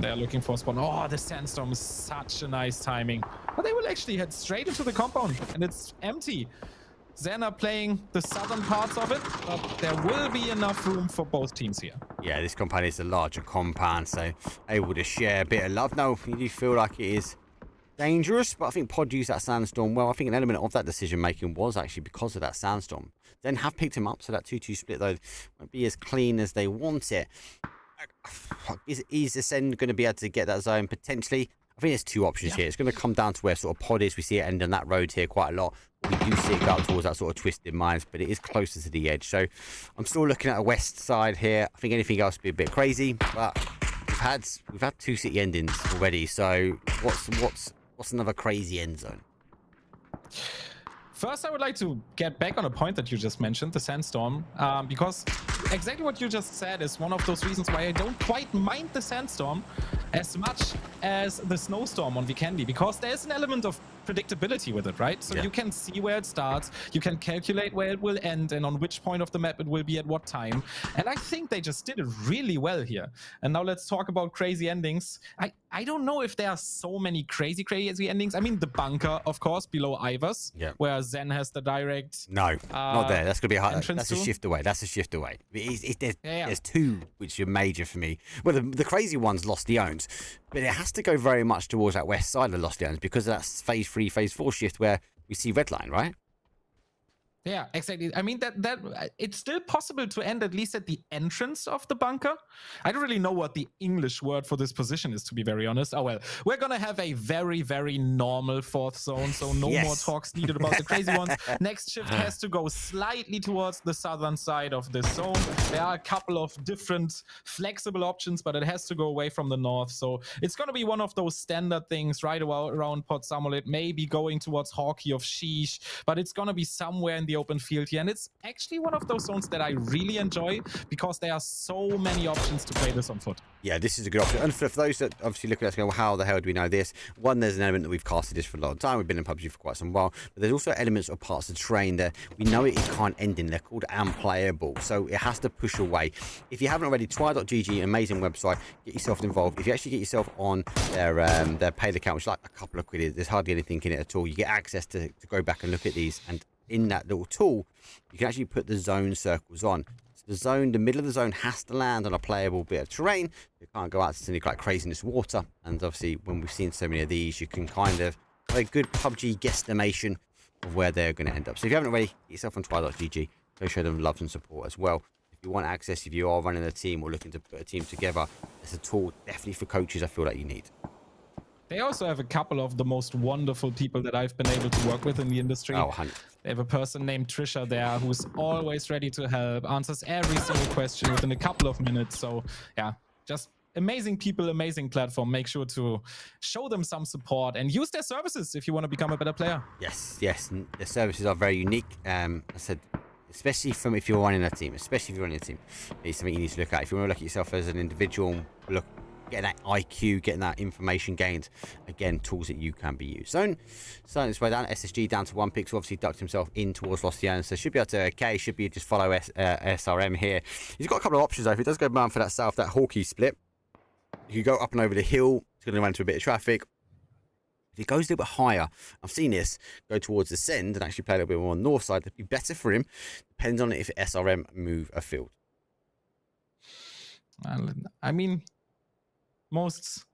They're looking for a spawn. Oh, the Sandstorm is such a nice timing. But they will actually head straight into the compound, and it's empty. Zen are playing the southern parts of it, but there will be enough room for both teams here. Yeah, this compound is a larger compound, so able to share a bit of love. No, you do feel like it is dangerous, but I think Pod used that Sandstorm well. I think an element of that decision making was actually because of that Sandstorm. Then have picked him up, so that 2-2 split though won't be as clean as they want it. Is Ascend going to be able to get that zone potentially? I think there's 2 options here. It's going to come down to where sort of Pod is. We see it ending that road here quite a lot. We do see it go out towards that sort of Twisted Mines, but it is closer to the edge. So I'm still looking at a west side here. I think anything else would be a bit crazy, but we've had 2 city endings already. So what's another crazy end zone? First, I would like to get back on a point that you just mentioned, the Sandstorm, because exactly what you just said is one of those reasons why I don't quite mind the Sandstorm as much as the Snowstorm on Vikendi, because there's an element of predictability with it, right? So you can see where it starts, you can calculate where it will end and on which point of the map it will be at what time. And I think they just did it really well here. And now let's talk about crazy endings. I don't know if there are so many crazy endings. I mean, the bunker, of course, below Ivers, where Zen has the direct... No, not there. That's going to be hard. That's a shift away. That's a shift away. There's 2 which are major for me. Well, the crazy one's Lost Leones, but it has to go very much towards that west side of Lost Leones because of that phase 3, phase 4 shift where we see Redline, right? Yeah, exactly. I mean, that it's still possible to end at least at the entrance of the bunker. I don't really know what the English word for this position is, to be very honest. Oh, well, we're going to have a very, very normal 4th zone, so no more talks needed about the crazy ones. Next shift has to go slightly towards the southern side of this zone. There are a couple of different flexible options, but it has to go away from the north. So it's going to be one of those standard things right around Port Samolet, maybe going towards Hawkey of Sheesh, but it's going to be somewhere in the open field here, and it's actually one of those zones that I really enjoy because there are so many options to play this on foot. Yeah, this is a good option. And for those that obviously look at us and go, well, how the hell do we know this? One, there's an element that we've casted this for a long time. We've been in PUBG for quite some while, but there's also elements of parts of terrain that we know it can't end in. They're called unplayable, so it has to push away. If you haven't already, try.gg, amazing website. Get yourself involved. If you actually get yourself on their paid account, which is like a couple of quid, there's hardly anything in it at all. You get access to go back and look at these, and in that little tool, you can actually put the zone circles on. So the middle of the zone has to land on a playable bit of terrain. You can't go out to any like craziness water. And obviously, when we've seen so many of these, you can kind of have a good PUBG guesstimation of where they're going to end up. So if you haven't already, get yourself on try.gg. Go show them love and support as well. If you want access, if you are running a team or looking to put a team together, it's a tool definitely for coaches I feel like you need. They also have a couple of the most wonderful people that I've been able to work with in the industry. Oh, 100. They have a person named Trisha there who's always ready to help, answers every single question within a couple of minutes. So yeah, just amazing people, amazing platform. Make sure to show them some support and use their services if you want to become a better player. Yes, yes. The services are very unique. I said, especially if you're running a team, it's something you need to look at. If you want to look at yourself as an individual, getting that IQ, getting that information gained, again, tools that you can be used. Zone starting its way down, SSG down to 1 pixel, obviously ducked himself in towards Lostian, so should be able to, should be just follow SRM here. He's got a couple of options though. If he does go down for that south, that Hawkeye split, you go up and over the hill, it's going to run into a bit of traffic. If he goes a little bit higher, I've seen this, go towards the send and actually play a little bit more on the north side, that'd be better for him. Depends on if SRM move afield. I mean, most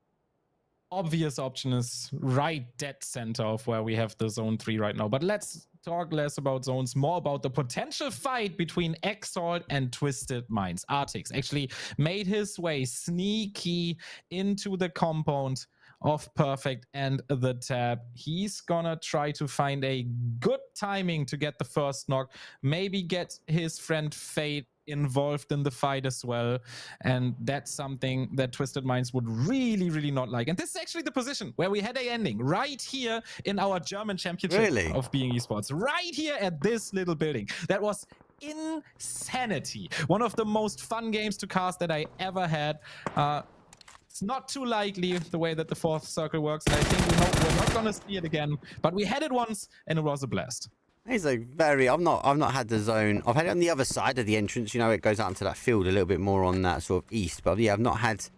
obvious option is right dead center of where we have the zone 3 right now. But let's talk less about zones, more about the potential fight between Exalt and Twisted Minds. Artix actually made his way sneaky into the compound of Perfect and the Tab. He's gonna try to find a good timing to get the first knock, maybe get his friend Fate involved in the fight as well, and that's something that Twisted Minds would really not like. And this is actually the position where we had a ending right here in our German championship of being esports, right here at this little building. That was insanity. One of the most fun games to cast that I ever had. It's not too likely the way that the fourth circle works, and I think we hope we're not gonna see it again, but we had it once and it was a blast. He's like I've not had the zone. I've had it on the other side of the entrance. You know, it goes out into that field a little bit more on that sort of east. But yeah, I've not had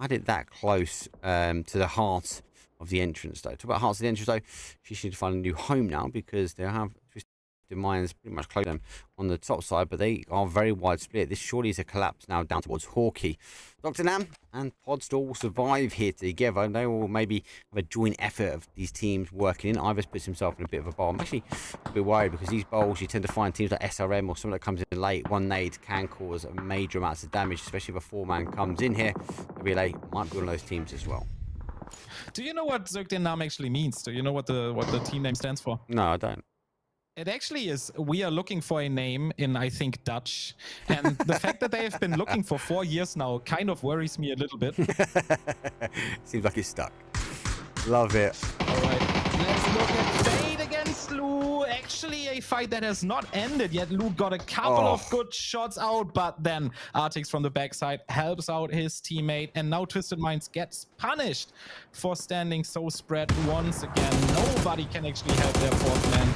it that close to the heart of the entrance though. Talk about hearts of the entrance though. She should find a new home now because they have Twisted Minds pretty much close them on the top side, but they are very wide split. This surely is a collapse now down towards Hawkeye. Dr. Nam and Podstore will survive here together. They will maybe have a joint effort of these teams working in. Ivers puts himself in a bit of a bowl. I'm actually a bit worried because these bowls, you tend to find teams like SRM or someone that comes in late. One nade can cause major amounts of damage, especially if a 4-man comes in here. WLA might be one of those teams as well. Do you know what Zergden Nam actually means? Do you know what the team name stands for? No, I don't. It actually is, we are looking for a name in, I think, Dutch. And the fact that they have been looking for 4 years now kind of worries me a little bit. Seems like it's stuck. Love it. All right, let's look at Fade against Lou. Actually, a fight that has not ended yet. Lou got a couple of good shots out, but then Artix from the backside helps out his teammate. And now Twisted Minds gets punished for standing so spread once again. Nobody can actually help their fourth man.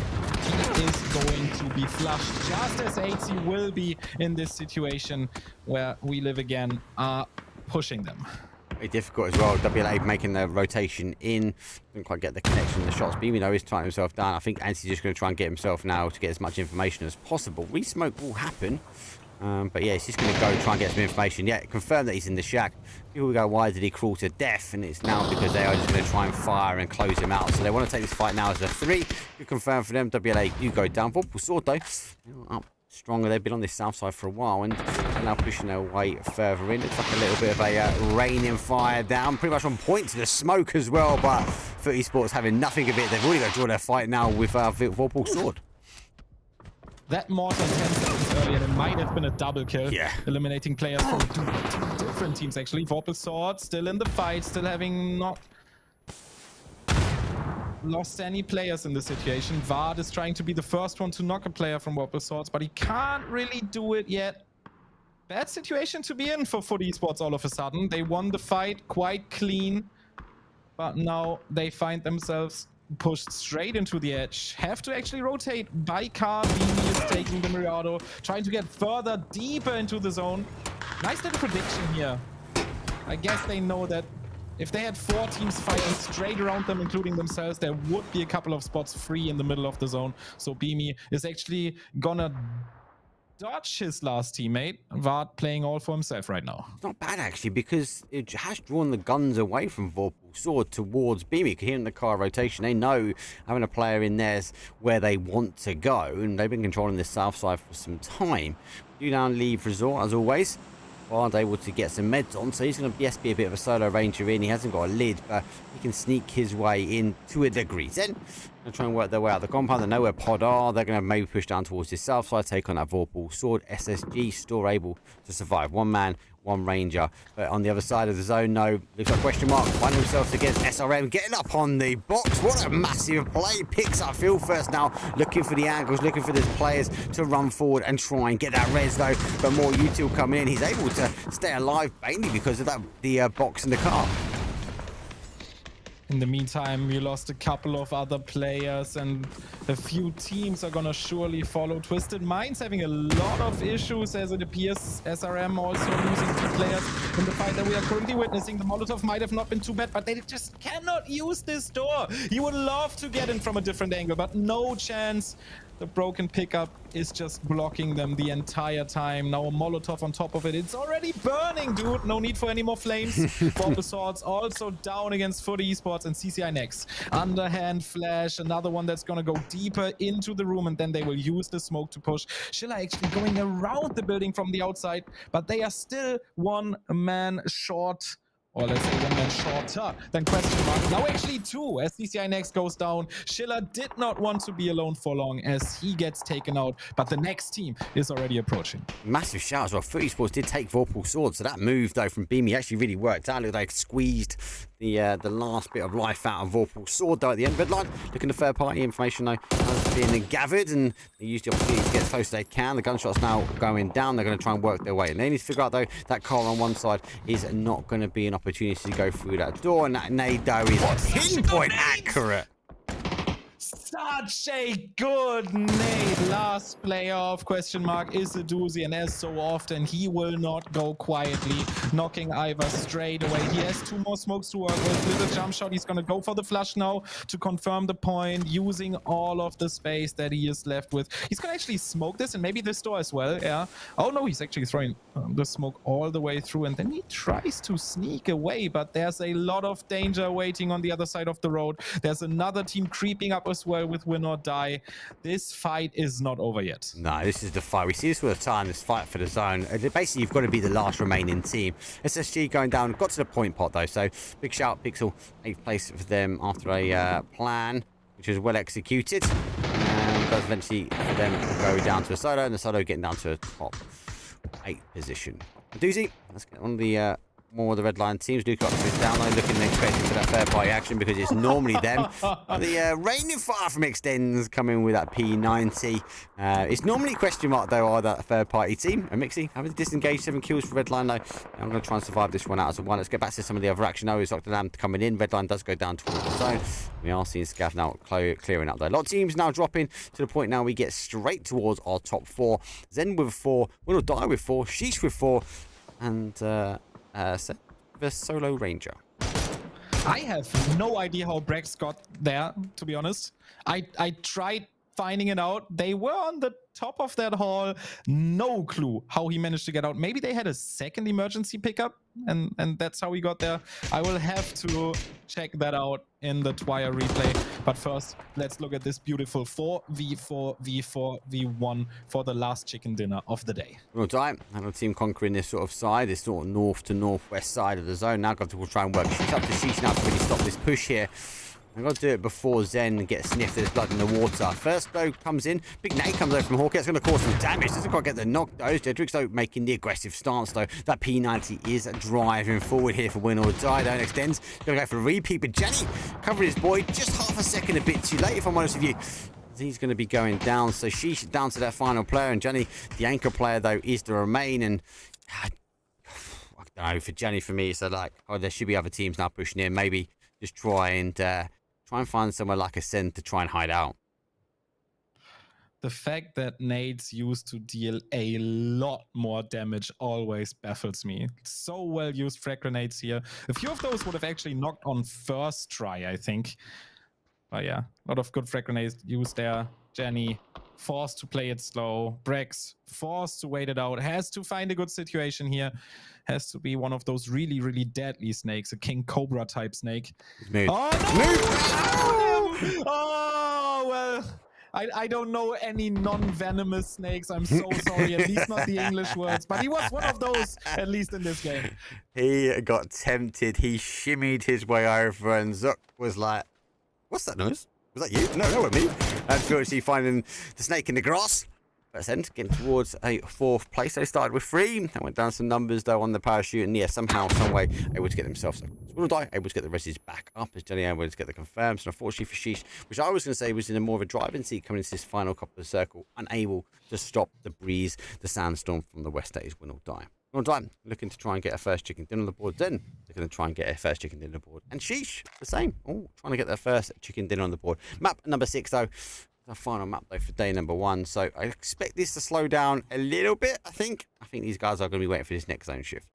He is going to be flushed, just as AC will be in this situation where We Live Again are pushing them. Very difficult as well. WLA making the rotation in. Didn't quite get the connection in the shots. Beamy though is tying himself down. I think Anti's just going to try and get himself now to get as much information as possible. Resmoke will happen. But yeah, he's just going to go try and get some information. Yeah, confirm that he's in the shack. People go, why did he crawl to death? And it's now because they are just going to try and fire and close him out. So they want to take this fight now as a 3. Good confirm for them. WLA do go down. Vorpal Sword though, up stronger. They've been on this south side for a while and they're now pushing their way further in. It's like a little bit of a raining fire down. Pretty much on point to the smoke as well. But Foot Esports having nothing of it. They've already got to draw their fight now with Vorpal Sword. That more than 10 seconds earlier, it might have been a double kill. Yeah. Eliminating players from two different teams, actually. Vorpal Sword still in the fight, still having not lost any players in the situation. Vard is trying to be the first one to knock a player from Vorpal Swords, but he can't really do it yet. Bad situation to be in for Foot Esports all of a sudden. They won the fight quite clean, but now they find themselves pushed straight into the edge. Have to actually rotate by car. Beamy is taking the Mirado, trying to get further, deeper into the zone. Nice little prediction here. I guess they know that if they had 4 teams fighting straight around them, including themselves, there would be a couple of spots free in the middle of the zone. So Beamy is actually gonna dodge his last teammate. Vard playing all for himself right now. It's not bad actually, because it has drawn the guns away from Vorpal Sword towards Beamy. You can hear in the car rotation. They know having a player in there's where they want to go, and they've been controlling this south side for some time. Do now leave resort as always. Vard able to get some meds on, so he's going to be a bit of a solo ranger in. He hasn't got a lid, but he can sneak his way in to a degree. Then Gonna try and work their way out of the compound. They know where Pod are. They're gonna maybe push down towards the south side, take on that Vorpal sword. SSG still able to survive. One man, one ranger. But on the other side of the zone, no. Looks like question mark. Finding themselves against SRM. Getting up on the box. What a massive play. Picks up field first now. Looking for the angles, looking for the players to run forward and try and get that res though. But more util coming in. He's able to stay alive mainly because of that the box in the car. In the meantime, we lost a couple of other players and a few teams are gonna surely follow. Twisted Minds having a lot of issues as it appears. SRM also losing 2 players in the fight that we are currently witnessing. The Molotov might have not been too bad, but they just cannot use this door. You would love to get in from a different angle, but no chance. The broken pickup is just blocking them the entire time. Now a Molotov on top of it. It's already burning, dude. No need for any more flames. Vorpal Swords also down against Foot Esports and CCI next. Underhand flash, another one that's gonna go deeper into the room, and then they will use the smoke to push. Schiller actually going around the building from the outside, but they are still one man short. Or let's say one man shorter than question mark. Now actually 2 as CCI next goes down. Schiller did not want to be alone for long as he gets taken out, but the next team is already approaching. Massive shout as well. Foot Esports did take Vorpal Sword, so that move though from Beamy actually really worked out. Looked like squeezed the last bit of life out of Vorpal Sword though at the end. Redline looking at third party information though has been gathered, and they use the opportunity to get as close as they can. The gunshots now going down. They're going to try and work their way, and they need to figure out though that car on one side is not going to be an opportunity to go through that door, and that nade though is pinpoint accurate. Such a good nade. Last player of question mark is a doozy, and as so often, he will not go quietly, knocking Ivor straight away. He has 2 more smokes to work with. Little jump shot. He's going to go for the flush now to confirm the point, using all of the space that he is left with. He's going to actually smoke this and maybe this door as well. Yeah. Oh no, he's actually throwing the smoke all the way through, and then he tries to sneak away, but there's a lot of danger waiting on the other side of the road. There's another team creeping up as well with Win or Die. This fight is not over yet. No, this is the fight. We see this all the time, this fight for the zone. Basically, you've got to be the last remaining team. SSG going down, got to the point pot though, so big shout, Pixel, 8th place for them after a plan, which was well executed. And does eventually for them go down to a solo, and the solo getting down to a top 8 position. Doozy, let's get on the more of the red line teams. Do got this down low, looking and expecting for that third party action because it's normally them. The raining fire from Extends coming with that P90. It's normally question mark though, are that third party team. And Mixie having to disengage, 7 kills for red line though. I'm going to try and survive this one out as a 1. Let's get back to some of the other action though. Is Dr. Lamb coming in. Red line does go down towards the zone. We are seeing Scav now clearing up though. A lot of teams now dropping to the point now we get straight towards our top 4. Zen with 4, Will or Die with 4, Sheesh with 4, and the solo ranger. I have no idea how Brex got there, to be honest. I tried finding it out. They were on the top of that hall. No clue how he managed to get out. Maybe they had a second emergency pickup, and that's how he got there. I will have to check that out in the Twire replay. But first, let's look at this beautiful 4v4v4v1 for the last chicken dinner of the day. We'll die. And a team conquering this sort of side, this sort of north to northwest side of the zone. Now got to try and work. She's up to Sheesh now to really stop this push here. I've got to do it before Zen gets sniffed. There's blood in the water. First though comes in. Big nade comes over from Hawk. It's going to cause some damage. Doesn't quite get the knock though. Jedrix though making the aggressive stance though. That P90 is driving forward here for Win or Die. Don't extends. Going to go for a repeat. But Jenny covering his boy just half a second a bit too late, if I'm honest with you. He's going to be going down. So she's down to that final player. And Jenny, the anchor player though, is to remain. And I don't know, for Jenny, for me, it's like, oh, there should be other teams now pushing in. Maybe just try and find somewhere like a Sen to try and hide out. The fact that nades used to deal a lot more damage always baffles me. So well used frag grenades here. A few of those would have actually knocked on first try, I think. But yeah, a lot of good frag grenades used there. Jenny forced to play it slow. Brex forced to wait it out. Has to find a good situation here. Has to be one of those really, really deadly snakes. A King Cobra type snake. Oh, no! Oh, well, I don't know any non-venomous snakes. I'm so sorry. At least not the English words. But he was one of those, at least in this game. He got tempted. He shimmied his way over, and Zook was like, what's that noise? Was that you? No, that wasn't me. Unfortunately, finding the snake in the grass. First end, getting towards a 4th place. They started with 3. They went down some numbers, though, on the parachute. And, yeah, somehow, some way, able to get themselves. Will die, able to get the resis back up. As Jenny able to get the confirms. And, unfortunately, for Sheesh, which I was going to say was in a more of a driving seat coming into this final couple of circle, unable to stop the breeze, the sandstorm from the west. That is Win or Die. Win or Die, looking to try and get a first chicken dinner on the board. Then, they're going to try and get a first chicken dinner on the board. And Sheesh, the same. Oh, trying to get their first chicken dinner on the board. Map number 6, though. The final map though for day number 1, so I expect this to slow down a little bit. I think these guys are going to be waiting for this next zone shift.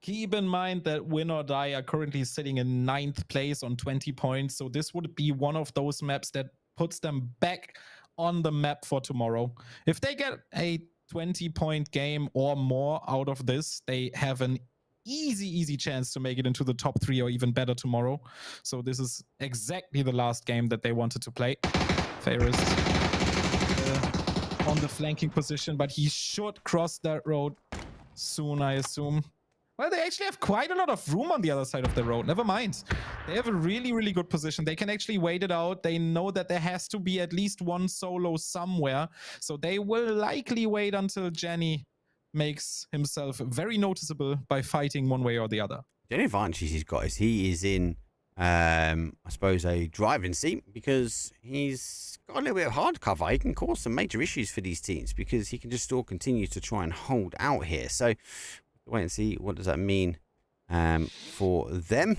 Keep in mind that Win or Die are currently sitting in 9th place on 20 points, so this would be one of those maps that puts them back on the map for tomorrow. If they get a 20-point game or more out of this, they have an easy chance to make it into the top 3 or even better tomorrow. So this is exactly the last game that they wanted to play. Ferris on the flanking position, but he should cross that road soon, I assume. Well, they actually have quite a lot of room on the other side of the road. Never mind. They have a really good position. They can actually wait it out. They know that there has to be at least one solo somewhere. So they will likely wait until Jenny makes himself very noticeable by fighting one way or the other. The only advantage he's got is he is in, I suppose, a driving seat because he's got a little bit of hard cover. He can cause some major issues for these teams because he can just still continue to try and hold out here. So wait and see what does that mean for them.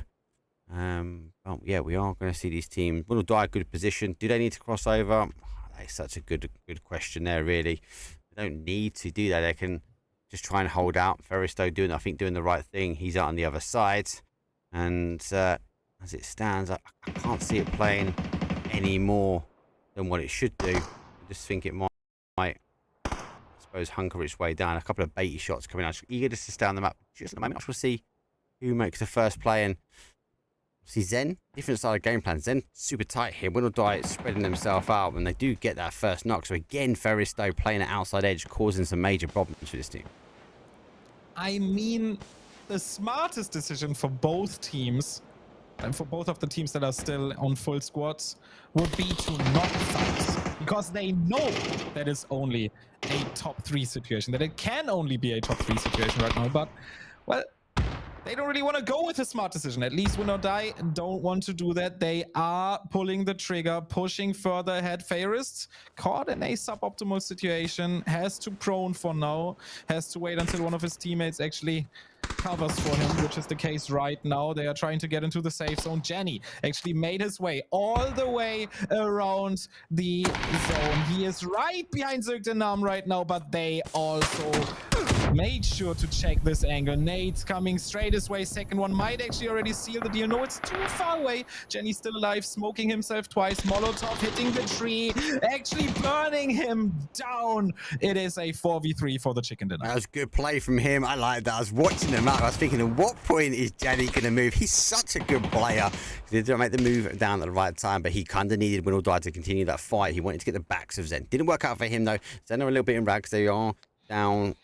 Oh, yeah, we are going to see these teams. Will Die good position. Do they need to cross over? That's such a good question there, really. They don't need to do that. They can just try and hold out. Ferristo doing the right thing. He's out on the other side. And as it stands, I can't see it playing any more than what it should do. I just think it might, I suppose, hunker its way down. A couple of baity shots coming out. Eager just to stay on the map. Just at the moment, we'll see who makes the first play. And see Zen, different style of game plan. Zen super tight here. Win or Die spreading themselves out, and they do get that first knock. So again, Ferristo playing at outside edge, causing some major problems for this team. I mean, the smartest decision for both teams, and for both of the teams that are still on full squads, would be to not fight. Because they know that it's only a top 3 situation, that it can only be a top 3 situation right now. But, well, they don't really want to go with a smart decision. At least Win or Die don't want to do that. They are pulling the trigger, pushing further ahead. Ferris, caught in a suboptimal situation, has to prone for now, has to wait until one of his teammates actually covers for him, which is the case right now. They are trying to get into the safe zone. Jenny actually made his way all the way around the zone. He is right behind Zirkdenam right now, but they also made sure to check this angle. Nate's coming straight his way. Second one might actually already seal the deal. No, it's too far away. Jenny's still alive, smoking himself twice. Molotov hitting the tree, actually burning him down. It is a 4v3 for the chicken dinner. That was good play from him. I like that. I was watching him out. I was thinking, at what point is Jenny going to move? He's such a good player. He didn't make the move down at the right time, but he kind of needed Win or Die to continue that fight. He wanted to get the backs of Zen. Didn't work out for him, though. Zen are a little bit in rags. They are down.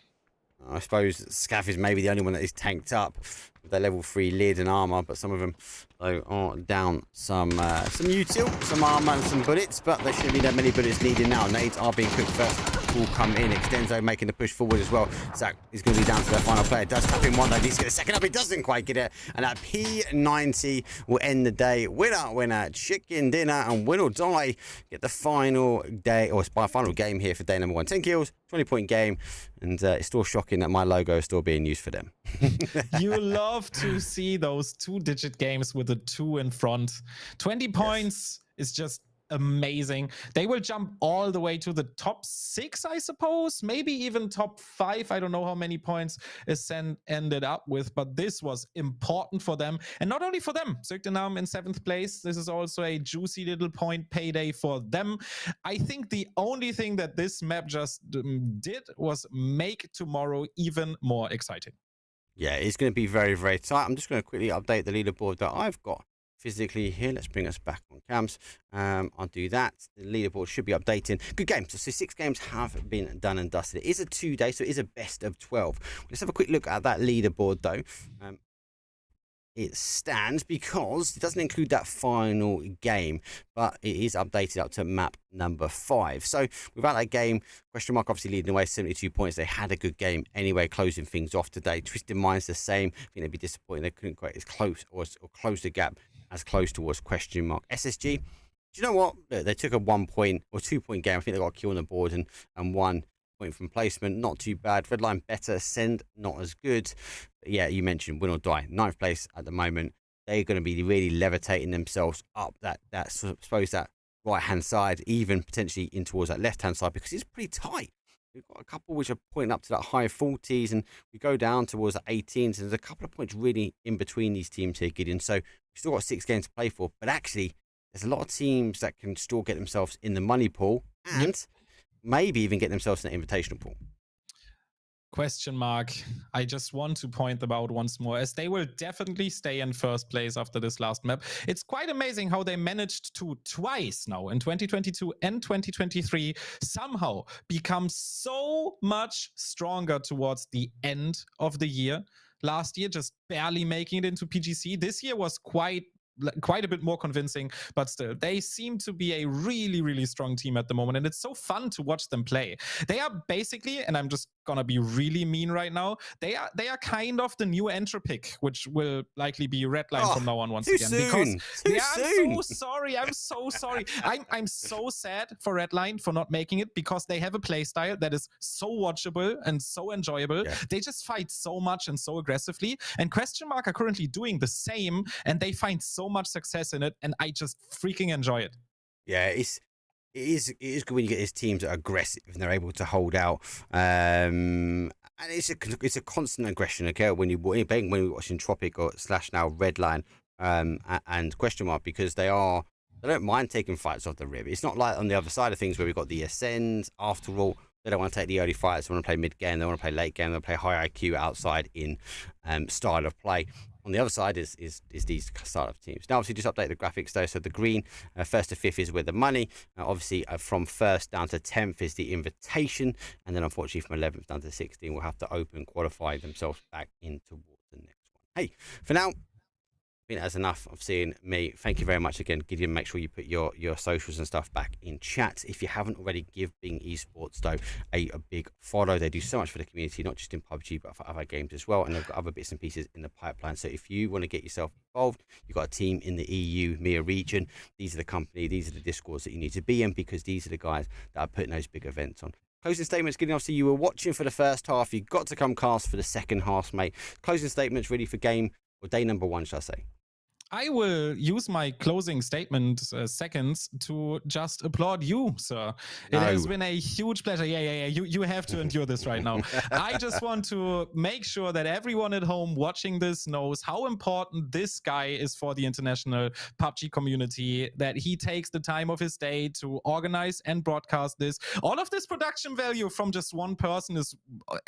I suppose Scaff is maybe the only one that is tanked up with their level 3 lid and armor, but some of them though are down some util, some armor and some bullets, but there shouldn't be that many bullets needed now. Nades are being cooked first. Will come in. Extenzo making the push forward as well. Zach is going to be down to their final player. Does tap in one though. Needs to get a second up. He doesn't quite get it. And that P90 will end the day. Winner, chicken dinner, and Win or Die get the final day or final game here for day number 1. 10 kills, 20-point game, and it's still shocking that my logo is still being used for them. You love to see those 2-digit games with a 2 in front. 20 points is just amazing. They will jump all the way to the top 6, I suppose, maybe even top 5. I don't know how many points Ascent ended up with, but this was important for them, and not only for them. Zirkdenam in 7th place. This is also a juicy little point payday for them. I think the only thing that this map just did was make tomorrow even more exciting. Yeah, it's going to be very, very tight. I'm just going to quickly update the leaderboard that I've got physically here. Let's bring us back on cams. I'll do that. The leaderboard should be updating. Good game. So 6 games have been done and dusted. It is a 2-day, so it is a best of 12. Let's have a quick look at that leaderboard though. it stands because it doesn't include that final game, but it is updated up to map number 5. So without that game, question mark obviously leading away 72 points. They had a good game anyway, closing things off today. Twisted Minds the same. I think they'd be disappointed they couldn't quite as close or close the gap as close towards question mark. SSG, do you know what? Look, they took a 1 point or 2 point game. I think they got a kill on the board and 1 point from placement. Not too bad. Redline better. Send not as good. But yeah, you mentioned win or die. 9th place at the moment. They're going to be really levitating themselves up that I suppose that right hand side, even potentially in towards that left hand side, because it's pretty tight. We've got a couple which are pointing up to that high 40s, and we go down towards the 18s. And there's a couple of points really in between these teams here, Gideon. So we've still got 6 games to play for, but actually there's a lot of teams that can still get themselves in the money pool and maybe even get themselves in the invitational pool. Question mark. I just want to point them out once more, as they will definitely stay in first place after this last map. It's quite amazing how they managed to twice now in 2022 and 2023 somehow become so much stronger towards the end of the year. Last year, just barely making it into PGC. This year was quite a bit more convincing, but still, they seem to be a really, really strong team at the moment, and it's so fun to watch them play. They are basically, and I'm just gonna be really mean right now, they are kind of the new entry pick, which will likely be Redline from now on once again. Soon. I'm so sorry. I'm so sorry. I'm so sad for Redline for not making it, because they have a playstyle that is so watchable and so enjoyable. Yeah. They just fight so much and so aggressively, and question mark are currently doing the same, and they find so much success in it, and I just freaking enjoy it. Yeah, it is good when you get these teams that are aggressive and they're able to hold out. And it's a constant aggression. Okay, when we're watching Tropic or / now Redline and question mark, because they don't mind taking fights off the rib. It's not like on the other side of things where we've got the Ascend. After all, they don't want to take the early fights. They want to play mid game. They want to play late game. They want to play high IQ outside in style of play. On the other side is these style of teams. Now, obviously, just update the graphics though. So the green, 1st to 5th is where the money. Obviously, from 1st down to 10th is the invitation. And then, unfortunately, from 11th down to 16, will have to qualify themselves back in towards the next one. Hey, for now, I think that's enough of seeing me. Thank you very much again, Gideon. Make sure you put your socials and stuff back in chat. If you haven't already, give Bing Esports though a big follow. They do so much for the community, not just in PUBG but for other games as well, and they've got other bits and pieces in the pipeline. So if you want to get yourself involved, you've got a team in the EU MEA region. These are the company, these are the discords that you need to be in, because these are the guys that are putting those big events on. Closing statements, Gideon. Obviously, you were watching for the first half. You got to come cast for the second half, mate. Closing statements ready for game or day number 1, shall I say? I will use my closing statement seconds to just applaud you, sir. It has been a huge pleasure. Yeah. You have to endure this right now. I just want to make sure that everyone at home watching this knows how important this guy is for the international PUBG community, that he takes the time of his day to organize and broadcast this. All of this production value from just one person is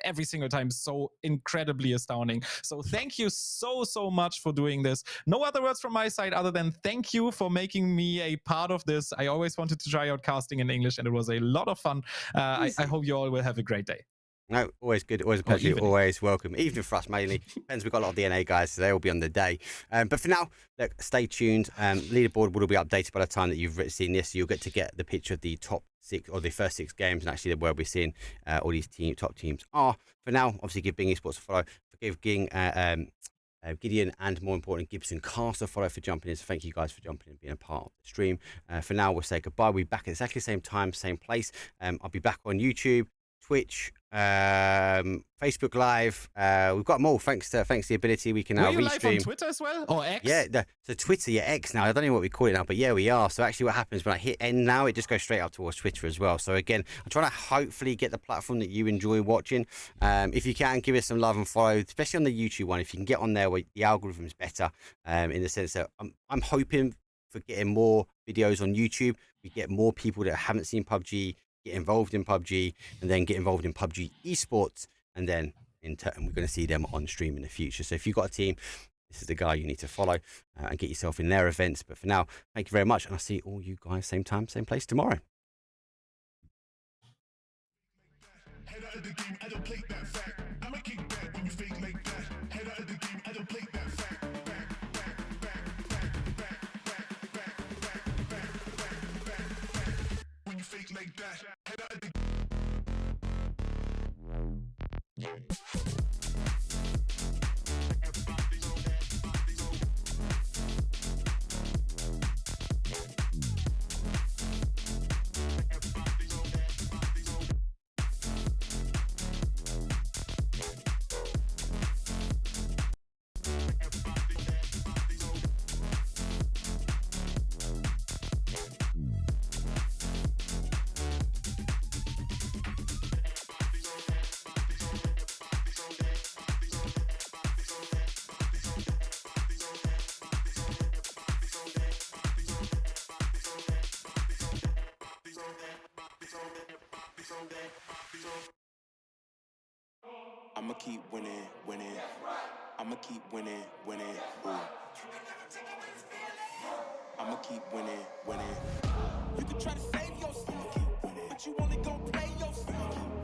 every single time so incredibly astounding. So thank you so much for doing this. No other words from my side other than thank you for making me a part of this. I always wanted to try out casting in English, and it was a lot of fun. I hope you all will have a great day. No, always good, always a pleasure, always welcome. Even for us, mainly. Depends, we've got a lot of DNA guys, so they'll be on the day. But for now, look, stay tuned. Leaderboard will be updated by the time that you've seen this. You'll get the picture of the top 6 or the first 6 games, and actually where we're seeing all these top teams are. For now, obviously, give Bing Esports a follow. Give Gideon and, more important, Gibson Cast a follow for jumping in. So thank you guys for jumping in and being a part of the stream. For now, we'll say goodbye. We'll be back at exactly the same time, same place. I'll be back on YouTube, Twitch, Facebook Live. We've got them all thanks to the ability we can now restream. Live on Twitter as well, or X? Yeah, so Twitter, X now. I don't know what we call it now, but yeah, we are. So actually, what happens when I hit end now, it just goes straight up towards Twitter as well. So again, I'm trying to hopefully get the platform that you enjoy watching. If you can, give us some love and follow, especially on the YouTube one. If you can get on there where the algorithm's better, in the sense that I'm hoping for getting more videos on YouTube. We get more people that haven't seen PUBG get involved in PUBG, and then get involved in PUBG esports, and then in turn we're going to see them on stream in the future. So if you've got a team, this is the guy you need to follow and get yourself in their events. But for now, thank you very much, and I'll see all you guys same time, same place tomorrow. Head out of the game, I don't play that fact. I'ma kick back when you fake like that. Head out of the game, I don't play that fact. like that. Head out of the I'ma keep winning, winning. I'ma keep winning, winning. Ooh. I'ma keep winning, winning. You can try to save yourself, but you only gon' play yourself.